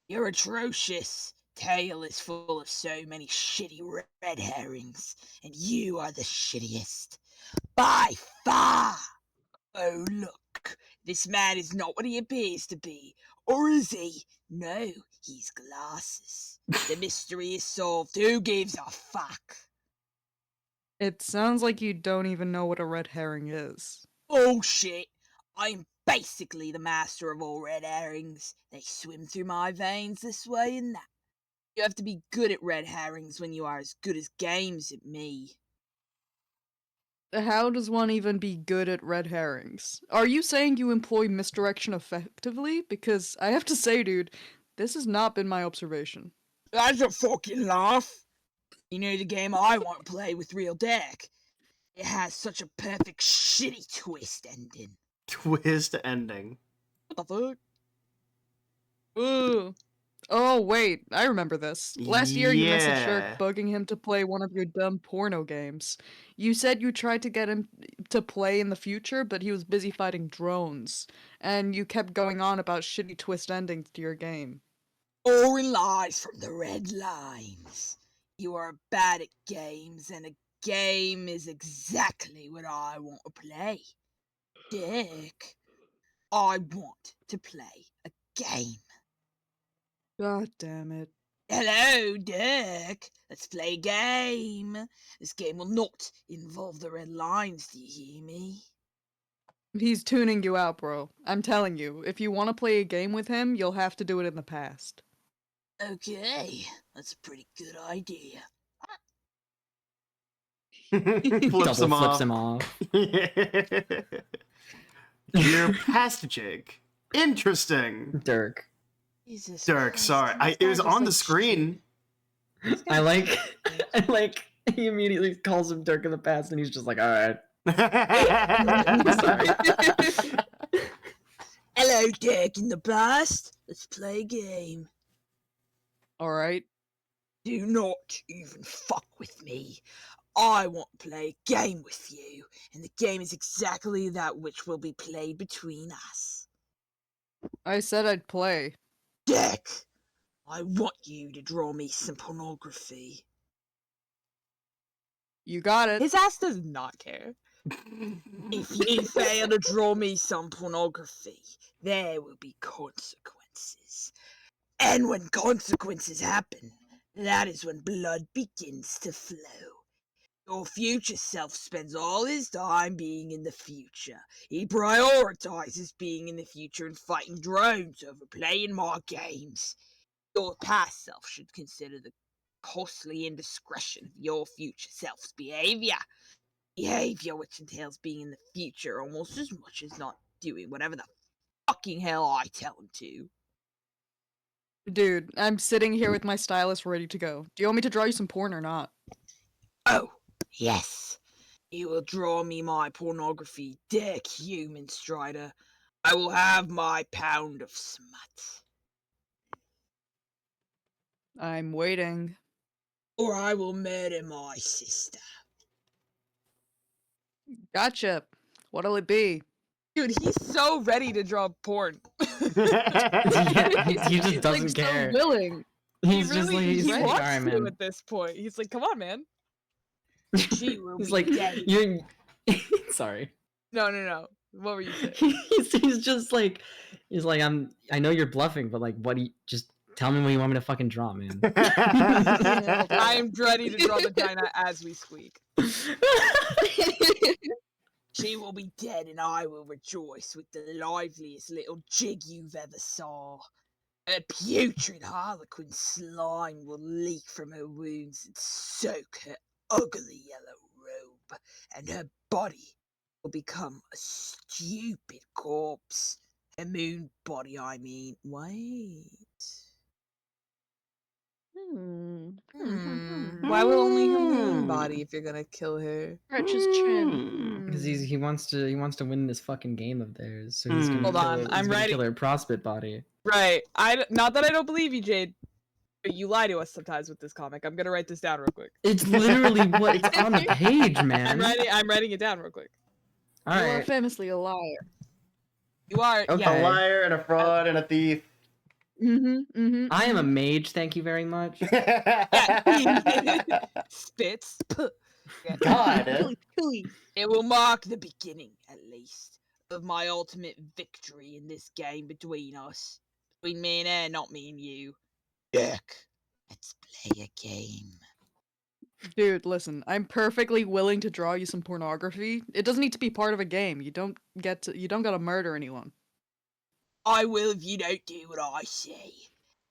You're atrocious. Tale is full of so many shitty red herrings, and you are the shittiest. By far! Oh, look, this man is not what he appears to be. Or is he? No, he's glasses. The mystery is solved. Who gives a fuck? It sounds like you don't even know what a red herring is. Bullshit! I'm basically the master of all red herrings. They swim through my veins this way and that. You have to be good at red herrings when you are as good as games at me. How does one even be good at red herrings? Are you saying you employ misdirection effectively? Because I have to say, dude, this has not been my observation. That's a fucking laugh. You know the game I want to play with real deck. It has such a perfect shitty twist ending. Twist ending. What the fuck? Ugh. Oh, wait, I remember this. Last year you messaged Yeah. Shirk bugging him to play one of your dumb porno games. You said you tried to get him to play in the future, but he was busy fighting drones. And you kept going on about shitty twist endings to your game. Boring lies from the red lines. You are bad at games, and a game is exactly what I want to play. Dick, I want to play a game. God damn it. Hello, Dick. Let's play a game. This game will not involve the red lines, do you hear me? He's tuning you out, bro. I'm telling you, if you want to play a game with him, you'll have to do it in the past. Okay, that's a pretty good idea. Flips him Double flips off. him off. You're past a Jake. Interesting. Dirk. Jesus Dirk, Christ, sorry. this It was guy was on the like screen. I like he immediately calls him Dirk in the past and he's just like, alright. Sorry. Hello, Dick in the past. Let's play a game. Alright? Do not even fuck with me. I want to play a game with you, and the game is exactly that which will be played between us. I said I'd play. Dick, I want you to draw me some pornography. You got it. His ass does not care. If you fail to draw me some pornography, there will be consequences. And when consequences happen, that is when blood begins to flow. Your future self spends all his time being in the future. He prioritizes being in the future and fighting drones over playing more games. Your past self should consider the costly indiscretion of your future self's behavior. Behavior which entails being in the future almost as much as not doing whatever the fucking hell I tell him to. Dude, I'm sitting here with my stylus ready to go. Do you want me to draw you some porn or not? Oh, yes. You will draw me my pornography, dick human strider. I will have my pound of smut. I'm waiting. Or I will murder my sister. Gotcha. What'll it be? Dude, he's so ready to draw porn. Yeah, he just He's, doesn't like, care. So willing. He's he just really, like, he's he like, wants alright, to man. at this point. He's like, come on, man. She will He's be like, dead. you're. Sorry. No. What were you saying? He's just like, he's like, I know you're bluffing, but like, what do you just tell me what you want me to fucking draw, man? I am ready to draw vagina as we squeak. She will be dead and I will rejoice with the liveliest little jig you've ever saw. Her putrid harlequin slime will leak from her wounds and soak her ugly yellow robe, and her body will become a stupid corpse. Her moon body, I mean. Wait. Why will only her moon body if you're gonna kill her? Stretch his chin. Because he wants to win this fucking game of theirs, so he's gonna Hold kill, on, he's I'm gonna ready. kill her prospect body. Right. Not that I don't believe you, Jade. But you lie to us sometimes with this comic. I'm gonna write this down real quick. It's literally what it's on the page, man. I'm writing it down real quick. All You are right. famously a liar. You are. Okay. A liar and a fraud and a thief. I am a mage, thank you very much. Spits. God. It will mark the beginning, at least, of my ultimate victory in this game between us. Between me and her, not me and you. Dick. Let's play a game. Dude, listen, I'm perfectly willing to draw you some pornography. It doesn't need to be part of a game. You don't gotta murder anyone. I will if you don't do what I say.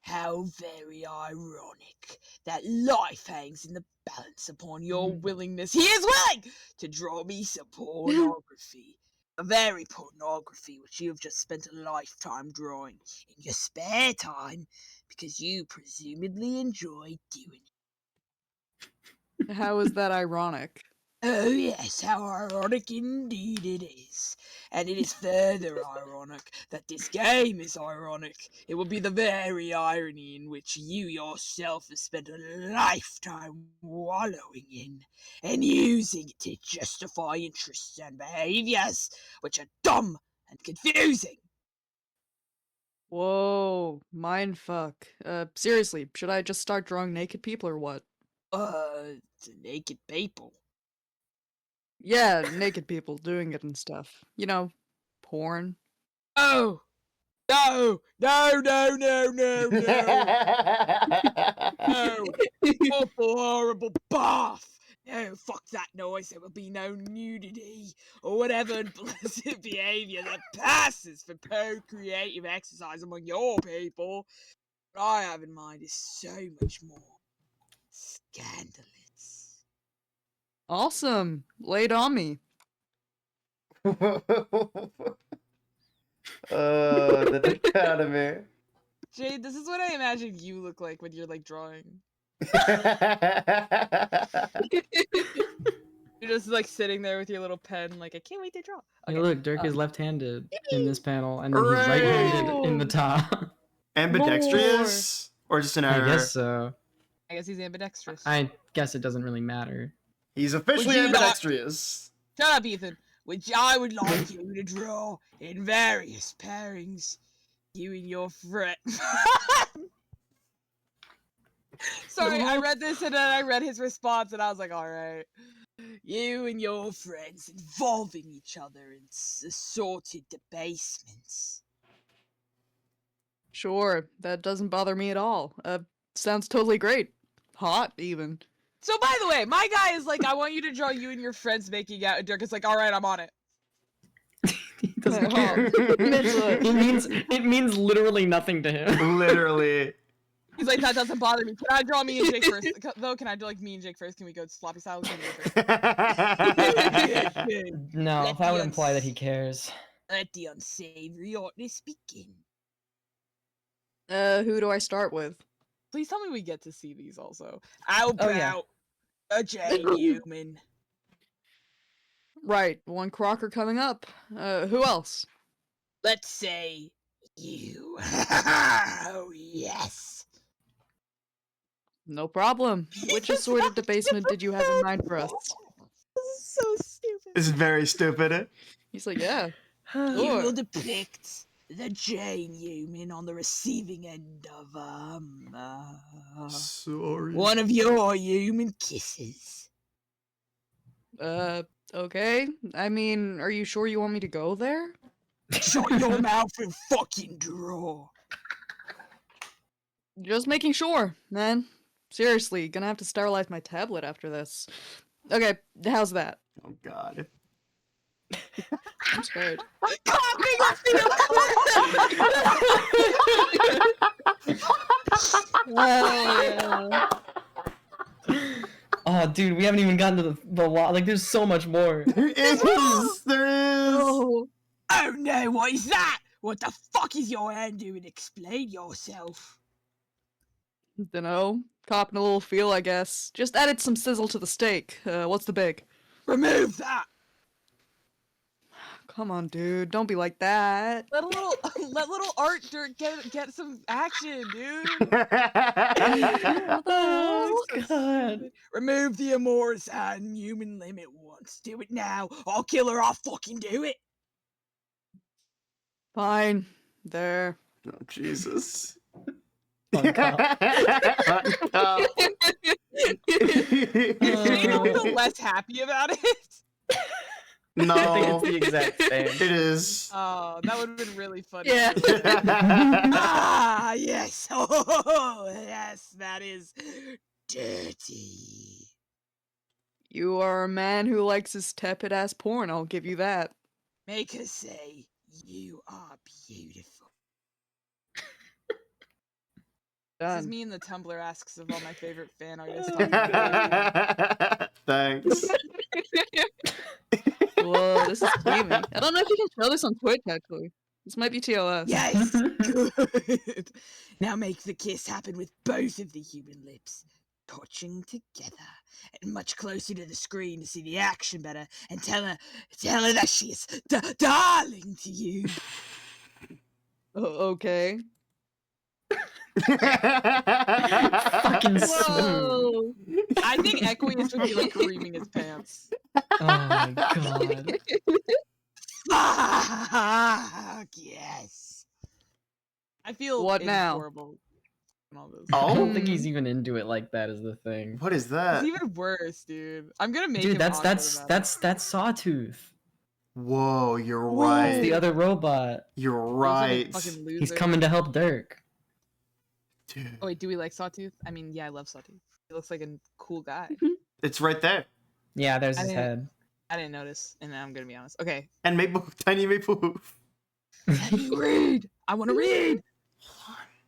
How very ironic that life hangs in the balance upon your willingness. He is willing to draw me some pornography. The very pornography which you have just spent a lifetime drawing in your spare time because you presumably enjoy doing it. How is that ironic? Oh yes, how ironic indeed it is. And it is further ironic that this game is ironic. It will be the very irony in which you yourself have spent a lifetime wallowing in and using it to justify interests and behaviors which are dumb and confusing. Whoa, mindfuck. Seriously, should I just start drawing naked people or what? Naked people. Yeah, naked people doing it and stuff. You know, porn. Oh! No! No, no, no, no, no! No! Awful, horrible bath! No, fuck that noise. There will be no nudity or whatever implicit behavior that passes for procreative exercise among your people. What I have in mind is so much more scandalous. Awesome. Lay it on me. The dichotomy. Jade, this is what I imagine you look like when you're like drawing. You're just like sitting there with your little pen, like I can't wait to draw. Hey, look, Dirk is left-handed in this panel, and then he's right-handed in the top. Ambidextrous? Or just an error? I guess so. I guess he's ambidextrous. I guess it doesn't really matter. He's officially Would you not- ambidextrous. Shut up, Ethan. Which I would like you to draw in various pairings. You and your friend. Sorry, I read this and then I read his response and I was like, alright. You and your friends involving each other in assorted debasements. Sure, that doesn't bother me at all. Sounds totally great. Hot, even. So by the way, my guy is like, I want you to draw you and your friends making out, and Dirk is like, all right, I'm on it. He doesn't Well, care. It means literally nothing to him. Literally. He's like, that doesn't bother me. Can I draw me and Jake first? Though, can I do like me and Jake first? Can we go sloppy style? Can we go first? No, Let that would the imply that uns- he cares. Let the unsavory artist begin. Who do I start with? Please tell me we get to see these also. How about Oh, yeah. a Jane human? Right, one Crocker coming up. Who else? Let's say you. Oh, yes. No problem. Which assorted debasement did you have in mind for us? This is so stupid. It's very stupid. He's like, yeah. You Sure. will depict the Jane human on the receiving end of Sorry. one of your human kisses. Okay. I mean, are you sure you want me to go there? Shut your mouth and fucking draw. Just making sure, man. Seriously, gonna have to sterilize my tablet after this. Okay, how's that? Oh god. I'm scared. Oh, oh, dude, we haven't even gotten to the lot. Like, there's so much more. There is. There is. Oh, Oh no, what is that? What the fuck is your hand doing? Explain yourself. dunno. Copping a little feel, I guess. Just added some sizzle to the steak. What's the big? Remove that. Come on, dude. Don't be like that. Let little art Dirk get some action, dude. Oh, God. Remove the amorous and human limit once. Do it now. I'll kill her. I'll fucking do it. Fine. There. Oh, Jesus. Fuck off. Is Jane a little less happy about it? I think No, it's the exact same. it is. Oh, that would have been really funny. Yeah. Ah, yes. Oh, yes, that is dirty. You are a man who likes his tepid ass porn, I'll give you that. Make her say, you are beautiful. This is Done. me and the Tumblr asks of all my favorite fan artists. Thanks. Whoa, this is steamy. I don't know if you can show this on Twitch, actually. This might be TOS. Yes, good. Now make the kiss happen with both of the human lips, touching together, and much closer to the screen to see the action better, and tell her that she is darling to you. Okay. Fucking smooth. Whoa. I think Equius would be like creaming his pants. Oh my god. Fuck yes. I feel What now? horrible. All this. I don't Oh, think he's even into it like that, is the thing. what is that? It's even worse, dude. I'm gonna make him Dude, that's awkward about it. that's Sawtooth. Whoa, you're It's right. the other robot. You're Those are the right. fucking He's losers. coming to help Dirk. Dude, Oh wait, do we like Sawtooth? I mean, yeah, I love Sawtooth. He looks like a cool guy. it's right there. Yeah, there's I his didn't- head. I didn't notice, and I'm gonna be honest. Okay, And Maple, Tiny Maple Hoof. Let me read. I want to read.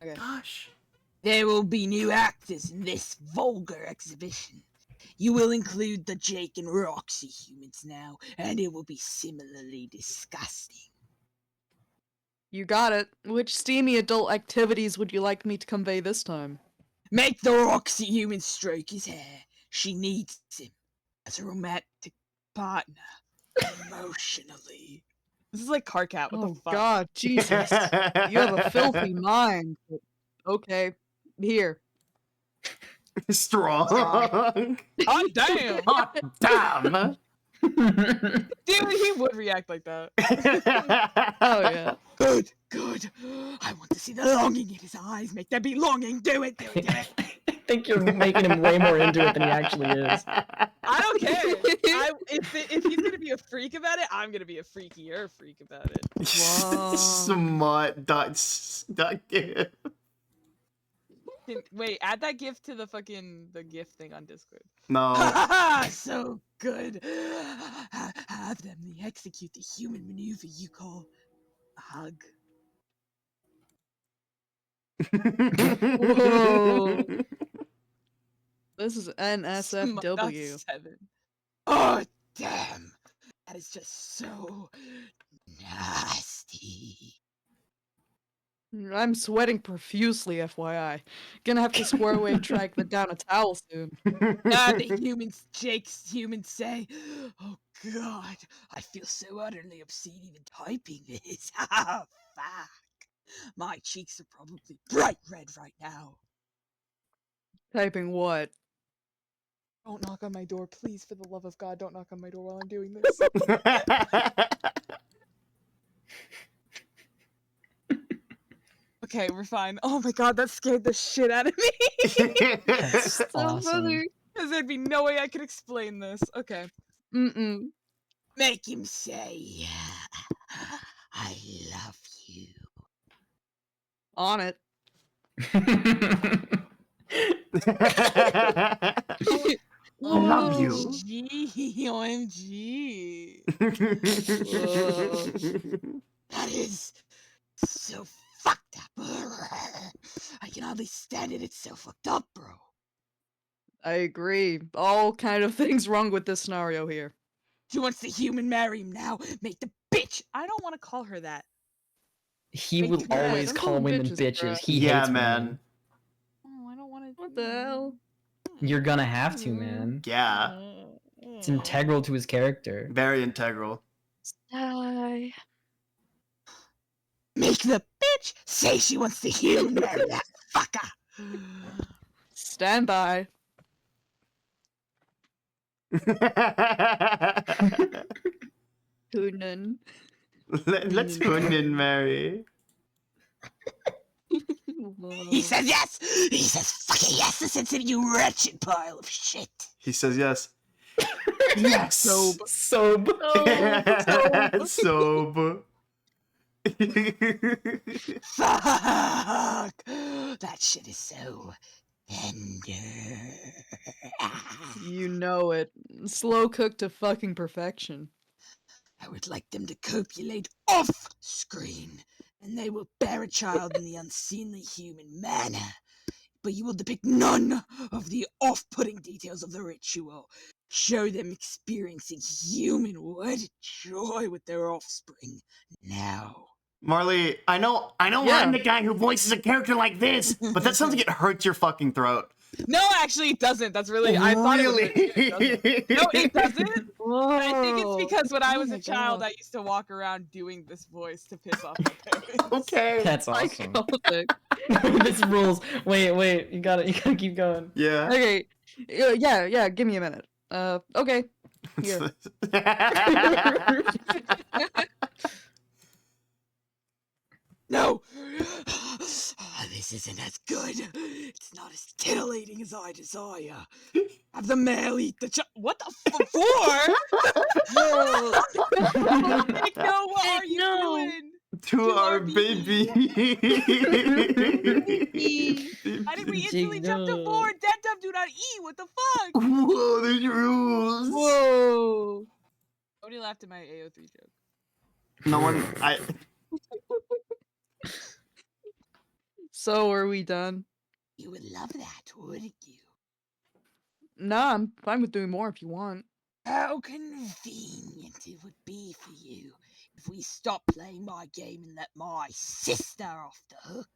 okay. Gosh. There will be new actors in this vulgar exhibition. You will include the Jake and Roxy humans now, and it will be similarly disgusting. You got it. Which steamy adult activities would you like me to convey this time? Make the Roxy human stroke his hair. She needs him as a romantic partner, emotionally. This is like Car Cat. What Oh the fuck? god, Jesus. You have a filthy mind. but Okay, here. Strong. Oh damn, Hot damn. dude, he would react like that. Oh yeah. Good, good. I want to see the longing in his eyes. Make there be longing. Do it, do it, do it. I think you're making him way more into it than he actually is. I don't care. If he's gonna be a freak about it, I'm gonna be a freakier freak about it. Whoa. Smut. Dot. Dot. Wait, add that GIF to the GIF thing on Discord. No. So good. Have them execute the human maneuver you call a hug. Whoa. This is Not NSFW. 7. Oh, damn. That is just so nasty. I'm sweating profusely, FYI. Gonna have to square away track that down a towel soon. The humans say, oh god, I feel so utterly obscene even typing this. Ah, fuck. My cheeks are probably bright red right now. Typing what? Don't knock on my door, please. For the love of God, don't knock on my door while I'm doing this. Okay, we're fine. Oh my God, that scared the shit out of me. That's So awesome. funny. Because there'd be no way I could explain this. Okay. Mm-mm. Make him say, I love you. On it. I love you. OMG. That is so fucked up. I can hardly stand it. It's so fucked up, bro. I agree. All kind of things wrong with this scenario here. She wants the human marry him now. Make the bitch. I don't want to call her that. He Make will the guy- always don't call call women bitches, bitches. bro. He Yeah, hates man. women. Oh, I don't want to. What the hell? You're gonna have to, man. Yeah. It's integral to his character. Very integral. Sigh. Make the bitch say she wants the human marry that fucker. Stand by. Hunan. Let's Hunden marry. He says yes. He says fucking yes. Listen to you wretched pile of shit. He says yes. Yes. Sob. Sob. Fuck. That shit is so tender. You know it. Slow cooked to fucking perfection. I would like them to copulate off screen, and they will bear a child in the unseemly human manner. But you will depict none of the off-putting details of the ritual. Show them experiencing human-word joy with their offspring. Now. Marley, I know Yeah. I'm the guy who voices a character like this, but that sounds like it hurts your fucking throat. No, actually, it doesn't. That's really. I thought it would. Really? No, it doesn't. Whoa. I think it's because when I Oh was my a child, God. I used to walk around doing this voice to piss off my parents. Okay. That's awesome. Psychotic. This rules. Wait, you gotta keep going. Yeah. Okay. Yeah, give me a minute. Okay. Here. No! This isn't as good. It's not as titillating as I desire. Have the male eat the child. What the fuck for? Nick, no, what are you no. doing? To our RB. baby. Why did we instantly jump to 4? Dead dumb do not eat. What the fuck? Whoa, there's rules. Whoa. Nobody laughed at my AO3 joke. No one. So are we done? You would love that, wouldn't you? Nah, I'm fine with doing more if you want. How convenient it would be for you if we stopped playing my game and let my sister off the hook.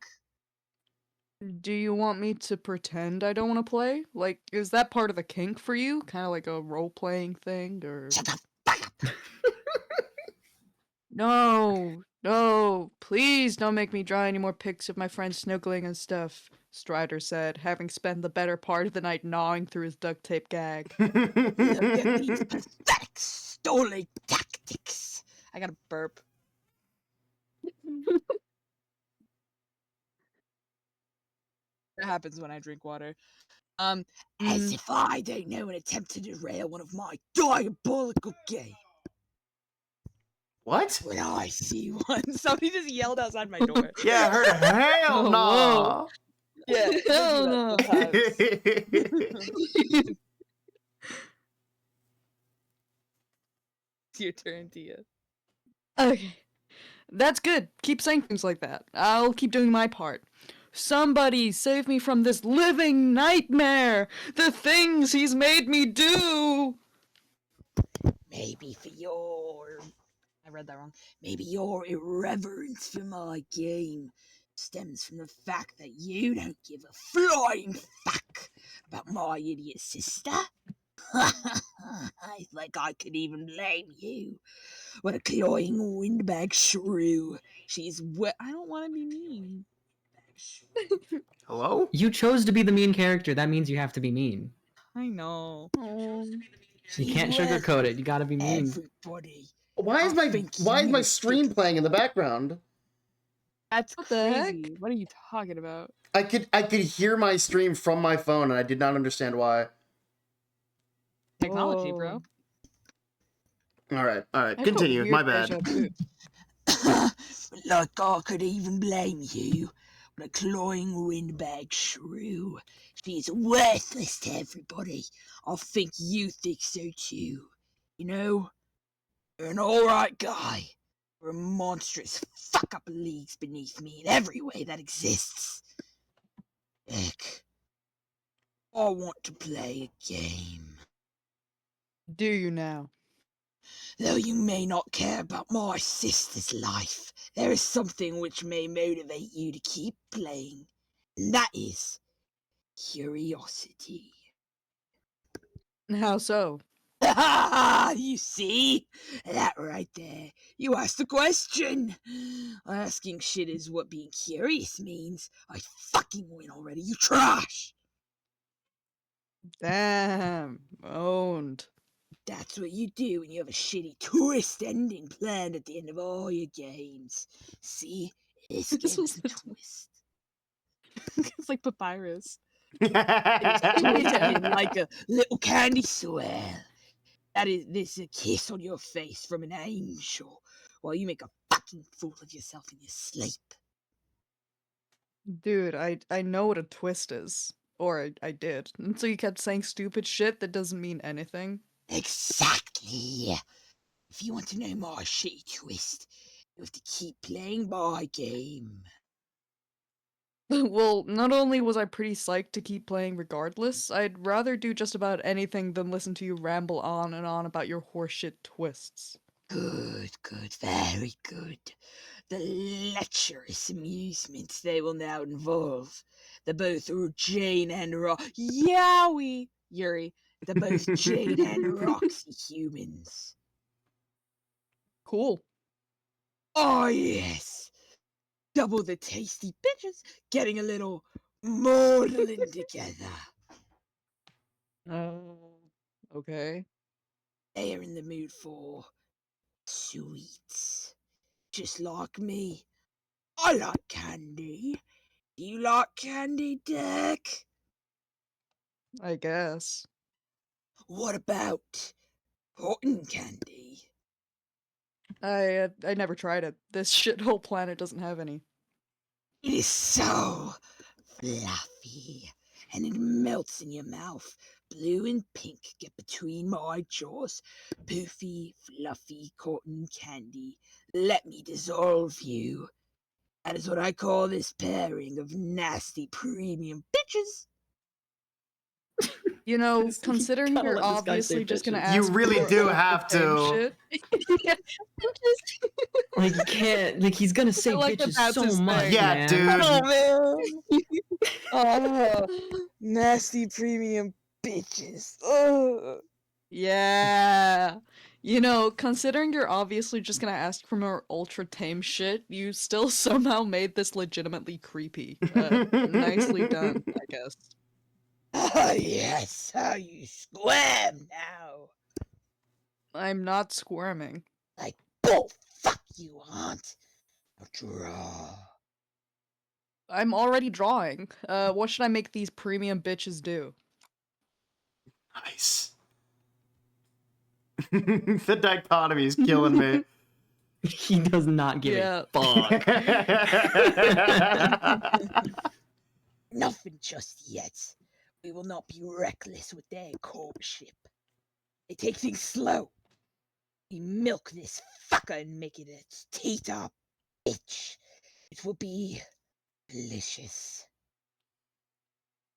Do you want me to pretend I don't want to play? Like, is that part of the kink for you? Kind of like a role-playing thing, or... Shut the fuck up! No, please don't make me draw any more pics of my friends snuggling and stuff, Strider said, having spent the better part of the night gnawing through his duct tape gag. Look at these pathetic stolen tactics. I got a burp. That happens when I drink water. As if I don't know an attempt to derail one of my diabolical games. What? When I see one. Somebody just yelled outside my door. Yeah, I heard hell Oh, no. Yeah. Hell no. It's your turn, Tia. Okay. That's good. Keep saying things like that. I'll keep doing my part. Somebody save me from this living nightmare! The things he's made me do! Maybe for your... I read that wrong. Maybe your irreverence for my game stems from the fact that you don't give a flying fuck about my idiot sister. I think I could even blame you. What a cloying windbag shrew. She's I don't want to be mean. Hello? You chose to be the mean character. That means you have to be mean. I know. You can't sugarcoat it. You gotta be mean. Everybody. Why is my stream playing in the background? That's What the heck? crazy. What are you talking about? I could hear my stream from my phone, and I did not understand why. Technology, bro. All right, I have a continue. weird My bad. deja vu. Like I could even blame you. What a cloying windbag shrew. She's worthless to everybody. I think you think so too. You know, you're an alright guy. You're a monstrous fuck up leagues beneath me in every way that exists. Heck, I want to play a game. Do you now? Though you may not care about my sister's life, there is something which may motivate you to keep playing, and that is curiosity. How so? You see? That right there. You asked a question. Asking shit is what being curious means. I fucking win already, you trash! Damn. Owned. That's what you do when you have a shitty twist ending planned at the end of all your games. See? This This game was is a the- twist. It's like Papyrus. Twisted like a little candy swirl. This is a kiss on your face from an angel, while you make a fucking fool of yourself in your sleep. Dude, I know what a twist is. Or I did. Until you kept saying stupid shit that doesn't mean anything. Exactly. If you want to know my shitty twist, you have to keep playing my game. Well, not only was I pretty psyched to keep playing regardless, I'd rather do just about anything than listen to you ramble on and on about your horseshit twists. Good, very good. The lecherous amusements they will now involve. They're both Jane and Yowie! Yuri. They're both Jane and Roxy humans. Cool. Oh, yes. Double the tasty bitches getting a little maudlin together. Okay. They are in the mood for sweets. Just like me. I like candy. Do you like candy, Dick? I guess. What about cotton candy? I never tried it. This shithole planet doesn't have any. It is so fluffy, and it melts in your mouth. Blue and pink get between my jaws. Poofy, fluffy cotton candy. Let me dissolve you. That is what I call this pairing of nasty premium bitches. You know, Just- considering gotta you're let this guy say obviously just gonna bitches. ask You really for do more have same to. shit. Yeah, Like you can't. Like he's gonna say like that bitches that's so his much, thing. Yeah, man. dude. Oh, nasty premium bitches. Ugh. Yeah. You know, considering you're obviously just gonna ask for more ultra tame shit, you still somehow made this legitimately creepy. Nicely done, I guess. Ah, yes, how you squirm now. I'm not squirming. Like bull fuck you aren't. Now draw. I'm already drawing. What should I make these premium bitches do? Nice. The dichotomy is killing me. He does not give Yeah. a fuck. Nothing just yet. We will not be reckless with their courtship. They take things slow. We milk this fucker and make it a Tita bitch. It will be delicious.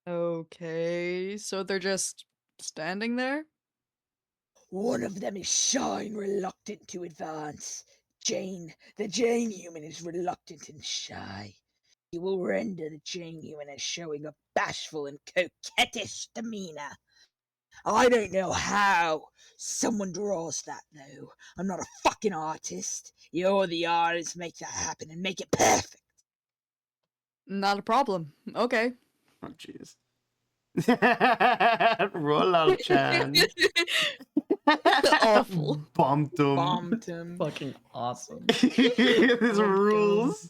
Okay, so they're just standing there? One of them is shy and reluctant to advance. The Jane human is reluctant and shy. You will render the Jane human as showing a bashful and coquettish demeanor. I don't know how someone draws that, though. I'm not a fucking artist. You're the artist. Make that happen and make it perfect. Not a problem. Okay. Oh, jeez. Rollout Chan. Awful. Bumped him. Bombed him. Fucking awesome. His rules.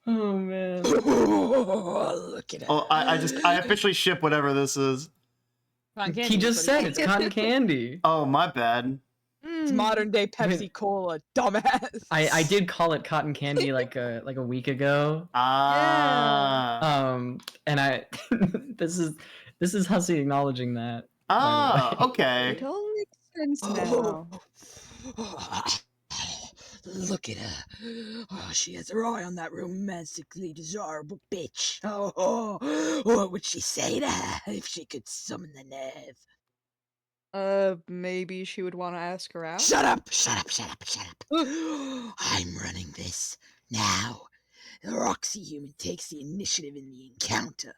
Oh man. Look at it. Oh, I officially ship whatever this is. Cotton He candy, just is said what it's cotton candy. Oh, my bad. It's modern day Pepsi Cola, dumbass. I did call it cotton candy like a week ago. Ah. And I this is Hussey acknowledging that. Ah, It okay. all makes sense now. Look at her. Oh, she has her eye on that romantically desirable bitch. Oh, what would she say to her if she could summon the nerve? Maybe she would want to ask her out? Shut up! Shut up! Shut up! Shut up! I'm running this. Now, the Roxy human takes the initiative in the encounter.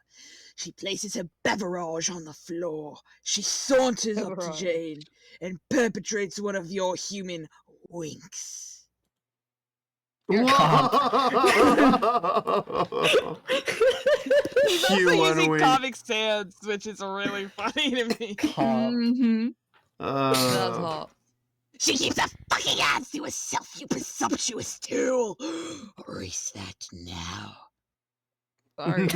She places her beverage on the floor. She saunters up to Beverage. Jane and perpetrates one of your human winks. You're a He's also Q1 using wink. Comic Sans, which is really funny to me. Mm-hmm. That's Uh, hot. She keeps her fucking hands to herself, you presumptuous tool! Erase that now. Sorry.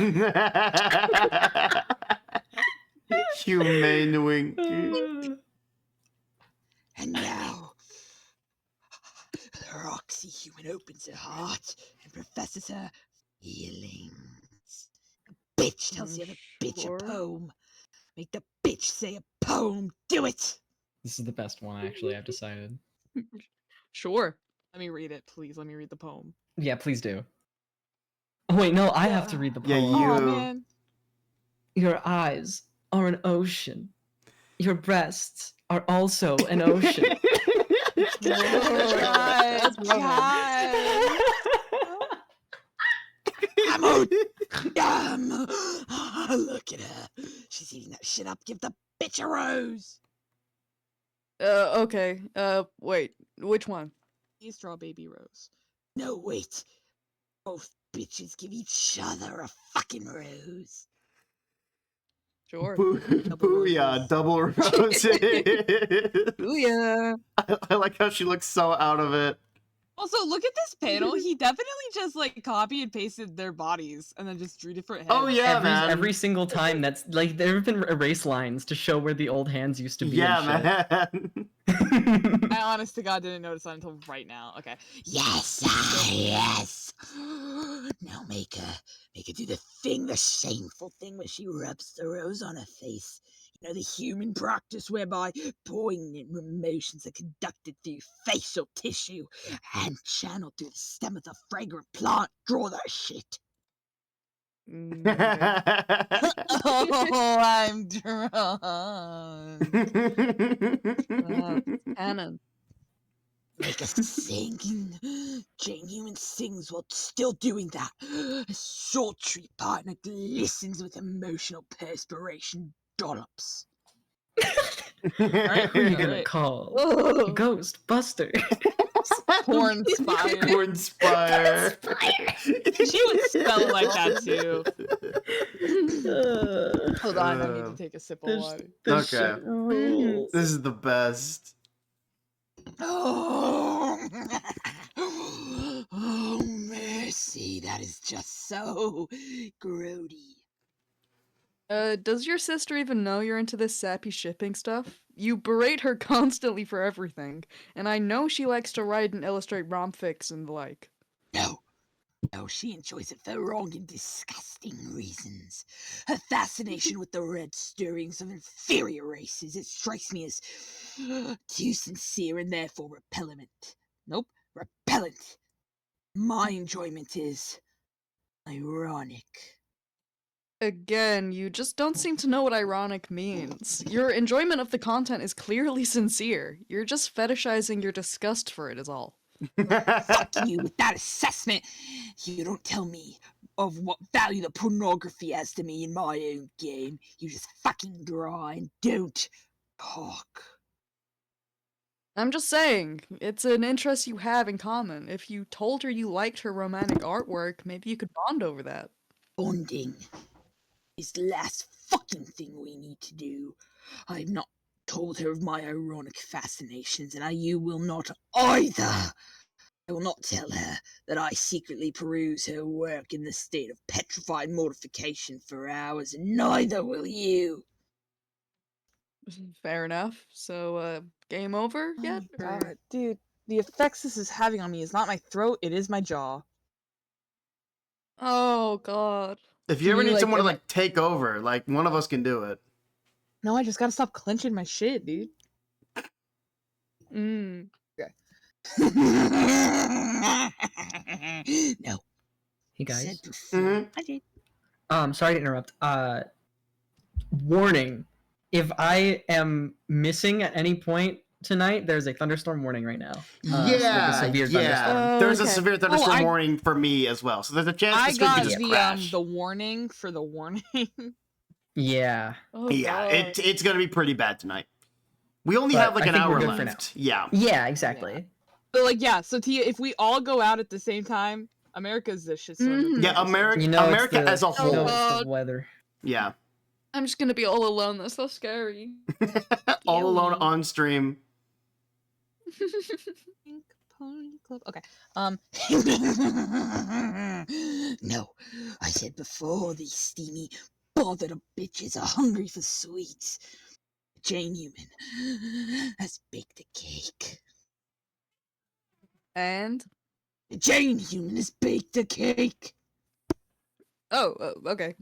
Humane wink. And now, the Roxy human opens her heart and professes her feelings. The bitch tells the other bitch Sure. a poem. Make the bitch say a poem. Do it! This is the best one actually, I've decided. Sure. Let me read it, please. Let me read the poem. Yeah, please do. Oh wait, no, I have to read the Yeah, poem. you- Oh man. Your eyes are an ocean. Your breasts are also an ocean. God, God. I'm out! Damn! Look at her. She's eating that shit up. Give the bitch a rose! Okay. Wait. Which one? Please draw baby Rose. No, wait. Both bitches give each other a fucking rose. Sure. Booyah, double roses. Booyah. I like how she looks so out of it. Also, look at this panel. He definitely just like copy and pasted their bodies and then just drew different heads. Oh yeah, man. Every single time that's like there have been erase lines to show where the old hands used to be. Yeah, and man. shit. I honest to God didn't notice that until right now. Okay. Yes, yes. Now make her do the thing, the shameful thing when she rubs the rose on her face. You know, the human practice whereby poignant emotions are conducted through facial tissue and channeled through the stem of the fragrant plant. Draw that shit. Okay. Oh, I'm drunk. Canon. Make us sing. Jane Human sings while still doing that. A sultry partner glistens with emotional perspiration dollops. Alright, who are you gonna Alright. call? Oh. Ghostbuster. Porn spire. Porn spire. She would spell it like that too. Hold on, I need to take a sip of water. This Okay. shit rules. This is the best. Oh, oh, mercy. That is just so grody. Does your sister even know you're into this sappy shipping stuff? You berate her constantly for everything, and I know she likes to write and illustrate romfics and the like. No, No, she enjoys it for wrong and disgusting reasons. Her fascination with the red stirrings of inferior races, it strikes me as too sincere and therefore repellent. Nope, repellent. My enjoyment is ironic. Again, you just don't seem to know what ironic means. Your enjoyment of the content is clearly sincere. You're just fetishizing your disgust for it, is all. Fuck you with that assessment. You don't tell me of what value the pornography has to me in my own game. You just fucking draw and don't talk. I'm just saying, it's an interest you have in common. If you told her you liked her romantic artwork, maybe you could bond over that. Bonding is the last fucking thing we need to do. I've not told her of my ironic fascinations, and you will not either. I will not tell her that I secretly peruse her work in the state of petrified mortification for hours, and neither will you. Fair enough. So, game over yet? Oh my God, dude, the effects this is having on me is not my throat, it is my jaw. Oh god. If you Can ever you, need like, someone to am I- like take over, like one of us can do it. No, I just gotta stop clenching my shit, dude. Mm. No. Hey Said guys. before. Mhm. I did. Sorry to interrupt. Warning. If I am missing at any point tonight, there's a thunderstorm warning right now. Like a severe thunderstorm. There's a Okay. severe thunderstorm I- warning for me as well. So there's a chance I this could got just the crash. the warning for the warning. Yeah. Oh Yeah, god. it's gonna be pretty bad tonight. We only But have like I an think we're hour good for left. Yeah. Yeah, exactly. But like, yeah, so Tia, if we all go out at the same time, America's the shitstorm. Mhm. Yeah, America You know, America it's the, as a you whole. know it's God. the weather. Yeah. I'm just gonna be all alone. That's so scary. All alone Scary. on stream. Pink Pony Club. Okay. No, I said before, these steamy, bothered up bitches are hungry for sweets. Jane Human has baked a cake. And Jane Human has baked a cake. oh, okay.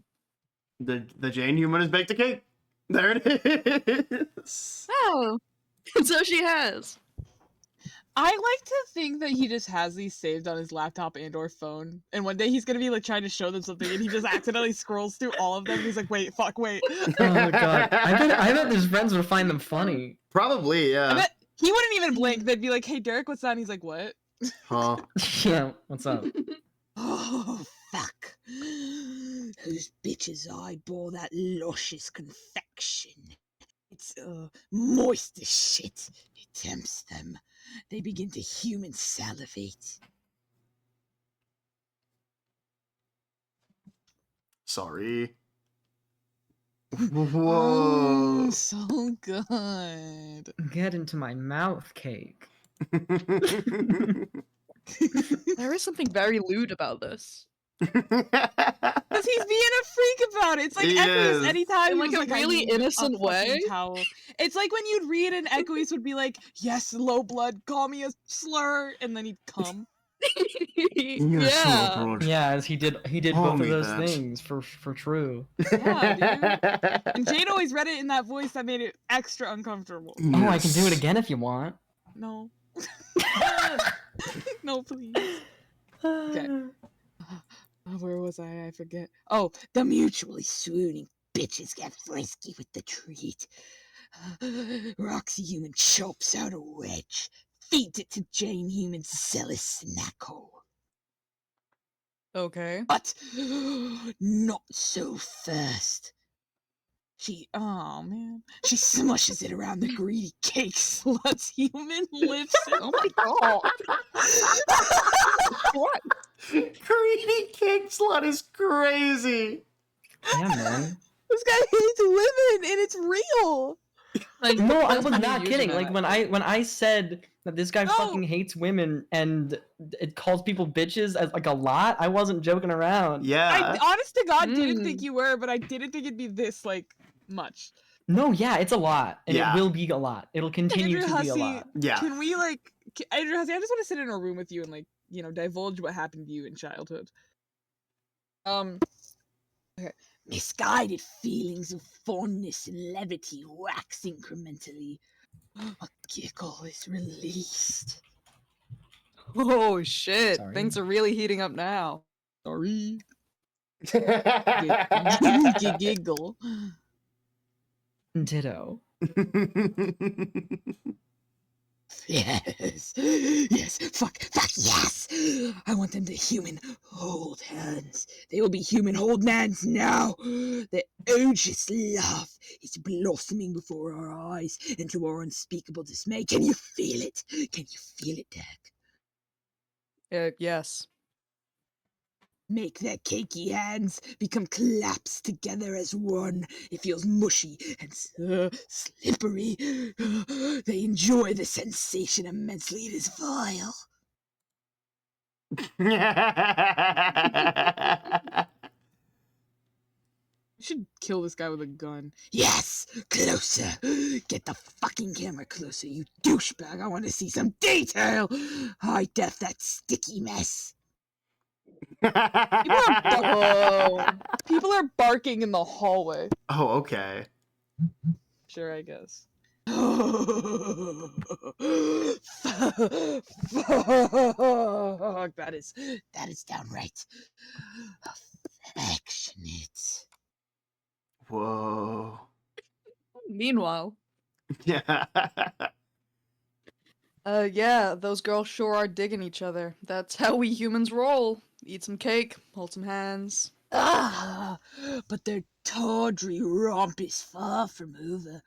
The Jane Human has baked a cake. There it is. Oh, so she has. I like to think that he just has these saved on his laptop and or phone, and one day he's gonna be like trying to show them something, and he just accidentally scrolls through all of them. And he's like, "Wait, fuck, wait." Oh god. I bet his friends would find them funny. Probably, I yeah. bet he wouldn't even blink. They'd be like, "Hey, Derek, what's that?" And he's like, "What?" Huh. Yeah, what's up? Oh, fuck. Those bitches eyeball that luscious confection. It's, moist as shit. It tempts them. They begin to human salivate. Sorry. Oh, Whoa. so good. Get into my mouth, cake. There is something very lewd about this. Because he's being a freak about it. It's like He Echoes is. anytime In, he like, was a like, "I really need a innocent fucking way. towel." It's like when you'd read and Echoes would be like, "Yes, low blood, call me a slur," and then he'd come. Yeah. Yeah, as he did Call both me of those that. things for true. Yeah, And Jade always read it in that voice that made it extra uncomfortable. Oh, I can do it again if you want. No. No, please. Okay. Where was I? I forget. Oh, the mutually swooning bitches get frisky with the treat. Roxy Human chops out a wedge, feeds it to Jane Human's zealous snack hole. Okay. But not so fast. Oh man. She smushes it around the greedy cake slut's human lips. Oh my god. What? Greedy cake slut is crazy. Yeah, man. This guy hates women, and it's real. Like, No, I that's was how not you kidding. use Like that. when I said that this guy No. fucking hates women and it calls people bitches as like a lot, I wasn't joking around. Yeah. I honest to God didn't think Mm. you were, but I didn't think it'd be this like much. No, yeah, it's a lot, and Yeah. it will be a lot. It'll continue Andrew to be a Hussey, lot. Yeah. Can we like, Andrew Hussey? I just want to sit in a room with you and like divulge what happened to you in childhood. Misguided feelings of fondness and levity wax incrementally. A giggle is released. Oh shit! Sorry. Things are really heating up now. Sorry. Giggle. Ditto. Yes, yes, fuck, yes! I want them to human hold hands. They will be human hold hands now. Their odious love is blossoming before our eyes, and to our unspeakable dismay. Can you feel it? Can you feel it, Dak? Yes. Make their cakey hands become claps together as one. It feels mushy and slippery. They enjoy the sensation immensely. It is vile. You should kill this guy with a gun. Yes! Closer! Get the fucking camera closer, you douchebag! I want to see some detail! High def that sticky mess! People are barking in the hallway. Oh, okay. Sure, I guess. Fuck, that is downright affectionate. Whoa. Meanwhile, Yeah. yeah, those girls sure are digging each other. That's how we humans roll. Eat some cake, hold some hands. Ah, but their tawdry romp is far from over.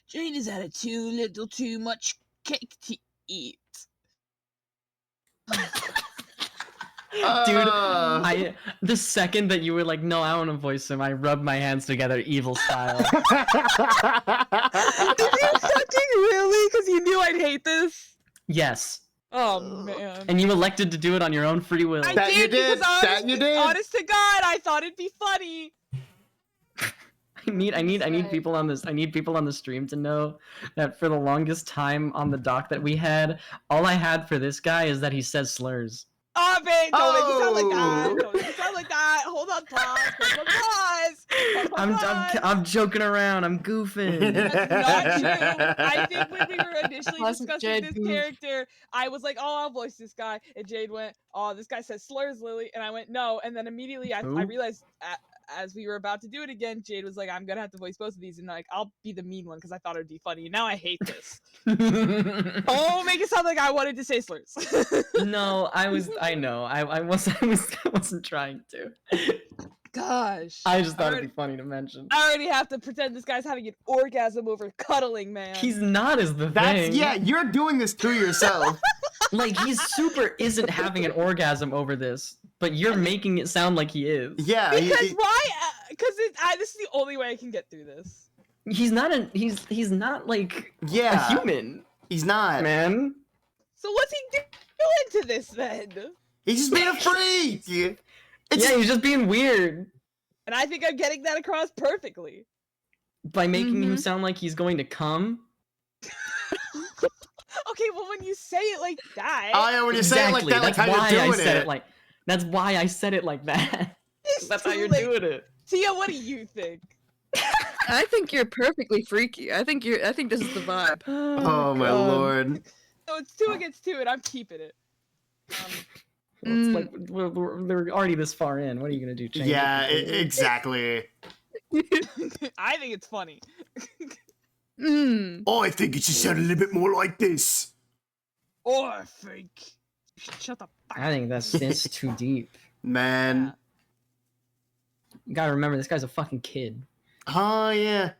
Jane has had too little too much cake to eat. Dude, the second that you were like, no, I want to voice him, I rubbed my hands together evil style. Did you fucking really? Because you knew I'd hate this? Yes. Oh, man. And you elected to do it on your own free will. I That you did, did, because that you did. honest to God, I thought it'd be funny. I need people on this. I need people on the stream to know that for the longest time on the doc that we had, all I had for this guy is that he says slurs. Oh, man, don't make me sound like Oh. that. Don't make me sound like that. Hold on, pause. I'm joking around. I'm goofing. That's not true. I think when we were initially Classic discussing Jade this goof. character, I was like, oh, I'll voice this guy. And Jade went, oh, this guy says slurs, Lily. And I went, no. And then immediately I Who? realized as we were about to do it again, Jade was like, I'm going to have to voice both of these. And like, I'll be the mean one because I thought it would be funny. Now I hate this. Oh, make it sound like I wanted to say slurs. No, I wasn't trying to. Gosh. I just thought it'd be funny to mention. I already have to pretend this guy's having an orgasm over cuddling, man. He's not, is the That's thing. yeah, you're doing this to yourself. Like, he's super isn't having an orgasm over this, but you're making it sound like he is. Yeah. Because why? Because this is the only way I can get through this. He's not not like Yeah. a human, He's not. man. So what's he doing to this then? He's just being a freak. Yeah, he's just being weird And I think I'm getting that across perfectly. by making him sound like he's going to come. Okay, well when you say it like that, Oh yeah, when you say it like that, like That's how why you're I doing said it. it like. That's why I said it like that. it's That's how too you're late. doing it. Tia, what do you think? I think you're perfectly freaky. I think this is the vibe. Oh my lord. So it's 2 against 2, and I'm keeping it. Well, it's like we're already this far in. What are you gonna do? Change Yeah, it completely? exactly. I think it's funny. Oh, I think it should sound a little bit more like this. Or I think. Shut the fuck I think that's too deep. Man. You gotta remember, this guy's a fucking kid. Oh yeah.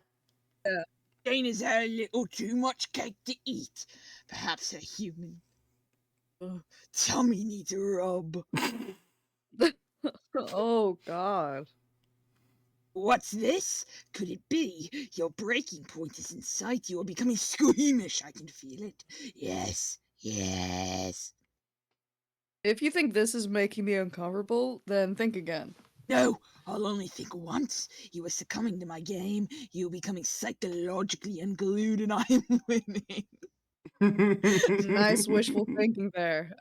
Jane has had a little too much cake to eat. Perhaps a human tummy needs a rub. Oh god. What's this? Could it be? Your breaking point is in sight. You are becoming squeamish. I can feel it. Yes, yes. If you think this is making me uncomfortable, then think again. No, I'll only think once. You are succumbing to my game. You are becoming psychologically unglued, and I am winning. Nice wishful thinking there.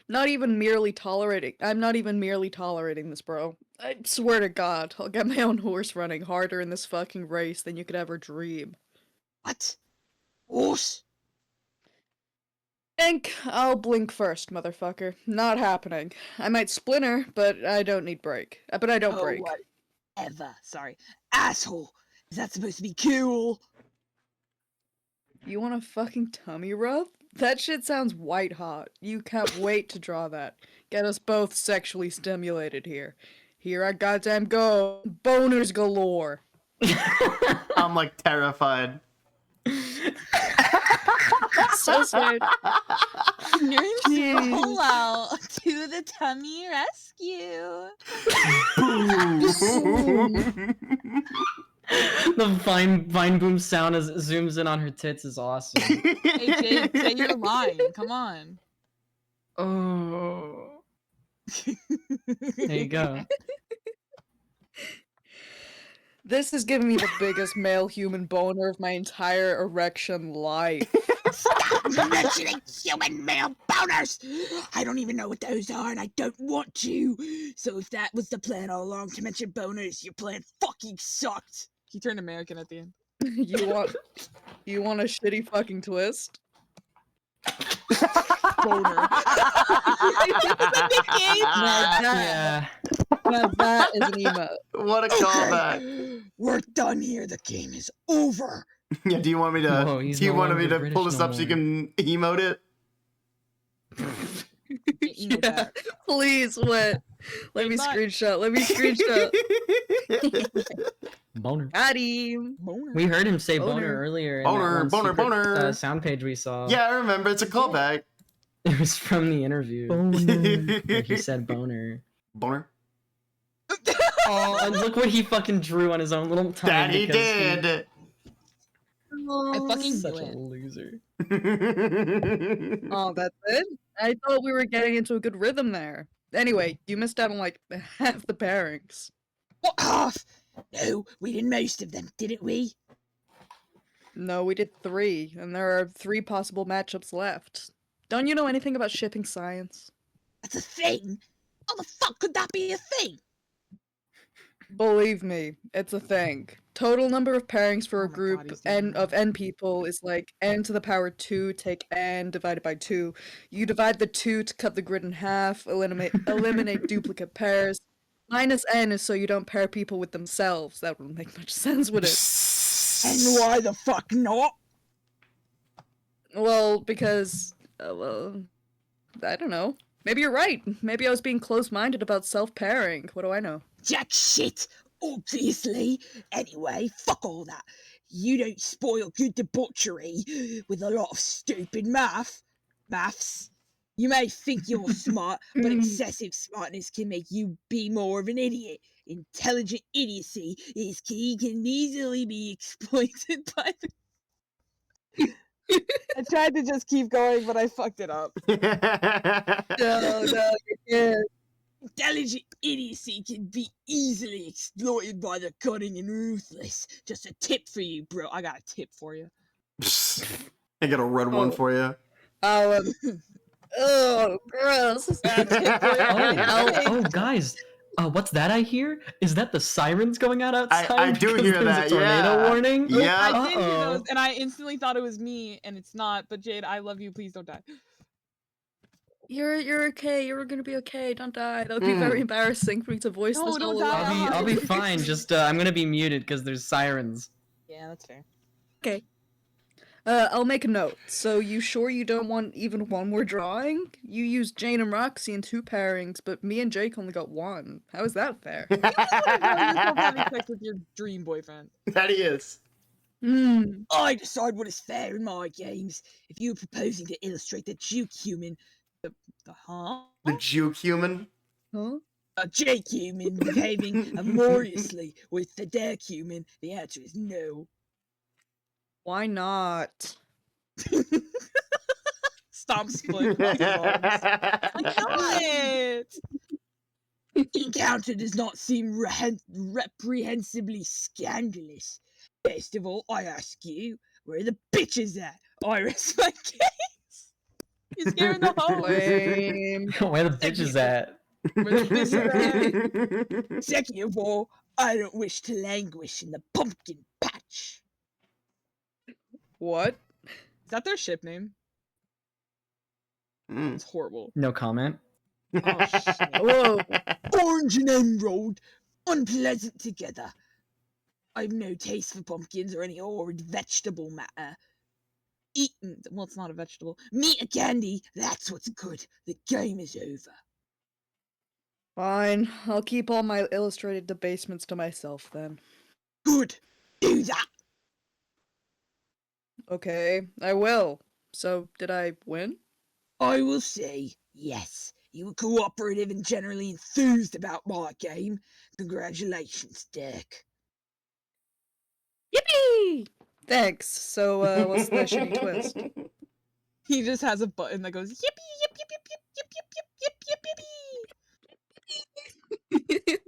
Not even merely tolerating. I'm not even merely tolerating this, bro. I swear to God, I'll get my own horse running harder in this fucking race than you could ever dream. What? Horse? Think I'll blink first, motherfucker. Not happening. I might splinter, but I don't need break. But I don't break. Whatever. Sorry. Asshole. Is that supposed to be cool? You want a fucking tummy rub? That shit sounds white hot. You can't wait to draw that. Get us both sexually stimulated here. Here I goddamn go. Boners galore. I'm like terrified. So sad. Roll out to the tummy rescue. The vine boom sound as it zooms in on her tits is awesome. Hey, Jade, say your line. Come on. Oh. There you go. This is giving me the biggest male human boner of my entire erection life. Stop mentioning human male boners! I don't even know what those are, and I don't want to. So if that was the plan all along to mention boners, your plan fucking sucked. He turned American at the end. You want a shitty fucking twist? Boner. Yeah. Now that is an emote. What a callback. We're done here. The game is over. Yeah, do you want me to Whoa, he's do you no want me longer to British pull this no up so you more. can emote it? Yeah, please, what? Let me Not- screenshot. Let me screenshot. Boner. Got him. Boner. We heard him say boner, Boner. earlier. In Boner, that one boner, secret, boner. sound page we saw. Yeah, I remember. It's a callback. It was from the interview. Where he said boner. Boner. Oh, and look what he fucking drew on his own little tongue. That he because did. I fucking Such knew a it. loser. Oh, that's it? I thought we were getting into a good rhythm there. Anyway, you missed out on like half the pairings. What half? No, we did most of them, didn't we? No, we did 3, and there are 3 possible matchups left. Don't you know anything about shipping science? That's a thing? How the fuck could that be a thing? Believe me, it's a thing. Total number of pairings for Oh a my group God, he's doing n of n people is like n to the power 2, take n divided by 2. You divide the 2 to cut the grid in half, eliminate duplicate pairs. Minus n is so you don't pair people with themselves. That wouldn't make much sense, would it? And why the fuck not? Well, because, well, I don't know. Maybe you're right. Maybe I was being close-minded about self-pairing. What do I know? Jack shit, obviously. Anyway, fuck all that. You don't spoil good debauchery with a lot of stupid maths. You may think you're smart, but excessive smartness can make you be more of an idiot. Intelligent idiocy is key, can easily be exploited by the... I tried to just keep going, but I fucked it up. No, you can't. Intelligent idiocy can be easily exploited by the cunning and ruthless. Just a tip for you, bro. I got a tip for you. I got a red one Oh. for you. Oh, gross. Oh, guys. What's that I hear? Is that the sirens going out outside? I do Because hear there's that, a tornado yeah. warning? Yeah. I did hear Uh-oh. those, and I instantly thought it was me, and it's not. But Jade, I love you. Please don't die. You're okay. You're gonna be okay. Don't die. That would be very embarrassing for me to voice No, this don't all die. alone. I'll be fine. Just I'm gonna be muted because there's sirens. Yeah, that's fair. Okay. I'll make a note. So you sure you don't want even one more drawing? You used Jane and Roxy in 2 pairings, but me and Jake only got 1. How is that fair? Having sex with your dream boyfriend. That he is. Hmm. I decide what is fair in my games. If you're proposing to illustrate the Duke human, the The Juke human. Huh? Jake human behaving amorously with the Derek human, the answer is no. Why not? Stop split. It. Encounter does not seem reprehensibly scandalous. First of all, I ask you, where are the bitches at? I rest my case. You're scaring the hoes. Lame. Where the bitches at? Where the bitches at? Second of all, I don't wish to languish in the pumpkin patch. What? Is that their ship name? Mm. It's horrible. No comment. Oh, shit. Whoa. Orange and emerald, unpleasant together. I've no taste for pumpkins or any horrid vegetable matter. Eating, well, it's not a vegetable. Meat or candy, that's what's good. The game is over. Fine, I'll keep all my illustrated debasements to myself then. Good. Do that. Okay, I will. So, did I win? I will say, yes, you were cooperative and generally enthused about my game. Congratulations, Dirk. Yippee! Thanks. So, what's the shitty twist? He just has a button that goes yippee yip yip yip yip yip yip yip yip yip.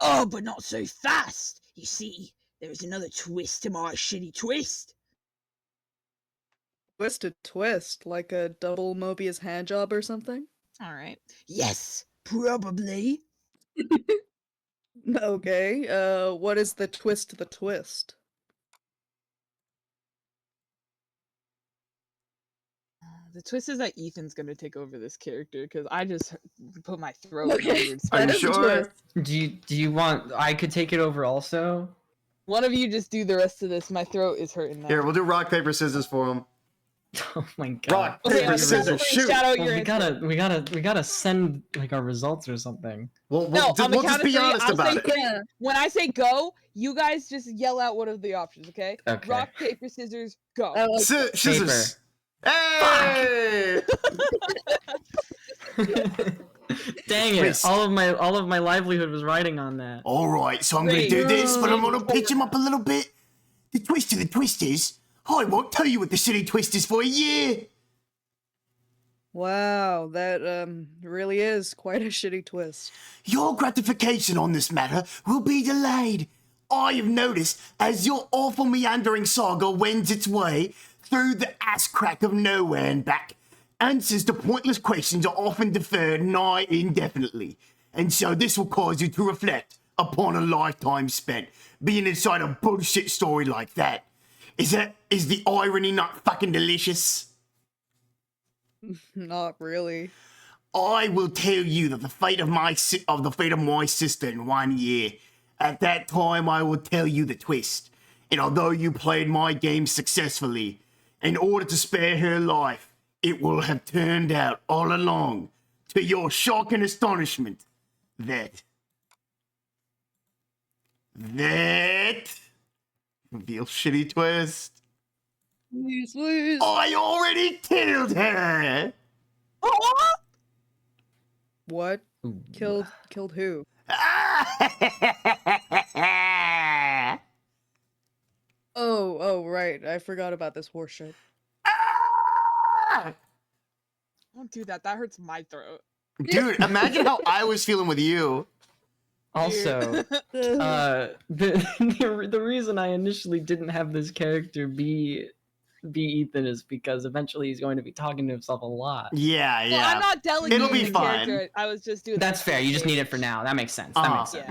Oh, but not so fast. You see, there is another twist to my shitty twist. Twisted twist, like a double Mobius handjob or something? All right. Yes, probably. Okay, what is the twist to the twist? The twist is that Ethan's gonna take over this character because I just put my throat in Okay. a weird Are spot. you That is a sure? twist. Do you want I could take it over also? One of you just do the rest of this. My throat is hurting now. Here, we'll do rock, paper, scissors for him. Oh my god. Rock, Okay, paper, I'm scissors, definitely shoot! shout out Well, your we answer. gotta send like our results or something. We'll No, on the we'll count just of be three, honest I'll about say it. go. When I say go, you guys just yell out one of the options, okay? Okay. Rock, paper, scissors, go. I like Scissors. Hey! Dang it! Twist. All of my livelihood was riding on that. Alright, so I'm gonna do this, but I'm gonna pitch him up a little bit. The twist of the twist is, I won't tell you what the silly twist is for a year. Wow, that really is quite a shitty twist. Your gratification on this matter will be delayed. I have noticed as your awful meandering saga wends its way through the ass crack of nowhere and back, answers to pointless questions are often deferred nigh indefinitely, and so this will cause you to reflect upon a lifetime spent being inside a bullshit story like that. Is the irony not fucking delicious? Not really. I will tell you that the fate of my sister in 1 year. At that time, I will tell you the twist. And although you played my game successfully, in order to spare her life, it will have turned out all along, to your shock and astonishment, that reveal shitty twist. Please, please. I already killed her. What? Killed who? Oh, right. I forgot about this horseshit. Don't do that. That hurts my throat. Dude, imagine how I was feeling with you. Also, the reason I initially didn't have this character be Ethan is because eventually he's going to be talking to himself a lot. Yeah, Well, yeah. I'm not delegating It'll be the fine. character. I was just doing. That's that fair. You just need it for now. That makes sense. That makes sense.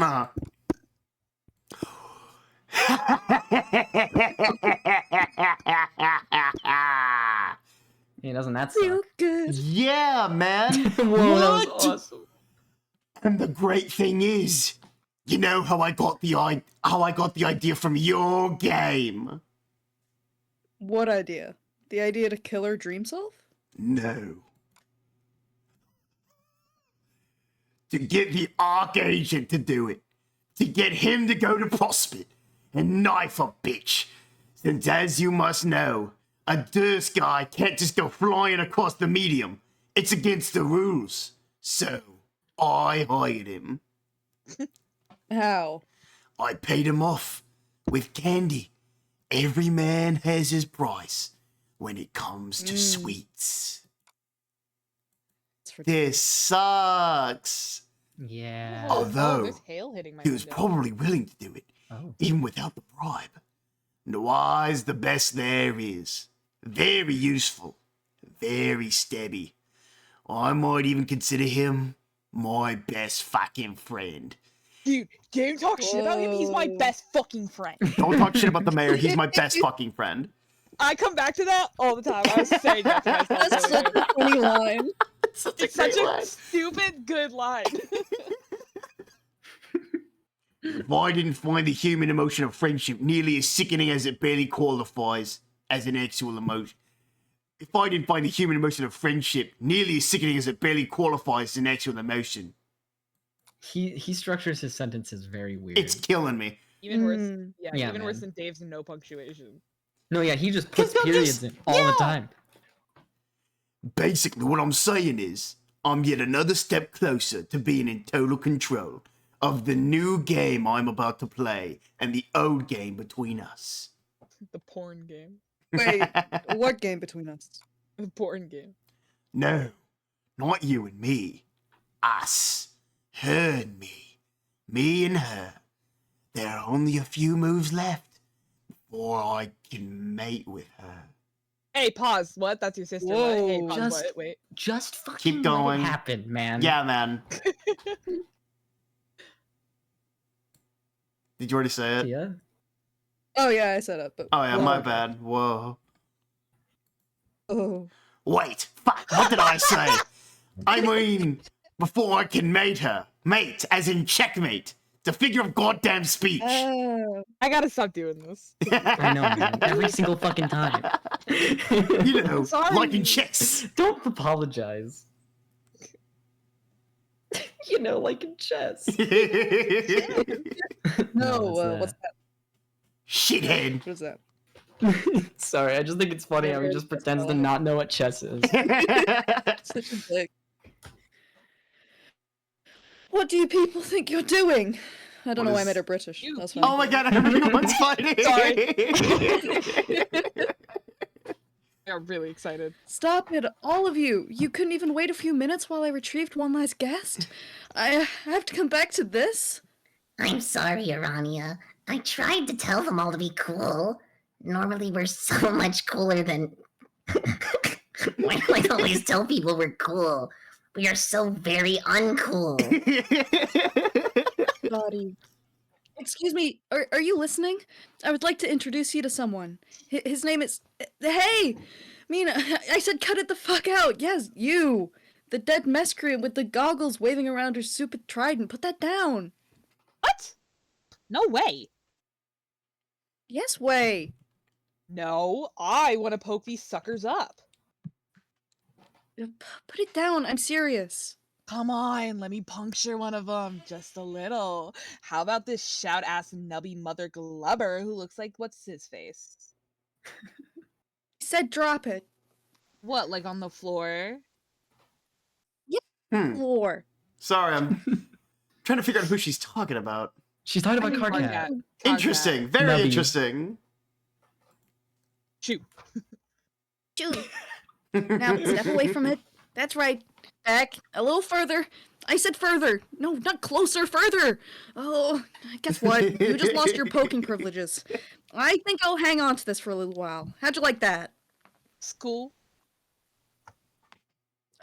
Yeah, doesn't that suck? Real good. Yeah, man. Whoa, that was What? awesome. And the great thing is, you know how I got the idea from your game? What idea? The idea to kill her dream self? No. To get the Archagent to do it. To get him to go to Prospect and knife a bitch. Since as you must know, a Durst guy can't just go flying across the medium. It's against the rules. So, I hired him. How? I paid him off with candy. Every man has his price when it comes to sweets. This sucks. Yeah. Although, there's hail hitting my he was window. probably willing to do it, Oh. even without the bribe. And why's the best there is. Very useful. very steady. I might even consider him my best fucking friend. Dude, don't talk shit about him. He's my Whoa. best fucking friend. Don't talk shit about the mayor. He's my best fucking friend. I come back to that all the time. I was saying that to myself. That's such a funny line. It's such It's such a stupid good line. If I didn't find the human emotion of friendship nearly as sickening as it barely qualifies as an actual emotion. If I didn't find the human emotion of friendship nearly as sickening as it barely qualifies as an actual emotion. He structures his sentences very weird. It's killing me. Even worse. Mm. Yeah, Yeah, even worse man. than Dave's and no punctuation. No, yeah, he just puts they'll periods just- in all the time. Basically, what I'm saying is, I'm yet another step closer to being in total control of the new game I'm about to play and the old game between us. The porn game. Wait, what game between us? The porn game. No, not you and me. Us. Her and me. Me and her. There are only a few moves left before I can mate with her. Hey, pause. What? That's your sister. What? Hey, Whoa. pause. Just- What? Wait. Just fucking Keep let going. it happen, man. Yeah, man. Did you already say it? Yeah. Oh yeah, I said it, but Oh, yeah, my whoa. bad. Whoa. Oh. Wait, fuck, what did I say? I mean, before I can mate her. Mate, as in checkmate. It's a figure of goddamn speech. Oh. I gotta stop doing this. I know, man. Every single fucking time. You know, Sorry. like in chess. Don't apologize. You know, like in chess. No, it's what's that? Shithead. What is that? Sorry, I just think it's funny how he just pretends to not know what chess is. Such a dick. What do you people think you're doing? I don't What know why I is- made her British. You- That's fine. Oh my god, everyone's fighting. I got really excited. Stop it, all of you! You couldn't even wait a few minutes while I retrieved one last guest? I have to come back to this? I'm sorry, Arania. I tried to tell them all to be cool. Normally, we're so much cooler than. Why do I always tell people we're cool? We are so very uncool. Body. Excuse me, are you listening? I would like to introduce you to someone. His name is... Hey! Mina, I said cut it the fuck out! Yes, you! The dead miscreant with the goggles waving around her stupid trident. Put that down! What? No way. Yes, way! No, I want to poke these suckers up. Put it down, I'm serious. Come on, let me puncture one of them just a little. How about this shout ass nubby mother glubber who looks like what's his face? I said drop it. What, like on the floor? Floor. Sorry, I'm trying to figure out who she's talking about. She's talking about Card Cardcat. cat. Interesting, very Nubby. interesting. Shoot. Shoot. Now step away from it. That's right. Back. A little further. I said further. No, not closer, further. Oh, guess what? You just lost your poking privileges. I think I'll hang on to this for a little while. How'd you like that? School.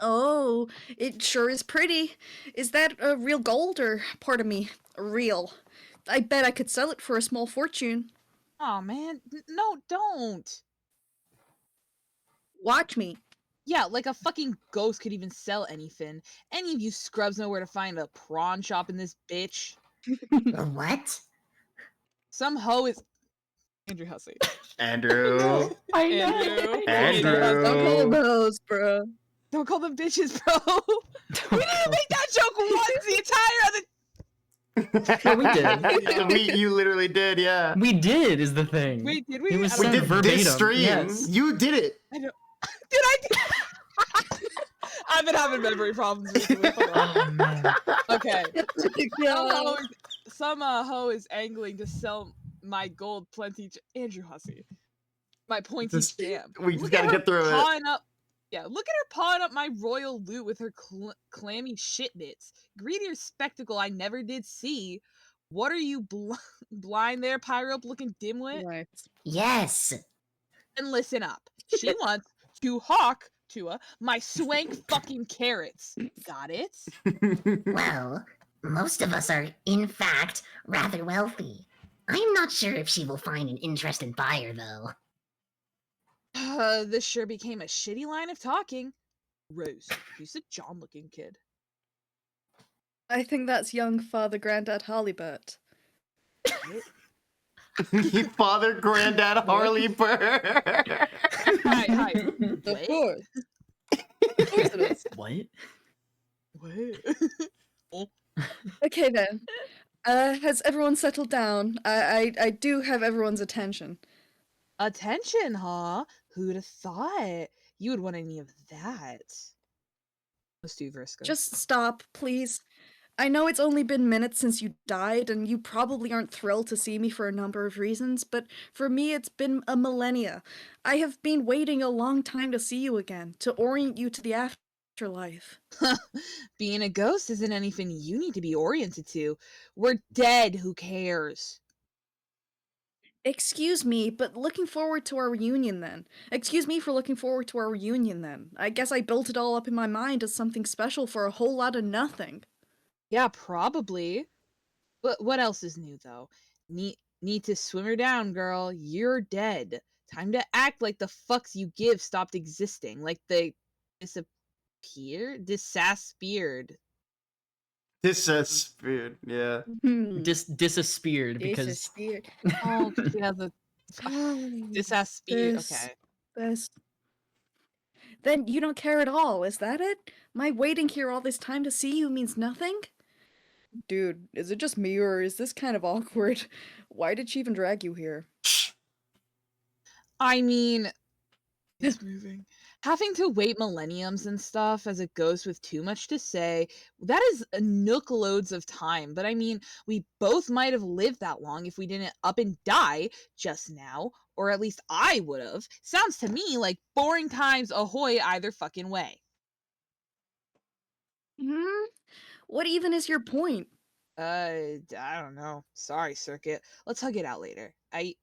Oh, it sure is pretty. Is that real gold or, pardon me, real? I bet I could sell it for a small fortune. Oh man, no, don't. Watch me. Yeah, like a fucking ghost could even sell anything. Any of you scrubs know where to find a prawn shop in this bitch. A what? Some hoe is Andrew Hussey. Andrew. I Andrew. Andrew. Don't call them hoes, bro. Don't call them bitches, bro. We didn't make that joke once the entire other. No, we did. You literally did, yeah. We did, is the thing. Wait, did we? It was I We don't said did know. verbatim. this stream. Yes. You did it. Did I? I've been having memory problems recently. Hold on. Oh, man. Okay. Yeah. Some hoe is angling to sell my gold plenty. Andrew Hussey. My pointy Just- jam. we just Look gotta at her get through it. pawing up. Yeah, look at her pawing up my royal loot with her clammy shit bits. Greedier spectacle I never did see. What are you blind there, pyrope looking dimwit? Right. Yes. And listen up. She wants to hawk Tua. My swank fucking carrots. Got it? Well, most of us are, in fact, rather wealthy. I'm not sure if she will find an interested buyer, though. This sure became a shitty line of talking. Rose, who's a John-looking kid? I think that's young Father Grandad Hollybert. Father, Granddad, Harley Burr. Hi. Of What? course. Of course it is. What? What? Okay then. Has everyone settled down? I do have everyone's attention. Attention, huh? Who'd have thought you would want any of that? Let's do Vriska. Just stop, please. I know it's only been minutes since you died, and you probably aren't thrilled to see me for a number of reasons, but for me it's been a millennia. I have been waiting a long time to see you again, to orient you to the afterlife. Being a ghost isn't anything you need to be oriented to. We're dead, who cares? Excuse me, but looking forward to our reunion then. Excuse me for looking forward to our reunion then. I guess I built it all up in my mind as something special for a whole lot of nothing. Yeah, probably. But what else is new, though? Need to swim her down, girl. You're dead. Time to act like the fucks you give stopped existing. Like they disappeared? Disaspeared. Disappeared, yeah. Disappeared because Disappeared. Oh, she has a disaspeared. This- Okay. This. Then you don't care at all, is that it? My waiting here all this time to see you means nothing? Dude, is it just me or is this kind of awkward? Why did she even drag you here? I mean, it's moving. Having to wait millenniums and stuff as a ghost with too much to say, that is a nook loads of time. But I mean, we both might have lived that long if we didn't up and die just now, or at least I would have. Sounds to me like boring times ahoy either fucking way. What even is your point? I don't know. Sorry, Circuit. Let's hug it out later. I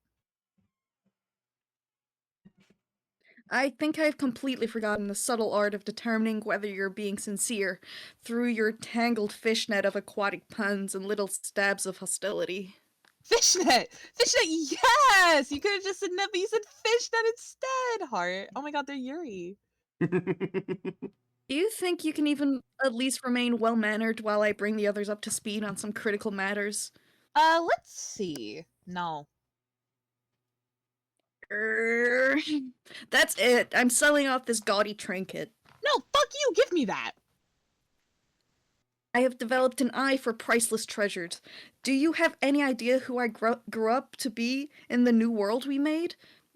think I've completely forgotten the subtle art of determining whether you're being sincere through your tangled fishnet of aquatic puns and little stabs of hostility. Fishnet! Fishnet, yes! You could have just said no, but you said fishnet instead, Heart. Oh my god, they're Yuri. Do you think you can even at least remain well-mannered while I bring the others up to speed on some critical matters? Let's see. No. That's it. I'm selling off this gaudy trinket. No, fuck you! Give me that! I have developed an eye for priceless treasures. Do you have any idea who I grew up to be in the new world we made?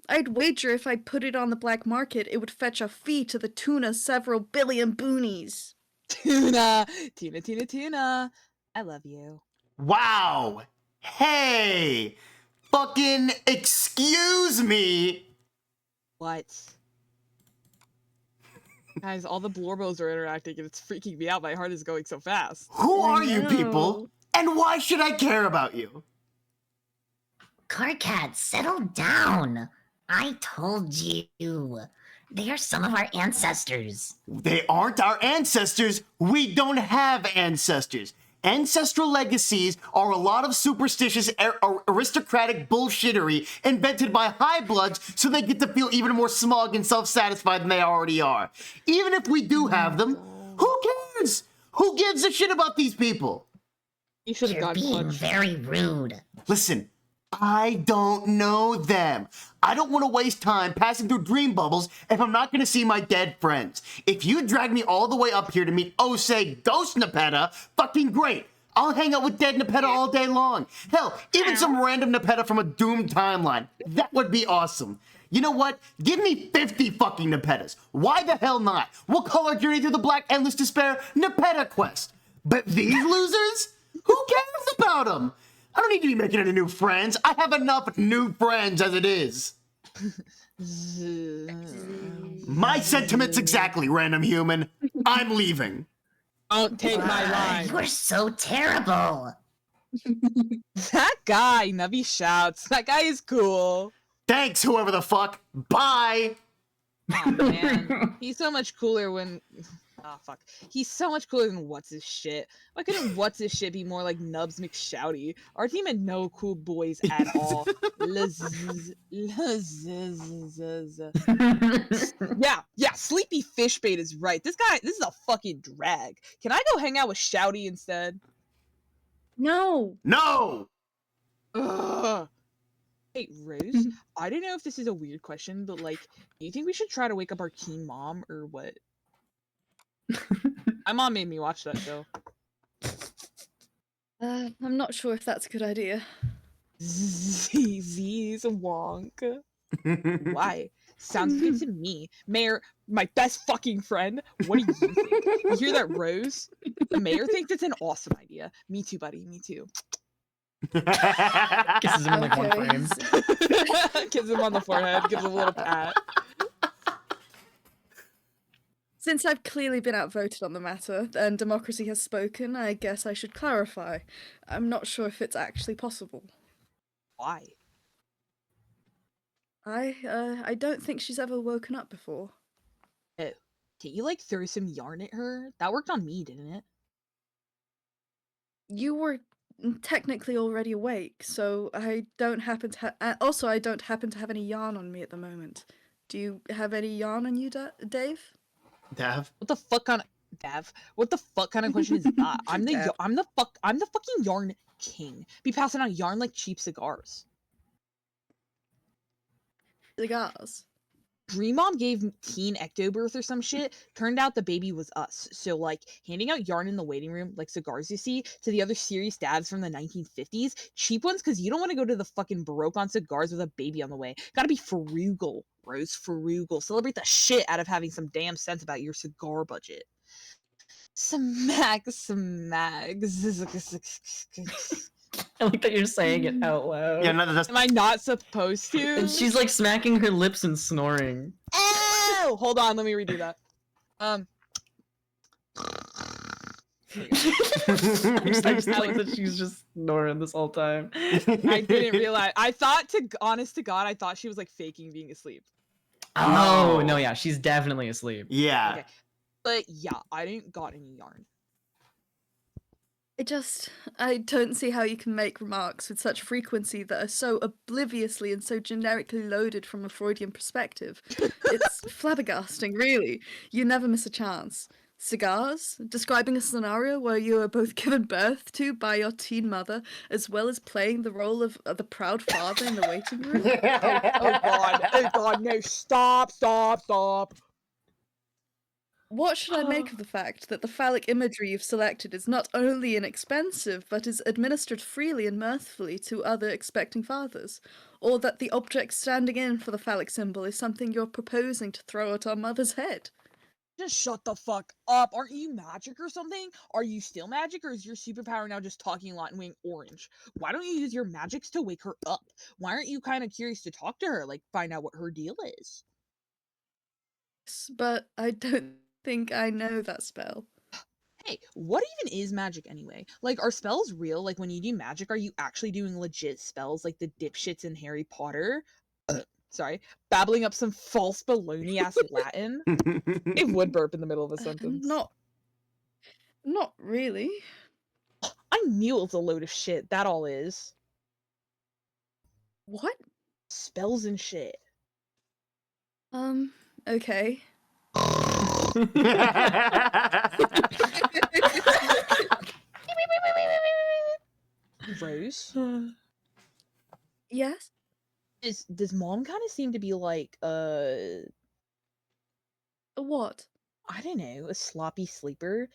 I'd wager if I put it on the black market, it would fetch a fee to the tune of several billion boonies. Tuna! Tuna. I love you. Wow! Hey! Fucking excuse me! What? Guys, all the Blorbos are interacting and it's freaking me out. My heart is going so fast. Who I are you know. people? And why should I care about you? Carcat, settle down. I told you. They are some of our ancestors. They aren't our ancestors. We don't have ancestors. Ancestral legacies are a lot of superstitious aristocratic bullshittery invented by high bloods so they get to feel even more smug and self-satisfied than they already are. Even if we do have them, who cares? Who gives a shit about these people? You should have You're gotten being punched. very rude. Listen, I don't know them. I don't want to waste time passing through dream bubbles if I'm not going to see my dead friends. If you drag me all the way up here to meet, oh, say, Ghost Nepeta, fucking great. I'll hang out with dead Nepeta all day long. Hell, even some random Nepeta from a doomed timeline. That would be awesome. You know what? Give me 50 fucking Nepetas. Why the hell not? We'll call our journey through the black endless despair Nepeta Quest. But these losers? Who cares about them? I don't need to be making any new friends. I have enough new friends as it is. My sentiments exactly, random human. I'm leaving. Don't take my line. You are so terrible. That guy, Nubby shouts. That guy is cool. Thanks, whoever the fuck. Bye. Oh man, he's so much cooler when. Ah, fuck. He's so much cooler than what's his shit. Why couldn't what's his shit be more like Nubs McShouty? Our team had no cool boys at all. Yeah, Sleepy Fishbait is right. This is a fucking drag. Can I go hang out with Shouty instead? No. No! Ugh. Hey, Rose, I don't know if this is a weird question, but like, do you think we should try to wake up our teen mom or what? My mom made me watch that show. I'm not sure if that's a good idea. Z's wonk. Why? Sounds good to me. Mayor, my best fucking friend. What do you think? You hear that, Rose? The mayor thinks it's an awesome idea. Me too, buddy. Me too. Kisses him in like one Okay. frame. Kisses him on the forehead. Gives him a little pat. Since I've clearly been outvoted on the matter, and democracy has spoken, I guess I should clarify. I'm not sure if it's actually possible. Why? I don't think she's ever woken up before. Can you like throw some yarn at her? That worked on me, didn't it? You were technically already awake, so I don't happen to also, I don't happen to have any yarn on me at the moment. Do you have any yarn on you, Dave? Dav? What the fuck kind of Dav? What the fuck kind of question is that? I'm the Dav. I'm the fucking yarn king. Be passing out yarn like cheap cigars. Cigars. Dream Mom gave teen ectobirth or some shit. Turned out the baby was us. So like handing out yarn in the waiting room, like cigars you see, to the other serious dads from the 1950s, cheap ones because you don't want to go to the fucking Baroque on cigars with a baby on the way. Gotta be frugal, Rose. Frugal. Celebrate the shit out of having some damn sense about your cigar budget. Smags. I like that you're saying it out loud. Yeah, no, that's Am I not supposed to? And she's like smacking her lips and snoring. Oh, hold on, let me redo that. I just like that she's just snoring this whole time. I didn't realize. I thought, honest to God, I thought she was like faking being asleep. Oh, no, yeah, she's definitely asleep. Yeah. Okay. But yeah, I didn't got any yarn. I don't see how you can make remarks with such frequency that are so obliviously and so generically loaded from a Freudian perspective. It's flabbergasting, really. You never miss a chance. Cigars? Describing a scenario where you are both given birth to by your teen mother, as well as playing the role of the proud father in the waiting room? Oh God, no, stop. What should I make of the fact that the phallic imagery you've selected is not only inexpensive, but is administered freely and mirthfully to other expecting fathers? Or that the object standing in for the phallic symbol is something you're proposing to throw at our mother's head? Just shut the fuck up. Aren't you magic or something? Are you still magic, or is your superpower now just talking a lot and wearing orange? Why don't you use your magics to wake her up? Why aren't you kind of curious to talk to her, like find out what her deal is? But I don't think I know that spell. Hey, what even is magic anyway? Like, are spells real? Like, when you do magic, are you actually doing legit spells like the dipshits in Harry Potter? Sorry, babbling up some false baloney ass Latin. It would burp in the middle of a sentence. Not really. I knew it was a load of shit. That all is. What? Spells and shit. Okay. Rose? Yes? Does mom kind of seem to be like, A what? I don't know, a sloppy sleeper?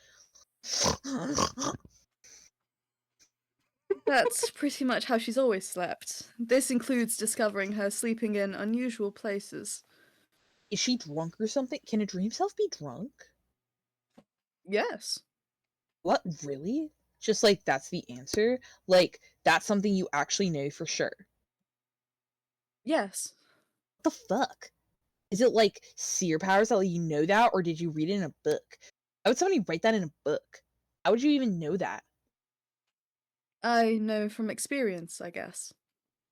That's pretty much how she's always slept. This includes discovering her sleeping in unusual places. Is she drunk or something? Can a dream self be drunk? Yes. What, really? Just like that's the answer? Like, that's something you actually know for sure? Yes. What the fuck? Is it like seer powers that let you know that, or did you read it in a book? How would somebody write that in a book? How would you even know that? I know from experience, I guess.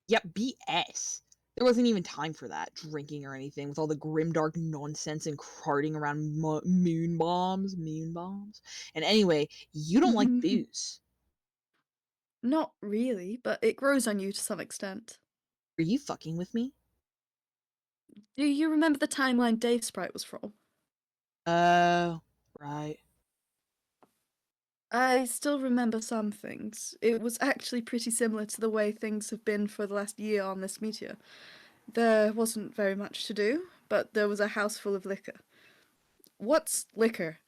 Yeah, BS. There wasn't even time for that, drinking or anything, with all the grimdark nonsense and carting around moon bombs. And anyway, you don't like booze. Not really, but it grows on you to some extent. Are you fucking with me? Do you remember the timeline Dave Sprite was from? Oh, right. I still remember some things. It was actually pretty similar to the way things have been for the last year on this meteor. There wasn't very much to do, but there was a house full of liquor. What's liquor?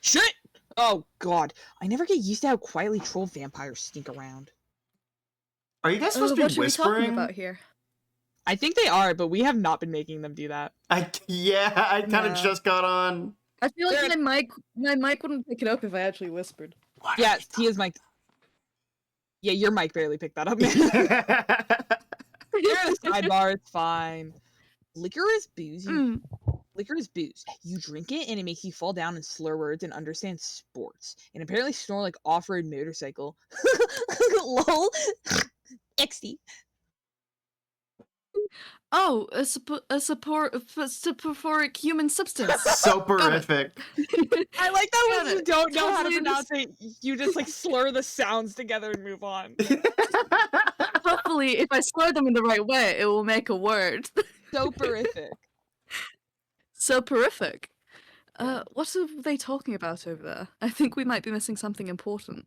Shit! Oh god, I never get used to how quietly troll vampires sneak around. Are you guys supposed to What be are we talking whispering? about here? I think they are, but we have not been making them do that. I kind of No. just got on. I feel like They're- my mic wouldn't pick it up if I actually whispered. Yeah, Tia's mic. Yeah, your mic barely picked that up, man. You're in the sidebar, it's fine. Liquor is booze. Liquor is booze. You drink it and it makes you fall down and slur words and understand sports. And apparently snore like off-road motorcycle. Lol. XD. Oh, a soporific human substance. Soporific. I like that Got when you it. don't know how to Totally pronounce it, you just like slur the sounds together and move on. Hopefully, if I slur them in the right way, it will make a word. Soporific. Soporific. What are they talking about over there? I think we might be missing something important.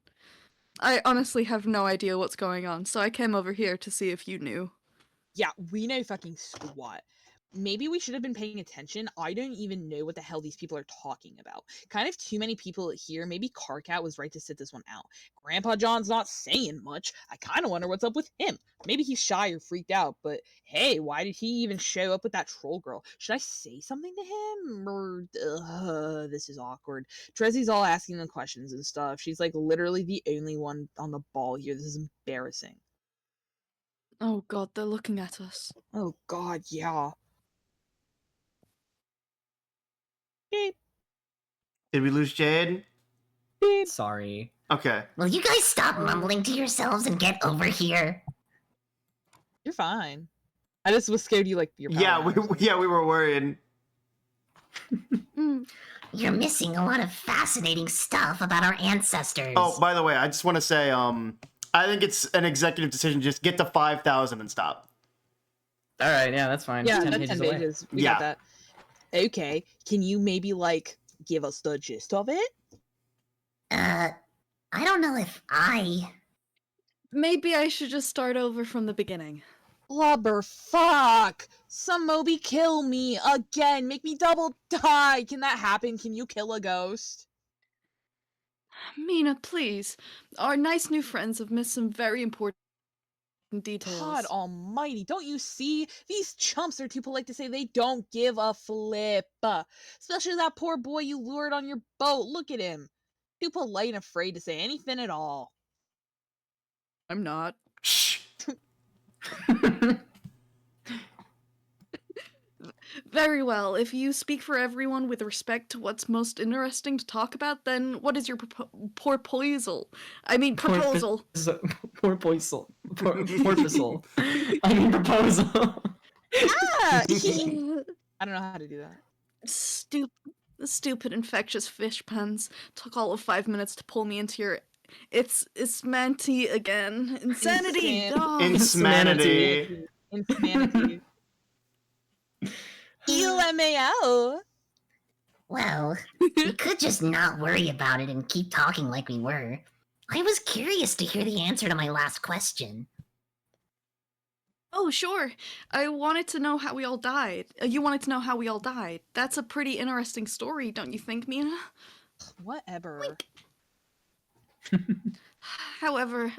I honestly have no idea what's going on, so I came over here to see if you knew. Yeah, we know fucking squat. Maybe we should have been paying attention. I don't even know what the hell these people are talking about. Kind of too many people here. Maybe Carcat was right to sit this one out. Grandpa John's not saying much. I kind of wonder what's up with him. Maybe he's shy or freaked out, but hey, why did he even show up with that troll girl? Should I say something to him? Or, this is awkward. Trezzy's all asking them questions and stuff. She's like literally the only one on the ball here. This is embarrassing. Oh god, they're looking at us. Oh god, yeah. Beep, Did we lose Jade? beep. Sorry. Okay. Will you guys stop mumbling to yourselves and get over here? You're fine. I just was scared you like your power Yeah, hours. we were worried. You're missing a lot of fascinating stuff about our ancestors. Oh, by the way, I just want to say, I think it's an executive decision. Just get to 5,000 and stop. All right, yeah, that's fine. Yeah, It's 10 that's pages 10 away. pages. We Yeah. got that. Okay, can you maybe like give us the gist of it? I don't know if I... Maybe I should just start over from the beginning. Blubber, fuck! Some Moby kill me again, make me double die. Can that happen? Can you kill a ghost? Mina, please. Our nice new friends have missed some very important details. God almighty, don't you see? These chumps are too polite to say they don't give a flip. Especially that poor boy you lured on your boat. Look at him. Too polite and afraid to say anything at all. I'm not. Shh. Very well. If you speak for everyone with respect to what's most interesting to talk about, then what is your proposal? I mean, proposal. Porpoisal. Porpoisal. I mean, proposal. Ah! I don't know how to do that. Stupid infectious fish puns. Took all of 5 minutes to pull me into your... It's manty again. Insanity! Insan- Oh. Insanity. Insanity. ELMAO. Well, we could just not worry about it and keep talking like we were. I was curious to hear the answer to my last question. Oh, sure. I wanted to know how we all died. You wanted to know how we all died. That's a pretty interesting story, don't you think, Mina? Whatever. However,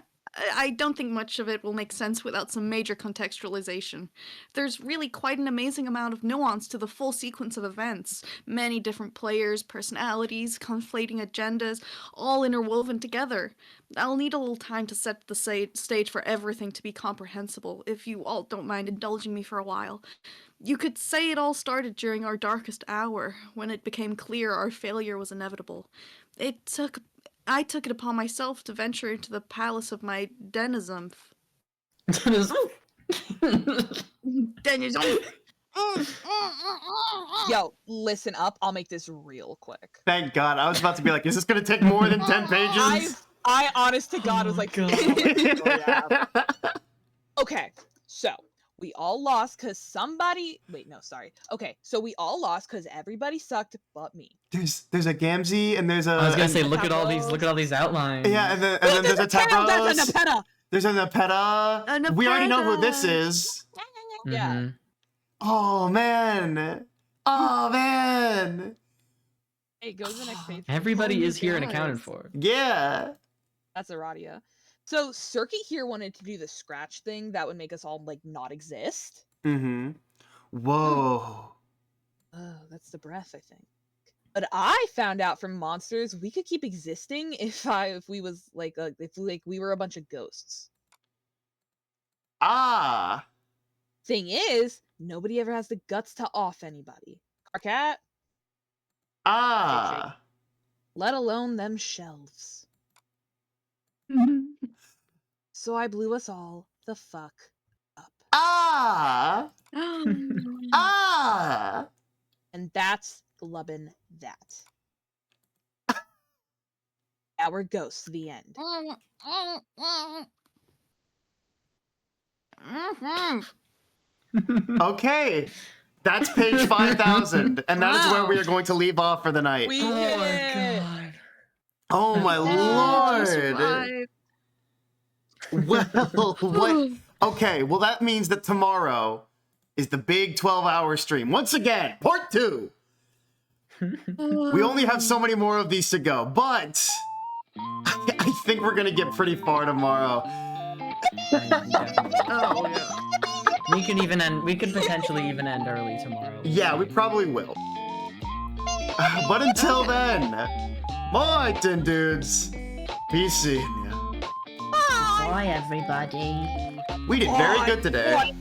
I don't think much of it will make sense without some major contextualization. There's really quite an amazing amount of nuance to the full sequence of events. Many different players, personalities, conflating agendas, all interwoven together. I'll need a little time to set the stage for everything to be comprehensible, if you all don't mind indulging me for a while. You could say it all started during our darkest hour, when it became clear our failure was inevitable. I took it upon myself to venture into the palace of my denizen. Daniel's on. Yo, listen up. I'll make this real quick. Thank God. I was about to be like, is this gonna take more than 10 pages? I honest to God was like, yeah. Okay, so we all lost because somebody. Wait, no, sorry. Okay, so we all lost because everybody sucked but me. There's a Gamzee and there's a. I was gonna say, and- look at all these outlines. Yeah, and then there's a There's a Tepros. Nepeta. There's a Nepeta. We already know who this is. Yeah. Mhm. Oh man. Oh man. Hey, go to the next page. Everybody Oh my is here and God. accounted for. Yeah. That's Aradia. So Circuit here wanted to do the scratch thing that would make us all like not exist. Mm-hmm. Whoa. Oh, that's the breath, I think. But I found out from monsters we could keep existing if we was like if we were a bunch of ghosts. Ah. Thing is, nobody ever has the guts to off anybody. Carcat, Ah. let alone them shelves. So I blew us all the fuck up. Ah. Ah. And that's glubbin' that. Our ghosts, the end. Okay. That's page 5,000, and that is where we are going to leave off for the night. We Oh hit my it! God. Oh my lord. Well, what? Okay, well that means that tomorrow is the big 12-hour stream. Once again, part 2. We only have so many more of these to go, but I think we're gonna get pretty far tomorrow. Oh yeah. We could even end. We could potentially even end early tomorrow. Yeah, we probably will. But until then, Martin dudes, be seeing ya. Bye, everybody. We did very good today.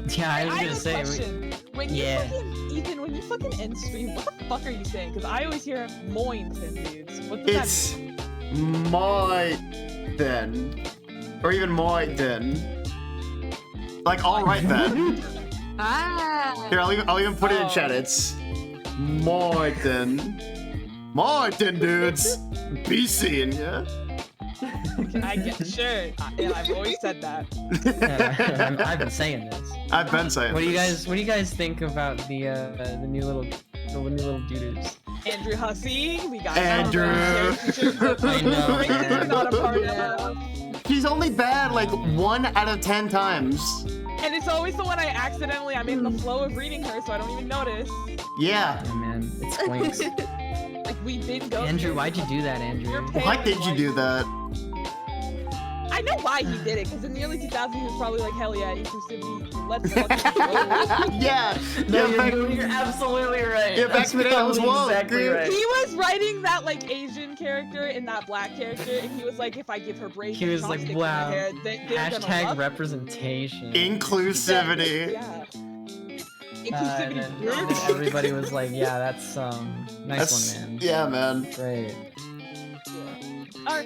Yeah, I was I gonna have a say. question. When you Yeah. fucking, Ethan, when you fucking end stream, what the fuck are you saying? Because I always hear Mointon, dudes. What does that It's mean? Martin, or even Martin. Like, all right then. Here, I'll even put it in chat. It's Martin. Martin, dudes. Be seeing ya. I get sure, and I've always said that. I've been saying this. I've been saying. What do you this. guys think about the new little doo-doos? Andrew Hussey, we got Andrew. I know, man. Not a part of. He's only bad like 1 out of 10 times. And it's always the one I'm in the flow of reading her, so I don't even notice. Yeah. Yeah, man, it's Quinks. Like we've been going. Andrew, why'd you do that, You're Andrew? paying Why did you like- do that? I know why he did it, because in the early 2000s he was probably like, hell yeah, inclusivity, let's fucking go. Yeah. No, Yeah, back, you're absolutely right. yeah, back in the day, I was woke. exactly dude. right. He was writing that like Asian character and that black character, and he was like, if I give her braids He and was like, chopsticks in wow. my hair, they're gonna Hashtag love me." representation. Inclusivity. Yeah. And Inclusivity. then bitch. everybody was like, yeah, that's nice That's, one, man. yeah, man. Great. Our